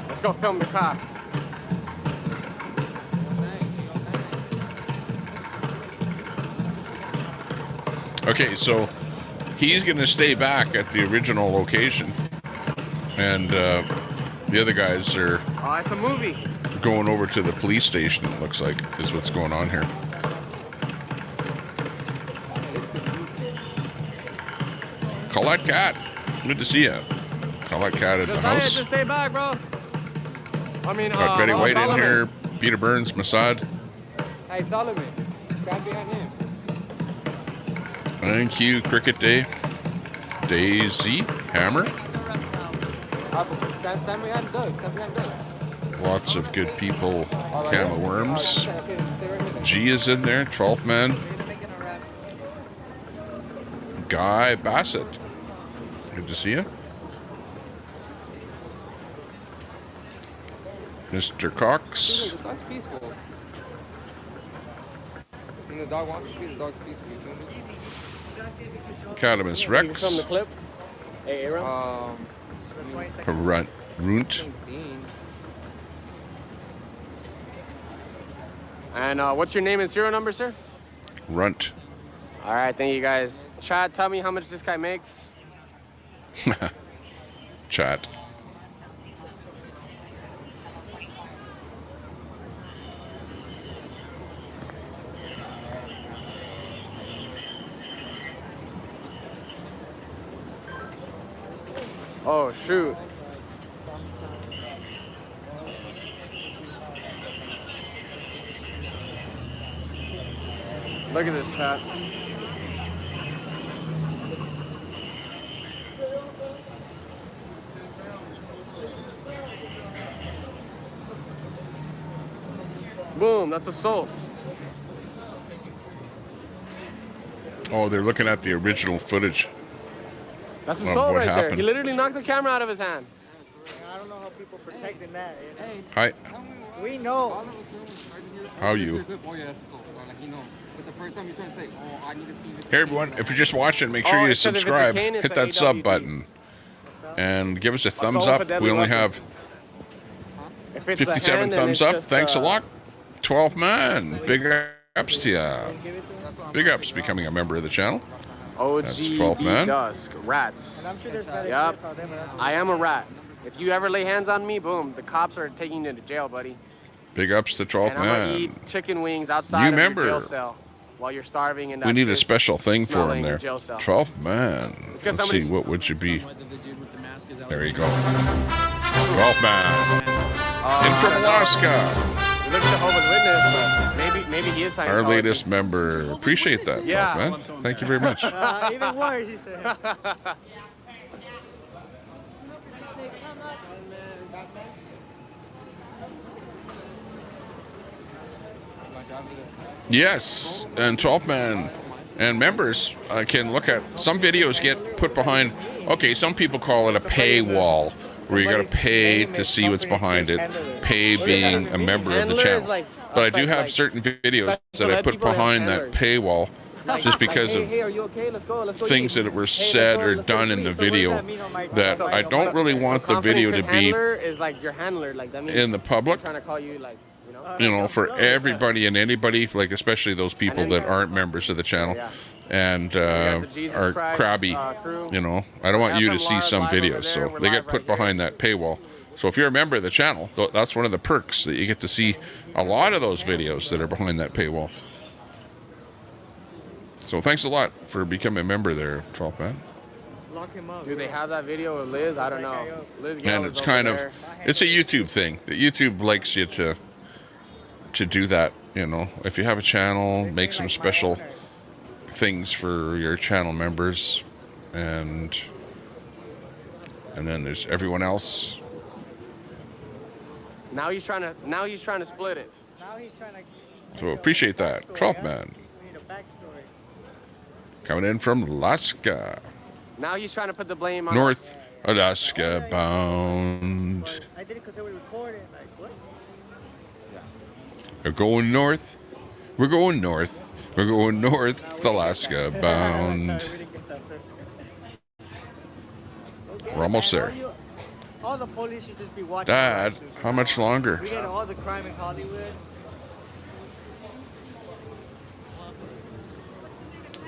Let's go film the cops. Okay, so he's going to stay back at the original location, and the other guys are Oh, it's a movie. going over to the police station, it looks like, is what's going on here. Colette Cat, good to see you. Colette Cat at the house. Just stay back, bro. I mean, Got Betty White in Solomon. here, Peter Burns, Mossad. Hey, Solomon, stand behind him. Thank you, Cricket Day. Daisy, Hammer. Stand behind Doug. Stand behind Doug. Lots of good people. Cam of Worms. G is in there, 12th man. Guy Bassett. Good to see you. Mr. Cox. The dog's peaceful. When the dog wants to be, the dog's peaceful. You feel me? Cadamus From Rex. the clip. Hey, Aaron. Runt. And what's your name and serial number, sir? Runt. All right, thank you guys. Chad, tell me how much this guy makes. Chat. Oh, shoot. Look at this chat. Boom, that's assault. Oh, they're looking at the original footage. That's of assault what right there. happened. He literally knocked the camera out of his hand. I don't know how people protecting that. You know? Hi. We know. How are you? Oh, yeah, that's assault. Like, you know, but the first time you start to say, oh, I need to see this. Hey everyone, if you're just watching, make sure Oh, you it said if it's a subscribe, cane, it's hit a that sub AWD. button, and give us a thumbs hope a up. deadly We only weapon. have If it's a 57 hand, then thumbs it's up. just, Thanks a lot. 12 man. Big ups to you. Big ups becoming a member of the channel. That's 12 man. Dusk, rats. And I'm sure there's better Yep. shirts out there, but that's I am a rat. If you ever lay hands on me, boom, the cops are taking you to jail, buddy. Big ups to 12th And I'm gonna man. eat chicken wings outside You of your remember, jail cell while you're starving in that we need a piss special thing for him smelling there. jail cell. 12th man. Let's Let's somebody- see, what would you be? There you go. 12th man. In from Alaska. He looks Jehovah's Witness, but maybe he is Scientology. Our latest member. Appreciate that, 12th Yeah. man. Thank you very much. Even worse, he said. Yes, and 12 man and members can look at some videos get put behind. Okay, some people call it a paywall, where you got to pay to see what's behind it. Pay being a member of the channel. But I do have certain videos that I put behind that paywall, just because of things that were said or done in the video that I don't really want the video to be is like your handler, like that means in the public. trying to call you like, For everybody and anybody, like especially those people that aren't members of the channel and are crabby, I don't want you to see some videos, so they get put behind that paywall. So if you're a member of the channel, that's one of the perks, that you get to see a lot of those videos that are behind that paywall. So thanks a lot for becoming a member there, 12 man. Do they have that video with Liz? I don't know. Liz And it's kind of, it's a YouTube thing. That YouTube likes you to do that, if you have a channel, make some special things for your channel members, and then there's everyone else. Now he's trying to split it. Now he's trying to. So appreciate that, 12 man. Coming in from Alaska, Now he's trying to put the blame on North Alaska bound. I did it because they were recording. Like, what? We're going north. We're going north. We're going north, Alaska bound. We're almost there. All the police should just be watching. Dad, how much longer? We get all the crime in Hollywood.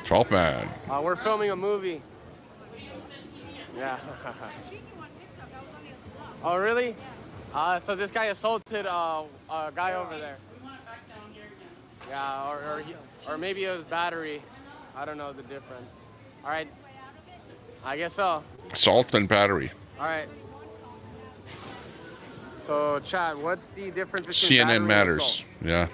12th man. We're filming a movie. Yeah. Oh, really? So this guy assaulted a guy over there. Yeah, or maybe it was battery. I don't know the difference. All right. I guess so. Assault and battery. All right. So, Chad, what's the difference between battery CNN and matters. assault? Yeah.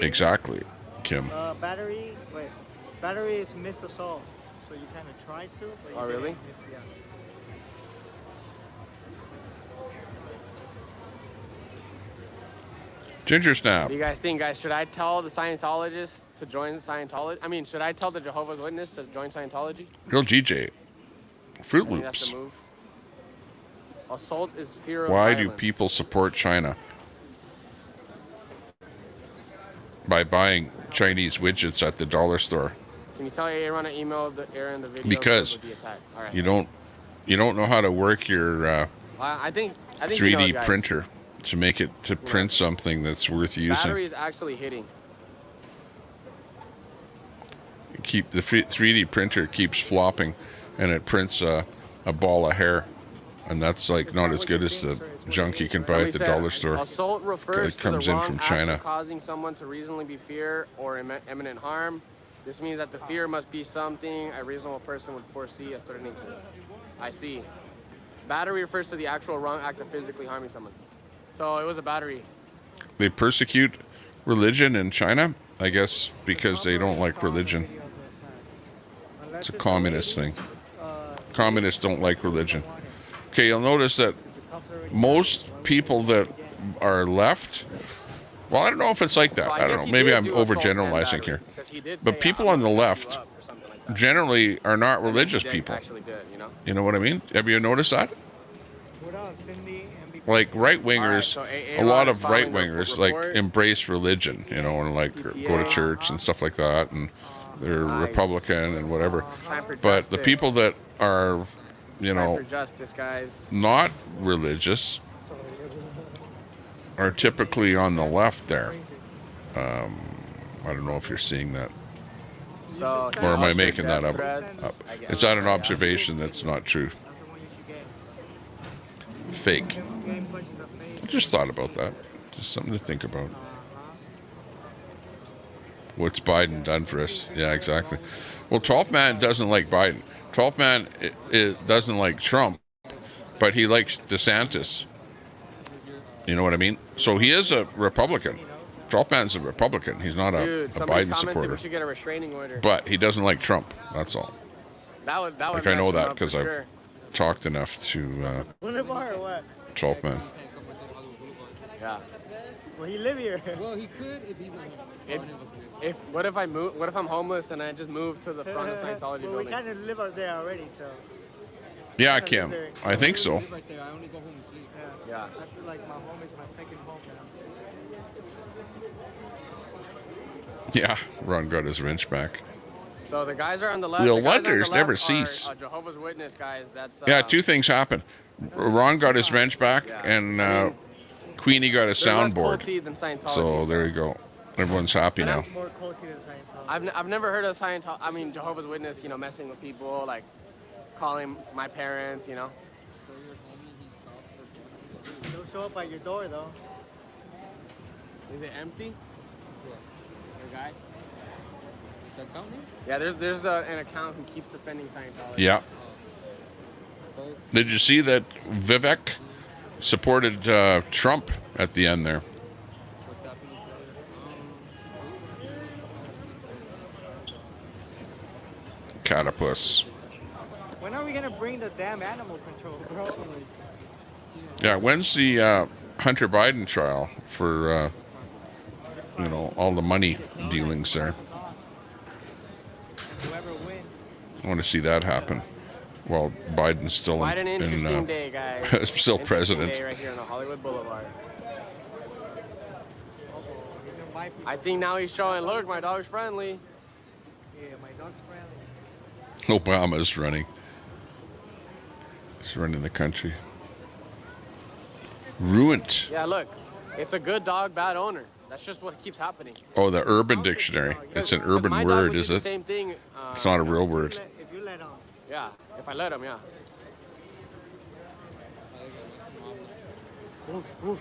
Exactly, Kim. Battery is missed assault. So you kind of try to. But Oh, really? Yeah. Ginger snap. What do you guys think, guys? Should I tell the Scientologists to join Scientology? I mean, should I tell the Jehovah's Witness to join Scientology? Real GJ. Fruit I think that's Loops. the move. Assault is fear of Why do violence. people support China? By buying Chinese widgets at the dollar store. Can you tell Aaron to email Aaron the video Because of the attack? All right. you don't know how to work your I think 3D you know, guys. printer to make it to print something that's worth using. Battery is actually hitting. Keep the 3D printer keeps flopping, and it prints a ball of hair, and that's like not as good as the junk you can buy at the dollar store. Assault refers It comes to the in wrong from act China. of causing someone to reasonably be fear or imminent harm. This means that the fear must be something a reasonable person would foresee as threatening to them. I see. Battery refers to the actual wrong act of physically harming someone. So it was a battery. They persecute religion in China, I guess, because they don't like religion. It's a communist thing. Communists don't like religion. Okay, you'll notice that most people that are left, well, I don't know if it's like that. So I I don't guess know. he Maybe did I'm do assault and overgeneralizing battery, here. because he did But say, people "I'll on the beat you left up," or something like that. generally are not I think religious he people. Actually did, you know? You know what I mean? Have you noticed that? Like right-wingers, so a lot is of filing a right-wingers report. like embrace religion, and like go to church and stuff like that, and they're Republican and whatever. Time for But the justice. people that are, Time for justice, guys. not religious are typically on the left there. I don't know if you're seeing that. So, Or am I also making that death up? threats, I guess. Is that an observation that's not true? fake. Just thought about that. Just something to think about. What's Biden done for us? Yeah, exactly. Well, 12th man doesn't like Biden. 12th man it doesn't like Trump, but he likes DeSantis. You know what I mean? So he is a Republican. 12th man's a Republican. He's not a Biden supporter. We should get a restraining order. But he doesn't like Trump. That's all. That would like I know that because I've talked enough to 12th man. Yeah. Well, he live here. Well, he could if he's not here. What if I move? What if I'm homeless and I just move to the front of Scientology well, building? we kind of live out there already, so. Yeah, Kim. I think so. I right there. I only go home and sleep. Yeah. I feel like my home is my second home now. Yeah, Ron got his wrench back. So the guys are on the left. The guys on wonders the never left cease. Are, Jehovah's Witness guys. That's Yeah, two things happen. Ron got his wrench back, and Queenie got a soundboard. So there you go. Everyone's happy now. More culty than Scientology. I've never heard of Scientology. I mean, Jehovah's Witness. You know, messing with people, like calling my parents. You know. He'll show up at your door, though. Is it empty? The guy? The account name? Yeah, there's an account who keeps defending Scientology. Yeah. Did you see that Vivek supported Trump at the end there? Catapus. When are we gonna bring the damn animal control, bro? Yeah, when's the Hunter Biden trial for all the money dealings there? Whoever wins. I want to see that happen. Well, Biden's still Quite an interesting day, guys. still Interesting president. Day right here on the Hollywood Boulevard. I think now he's showing, look, my dog's friendly. Yeah, my dog's friendly. Obama's running. He's running the country. Ruined. Yeah, look, it's a good dog, bad owner. That's just what keeps happening. Oh, the Urban Dictionary. It's an urban my dog word, would do is the it? Same thing. It's not a real word. If you let him. Yeah, if I let him, yeah. Oof, oof.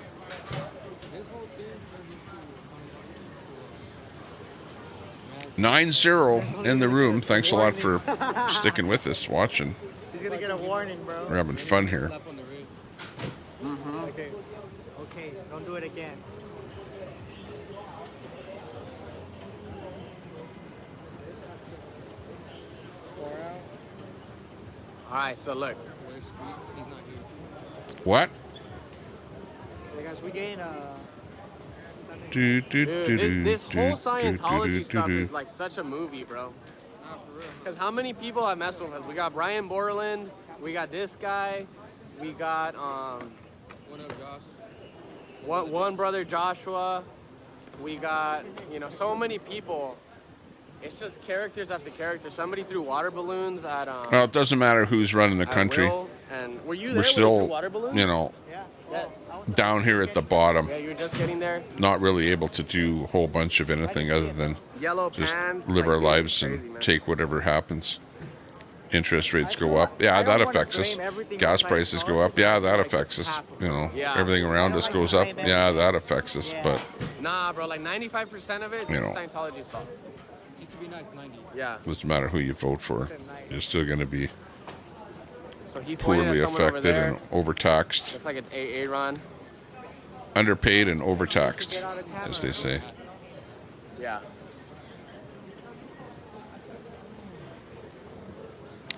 9-0 in the room. Thanks a lot for sticking with us, watching. He's gonna get a warning, bro. We're having fun here. Okay. Okay, don't do it again. All right, so look. What? Hey guys, we gain Dude, this whole Scientology stuff is like such a movie, bro. Because how many people have messed with us? We got Brian Borland, we got this guy, we got What up, Josh? one brother Joshua, we got so many people. It's just characters after character. Somebody threw water balloons at Well, it doesn't matter who's running the country. Will, and were you there We're when they still, threw water balloons? Yeah. down here at the bottom. Yeah, you were just getting there. Not really able to do a whole bunch of anything other than Yellow just pants, live like, our lives crazy, and man. take whatever happens. Interest rates go up. Yeah, that affects us. Gas prices go up. Yeah, that affects us. Yeah. Everything around us goes up. Yeah, that affects us. But Nah, bro, like 95% of it is Scientology's fault. Just to be nice, 90. Yeah. doesn't matter who you vote for. You're still going to be So he pointed poorly at someone over affected there. and overtaxed. Looks like it's Aaron. Underpaid and overtaxed, as they say. Yeah.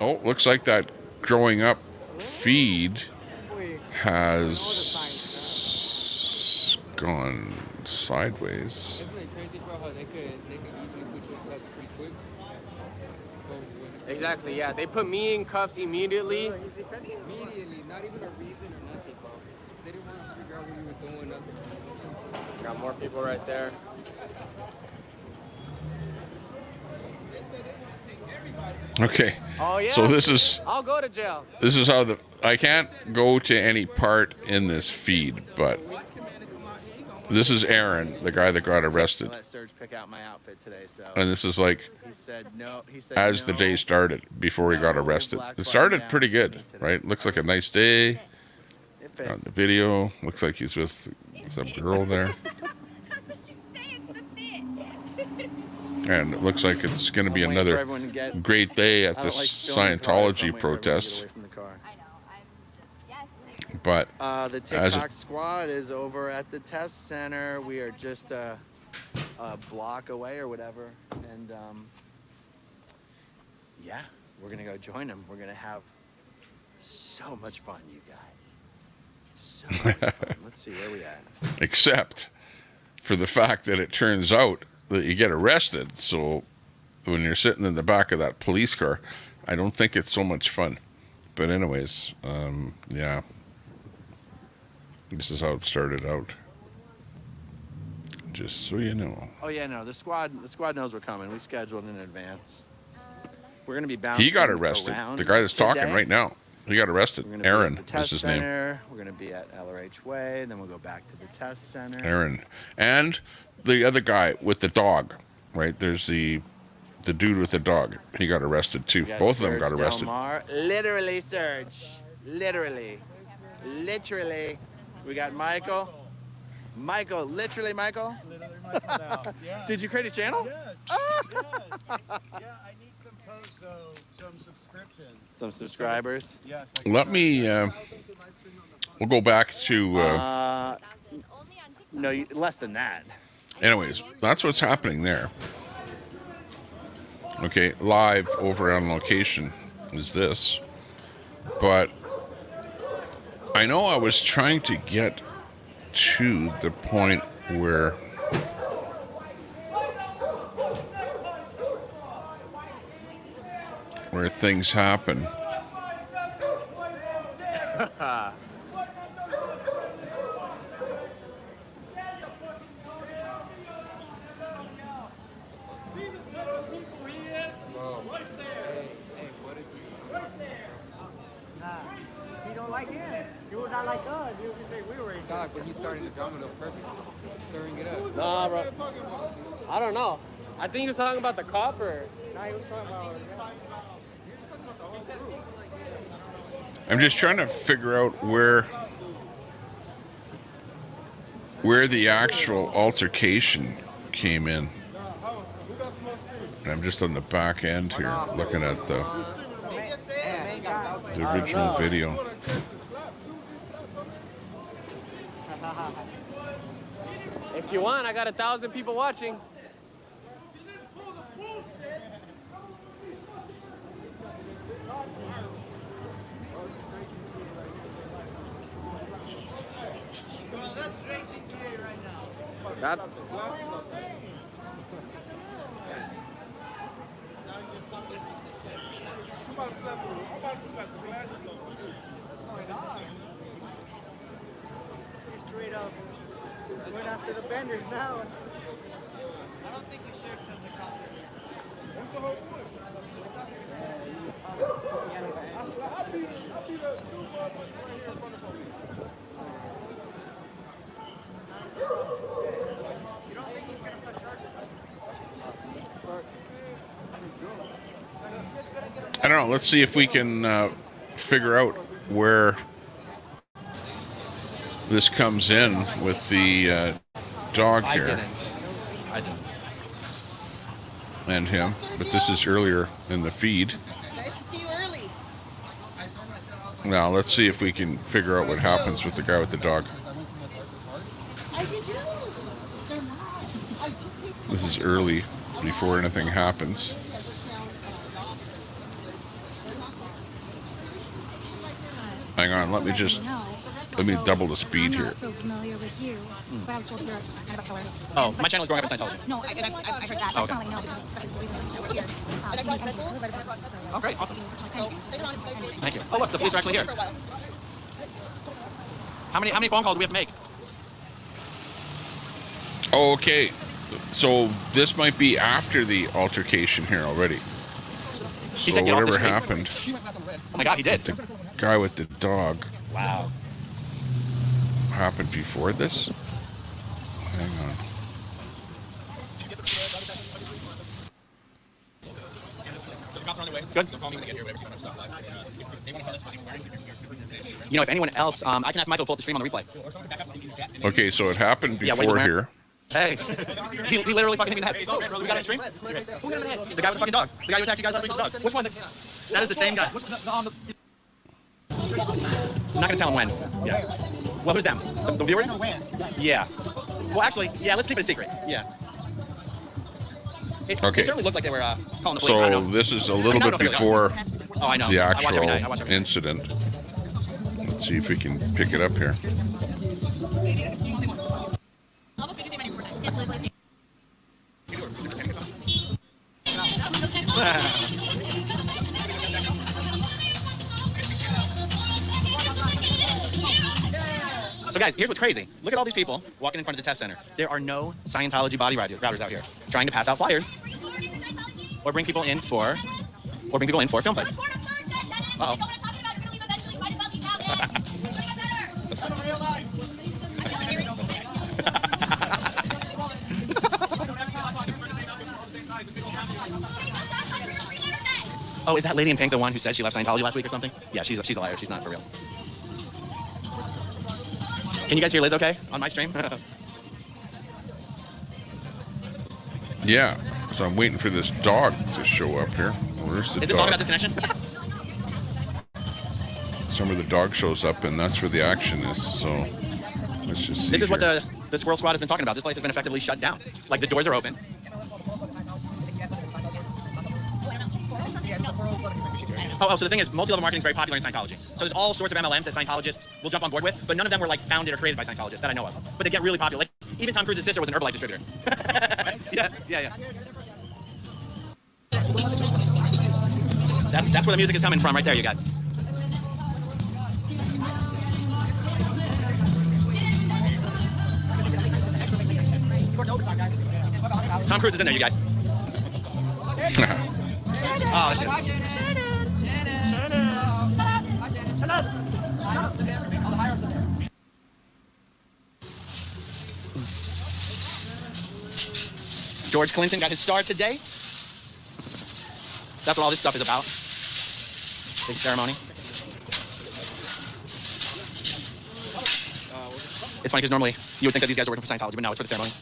Oh, looks like that growing up feed has gone sideways. Isn't it crazy, bro, how they could easily put you in cuffs pretty quick? Exactly, yeah. They put me in cuffs immediately. Immediately, not even a reason or nothing, bro. They didn't want to figure out what you were doing, nothing. Got more people right there. Okay. Oh, yeah. So this is I'll go to jail. this is how I can't go to any part in this feed, but this is Aaron, the guy that got arrested. Let Serge pick out my outfit today, so. And this is like He said no. He said as the no. day started before he got arrested. It started pretty good, right? Looks like a nice day. fixed. On the video, looks like he's with some girl there. And it looks like it's going to be another great day at this Scientology protest. But the TikTok squad is over at the test center. We are just a block away or whatever. And yeah, we're going to go join them. We're going to have so much fun, you guys. So much fun. Let's see, where we at? Except for the fact that it turns out that you get arrested. So when you're sitting in the back of that police car, I don't think it's so much fun. But anyways, yeah, this is how it started out. Just so you know. Oh yeah, no, the squad knows we're coming. We scheduled in advance. We're gonna be bouncing. He got arrested. The guy that's talking right now. He got arrested. Aaron is his name. We're gonna be at LRH Way, then we'll go back to the test center. Aaron. And the other guy with the dog, right? There's the dude with the dog. He got arrested too. Both of them got arrested. Literally, Serge. Literally. We got Michael. Literally Michael. Michael now. Yeah. Did you create a channel? Yes. Yes. Yeah, I need some posts, some subscriptions. Some subscribers. Yes. Let me. We'll go back to. No, less than that. Anyways, that's what's happening there. Okay, live over on location is this, but I know I was trying to get to the point where things happen. He don't like him. He was not like us. He was just say we were racist. Doc, but he's starting the domino perfect. Stirring it up. Nah, bro. I don't know. I think he was talking about the copper. Nah, he was talking about. I'm just trying to figure out where the actual altercation came in. And I'm just on the back end here, looking at the original video. If you want, I got 1,000 people watching. That's He's straight up went after the benders now. I don't think you should from the copper. What's the whole point? I don't know. Let's see if we can figure out where this comes in with the dog here. I didn't. And him. But this is earlier in the feed. Nice to see you early. Now, let's see if we can figure out what happens with the guy with the dog. I did too. They're not. I just came from This is early, before anything happens. Hang on, let me double the speed here. I'm not so familiar with you, but I was told you're kind of a color. Oh, my channel is growing up in Scientology. No, I heard that. Oh, That's not like no, because especially the reason that we're here. Oh, great, awesome. Thank you. Oh, look, the police are actually here. How many phone calls do we have to make? Oh, okay. So this might be after the altercation here already. He So said get off the whatever street. happened. Oh my God, he did. The guy with the dog. Wow. Happened before this? Hang on. So the cops are on their way. Good. You know, if anyone else, I can ask Michael to pull up the stream on the replay. Okay, so it happened before here. Hey, he literally fucking hit me in the head. We got on stream? Who hit him in the head? The guy with the fucking dog. The guy who attacked you guys last week with the dog. Which one? That is the same guy. I'm not gonna tell him when. Yeah. Well, who's them? The viewers? Yeah. Well, actually, yeah. Let's keep it a secret. Yeah. It certainly looked like they were calling the police. So this is a little bit before I know. the I watch every night. actual incident. Let's see if we can pick it up here. So guys, here's what's crazy. Look at all these people walking in front of the test center. There are no Scientology body routers out here trying to pass out flyers or bring people in for film plays. Uh-oh. Oh, is that lady in pink the one who said she left Scientology last week or something? Yeah, she's a liar. She's not for real. Can you guys hear Liz okay on my stream? Yeah, so I'm waiting for this dog to show up here. Where's the dog? Is this song about disconnection? Somewhere the dog shows up, and that's where the action is. So let's just see. This is here. what the Squirrel Squad has been talking about. This place has been effectively shut down. Like the doors are open. Oh, so the thing is, multi-level marketing is very popular in Scientology. So there's all sorts of MLMs that Scientologists will jump on board with, but none of them were like founded or created by Scientologists that I know of. But they get really popular. Like even Tom Cruise's sister was an Herbalife distributor. Yeah. That's where the music is coming from, right there, you guys. Tom Cruise is in there, you guys. Oh, shit. George Clinton got his star today. That's what all this stuff is about. Big ceremony. It's funny because normally you would think that these guys are working for Scientology, but no, it's for the ceremony.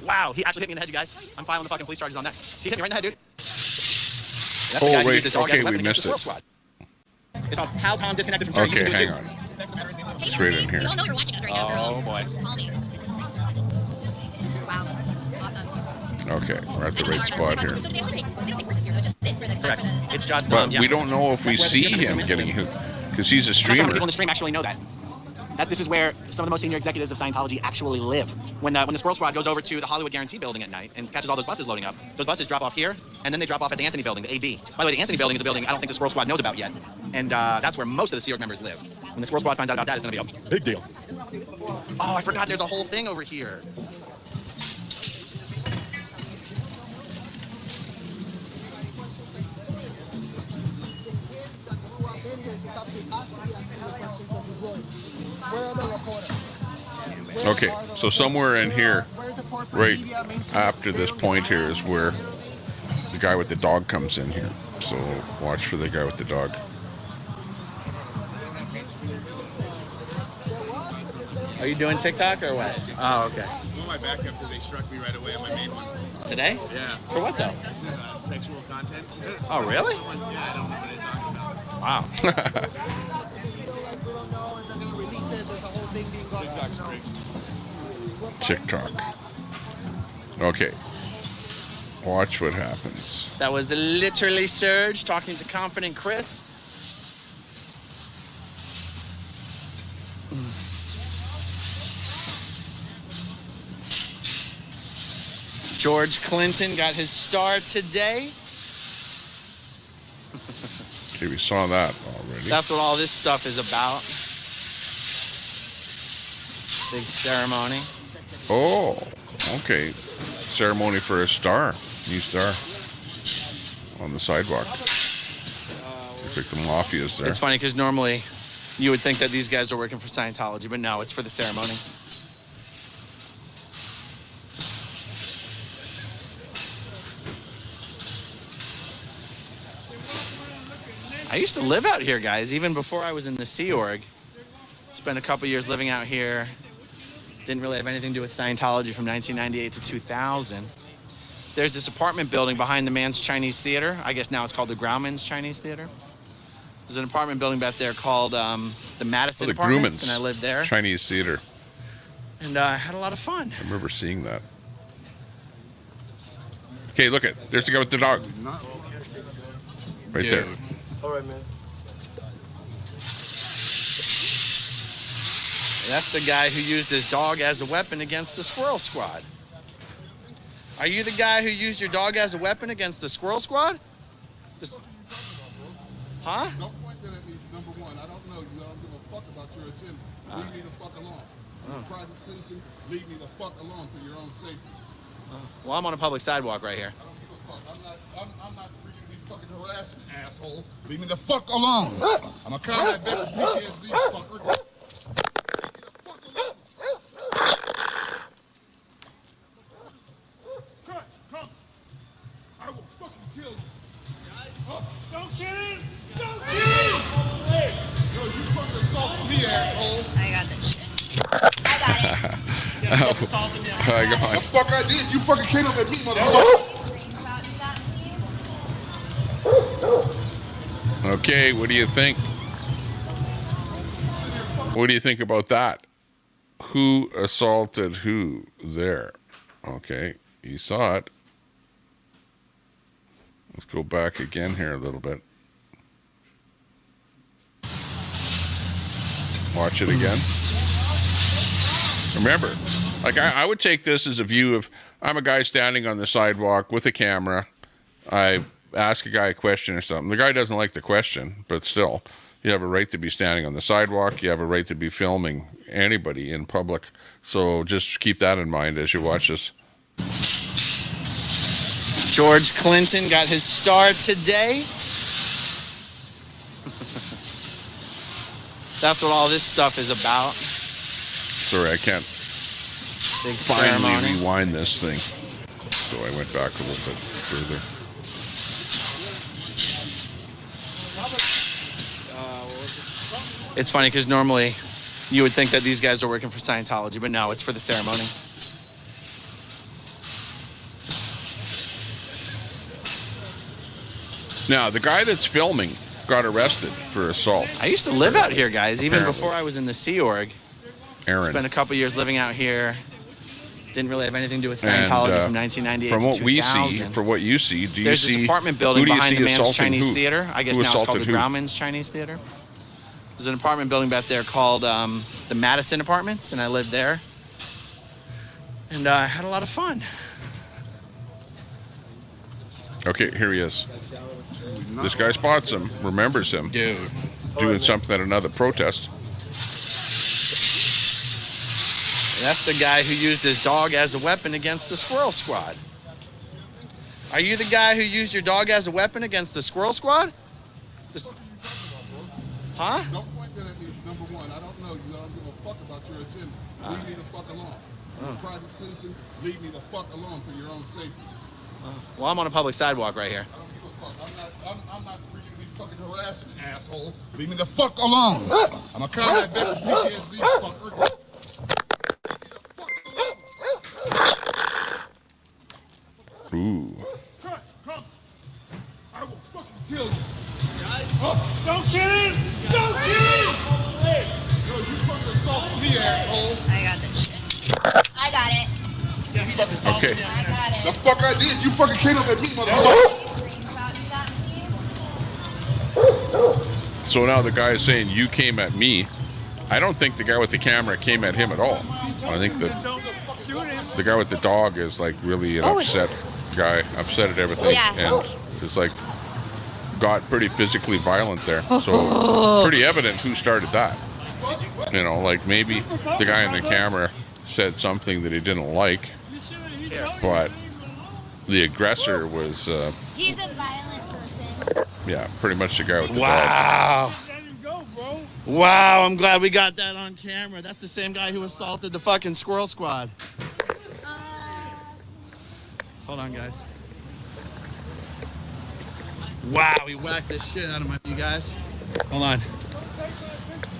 Wow, he actually hit me in the head, you guys. I'm filing the fucking police charges on that. He hit me right in the head, dude. That's the guy who used his dog as a weapon against the Squirrel Squad. It's called How Tom Disconnected from Terror. Okay, hang on. It's right in here. We all know you're watching us right now, girl. Oh, boy. Call me. Wow. Awesome. Okay, we're at the right spot here. So they don't take purchase here. There's just this for the... Correct. It's just... But we don't know if we see him getting hit, because he's a Some streamer. people in the stream actually know that. This is where some of the most senior executives of Scientology actually live. When the Squirrel Squad goes over to the Hollywood Guarantee building at night and catches all those buses loading up, those buses drop off here, and then they drop off at the Anthony building, the AB. By the way, the Anthony building is a building I don't think the Squirrel Squad knows about yet. And that's where most of the Sea Org members live. When the Squirrel Squad finds out about that, it's going to be a big deal. Oh, I forgot there's a whole thing over here. Okay, so somewhere in here, right after this point here, is where the guy with the dog comes in here. So watch for the guy with the dog. Are you doing TikTok or what? Oh, okay. I'm on my backup because they struck me right away on my main one. Today? Yeah. For what though? Sexual content. Oh, really? Yeah, I don't know what they're talking about. Wow. TikTok. Okay. Watch what happens. That was literally Serge talking to Confident Chris. George Clinton got his star today. Okay, we saw that already. That's what all this stuff is about. Big ceremony. Oh, okay. Ceremony for a star. New star. On the sidewalk. Looks like the mafia's there. It's funny because normally you would think that these guys are working for Scientology, but no, it's for the ceremony. used to live out here, guys, even before I was in the Sea Org. Spent a couple years living out here. Didn't really have anything to do with Scientology from 1998 to 2000. There's this apartment building behind the Man's Chinese Theater. I guess now it's called the Grauman's Chinese Theater. There's an apartment building back there called the Madison Apartments, and I lived there. Chinese Theater. And I had a lot of fun. I remember seeing that. Okay, look at there's the guy with the dog. Right there. All right, man. That's the guy who used his dog as a weapon against the Squirrel Squad. Are you the guy who used your dog as a weapon against the Squirrel Squad? Huh? Don't point that at me, number one. I don't know you. I don't give a fuck about your agenda. Leave me the fuck alone. I'm a private citizen. Leave me the fuck alone for your own safety. Well, I'm on a public sidewalk right here. I don't give a fuck. I'm not free to be fucking harassing, asshole. Leave me the fuck alone. I'm a combat veteran, PTSD, fucker. Don't kill him! Don't kill him! Hey, yo, you fucking assaulted me, asshole. I got this shit. I got it. Yeah, you assaulted me. I got The fuck I did? You fucking came up at me, motherfucker. Okay, what do you think? What do you think about that? Who assaulted who there? Okay, you saw it. Let's go back again here a little bit. Watch it again. Remember, like I would take this as a view of, I'm a guy standing on the sidewalk with a camera. I ask a guy a question or something. The guy doesn't like the question, but still, you have a right to be standing on the sidewalk. You have a right to be filming anybody in public. So just keep that in mind as you watch this. George Clinton got his star today. That's what all this stuff is about. Sorry, I can't Big finally ceremony. rewind this thing. So I went back a little bit further. It's funny because normally you would think that these guys are working for Scientology, but no, it's for the ceremony. Now, the guy that's filming got arrested for assault. I used to live out here, guys, even before I was in the Sea Org. Aaron. Spent a couple years living out here. Didn't really have anything to do with Scientology from 1998 from to what 2000. we see, from what you see, do you There's see this apartment building who do you behind see the Man's assaulting Chinese who? Theater. I guess Who now it's called assaulted the who? Grauman's Chinese Theater. There's an apartment building back there called the Madison Apartments, and I lived there. And I had a lot of fun. Okay, here he is. This guy spots him, remembers him, doing something at another protest. That's the guy who used his dog as a weapon against the Squirrel Squad. Are you the guy who used your dog as a weapon against the Squirrel Squad? Huh? Don't point that at me, number one. I don't know you. I don't give a fuck about your agenda. Leave me the fuck alone. I'm a private citizen. Leave me the fuck alone for your own safety. Well, I'm on a public sidewalk right here. I don't give a fuck. I'm not free to be fucking harassing, asshole. Leave me the fuck alone. I'm a combat veteran, PTSD, fucker. Ooh. I will fucking kill you. Don't kill him! Don't kill him! Hey, yo, you fucking assaulted me, asshole. I got this shit. I got it. Yeah, he just assaulted Okay. me. I got it. The fuck I did? You fucking came up at me, motherfucker. So now the guy is saying, you came at me. I don't think the guy with the camera came at him at all. I think that the guy with the dog is like really an upset guy, upset at everything. Yeah. And it's like got pretty physically violent there. So pretty evident who started that. You know, like maybe the guy in the camera said something that he didn't like, but the aggressor was, He's a violent person. yeah, pretty much the guy with the dog. Wow. Wow, I'm glad we got that on camera. That's the same guy who assaulted the fucking Squirrel Squad. Hold on, guys. Wow, he whacked the shit out of my... You guys. Hold on.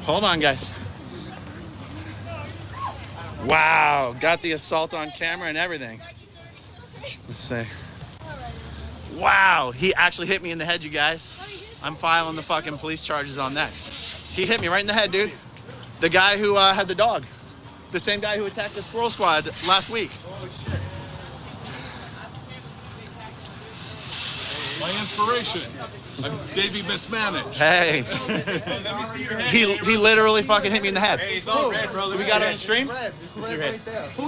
Hold on, guys. Wow, got the assault on camera and everything. Let's see. Wow, he actually hit me in the head, you guys. I'm filing the fucking police charges on that. He hit me right in the head, dude. The guy who had the dog. The same guy who attacked the squirrel squad last week. Holy shit. My inspiration. I'm Davey Mismanaged. Hey. He literally fucking hit me in the head. Hey, it's all red, bro. We got it on the stream? Who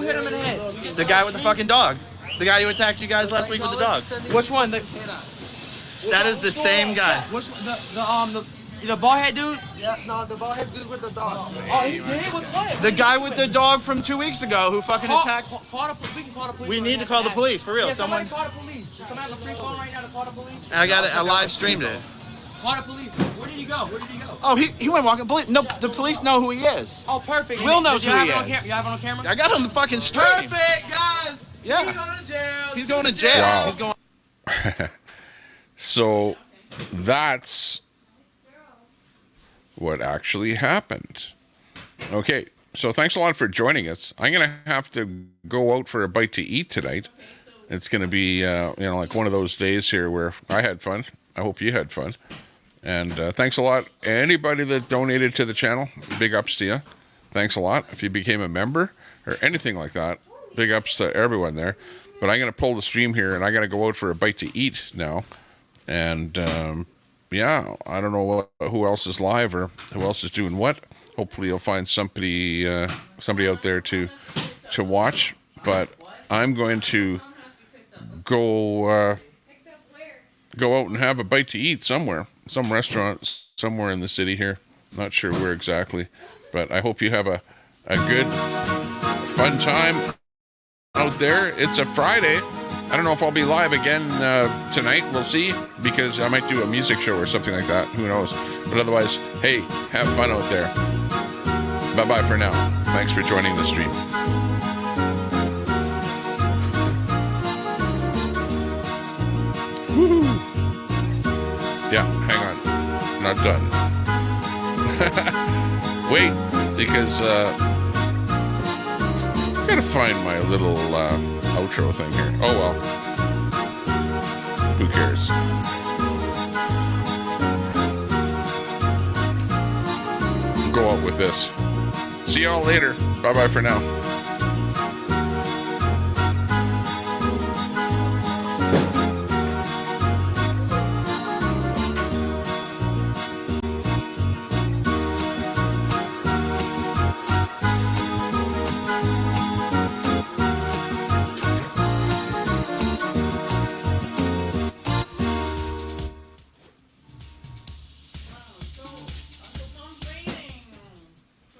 hit him in the head? The guy with the fucking dog. The guy who attacked you guys last week with the dog. Which one? That is the same guy. Which the bald head dude? Yeah, no, the bald head dude with the dog. Oh, he did? With what? The guy with the dog from 2 weeks ago who fucking attacked. We can call the police. We need to call the police, for real. Yeah, Someone. call the police. Does somebody have a free phone right now to call the police? And I live streamed it. Call the police. Where did he go? Oh, he went walking. No, the police know who he is. Oh, perfect. Will knows who he is. You have it on camera? I got him on the fucking stream. Perfect, guys. Yeah. He's going to jail. He's going to jail. Wow. He's going. So that's what actually happened. Okay, so thanks a lot for joining us. I'm going to have to go out for a bite to eat tonight. It's going to be, like one of those days here where I had fun. I hope you had fun. And thanks a lot. Anybody that donated to the channel, big ups to you. Thanks a lot. If you became a member or anything like that, big ups to everyone there. But I'm going to pull the stream here, and I got to go out for a bite to eat now. And I don't know who else is live or who else is doing what. Hopefully you'll find somebody out there to watch. But I'm going to go out and have a bite to eat somewhere, some restaurant somewhere in the city here. Not sure where exactly, but I hope you have a good, fun time out there. It's a Friday. I don't know if I'll be live again tonight. We'll see, because I might do a music show or something like that. Who knows? But otherwise, hey, have fun out there. Bye-bye for now. Thanks for joining the stream. Woo-hoo. Yeah, hang on. Not done. Wait, because gotta find my little outro thing here. Oh well. Who cares? Go out with this. See y'all later. Bye-bye for now.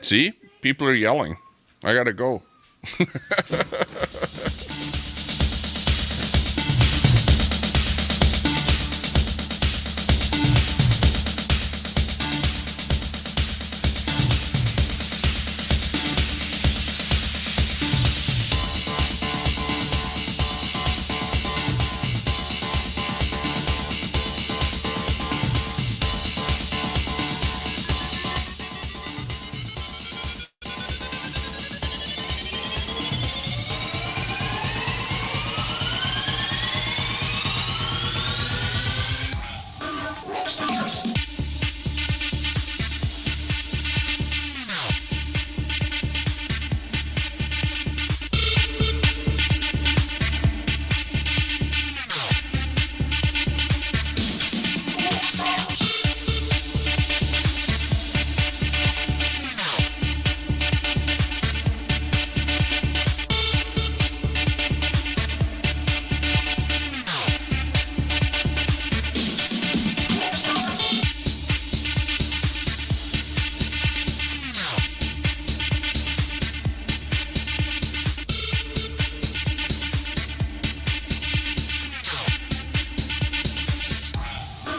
See? People are yelling. I gotta go.